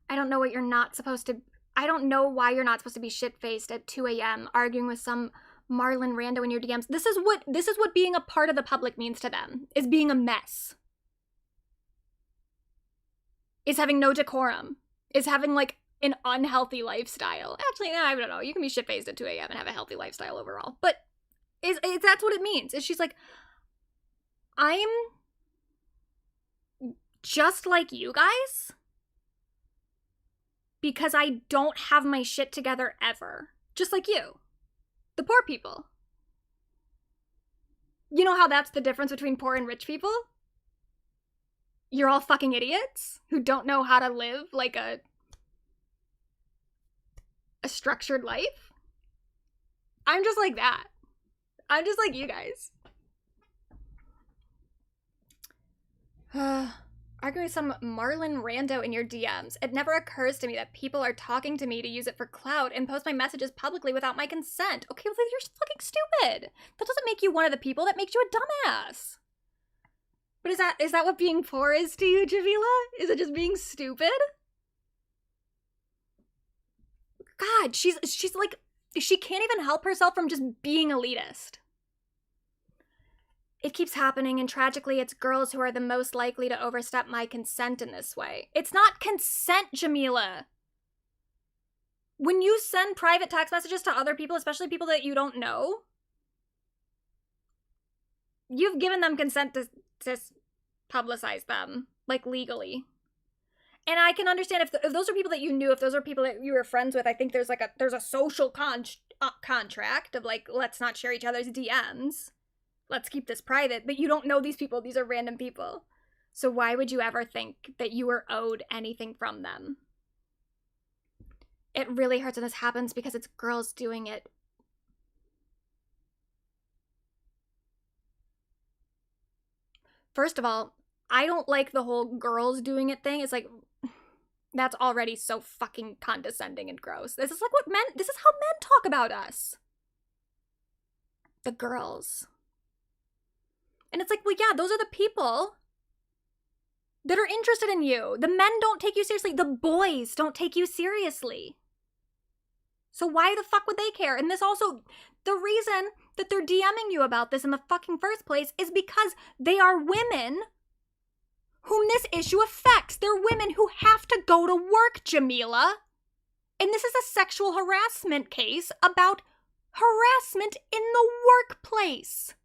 I don't know what you're not supposed to... I don't know why you're not supposed to be shit-faced at 2 a.m. arguing with some Marlon rando in your DMs. This is what being a part of the public means to them, is being a mess. Is having no decorum. Is having, like, an unhealthy lifestyle. Actually, I don't know. You can be shit-faced at 2 a.m. and have a healthy lifestyle overall. But that's what it means. Is she's like, I'm just like you guys because I don't have my shit together ever. Just like you. The poor people. You know how that's the difference between poor and rich people? You're all fucking idiots who don't know how to live like a structured life. I'm just like that. I'm just like you guys. Arguing with some Marlon rando in your DMs. It never occurs to me that people are talking to me to use it for clout and post my messages publicly without my consent. Okay, well, you're fucking stupid. That doesn't make you one of the people. That makes you a dumbass. But is that what being poor is to you, Jameela? Is it just being stupid? God, she's like, she can't even help herself from just being elitist. It keeps happening, and tragically, it's girls who are the most likely to overstep my consent in this way. It's not consent, Jameela. When you send private text messages to other people, especially people that you don't know, you've given them consent to publicize them, like, legally. And I can understand if those are people that you knew, if those are people that you were friends with, I think there's like there's a social contract of, like, let's not share each other's DMs. Let's keep this private. But you don't know these people. These are random people. So why would you ever think that you were owed anything from them? It really hurts when this happens because it's girls doing it. First of all, I don't like the whole girls doing it thing. It's like, that's already so fucking condescending and gross. This is like this is how men talk about us. The girls. And it's like, well, yeah, those are the people that are interested in you. The men don't take you seriously. The boys don't take you seriously. So why the fuck would they care? And this also, the reason that they're DMing you about this in the fucking first place is because they are women whom this issue affects. They're women who have to go to work, Jameela. And this is a sexual harassment case about harassment in the workplace,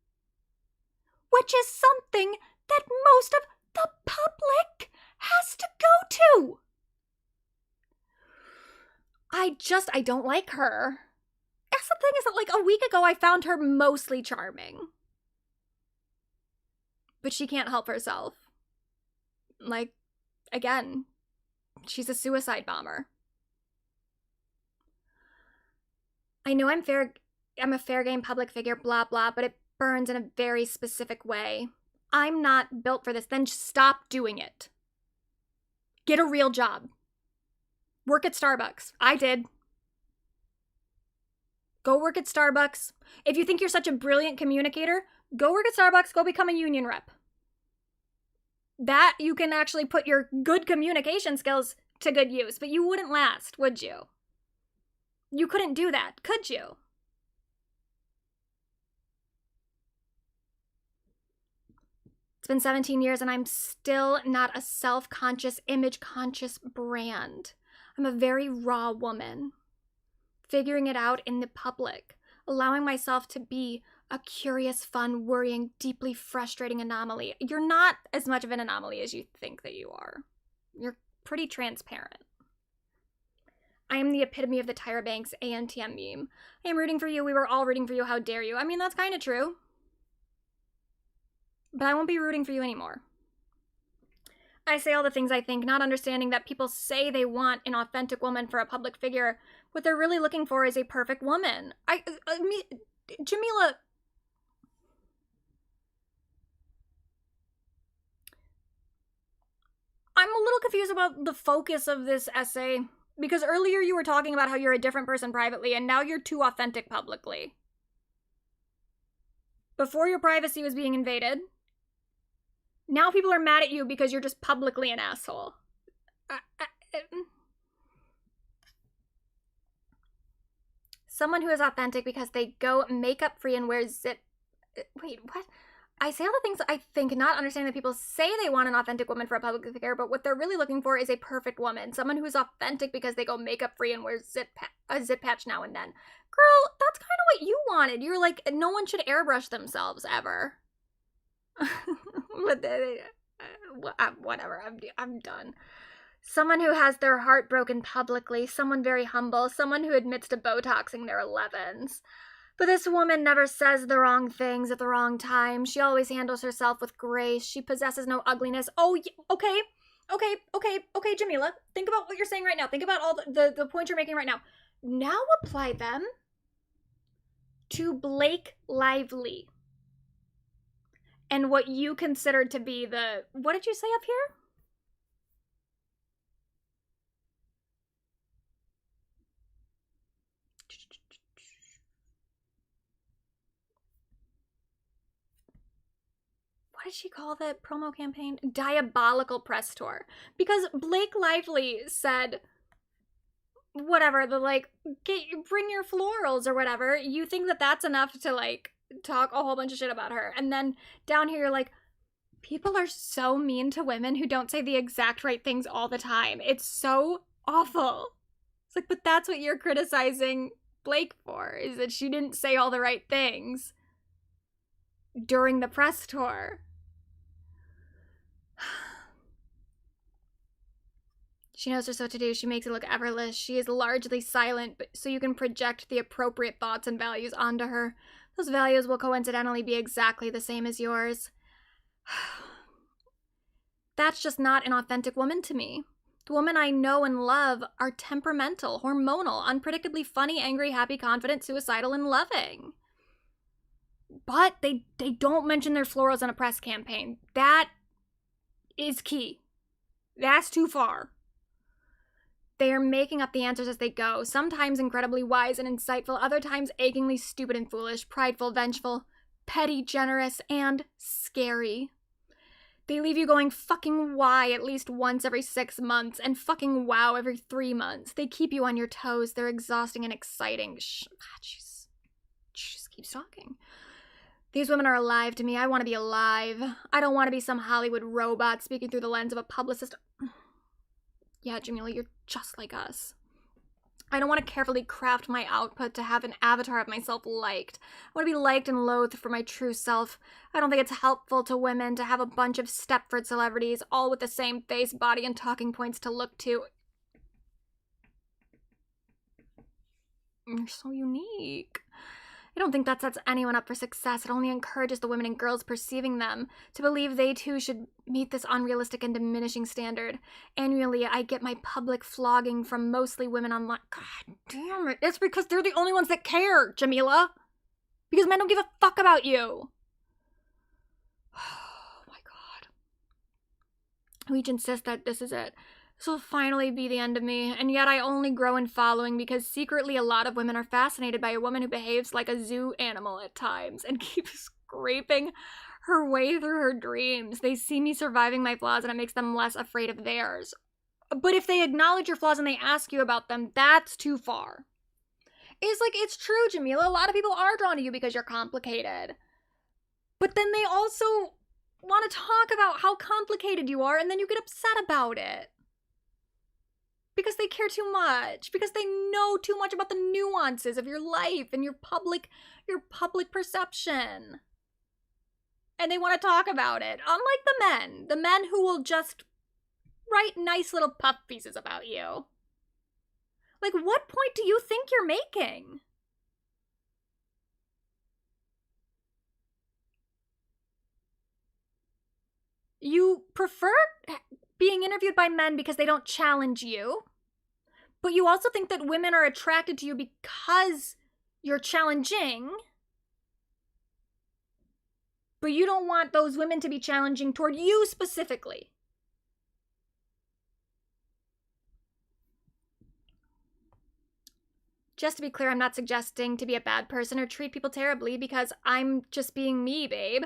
which is something that most of the public has to go to. I don't like her. That's the thing, is that, like, a week ago I found her mostly charming. But she can't help herself. Like, again, she's a suicide bomber. I know I'm a fair game public figure, blah, blah, but it burns in a very specific way. I'm not built for this. Then stop doing it. Get a real job. Work at Starbucks. I did. Go work at Starbucks. If you think you're such a brilliant communicator, go work at Starbucks, go become a union rep. That you can actually put your good communication skills to good use, but you wouldn't last, would you? You couldn't do that, could you? It's been 17 years and I'm still not a self-conscious, image-conscious brand. I'm a very raw woman, figuring it out in the public, allowing myself to be a curious, fun, worrying, deeply frustrating anomaly. You're not as much of an anomaly as you think that you are. You're pretty transparent. I am the epitome of the Tyra Banks ANTM meme. I am rooting for you. We were all rooting for you. How dare you? I mean, that's kind of true. But I won't be rooting for you anymore. I say all the things I think, not understanding that people say they want an authentic woman for a public figure. What they're really looking for is a perfect woman. Jameela, I'm a little confused about the focus of this essay, because earlier you were talking about how you're a different person privately, and now you're too authentic publicly. Before your privacy was being invaded, now people are mad at you because you're just publicly an asshole. Someone who is authentic because they go makeup free and wear zip... Wait, what? I say all the things I think, not understanding that people say they want an authentic woman for a public figure, but what they're really looking for is a perfect woman. Someone who is authentic because they go makeup free and wear a zip patch now and then. Girl, that's kind of what you wanted. You're like, no one should airbrush themselves ever. Whatever, I'm done. Someone who has their heart broken publicly, someone very humble, someone who admits to Botoxing their 11s. But this woman never says the wrong things at the wrong time. She always handles herself with grace. She possesses no ugliness. Oh, okay, Jameela. Think about what you're saying right now. Think about all the points you're making right now. Now apply them to Blake Lively and what you considered to be the... What did you say up here? What did she call the promo campaign? Diabolical press tour. Because Blake Lively said, whatever, bring your florals or whatever. You think that that's enough to, like, talk a whole bunch of shit about her. And then down here, you're like, people are so mean to women who don't say the exact right things all the time. It's so awful. It's like, but that's what you're criticizing Blake for, is that she didn't say all the right things during the press tour. She knows herself to do. She makes it look effortless. She is largely silent, but so you can project the appropriate thoughts and values onto her. Those values will coincidentally be exactly the same as yours. That's just not an authentic woman to me. The women I know and love are temperamental, hormonal, unpredictably funny, angry, happy, confident, suicidal, and loving. But they don't mention their florals in a press campaign. That is key. That's too far. They are making up the answers as they go, sometimes incredibly wise and insightful, other times achingly stupid and foolish, prideful, vengeful, petty, generous, and scary. They leave you going fucking why at least once every 6 months and fucking wow every 3 months. They keep you on your toes. They're exhausting and exciting. She just keeps talking. These women are alive to me. I want to be alive. I don't want to be some Hollywood robot speaking through the lens of a publicist. Yeah, Jameela, you're just like us. I don't want to carefully craft my output to have an avatar of myself liked. I want to be liked and loathed for my true self. I don't think it's helpful to women to have a bunch of Stepford celebrities, all with the same face, body, and talking points to look to. You're so unique. I don't think that sets anyone up for success. It only encourages the women and girls perceiving them to believe they too should meet this unrealistic and diminishing standard. Annually, I get my public flogging from mostly women online. God damn it. It's because they're the only ones that care, Jameela. Because men don't give a fuck about you. Oh my God. We each insist that this is it. This will finally be the end of me, and yet I only grow in following because secretly a lot of women are fascinated by a woman who behaves like a zoo animal at times and keeps scraping her way through her dreams. They see me surviving my flaws and it makes them less afraid of theirs. But if they acknowledge your flaws and they ask you about them, that's too far. It's like, it's true, Jameela. A lot of people are drawn to you because you're complicated. But then they also want to talk about how complicated you are, and then you get upset about it. Because they care too much. Because they know too much about the nuances of your life and your public perception. And they want to talk about it. Unlike the men who will just write nice little puff pieces about you. Like, what point do you think you're making? You prefer being interviewed by men because they don't challenge you, but you also think that women are attracted to you because you're challenging, but you don't want those women to be challenging toward you specifically. Just to be clear, I'm not suggesting to be a bad person or treat people terribly because I'm just being me, babe.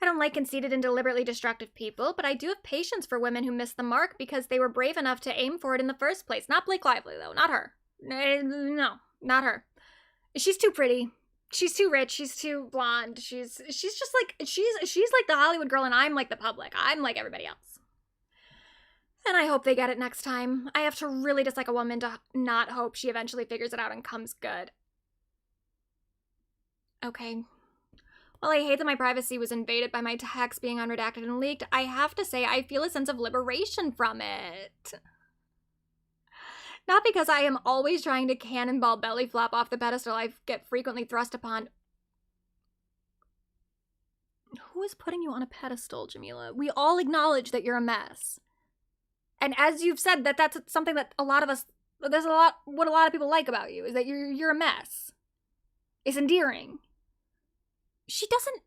I don't like conceited and deliberately destructive people, but I do have patience for women who miss the mark because they were brave enough to aim for it in the first place. Not Blake Lively, though. Not her. No, not her. She's too pretty. She's too rich. She's too blonde. She's just like, she's like the Hollywood girl and I'm like the public. I'm like everybody else. And I hope they get it next time. I have to really dislike a woman to not hope she eventually figures it out and comes good. Okay. While I hate that my privacy was invaded by my text being unredacted and leaked, I have to say I feel a sense of liberation from it. Not because I am always trying to cannonball belly flop off the pedestal I get frequently thrust upon. Who is putting you on a pedestal, Jameela? We all acknowledge that you're a mess. And as you've said, that's something that what a lot of people like about you, is that you're a mess. It's endearing. She doesn't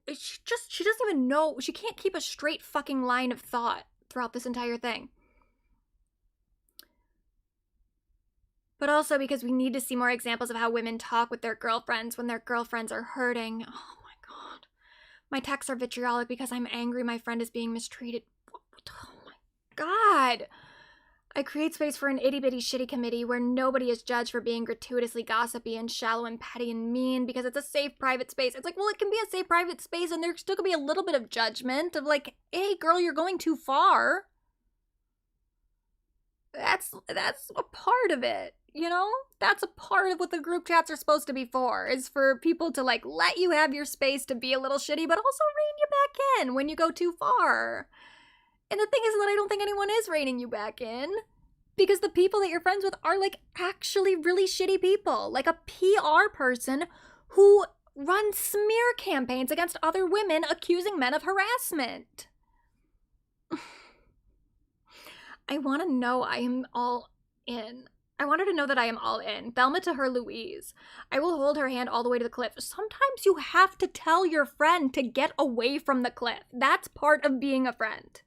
even know, she can't keep a straight fucking line of thought throughout this entire thing. But also because we need to see more examples of how women talk with their girlfriends when their girlfriends are hurting. Oh my god. My texts are vitriolic because I'm angry my friend is being mistreated. Oh my god. I create space for an itty-bitty shitty committee where nobody is judged for being gratuitously gossipy and shallow and petty and mean because it's a safe private space. It's like, well, it can be a safe private space and there still could be a little bit of judgment of like, hey girl, you're going too far. That's a part of it, you know? That's a part of what the group chats are supposed to be for, is for people to like let you have your space to be a little shitty, but also rein you back in when you go too far. And the thing is that I don't think anyone is reining you back in. Because the people that you're friends with are like actually really shitty people. Like a PR person who runs smear campaigns against other women accusing men of harassment. I want to know I am all in. I want her to know that I am all in. Thelma to her Louise. I will hold her hand all the way to the cliff. Sometimes you have to tell your friend to get away from the cliff. That's part of being a friend.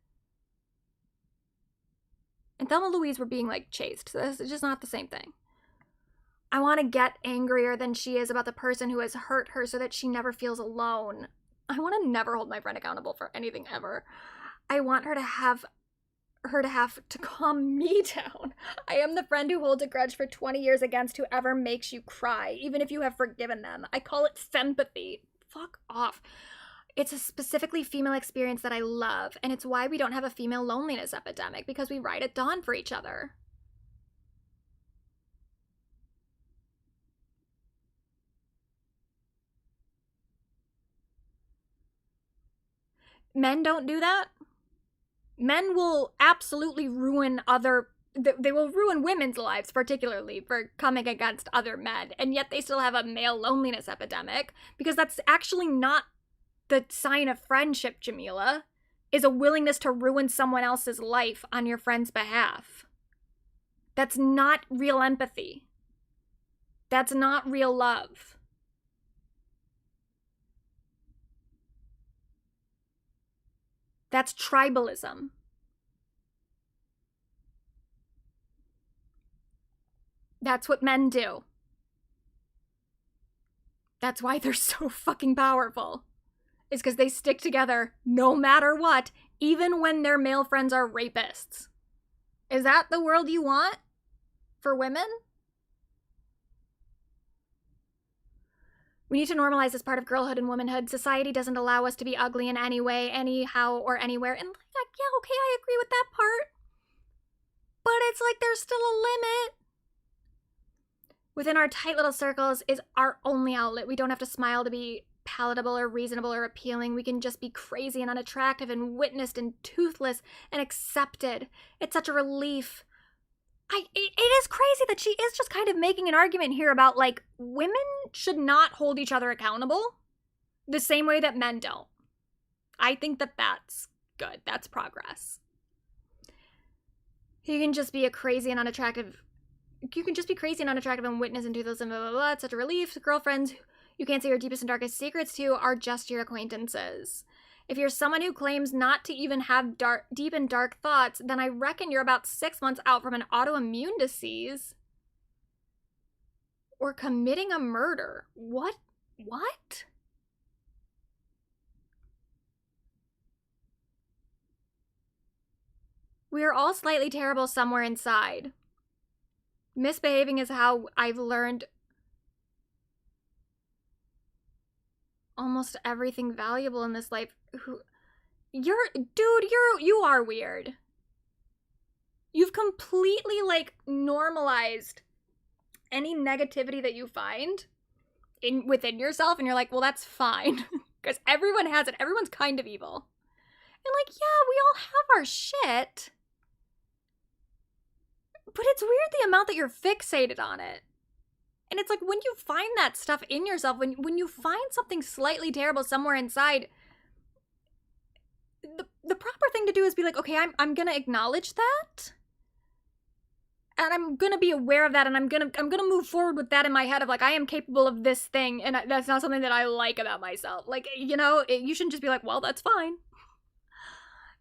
And Thelma and Louise were being, like, chased. So this is just not the same thing. I want to get angrier than she is about the person who has hurt her so that she never feels alone. I want to never hold my friend accountable for anything ever. I want her to have to calm me down. I am the friend who holds a grudge for 20 years against whoever makes you cry, even if you have forgiven them. I call it fempathy. Fuck off. It's a specifically female experience that I love, and it's why we don't have a female loneliness epidemic, because we ride at dawn for each other. Men don't do that. Men will absolutely ruin they will ruin women's lives, particularly for coming against other men, and yet they still have a male loneliness epidemic, because that's actually not the sign of friendship, Jameela, is a willingness to ruin someone else's life on your friend's behalf. That's not real empathy. That's not real love. That's tribalism. That's what men do. That's why they're so fucking powerful. is because they stick together no matter what, even when their male friends are rapists. Is that the world you want for women? We need to normalize this part of girlhood and womanhood. Society doesn't allow us to be ugly in any way, anyhow, or anywhere. And yeah, okay, I agree with that part. But it's like there's still a limit. Within our tight little circles is our only outlet. We don't have to smile to be palatable or reasonable or appealing. We can just be crazy and unattractive and witnessed and toothless and accepted. It's such a relief. It is crazy that she is just kind of making an argument here about, like, women should not hold each other accountable the same way that men don't. I think that that's good. That's progress. You can just be crazy and unattractive and witness and toothless and blah, blah, blah. It's such a relief. Girlfriends you can't say your deepest and darkest secrets to are just your acquaintances. If you're someone who claims not to even have deep and dark thoughts, then I reckon you're about 6 months out from an autoimmune disease. Or committing a murder. What? We are all slightly terrible somewhere inside. Misbehaving is how I've learned almost everything valuable in this life. You are weird. You've completely, like, normalized any negativity that you find within yourself, and you're like, well, that's fine. Because everyone has it. Everyone's kind of evil. And, like, yeah, we all have our shit. But it's weird the amount that you're fixated on it. And it's like, when you find that stuff in yourself, when you find something slightly terrible somewhere inside, the proper thing to do is be like, okay, I'm gonna acknowledge that. And I'm gonna be aware of that, and I'm gonna move forward with that in my head of, like, I am capable of this thing, and that's not something that I like about myself. Like, you know, you shouldn't just be like, well, that's fine.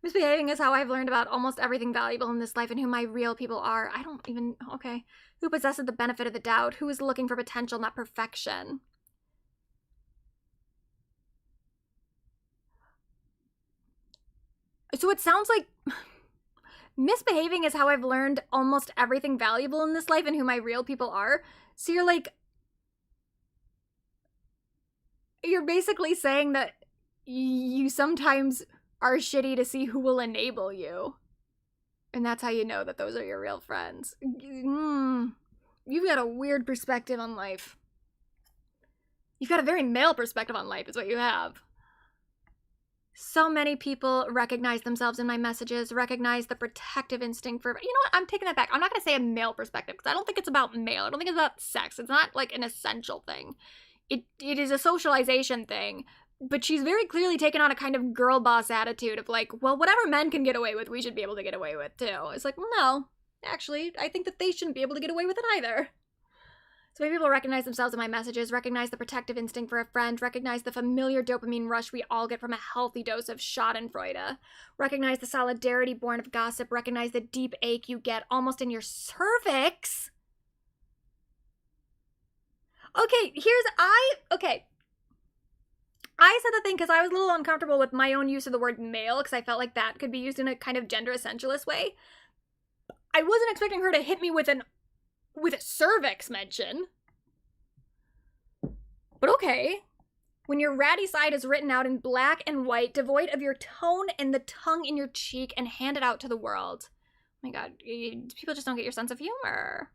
Misbehaving is how I've learned about almost everything valuable in this life and who my real people are. Okay. Who possesses the benefit of the doubt? Who is looking for potential, not perfection? So it sounds like misbehaving is how I've learned almost everything valuable in this life and who my real people are. So you're basically saying that you sometimes are shitty to see who will enable you. And that's how you know that those are your real friends. You've got a weird perspective on life. You've got a very male perspective on life is what you have. So many people recognize themselves in my messages, recognize the protective instinct for... You know what? I'm taking that back. I'm not going to say a male perspective because I don't think it's about male. I don't think it's about sex. It's not like an essential thing. It is a socialization thing. But she's very clearly taken on a kind of girl boss attitude of, like, well, whatever men can get away with, we should be able to get away with too. It's like, well, no. Actually, I think that they shouldn't be able to get away with it either. So many people recognize themselves in my messages, recognize the protective instinct for a friend, recognize the familiar dopamine rush we all get from a healthy dose of schadenfreude, recognize the solidarity born of gossip, recognize the deep ache you get almost in your cervix. I said the thing because I was a little uncomfortable with my own use of the word male because I felt like that could be used in a kind of gender essentialist way. I wasn't expecting her to hit me with a cervix mention. But okay. When your ratty side is written out in black and white, devoid of your tone and the tongue in your cheek and handed out to the world. Oh my god, people just don't get your sense of humor.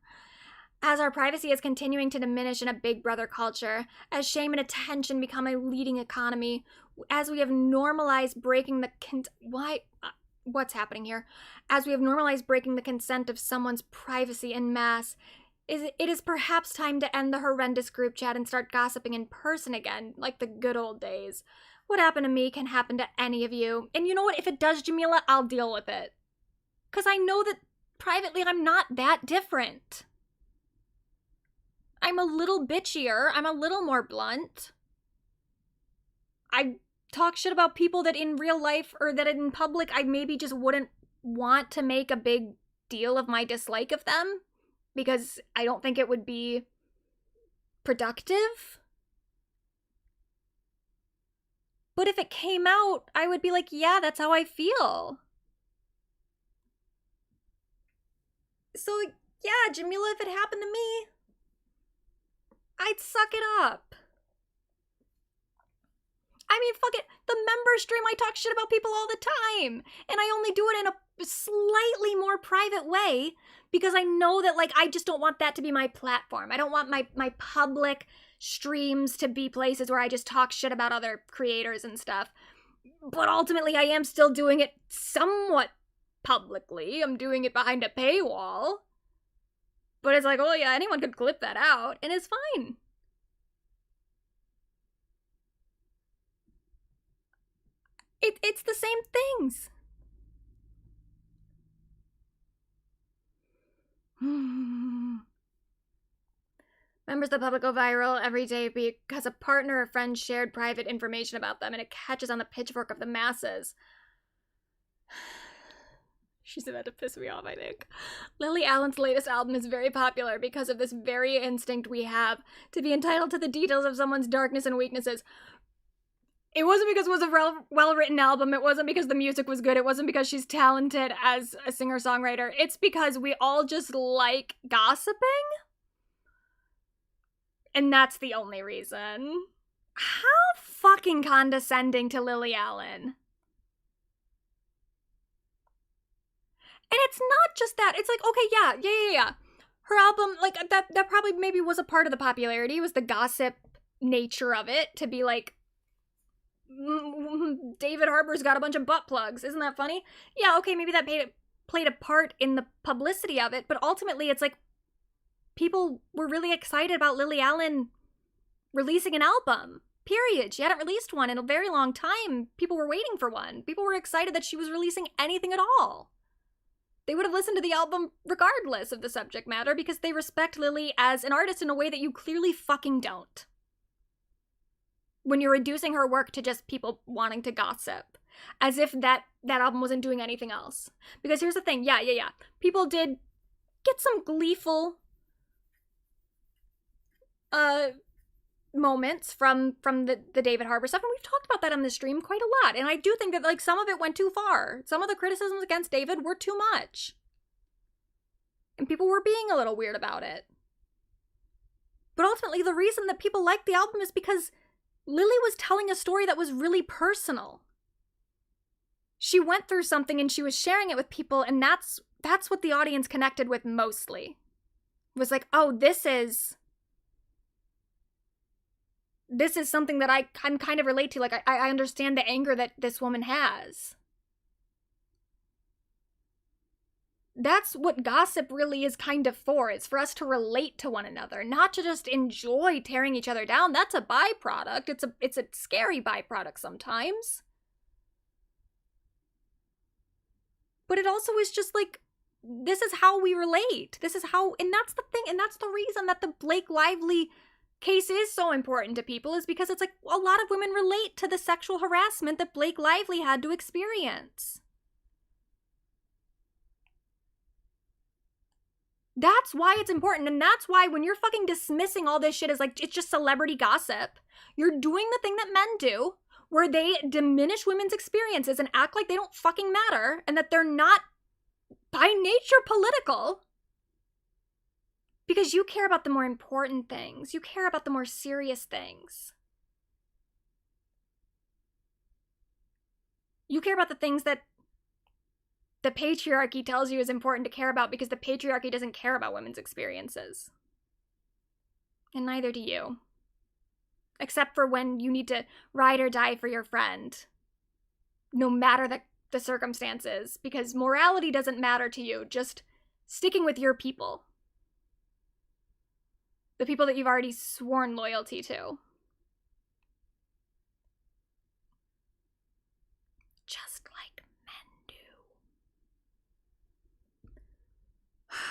As our privacy is continuing to diminish in a Big Brother culture, as shame and attention become a leading economy, as we have normalized breaking the what's happening here? As we have normalized breaking the consent of someone's privacy en masse, it is perhaps time to end the horrendous group chat and start gossiping in person again, like the good old days. What happened to me can happen to any of you. And you know what? If it does, Jameela, I'll deal with it. Because I know that privately I'm not that different. I'm a little bitchier. I'm a little more blunt. I talk shit about people that in real life or that in public I maybe just wouldn't want to make a big deal of my dislike of them because I don't think it would be productive. But if it came out, I would be like, yeah, that's how I feel. So, yeah, Jameela, if it happened to me, I'd suck it up. I mean, fuck it. The member stream, I talk shit about people all the time. And I only do it in a slightly more private way because I know that, like, I just don't want that to be my platform. I don't want my public streams to be places where I just talk shit about other creators and stuff. But ultimately, I am still doing it somewhat publicly. I'm doing it behind a paywall. But it's like, oh yeah, anyone could clip that out, and it's fine. It's the same things. Members of the public go viral every day because a partner or friend shared private information about them, and it catches on the pitchfork of the masses. She's about to piss me off, I think. Lily Allen's latest album is very popular because of this very instinct we have to be entitled to the details of someone's darkness and weaknesses. It wasn't because it was a well-written album. It wasn't because the music was good. It wasn't because she's talented as a singer-songwriter. It's because we all just like gossiping. And that's the only reason. How fucking condescending to Lily Allen. And it's not just that. It's like, okay, yeah. Her album, like, that probably maybe was a part of the popularity. It was the gossip nature of it. To be like, David Harbour's got a bunch of butt plugs. Isn't that funny? Yeah, okay, maybe that played a part in the publicity of it. But ultimately, it's like, people were really excited about Lily Allen releasing an album. Period. She hadn't released one in a very long time. People were waiting for one. People were excited that she was releasing anything at all. They would have listened to the album regardless of the subject matter because they respect Lily as an artist in a way that you clearly fucking don't. When you're reducing her work to just people wanting to gossip. As if that album wasn't doing anything else. Because here's the thing, yeah. People did get some gleeful moments from the David Harbour stuff, and we've talked about that on the stream quite a lot, and I do think that, like, some of it went too far. Some of the criticisms against David were too much. And people were being a little weird about it. But ultimately, the reason that people liked the album is because Lily was telling a story that was really personal. She went through something and she was sharing it with people, and that's what the audience connected with mostly. It was like, oh, this is something that I can kind of relate to. Like, I understand the anger that this woman has. That's what gossip really is kind of for. It's for us to relate to one another, not to just enjoy tearing each other down. That's a byproduct. It's a scary byproduct sometimes. But it also is just like, this is how we relate. This is how, and that's the thing, and that's the reason that the Blake Lively case is so important to people, is because it's like a lot of women relate to the sexual harassment that Blake Lively had to experience. That's why it's important, and that's why when you're fucking dismissing all this shit as like, it's just celebrity gossip, you're doing the thing that men do, where they diminish women's experiences and act like they don't fucking matter, and that they're not by nature political. Because you care about the more important things. You care about the more serious things. You care about the things that the patriarchy tells you is important to care about, because the patriarchy doesn't care about women's experiences. And neither do you. Except for when you need to ride or die for your friend. No matter the circumstances. Because morality doesn't matter to you. Just sticking with your people. The people that you've already sworn loyalty to. Just like men do.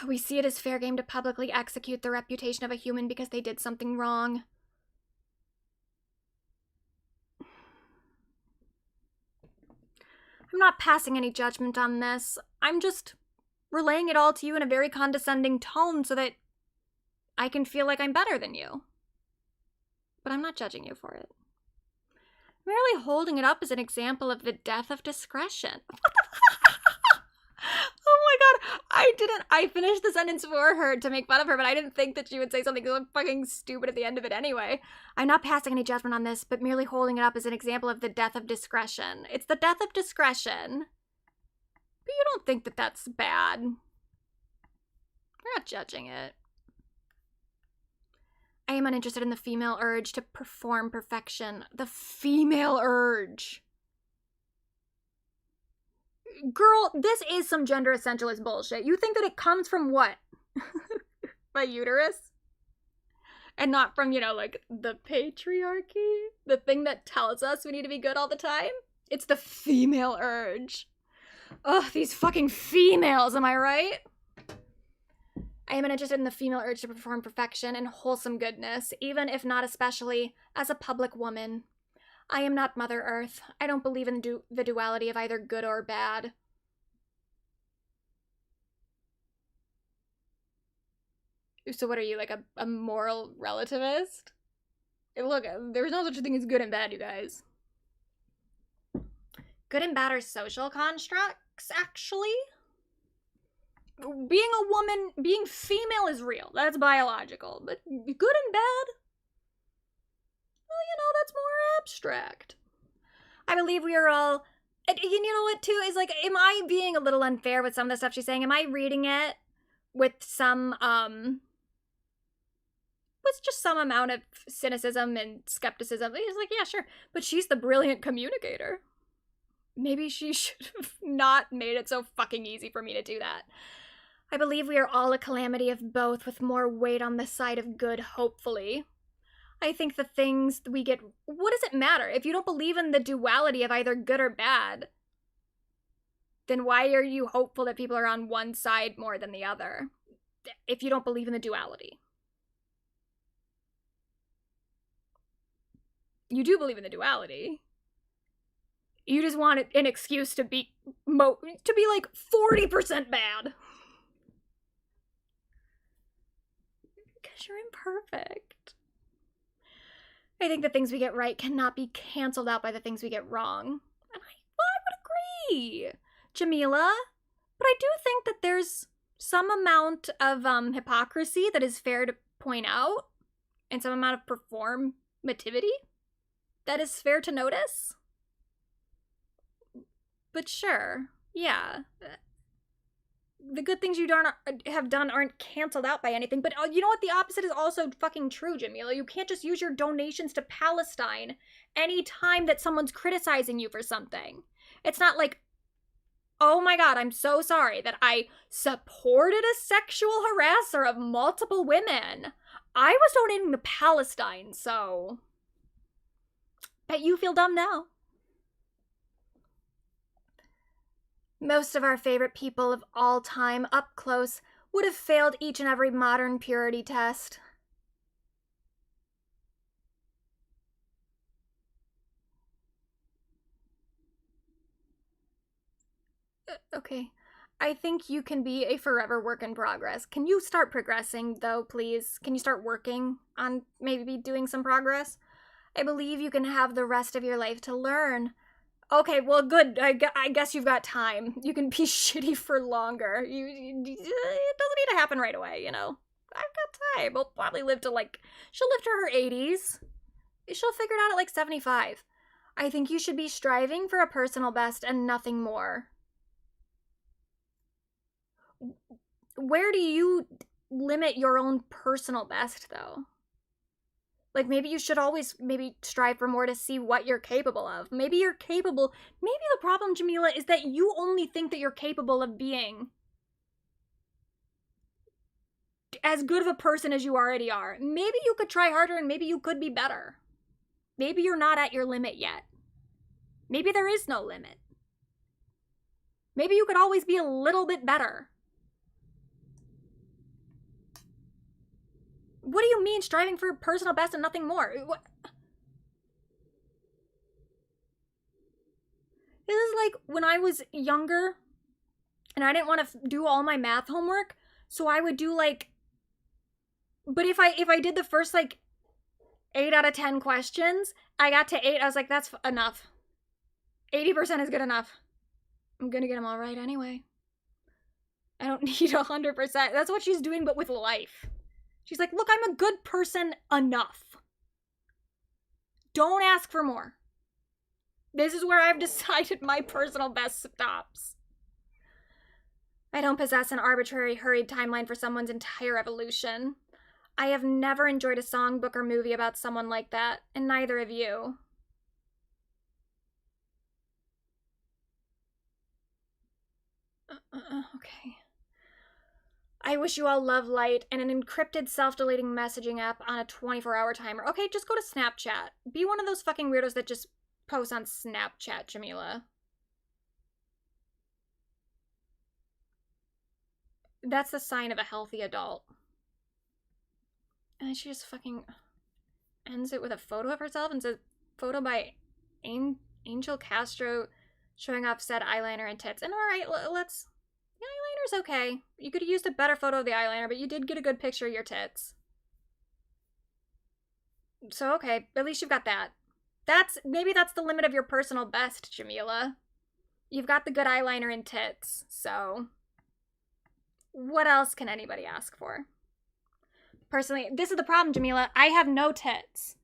We see it as fair game to publicly execute the reputation of a human because they did something wrong. I'm not passing any judgment on this. I'm just relaying it all to you in a very condescending tone so that I can feel like I'm better than you. But I'm not judging you for it. Merely holding it up as an example of the death of discretion. Oh my god, I finished the sentence for her to make fun of her, but I didn't think that she would say something so fucking stupid at the end of it anyway. I'm not passing any judgment on this, but merely holding it up as an example of the death of discretion. It's the death of discretion. But you don't think that that's bad. We're not judging it. I am uninterested in the female urge to perform perfection. The female urge. Girl, this is some gender essentialist bullshit. You think that it comes from what? My uterus? And not from, you know, like, the patriarchy? The thing that tells us we need to be good all the time? It's the female urge. Ugh, these fucking females, am I right? I am uninterested in the female urge to perform perfection and wholesome goodness, even if not especially as a public woman. I am not Mother Earth. I don't believe in the duality of either good or bad. So what are you, like a moral relativist? Look, there's no such thing as good and bad, you guys. Good and bad are social constructs, actually. Being a woman, being female is real. That's biological. But good and bad? Well, you know, that's more abstract. I believe we are all... You know what, too? Is like, am I being a little unfair with some of the stuff she's saying? Am I reading it with some, with just some amount of cynicism and skepticism? He's like, yeah, sure. But she's the brilliant communicator. Maybe she should have not made it so fucking easy for me to do that. I believe we are all a calamity of both, with more weight on the side of good, hopefully. I think the things we get... What does it matter? If you don't believe in the duality of either good or bad, then why are you hopeful that people are on one side more than the other? If you don't believe in the duality. You do believe in the duality. You just want an excuse to be like 40% bad. Because you're imperfect. I think the things we get right cannot be canceled out by the things we get wrong. And I would agree, Jameela. But I do think that there's some amount of hypocrisy that is fair to point out, and some amount of performativity that is fair to notice. But sure, yeah. The good things you have done aren't canceled out by anything. But you know what? The opposite is also fucking true, Jameela. You can't just use your donations to Palestine any time that someone's criticizing you for something. It's not like, oh my god, I'm so sorry that I supported a sexual harasser of multiple women. I was donating to Palestine, so... Bet you feel dumb now. Most of our favorite people of all time, up close, would have failed each and every modern purity test. Okay. I think you can be a forever work in progress. Can you start progressing, though, please? Can you start working on maybe doing some progress? I believe you can have the rest of your life to learn. Okay, well, good. I guess you've got time. You can be shitty for longer. It doesn't need to happen right away, you know? I've got time. We'll probably live to, like... She'll live to her 80s. She'll figure it out at, like, 75. I think you should be striving for a personal best and nothing more. Where do you limit your own personal best, though? Like, maybe you should always maybe strive for more to see what you're capable of. Maybe you're capable... Maybe the problem, Jameela, is that you only think that you're capable of being as good of a person as you already are. Maybe you could try harder and maybe you could be better. Maybe you're not at your limit yet. Maybe there is no limit. Maybe you could always be a little bit better. What do you mean, striving for personal best and nothing more? What? This is like when I was younger and I didn't want to do all my math homework, so I would do like... But if I did the first like 8 out of 10 questions. I got to 8. I was like, that's enough. 80% is good enough. I'm gonna get them all right anyway. I don't need 100%. That's what she's doing, but with life. She's like, look, I'm a good person enough. Don't ask for more. This is where I've decided my personal best stops. I don't possess an arbitrary, hurried timeline for someone's entire evolution. I have never enjoyed a song, book, or movie about someone like that, and neither have you. Okay. I wish you all love, light, and an encrypted, self-deleting messaging app on a 24-hour timer. Okay, just go to Snapchat. Be one of those fucking weirdos that just post on Snapchat, Jameela. That's the sign of a healthy adult. And then she just fucking ends it with a photo of herself and says, photo by Angel Castro showing off said eyeliner and tits. And alright, let's... The eyeliner's okay. You could have used a better photo of the eyeliner, but you did get a good picture of your tits. So okay, at least you've got that. Maybe that's the limit of your personal best, Jameela. You've got the good eyeliner and tits, so... What else can anybody ask for? Personally, this is the problem, Jameela. I have no tits.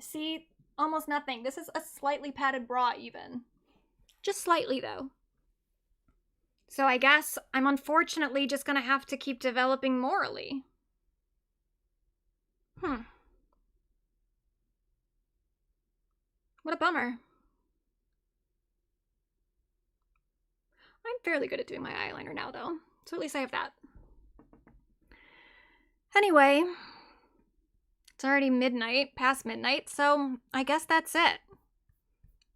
See? Almost nothing. This is a slightly padded bra, even. Just slightly, though. So I guess I'm unfortunately just gonna have to keep developing morally. What a bummer. I'm fairly good at doing my eyeliner now, though. So at least I have that. Anyway, it's already midnight, past midnight, so I guess that's it.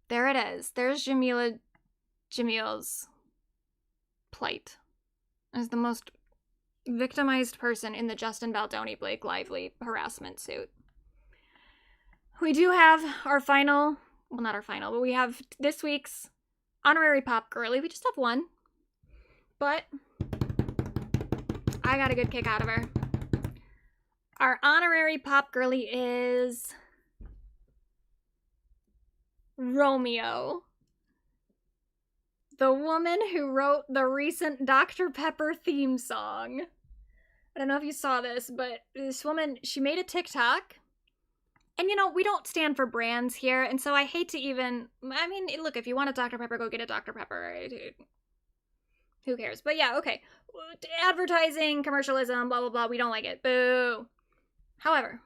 There it is. There's Jameela Jamil's plight as the most victimized person in the Justin Baldoni Blake Lively harassment suit. We do have our final, well, not our final, but we have this week's Honorary Pop Girlie. We just have one, but I got a good kick out of her. Our Honorary Pop Girlie is Romeo, the woman who wrote the recent Dr. Pepper theme song. I don't know if you saw this, but this woman, she made a TikTok. And, you know, we don't stand for brands here, and so I hate to even... I mean, look, if you want a Dr. Pepper, go get a Dr. Pepper. Who cares? But yeah, okay. Advertising, commercialism, blah, blah, blah. We don't like it. Boo. However,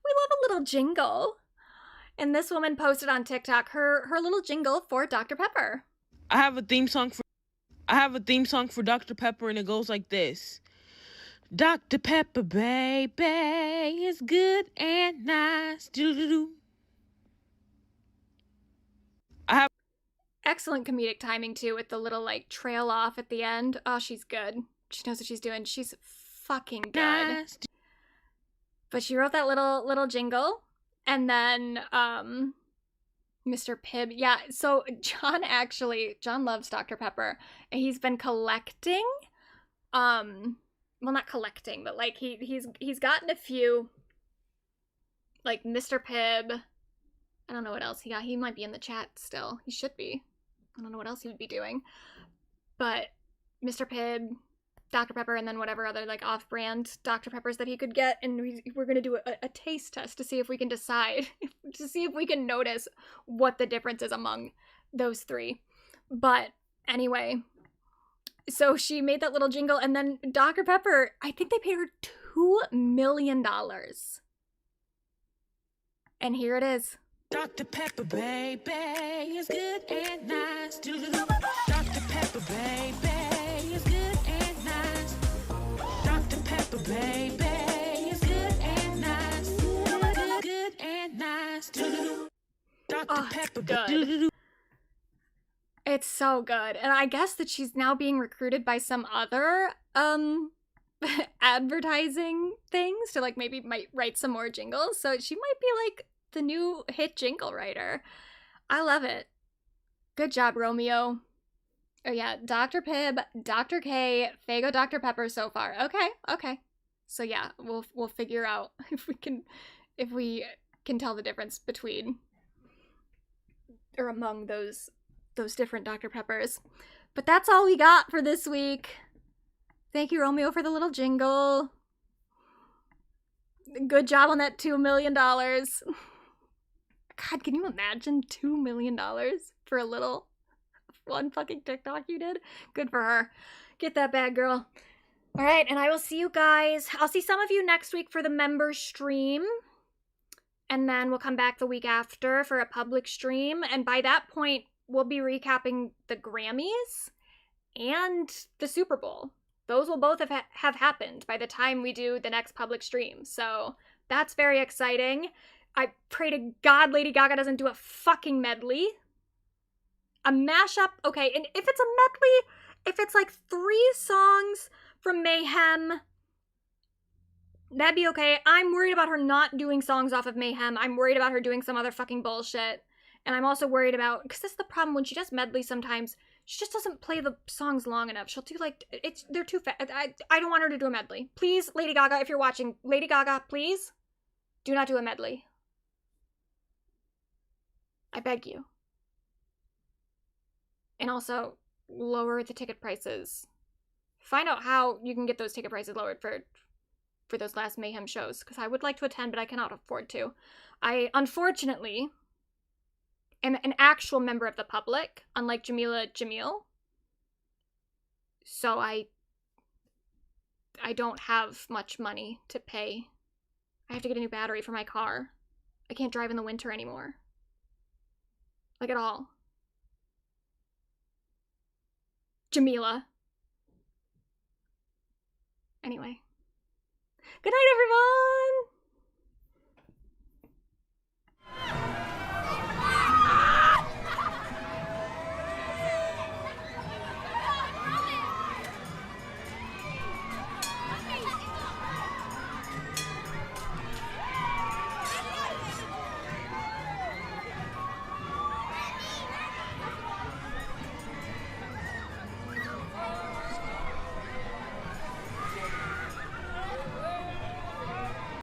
we love a little jingle. And this woman posted on TikTok her little jingle for Dr. Pepper. I have a theme song for Dr. Pepper, and it goes like this. Dr. Pepper, baby, is good and nice. Doo-doo-doo. Excellent comedic timing, too, with the little, like, trail off at the end. Oh, she's good. She knows what she's doing. She's fucking good. Nice. But she wrote that little jingle, and then, Mr. Pibb, yeah, so John loves Dr. Pepper, and he's been collecting, well, not collecting, but, like, he's gotten a few, like, Mr. Pibb, I don't know what else he got, he might be in the chat still, he should be, I don't know what else he would be doing, but Mr. Pibb, Dr. Pepper, and then whatever other, like, off-brand Dr. Peppers that he could get, and we're gonna do a taste test to see if we can decide, to see if we can notice what the difference is among those three. But anyway, so she made that little jingle, and then Dr. Pepper, I think they paid her $2 million. And here it is. Dr. Pepper, baby, is good and nice. Dr. Pepper, baby, is good and nice. Dr. Pepper, baby, is good and nice. Good and nice. Dr. Pepper, good. It's so good. And I guess that she's now being recruited by some other advertising things to, like, maybe might write some more jingles. So she might be like the new hit jingle writer. I love it. Good job, Romeo. Oh yeah, Dr. Pibb, Dr. K, Faygo, Dr. Pepper so far. Okay. So yeah, we'll figure out if we can tell the difference between or among those different Dr. Peppers. But that's all we got for this week. Thank you, Romeo, for the little jingle. Good job on that $2 million. God, can you imagine $2 million for a little one fucking TikTok you did? Good for her. Get that bag, girl. All right, and I will see you guys. I'll see some of you next week for the member stream. And then we'll come back the week after for a public stream. And by that point, we'll be recapping the Grammys and the Super Bowl. Those will both have happened by the time we do the next public stream. So that's very exciting. I pray to God Lady Gaga doesn't do a fucking medley. A mashup, okay, and if it's a medley, if it's like 3 songs from Mayhem, that'd be okay. I'm worried about her not doing songs off of Mayhem. I'm worried about her doing some other fucking bullshit. And I'm also worried about, because this is the problem, when she does medley sometimes, she just doesn't play the songs long enough. She'll do like, they're too fast. I don't want her to do a medley. Please, Lady Gaga, if you're watching, Lady Gaga, please, do not do a medley. I beg you. And also, lower the ticket prices. Find out how you can get those ticket prices lowered for those last Mayhem shows, because I would like to attend, but I cannot afford to. I, unfortunately, am an actual member of the public, unlike Jameela Jamil. So I don't have much money to pay. I have to get a new battery for my car. I can't drive in the winter anymore. Like at all. Jameela. Anyway. Good night, everyone!